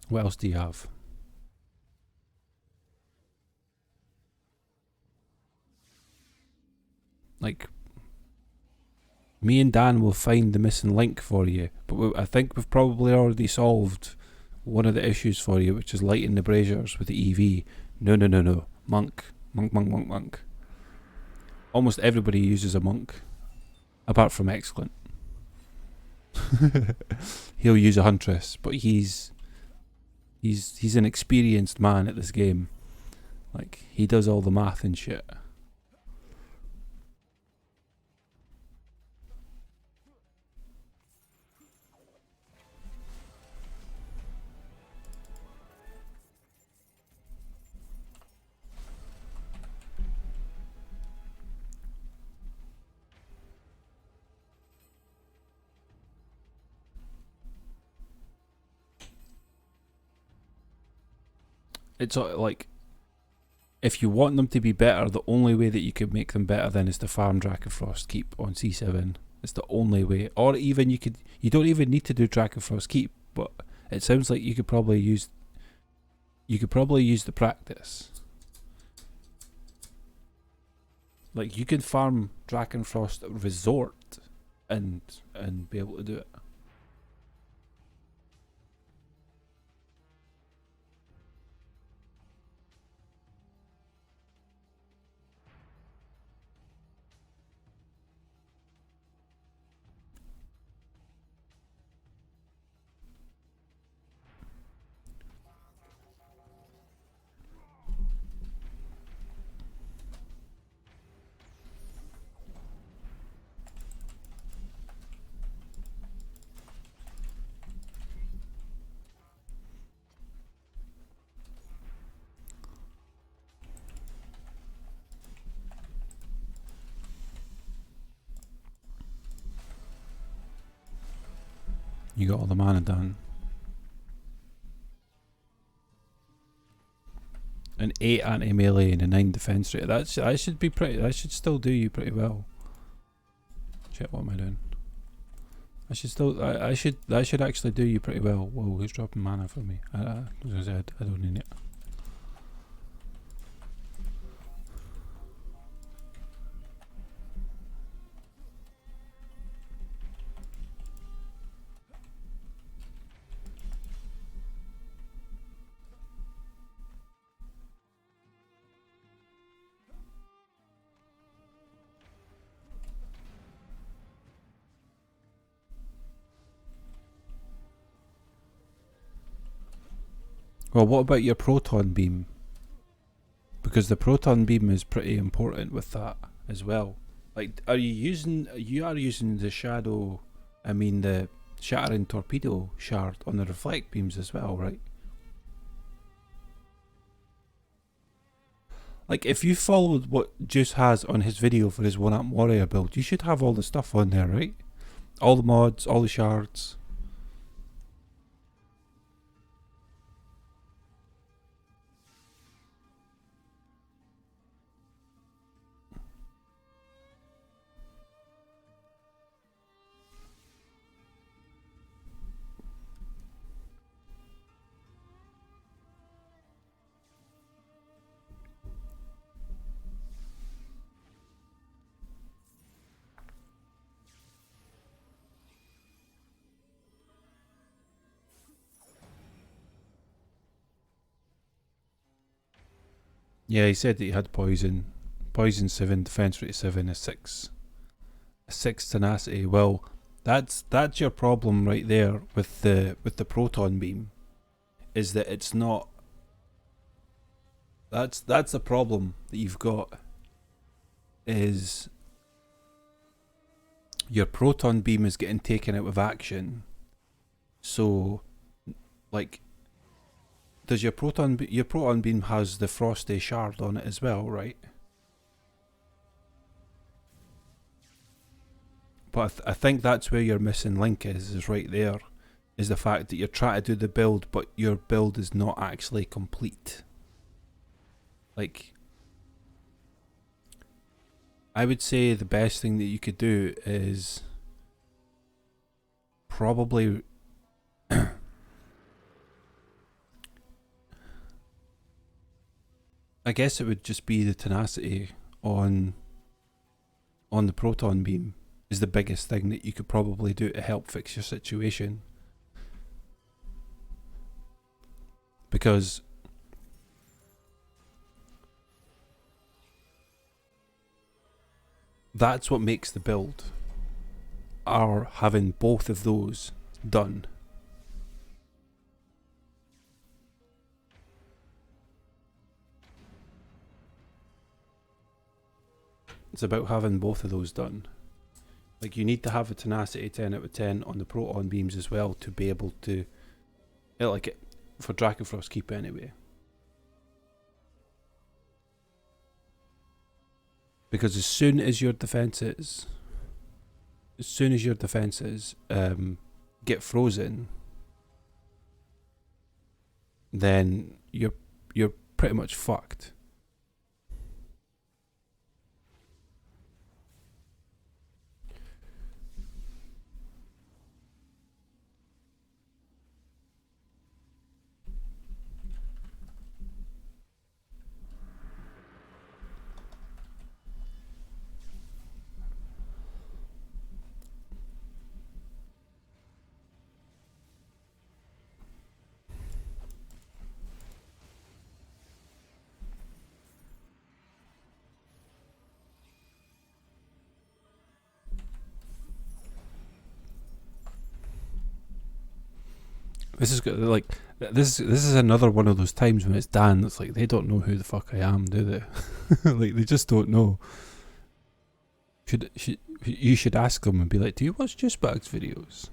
What else do you have? Like, me and Dan will find the missing link for you, but I think we've probably already solved one of the issues for you, which is lighting the braziers with the EV. No, no, no, no. Monk. Monk, monk, monk, monk. Almost everybody uses a monk, apart from Excellent. He'll use a huntress, but he's an experienced man at this game. Like, he does all the math and shit. It's like, if you want them to be better, the only way that you could make them better then is to farm Drakenfrost Keep on C7. It's the only way. Or even you don't even need to do Drakenfrost Keep, but it sounds like you could probably use the practice. Like, you can farm Drakenfrost Resort and be able to do it. You got all the mana done. An 8 anti-melee and a 9 defense rate. That should be pretty. That should still do you pretty well. Shit, what am I doing? I should still. That should actually do you pretty well. Whoa, who's dropping mana for me? I was gonna say I don't need it. Well, what about your proton beam? Because the proton beam is pretty important with that as well. Like, you are using the shadow, I mean the shattering torpedo shard on the reflect beams as well, right? Like, if you followed what Juice has on his video for his 1-up warrior build, you should have all the stuff on there, right? All the mods, all the shards. Yeah, he said that he had poison. Poison 7, defense rate 7, a 6 tenacity. Well, that's your problem right there with the proton beam, is that it's not. That's the problem that you've got, is your proton beam is getting taken out of action. So, like, does your proton beam has the frosty shard on it as well, right? But I think that's where your missing link is right there, is the fact that you're trying to do the build, but your build is not actually complete. Like, I would say the best thing that you could do is probably I guess it would just be the tenacity on the proton beam is the biggest thing that you could probably do to help fix your situation. Because that's what makes the build, are having both of those done. It's about having both of those done. Like, you need to have a tenacity 10 out of 10 on the proton beams as well to be able to, like, for Drakenfrost keep anyway. Because as soon as your defenses get frozen, then you're pretty much fucked. This is like this is another one of those times when it's Dan that's like, they don't know who the fuck I am, do they? Like, they just don't know. You should ask them and be like, do you watch Juicebox videos?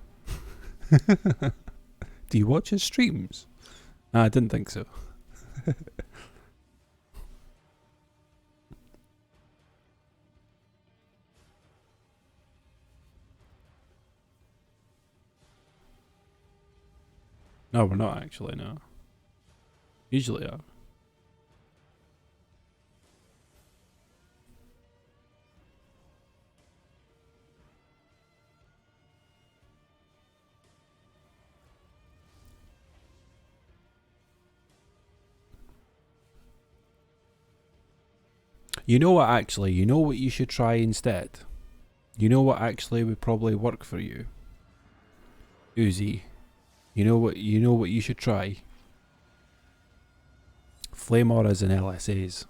Do you watch his streams? I didn't think so. No, we're not actually, no. Usually are. You know what, actually, you know what you should try instead? You know what actually would probably work for you? Uzi. You know what you should try? Flame auras and LSAs.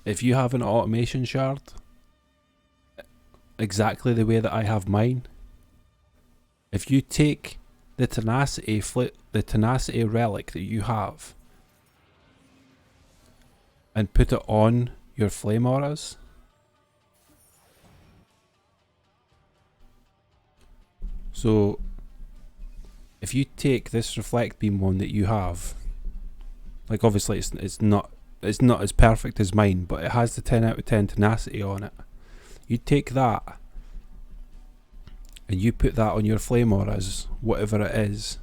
If you have an automation shard, exactly the way that I have mine, if you take the tenacity relic that you have and put it on your flame auras, so if you take this reflect beam one that you have, like, obviously it's not as perfect as mine, but it has the 10 out of 10 tenacity on it. You take that and you put that on your flame auras, whatever it is.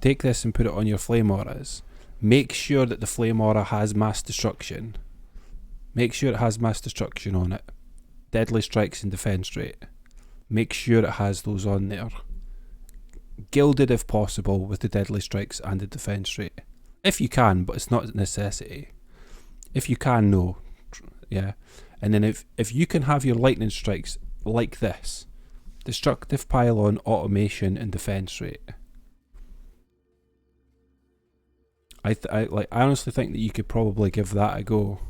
Take this and put it on your flame auras. Make sure that the flame aura has mass destruction. Make sure it has mass destruction on it. Deadly strikes and defense rate. Make sure it has those on there. Gilded if possible with the deadly strikes and the defense rate. If you can, but it's not a necessity. If you can, no. Yeah. And then if you can have your lightning strikes like this, destructive pylon, automation and defense rate. I honestly think that you could probably give that a go.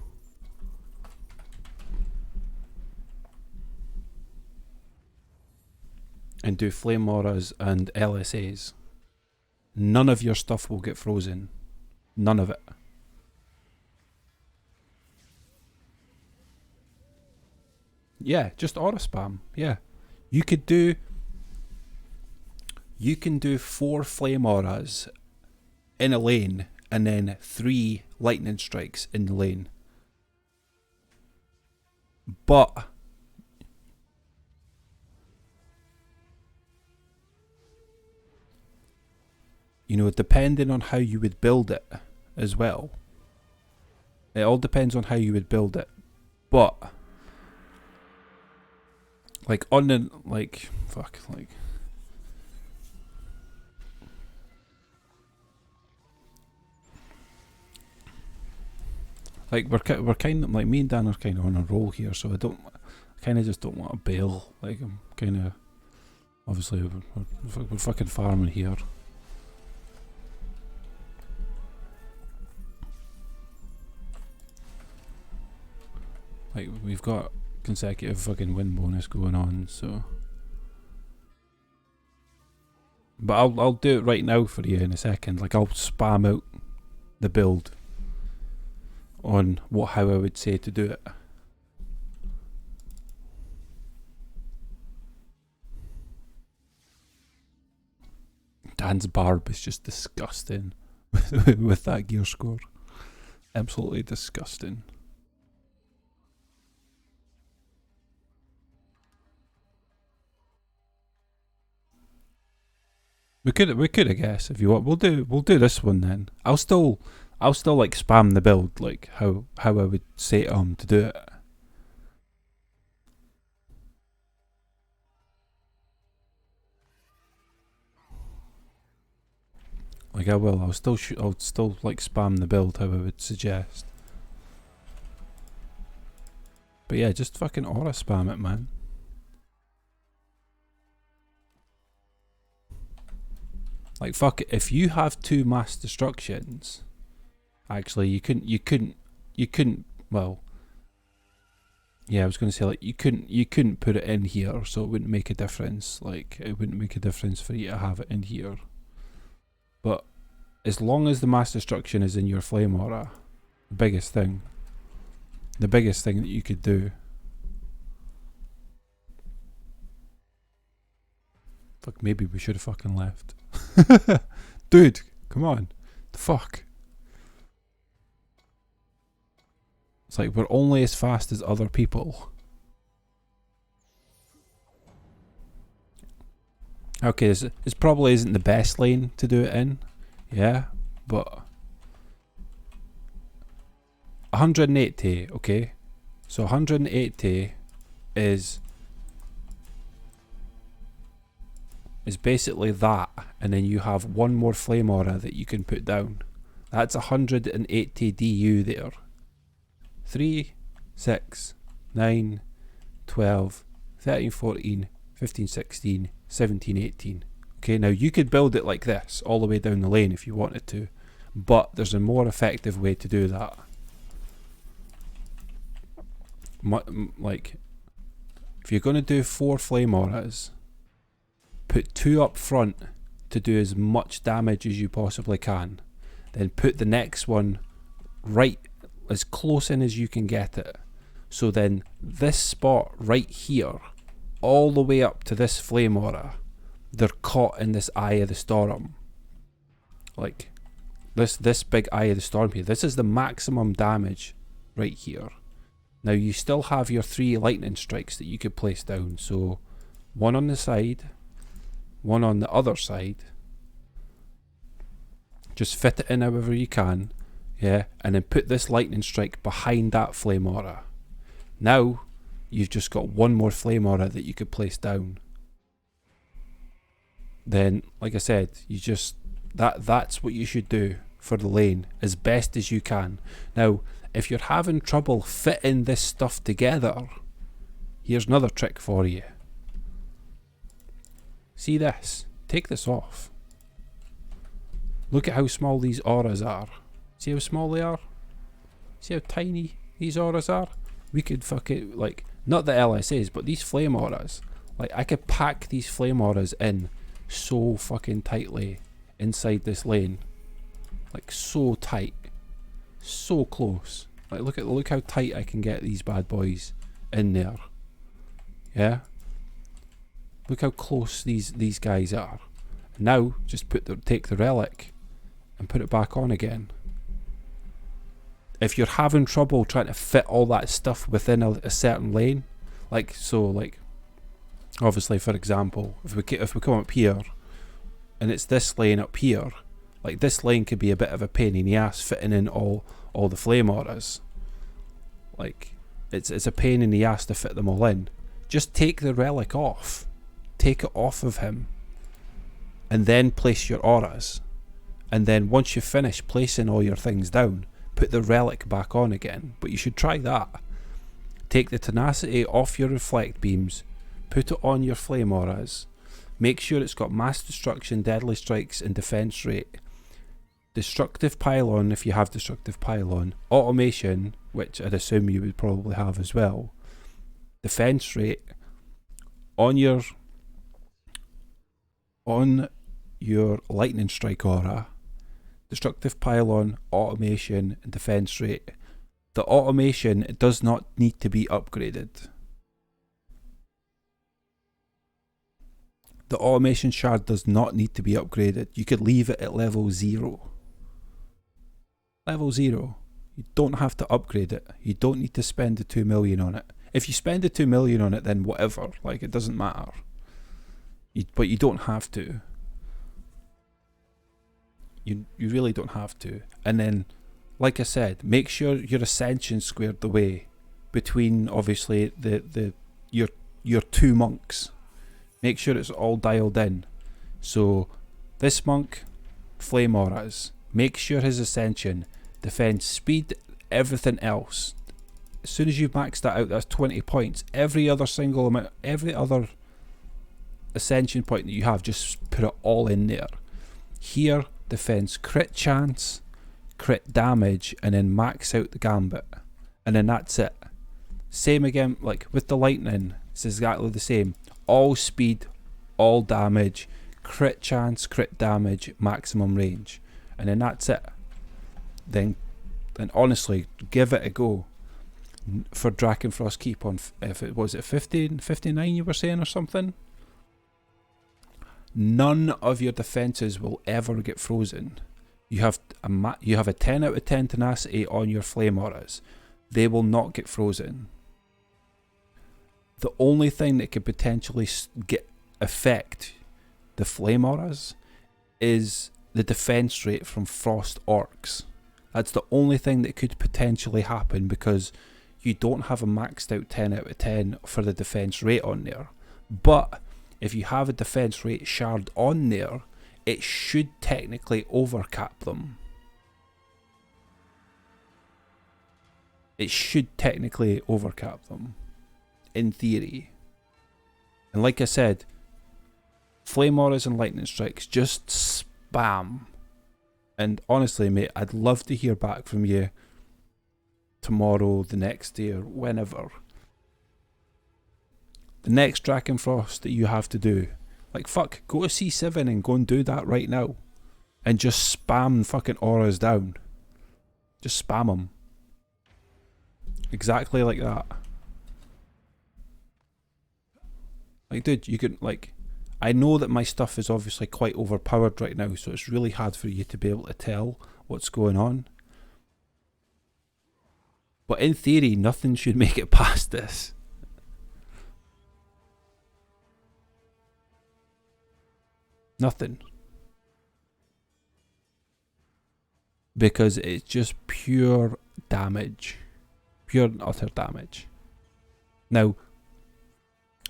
And do flame auras and LSAs. None of your stuff will get frozen. None of it. Yeah, just aura spam. Yeah. You can do 4 flame auras in a lane and then 3 lightning strikes in the lane. But you know, depending on how you would build it as well. It all depends on how you would build it. But Like on the fuck we're kind of like, me and Dan are kind of on a roll here, so I kind of just don't want to bail. Like I'm kind of, obviously we're fucking farming here. Like we've got consecutive fucking win bonus going on, so. But I'll do it right now for you in a second. Like I'll spam out the build on how I would say to do it. Dan's barb is just disgusting with that gear score. Absolutely disgusting. We could I guess, if you want. We'll do this one then. I'll still like spam the build, like how I would say to do it. Like I will. I'll still like spam the build how I would suggest. But yeah, just fucking aura spam it, man. Like fuck it, if you have 2 mass destructions, actually you couldn't well, yeah, I was gonna say like you couldn't put it in here, so it wouldn't make a difference. Like it wouldn't make a difference for you to have it in here. But as long as the mass destruction is in your flame aura, the biggest thing that you could do. Fuck, maybe we should have fucking left. Dude, come on. The fuck? It's like we're only as fast as other people. Okay, this probably isn't the best lane to do it in. Yeah, but 180, okay? So 180 is basically that, and then you have one more flame aura that you can put down. That's 180 DU there. 3, 6, 9, 12, 13, 14, 15, 16, 17, 18. Okay, now you could build it like this all the way down the lane if you wanted to, but there's a more effective way to do that. Like, if you're going to do 4 flame auras, put 2 up front to do as much damage as you possibly can. Then put the next one right as close in as you can get it. So then this spot right here, all the way up to this flame aura, they're caught in this eye of the storm. Like this big eye of the storm here. This is the maximum damage right here. Now you still have your 3 lightning strikes that you could place down. So 1 on the side, 1 on the other side. Just fit it in however you can, yeah, and then put this lightning strike behind that flame aura. Now you've just got 1 more flame aura that you could place down. Then, like I said, you just that's what you should do for the lane as best as you can. Now, if you're having trouble fitting this stuff together, here's another trick for you. See this? Take this off. Look at how small these auras are. See how small they are? See how tiny these auras are? We could fucking, like, not the LSAs, but these flame auras. Like, I could pack these flame auras in so fucking tightly inside this lane. Like, so tight. So close. Like, look how tight I can get these bad boys in there. Yeah? Look how close these guys are. Now, just take the relic and put it back on again. If you're having trouble trying to fit all that stuff within a certain lane, like, so, like, obviously, for example, if we come up here, and it's this lane up here, like, this lane could be a bit of a pain in the ass fitting in all the flame auras. Like, it's a pain in the ass to fit them all in. just take the relic off. Take it off of him. And then place your auras. And then once you finish placing all your things down, put the relic back on again. But you should try that. Take the tenacity off your reflect beams, put it on your flame auras, make sure it's got mass destruction, deadly strikes and defense rate, destructive pylon if you have destructive pylon, automation, which I'd assume you would probably have as well, defense rate on your lightning strike aura, destructive pylon, automation and defense rate. The automation does not need to be upgraded. The automation shard does not need to be upgraded. You could leave it at level 0. Level 0. You don't have to upgrade it. You don't need to spend the 2 million on it. If you spend the 2 million on it, then whatever. Like, it doesn't matter. But you don't have to. You really don't have to. And then, like I said, make sure your ascension squared away between obviously your 2 monks. Make sure it's all dialed in. So this monk, flame auras. Make sure his ascension, defense, speed, everything else. As soon as you've maxed that out, that's 20 points. Every other ascension point that you have, just put it all in there. Here, defense, crit chance, crit damage, and then max out the gambit, and then that's it. Same again, like with the lightning, it's exactly the same. All speed, all damage, crit chance, crit damage, maximum range, and then that's it. Then honestly, give it a go for Drakenfrost Keep on. If it was at 59 you were saying or something. None of your defenses will ever get frozen. You have a 10 out of 10 tenacity on your flame auras. They will not get frozen. The only thing that could potentially affect the flame auras is the defense rate from frost orcs. That's the only thing that could potentially happen, because you don't have a maxed out 10 out of 10 for the defense rate on there. But if you have a defense rate shard on there, it should technically overcap them. It should technically overcap them, in theory. And like I said, flame auras and lightning strikes, just spam. And honestly, mate, I'd love to hear back from you tomorrow, the next day, or whenever. The next Drakenfrost that you have to do, like, fuck, go to C7 and go and do that right now. And just spam fucking auras down. Just spam them. Exactly like that. Like, dude, you can, like, I know that my stuff is obviously quite overpowered right now, so it's really hard for you to be able to tell what's going on. But in theory, nothing should make it past this. Nothing. Because it's just pure damage. Pure and utter damage. Now,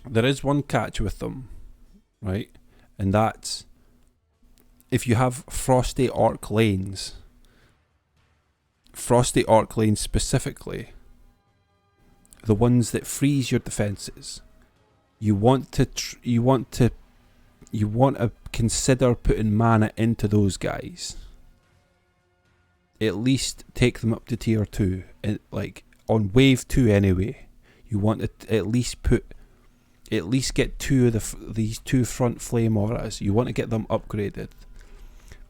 there is one catch with them, right? And that's, if you have Frosty Orc lanes specifically, the ones that freeze your defenses, you want to consider putting mana into those guys. At least take them up to tier 2, and like on wave 2 anyway. You want to at least get these 2 front flame auras. You want to get them upgraded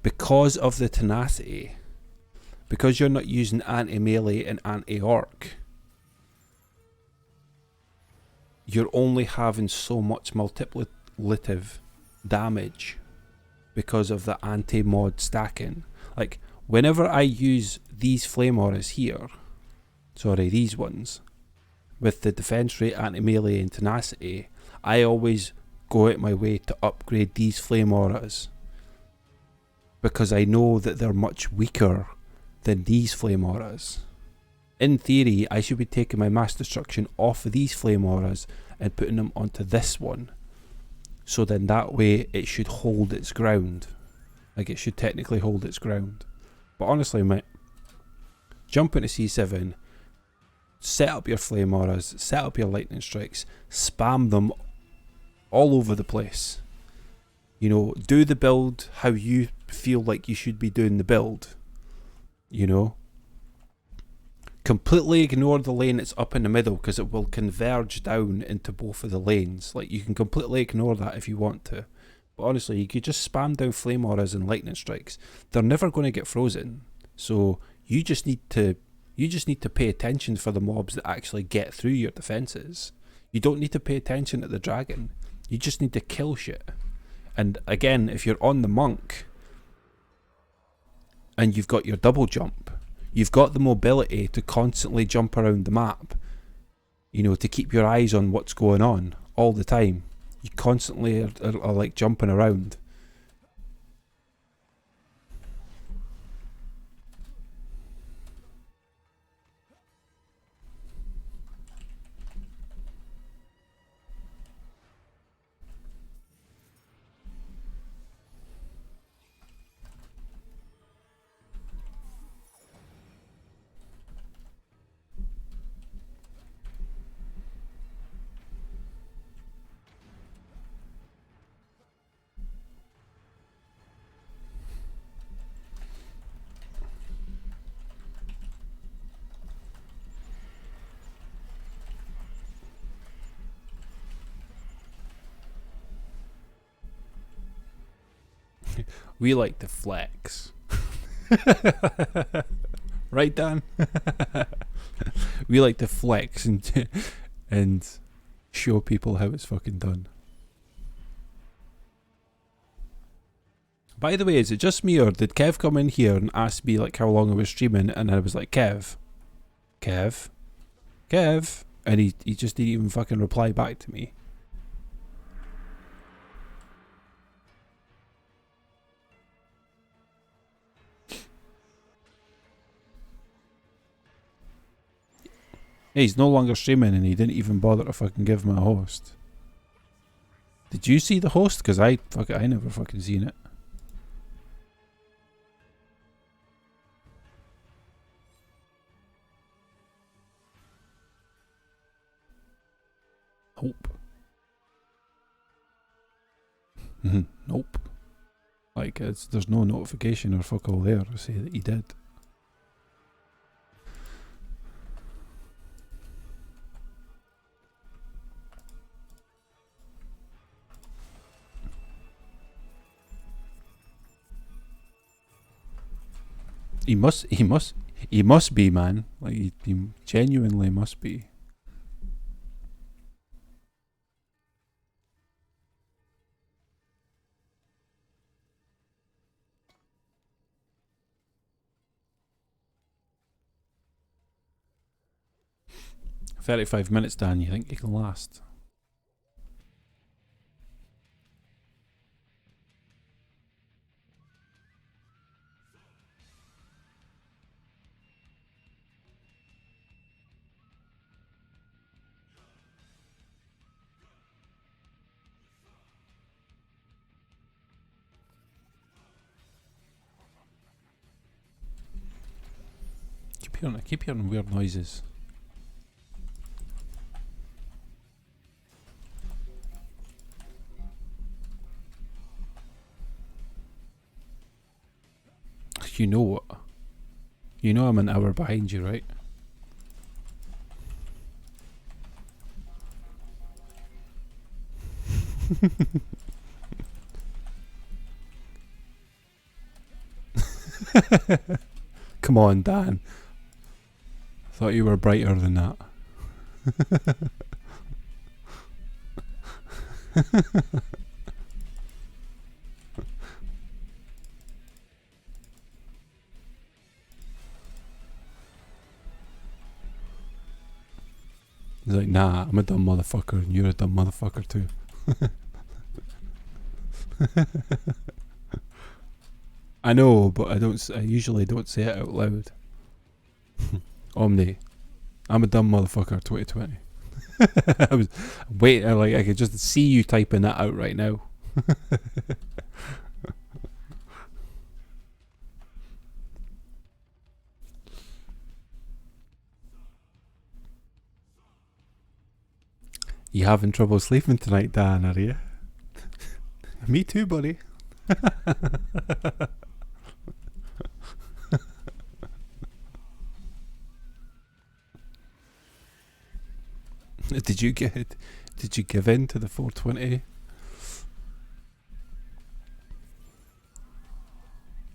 because of the tenacity. Because you're not using anti-melee and anti-orc, you're only having so much multiplicative damage because of the anti-mod stacking. Like, whenever I use these flame auras here, these ones, with the defense rate, anti-melee and tenacity, I always go out my way to upgrade these flame auras, because I know that they're much weaker than these flame auras. in theory, I should be taking my mass destruction off of these flame auras and putting them onto this one. So then that way it should hold its ground. Like it should technically hold its ground. But honestly, mate, jump into C7, set up your flame auras, set up your lightning strikes, spam them all over the place. You know, do the build how you feel like you should be doing the build. You know, completely ignore the lane it's up in the middle because it will converge down into both of the lanes. Like, you can completely ignore that if you want to. But honestly, you could just spam down flame auras and lightning strikes. They're never going to get frozen. So you just need to pay attention for the mobs that actually get through your defenses. You don't need to pay attention to the dragon. You just need to kill shit. And again, if you're on the monk and you've got your double jump, you've got the mobility to constantly jump around the map, you know, to keep your eyes on what's going on all the time. You constantly are like jumping around. We like to flex. Right, Dan? We like to flex and show people how it's fucking done. By the way, is it just me, or did Kev come in here and ask me like how long I was streaming, and I was like, Kev, and he just didn't even fucking reply back to me. Yeah, he's no longer streaming and he didn't even bother to fucking give me a host. Did you see the host? Because I never fucking seen it. Nope. Nope. Like, there's no notification or fuck all there to say that he did. He must be, man. Like, he genuinely must be. "35 minutes, Dan. You think you can last?" Keep hearing weird noises. You know what? You know I'm an hour behind you, right? Come on, Dan. I thought you were brighter than that. He's like, nah, I'm a dumb motherfucker and you're a dumb motherfucker too. I know, but I usually don't say it out loud. Omni, I'm a dumb motherfucker 2020. I was waiting, like, I could just see you typing that out right now. You having trouble sleeping tonight, Dan, are you? Me too, buddy. Did you give in to the 420?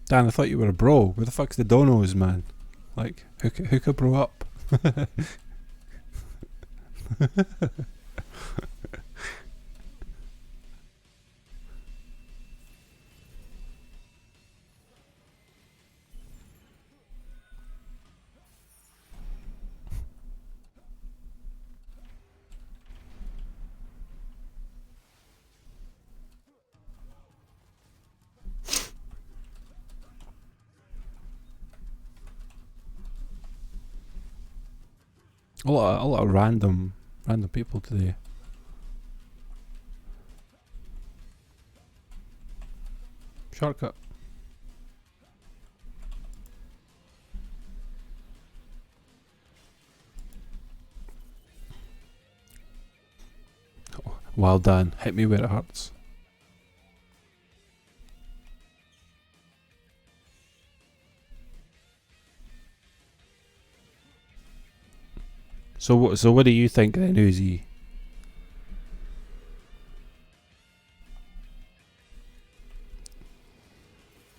Dan, I thought you were a bro. Where the fuck's the donos, man? Like, hook a bro up. A lot of random people today. Shortcut. Oh, well done. Hit me where it hurts. So what do you think then, Uzi?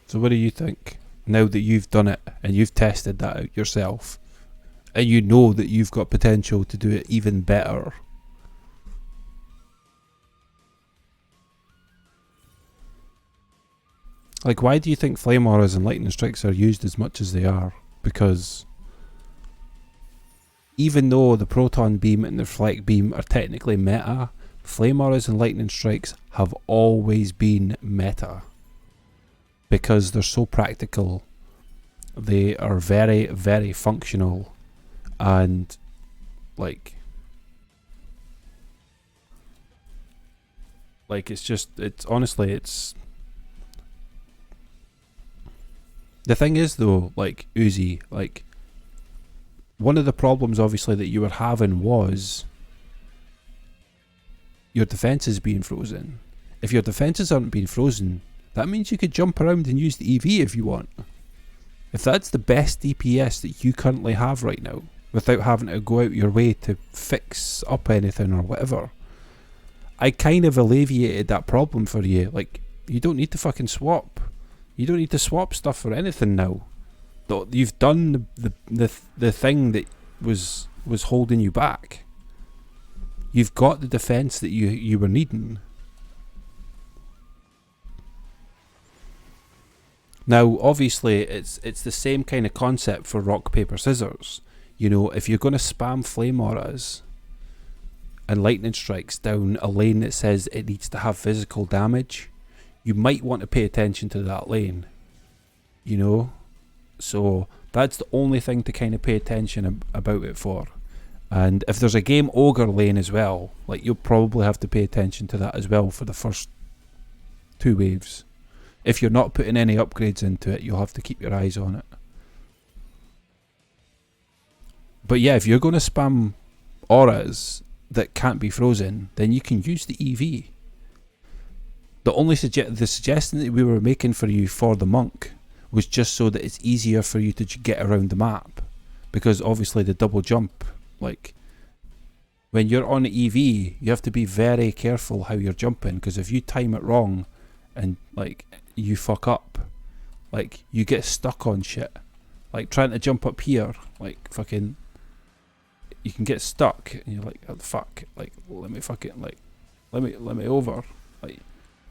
So what do you think now that you've done it and you've tested that out yourself, and you know that you've got potential to do it even better? Like, why do you think flame auras and lightning strikes are used as much as they are? Because even though the proton beam and the reflect beam are technically meta, flame auras and lightning strikes have always been meta. Because they're so practical, they are very, very functional, and like it's honestly, it's the thing is though, like, Uzi, like, one of the problems obviously that you were having was your defenses being frozen. If your defenses aren't being frozen, that means you could jump around and use the EV if you want. If that's the best DPS that you currently have right now, without having to go out your way to fix up anything or whatever, I kind of alleviated that problem for you. Like, you don't need to fucking swap. You don't need to swap stuff for anything now. You've done the thing that was holding you back. You've got the defense that you were needing. Now, obviously, it's the same kind of concept for rock, paper, scissors. You know, if you're going to spam flame auras and lightning strikes down a lane that says it needs to have physical damage, you might want to pay attention to that lane. You know? So that's the only thing to kind of pay attention about it for. And if there's a game ogre lane as well, like, you'll probably have to pay attention to that as well for the first 2 waves. If you're not putting any upgrades into it, you'll have to keep your eyes on it. But yeah, if you're going to spam auras that can't be frozen, then you can use the EV. The only the suggestion that we were making for you for the monk was just so that it's easier for you to get around the map. Because obviously the double jump, like, when you're on EV, you have to be very careful how you're jumping, because if you time it wrong and, like, you fuck up, like, you get stuck on shit. Like, trying to jump up here, like, fucking, you can get stuck and you're like, oh, fuck, like, let me fucking, like, let me over. Like,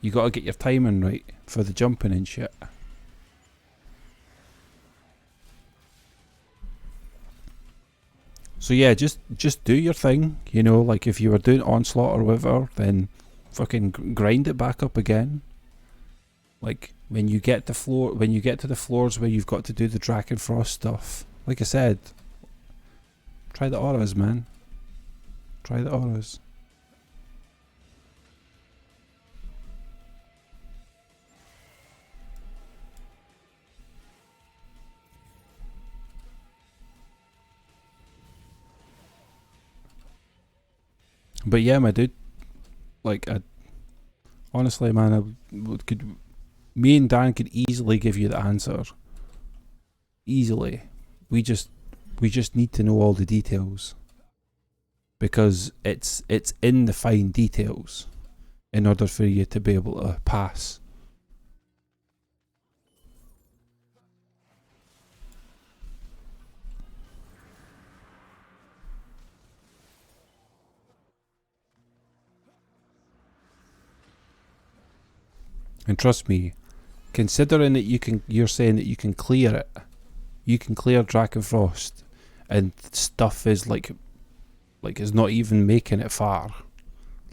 you gotta get your timing right for the jumping and shit. So yeah, just do your thing, you know. Like, if you were doing onslaught or whatever, then fucking grind it back up again. Like, when you get to the floors where you've got to do the Draken Frost stuff, like I said, Try the auras, man. Try the auras. But yeah, my dude, like, honestly, man, me and Dan could easily give you the answer. Easily. We just need to know all the details, because it's in the fine details in order for you to be able to pass. And trust me, considering that you're saying that you can clear it, you can clear Drakenfrost, and stuff is like it's not even making it far,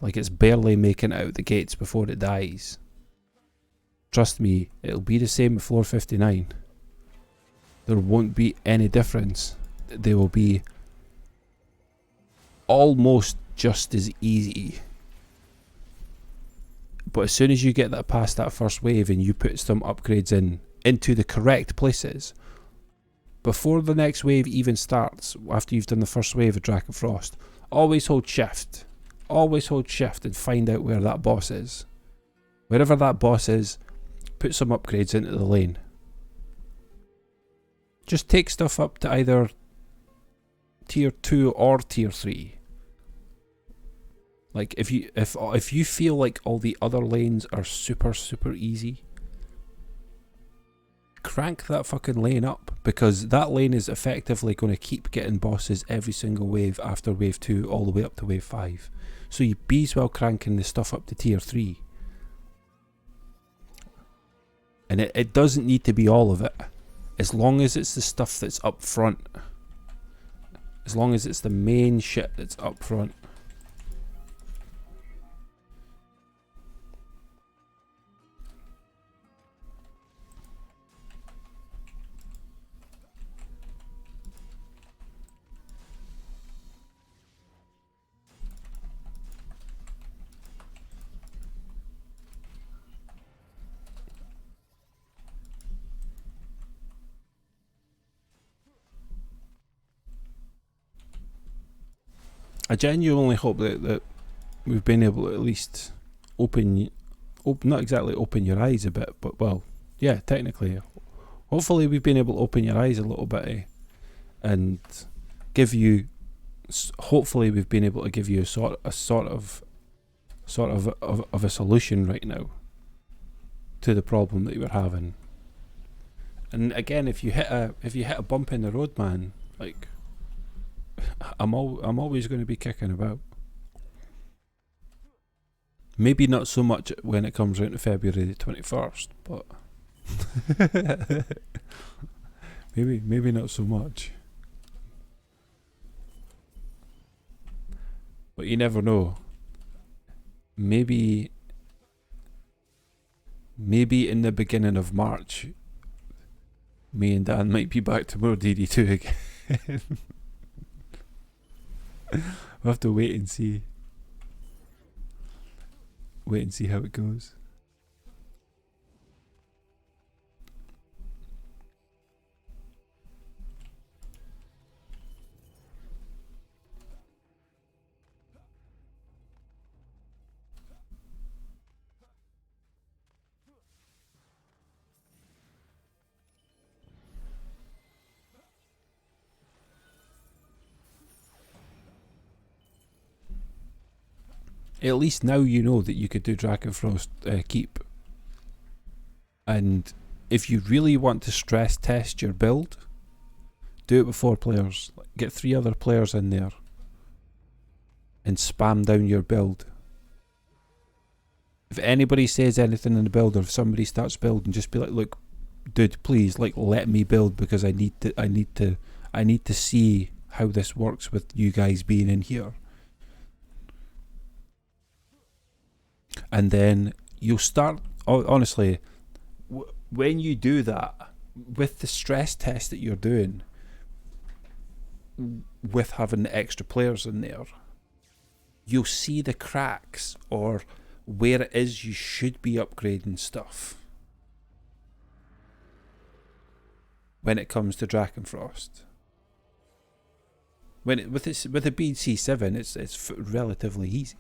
like it's barely making it out the gates before it dies. Trust me, it'll be the same with floor 59. There won't be any difference. They will be almost just as easy. But as soon as you get that past that first wave and you put some upgrades into the correct places, before the next wave even starts, after you've done the first wave of Drakenfrost, always hold shift. Always hold shift and find out where that boss is. Wherever that boss is, put some upgrades into the lane. Just take stuff up to either tier 2 or tier 3. Like if you feel like all the other lanes are super easy, crank that fucking lane up, because that lane is effectively going to keep getting bosses every single wave after wave 2 all the way up to wave 5. So you be as well cranking the stuff up to tier 3. And it doesn't need to be all of it, as long as it's the stuff that's up front. As long as it's the main shit that's up front. I genuinely hope that we've been able to at least open, not exactly open your eyes a bit, but well, yeah, technically. Hopefully we've been able to open your eyes a little bit, and give you, hopefully we've been able to give you a sort of a solution right now to the problem that you were having. And again, if you hit a bump in the road, man, like, I'm always going to be kicking about. Maybe not so much when it comes around to February the 21st, but maybe not so much. But you never know. Maybe in the beginning of March, me and Dan might be back to more DD2 again. We'll have to wait and see. Wait and see how it goes. At least now you know that you could do Drakenfrost Keep. And if you really want to stress test your build, do it with 4 players. Get 3 other players in there and spam down your build. If anybody says anything in the build, or if somebody starts building, just be like, look, dude, please, like, let me build, because I need to see how this works with you guys being in here. And then you'll start, honestly, when you do that, with the stress test that you're doing, with having the extra players in there, you'll see the cracks or where it is you should be upgrading stuff when it comes to Drakenfrost. With the BC7, it's relatively easy,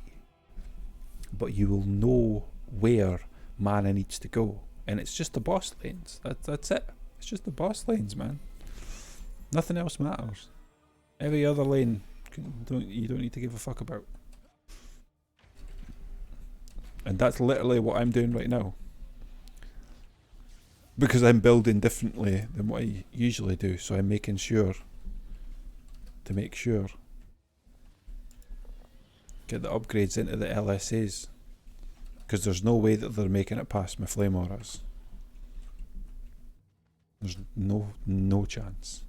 but you will know where mana needs to go, and it's just the boss lanes. That's it. It's just the boss lanes, man. Nothing else matters. Every other lane, you don't need to give a fuck about. And that's literally what I'm doing right now, because I'm building differently than what I usually do. So I'm making sure to make sure get the upgrades into the LSAs, because there's no way that they're making it past my flame auras. There's no chance.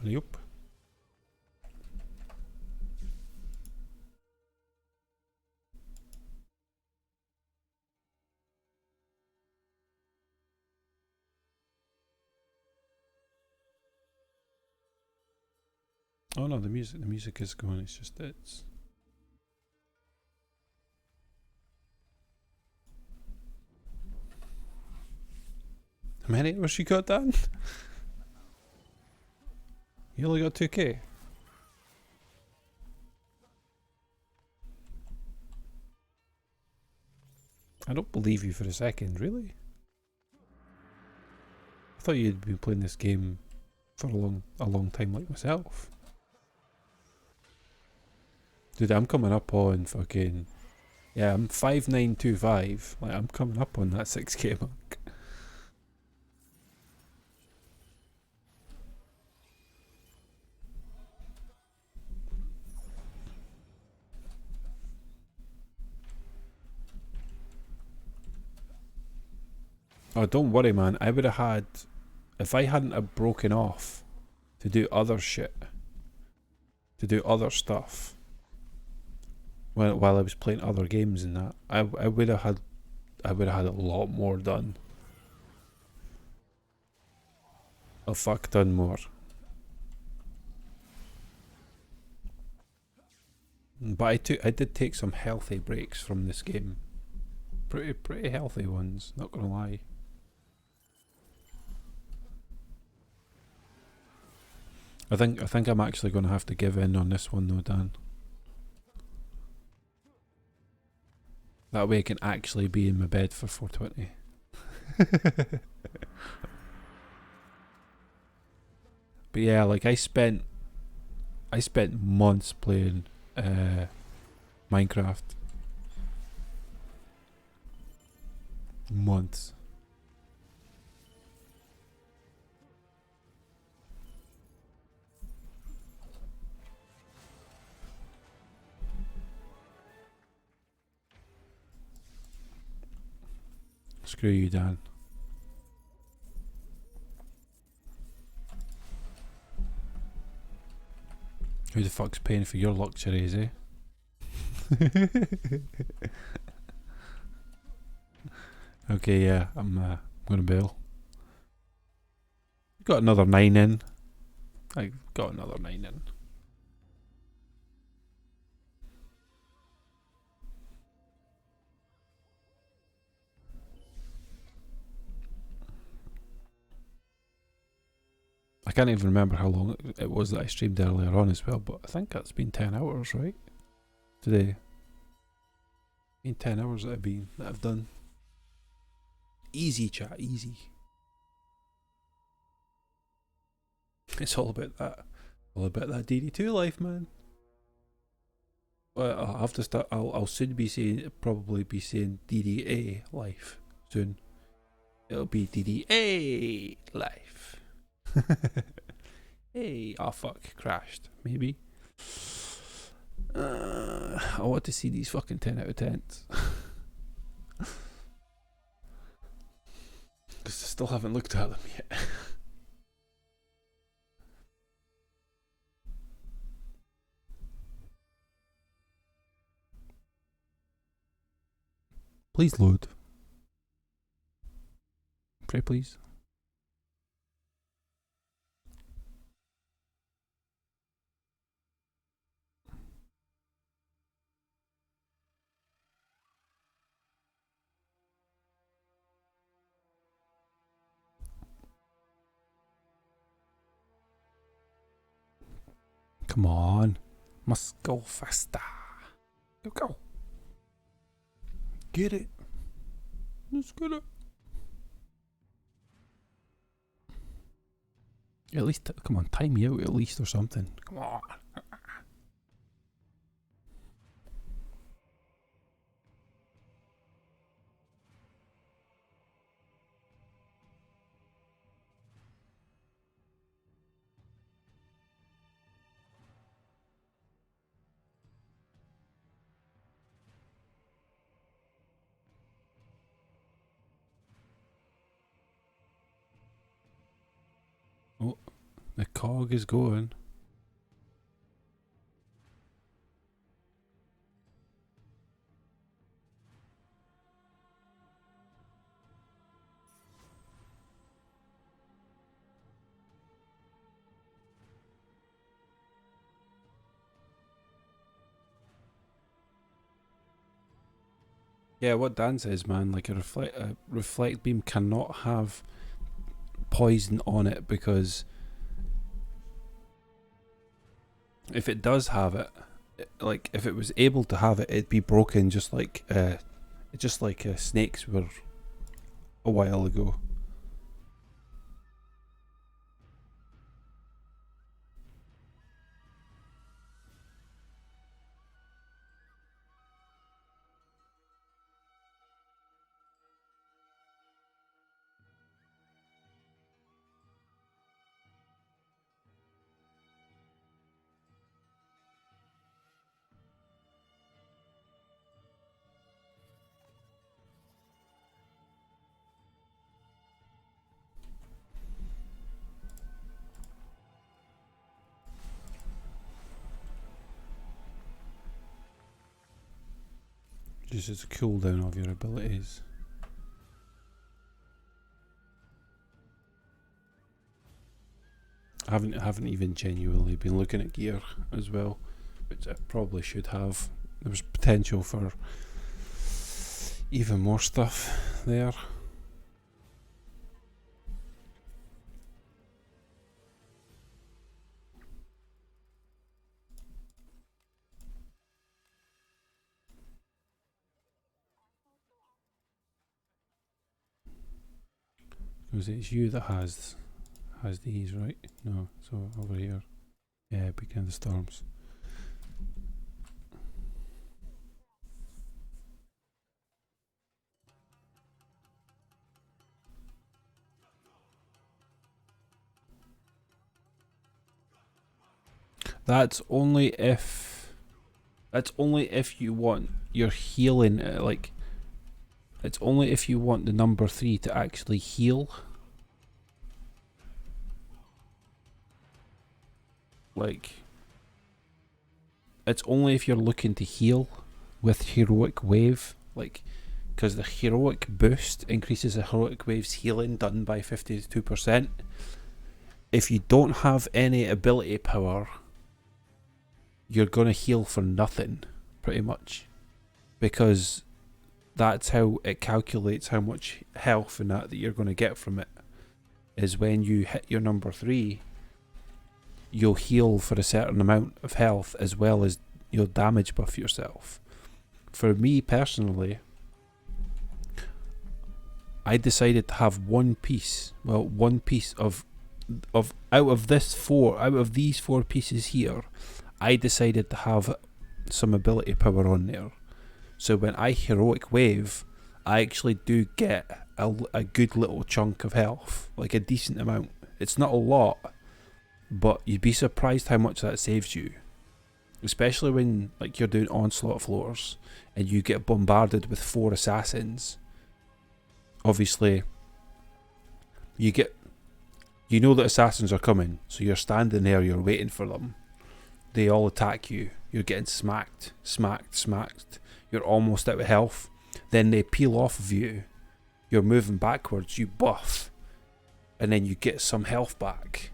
Yep. Oh no, the music is going. It's just it's. How many hours you got done? You only got 2k. I don't believe you for a second, really. I thought you'd been playing this game for a long time like myself. Dude, I'm coming up on fucking... Yeah, I'm 5925. Like, I'm coming up on that 6k mark. Oh, don't worry, man. I would have had... If I hadn't have broken off to do other shit, to do other stuff, while I was playing other games and that, I would have had a lot more done. A fuck ton more. But I did take some healthy breaks from this game. Pretty healthy ones, not gonna lie. I think I'm actually gonna have to give in on this one though, Dan. That way I can actually be in my bed for 420. But yeah, like I spent months playing Minecraft. Months. Screw you, Dan. Who the fuck's paying for your luxuries, eh? Okay, yeah, I'm gonna bail. Got another 9 in. I got another 9 in. I can't even remember how long it was that I streamed earlier on as well, but I think that's been 10 hours, right? Today. In 10 hours that I've done. Easy, chat, easy. It's all about that. All about that DD2 life, man. Well, I'll have to start. I'll soon be saying, probably be saying DDA life soon. It'll be DDA life. Hey, oh fuck, crashed. Maybe. I want to see these fucking 10 out of 10s. Because I still haven't looked at them yet. Please load. Pray please. Come on. Must go faster. Go. Get it. Let's get it. At least, come on, time me out at least or something. Come on. Oh, the cog is going. Yeah, what Dan says, man, like a reflect beam cannot have poison on it, because if it does have it, like if it was able to have it, it'd be broken just like snakes were a while ago. Just as a cooldown of your abilities. I haven't even genuinely been looking at gear as well, which I probably should have. There was potential for even more stuff there. Because it's you that has these, right? No, so over here. Yeah, Beacon of the Storms. That's only if you want your healing, like it's only if you want the number 3 to actually heal. Like, it's only if you're looking to heal with Heroic Wave, like, because the Heroic boost increases the Heroic Wave's healing done by 52%. If you don't have any ability power, you're going to heal for nothing, pretty much, because that's how it calculates how much health and that you're going to get from it. Is when you hit your number 3, you'll heal for a certain amount of health as well as you'll damage buff yourself. for me personally, I decided to have one piece of out of these four pieces here, I decided to have some ability power on there. So when I heroic wave, I actually do get a good little chunk of health, like a decent amount. It's not a lot, but you'd be surprised how much that saves you. Especially when like you're doing onslaught floors and you get bombarded with 4 assassins. Obviously, you know that assassins are coming, so you're standing there, you're waiting for them. They all attack you. You're getting smacked. You're almost out of health. Then they peel off of you. You're moving backwards, you buff. And then you get some health back.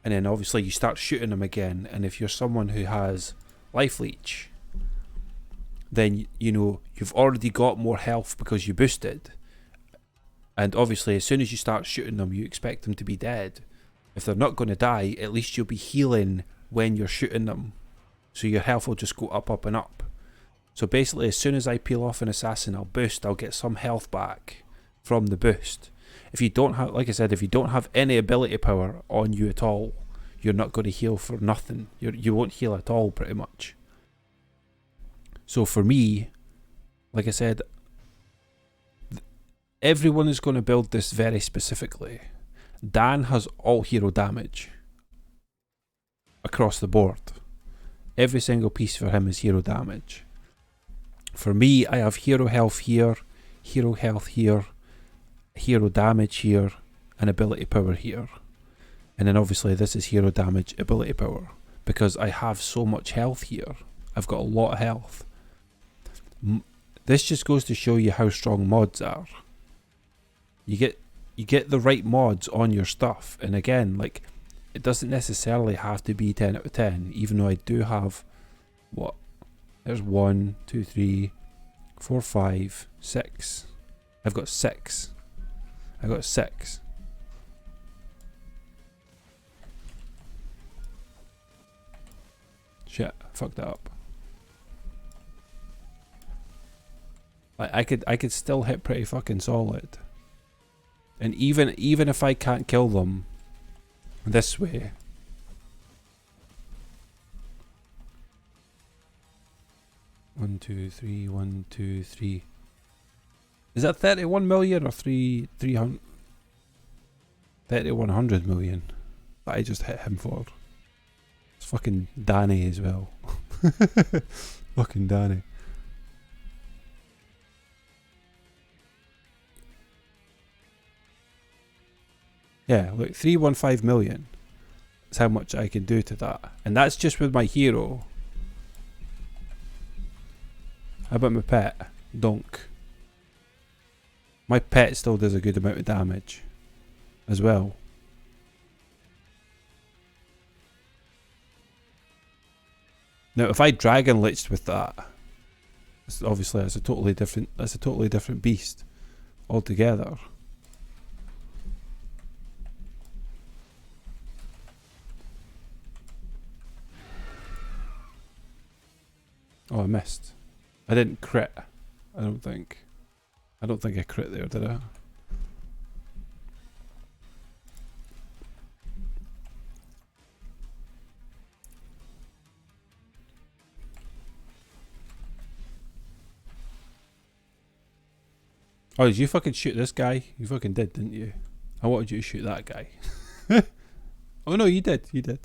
And then obviously you start shooting them again. And if you're someone who has life leech, then you know you've already got more health because you boosted. And obviously as soon as you start shooting them, you expect them to be dead. If they're not going to die, at least you'll be healing when you're shooting them. So your health will just go up and up. So basically as soon as I peel off an assassin, I'll boost, I'll get some health back from the boost. If you don't have, like I said, if you don't have any ability power on you at all, you're not going to heal for nothing. You won't heal at all pretty much. So for me, like I said, everyone is going to build this very specifically. Dan has all hero damage across the board. Every single piece for him is hero damage. For me, I have hero health here, hero health here, hero damage here, and ability power here. And then obviously this is hero damage, ability power. Because I have so much health here. I've got a lot of health. This just goes to show you how strong mods are. You get the right mods on your stuff. And again, like, it doesn't necessarily have to be 10 out of 10, even though I do have, what? There's 1, 2, 3, 4, 5, 6. I've got 6. I got 6. Shit, I fucked that up. Like I could still hit pretty fucking solid. And even if I can't kill them this way, one, two, three, 1, 2, 3. Is that 31 million or 300? 3100 million that I just hit him for. It's fucking Danny as well. Fucking Danny. Yeah, look, 315 million. That's how much I can do to that. And that's just with my hero. How about my pet? Donk. My pet still does a good amount of damage as well. Now if I Dragon Lich'd with that, obviously that's a totally different beast altogether. Oh, I missed. I didn't crit. I don't think I crit there, did I? Oh, did you fucking shoot this guy? You fucking did, didn't you? I wanted you to shoot that guy. Oh no, you did. You did.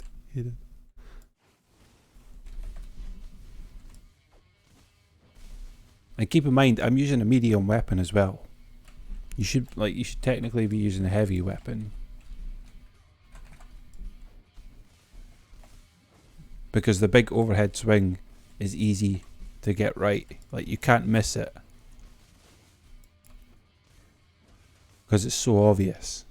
And keep in mind, I'm using a medium weapon as well. You should technically be using a heavy weapon. Because the big overhead swing is easy to get right. Like, you can't miss it. Because it's so obvious.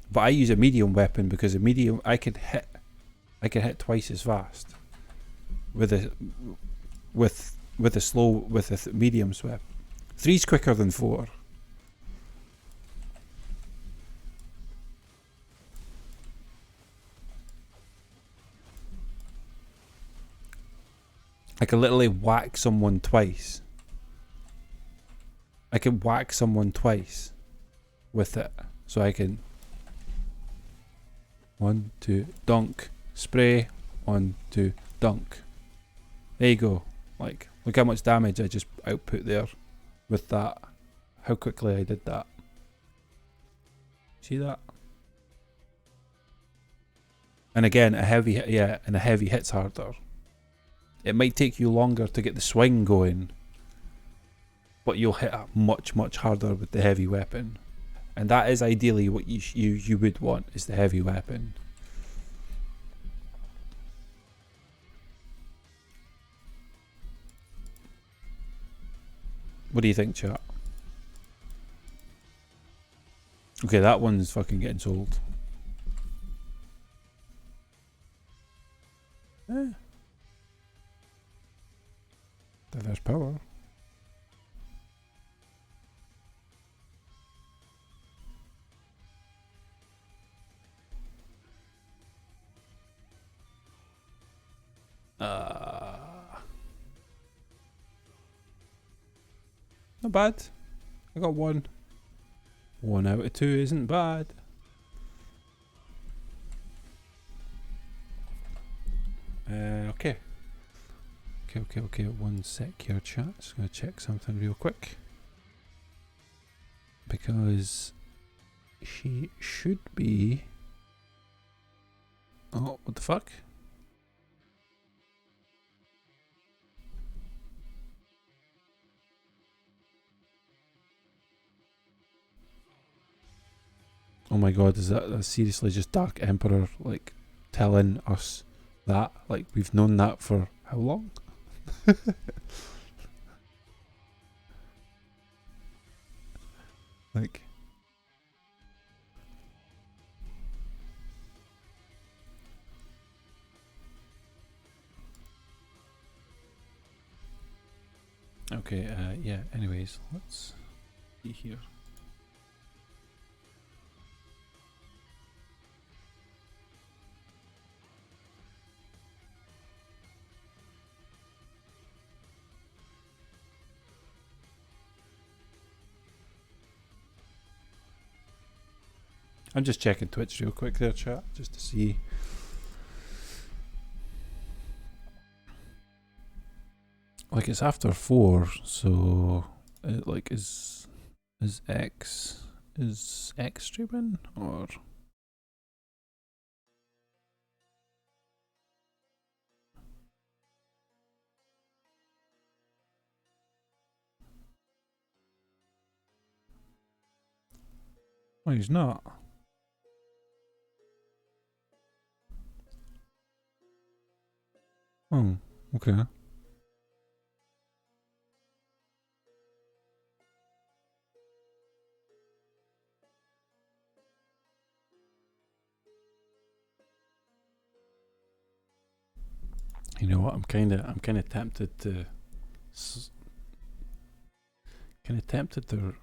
But I use a medium weapon because a medium I can hit twice as fast with a medium sweep. 3's quicker than 4. I can literally whack someone twice. I can whack someone twice with it. So I can 1, 2, dunk, spray, 1, 2, dunk. There you go. Like, look how much damage I just output there with that. How quickly I did that. See that? And again, a heavy hit, yeah, and a heavy hit's harder. It might take you longer to get the swing going, but you'll hit it much, much harder with the heavy weapon. And that is ideally what you would want, is the heavy weapon. What do you think, chat? Okay, that one's fucking getting sold. Diverse power. Not bad. I got 1. 1 out of 2 isn't bad. Okay. Okay. 1 sec here, chat. Just gonna check something real quick. Because she should be... Oh, what the fuck? Oh my god, is that seriously just Dark Emperor, like, telling us that? Like, we've known that for how long? Like... Okay, yeah, anyways, let's see here. I'm just checking Twitch real quick there, chat, just to see. Like, it's after 4, so like is X streaming or? Oh, he's not. Oh, okay. You know what? I'm kind of tempted to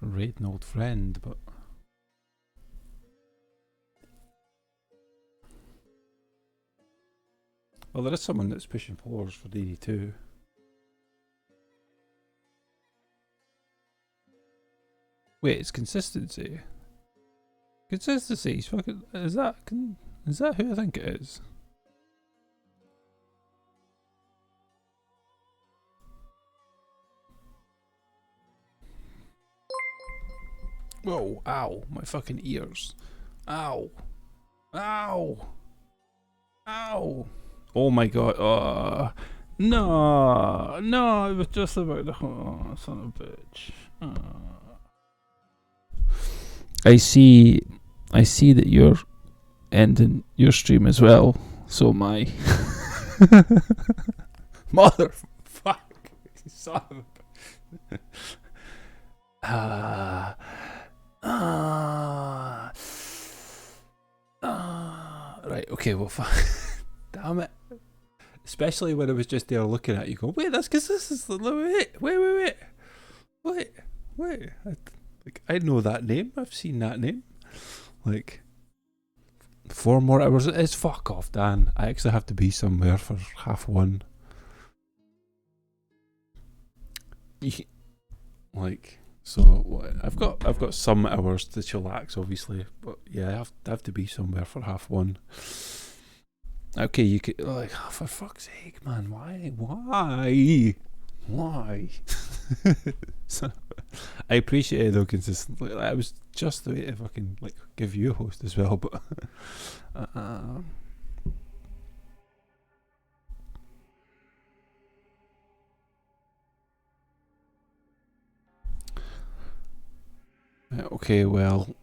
raid an old friend, but well, there is someone that's pushing floors for DD2. Wait, it's consistency. Consistency. Fucking, is that who I think it is? Whoa! Ow! My fucking ears! Ow! Ow! Ow! Oh my god! No! No! I was just about to. Oh, son of a bitch! I see that you're ending your stream as well. So am I. Motherfuck! Son of a. Right, okay, well, damn it. Especially when I was just there looking at you going, wait, that's because this is the... Wait. Like, I know that name. I've seen that name. Like, 4 more hours. It's fuck off, Dan. I actually have to be somewhere for 1:30. Like, so I've got some hours to chillax, obviously, but yeah, I have to be somewhere for 1:30. Okay, you could, like, oh, for fuck's sake, man, why? So, I appreciate it though consistently. I was just the way to fucking like give you a host as well, but okay, well,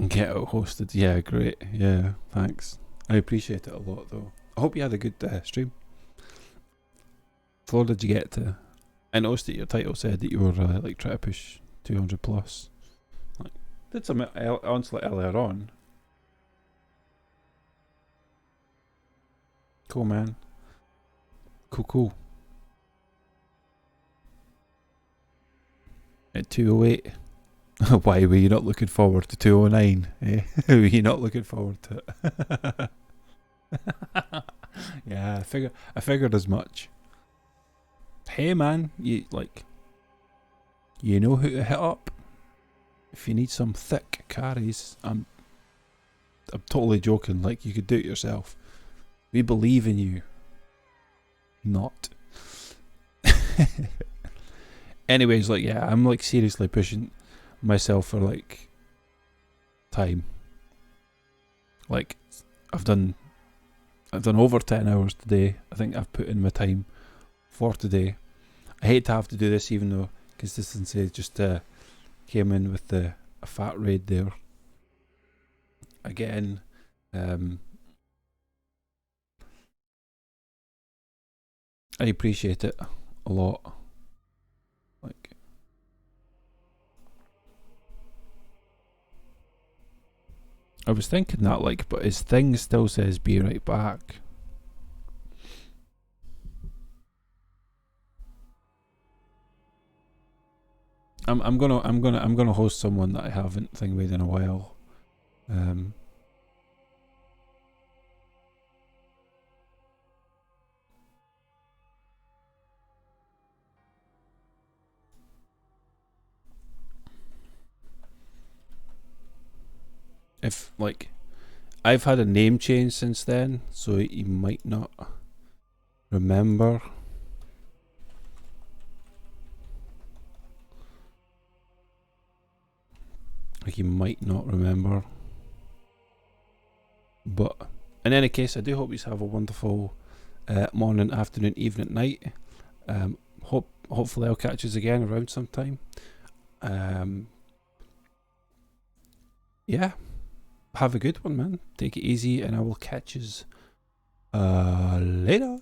get out hosted. Yeah, great. Yeah, thanks. I appreciate it a lot though. I hope you had a good stream. Floor did you get to? I noticed that your title said that you were like trying to push 200 plus. Like, did some onslaught earlier on. Cool, man. Cool. At 208. Why were you not looking forward to 209? Eh? Were you not looking forward to it? Yeah, I figured as much. Hey man, you know who to hit up if you need some thick carries. I'm totally joking. Like, you could do it yourself. We believe in you. Not. Anyways, like, yeah, I'm like seriously pushing myself for like time. Like, I've done over 10 hours today. I think I've put in my time for today. I hate to have to do this, even though consistency just came in with a fat raid there. Again, I appreciate it a lot. Like, I was thinking that, like, but his thing still says be right back. I'm gonna host someone that I haven't with in a while. If like, I've had a name change since then, so you might not remember. Like, you might not remember. But in any case, I do hope you have a wonderful morning, afternoon, evening, night. Hopefully I'll catch you again around sometime. Yeah. Have a good one, man. Take it easy, and I will catch you later.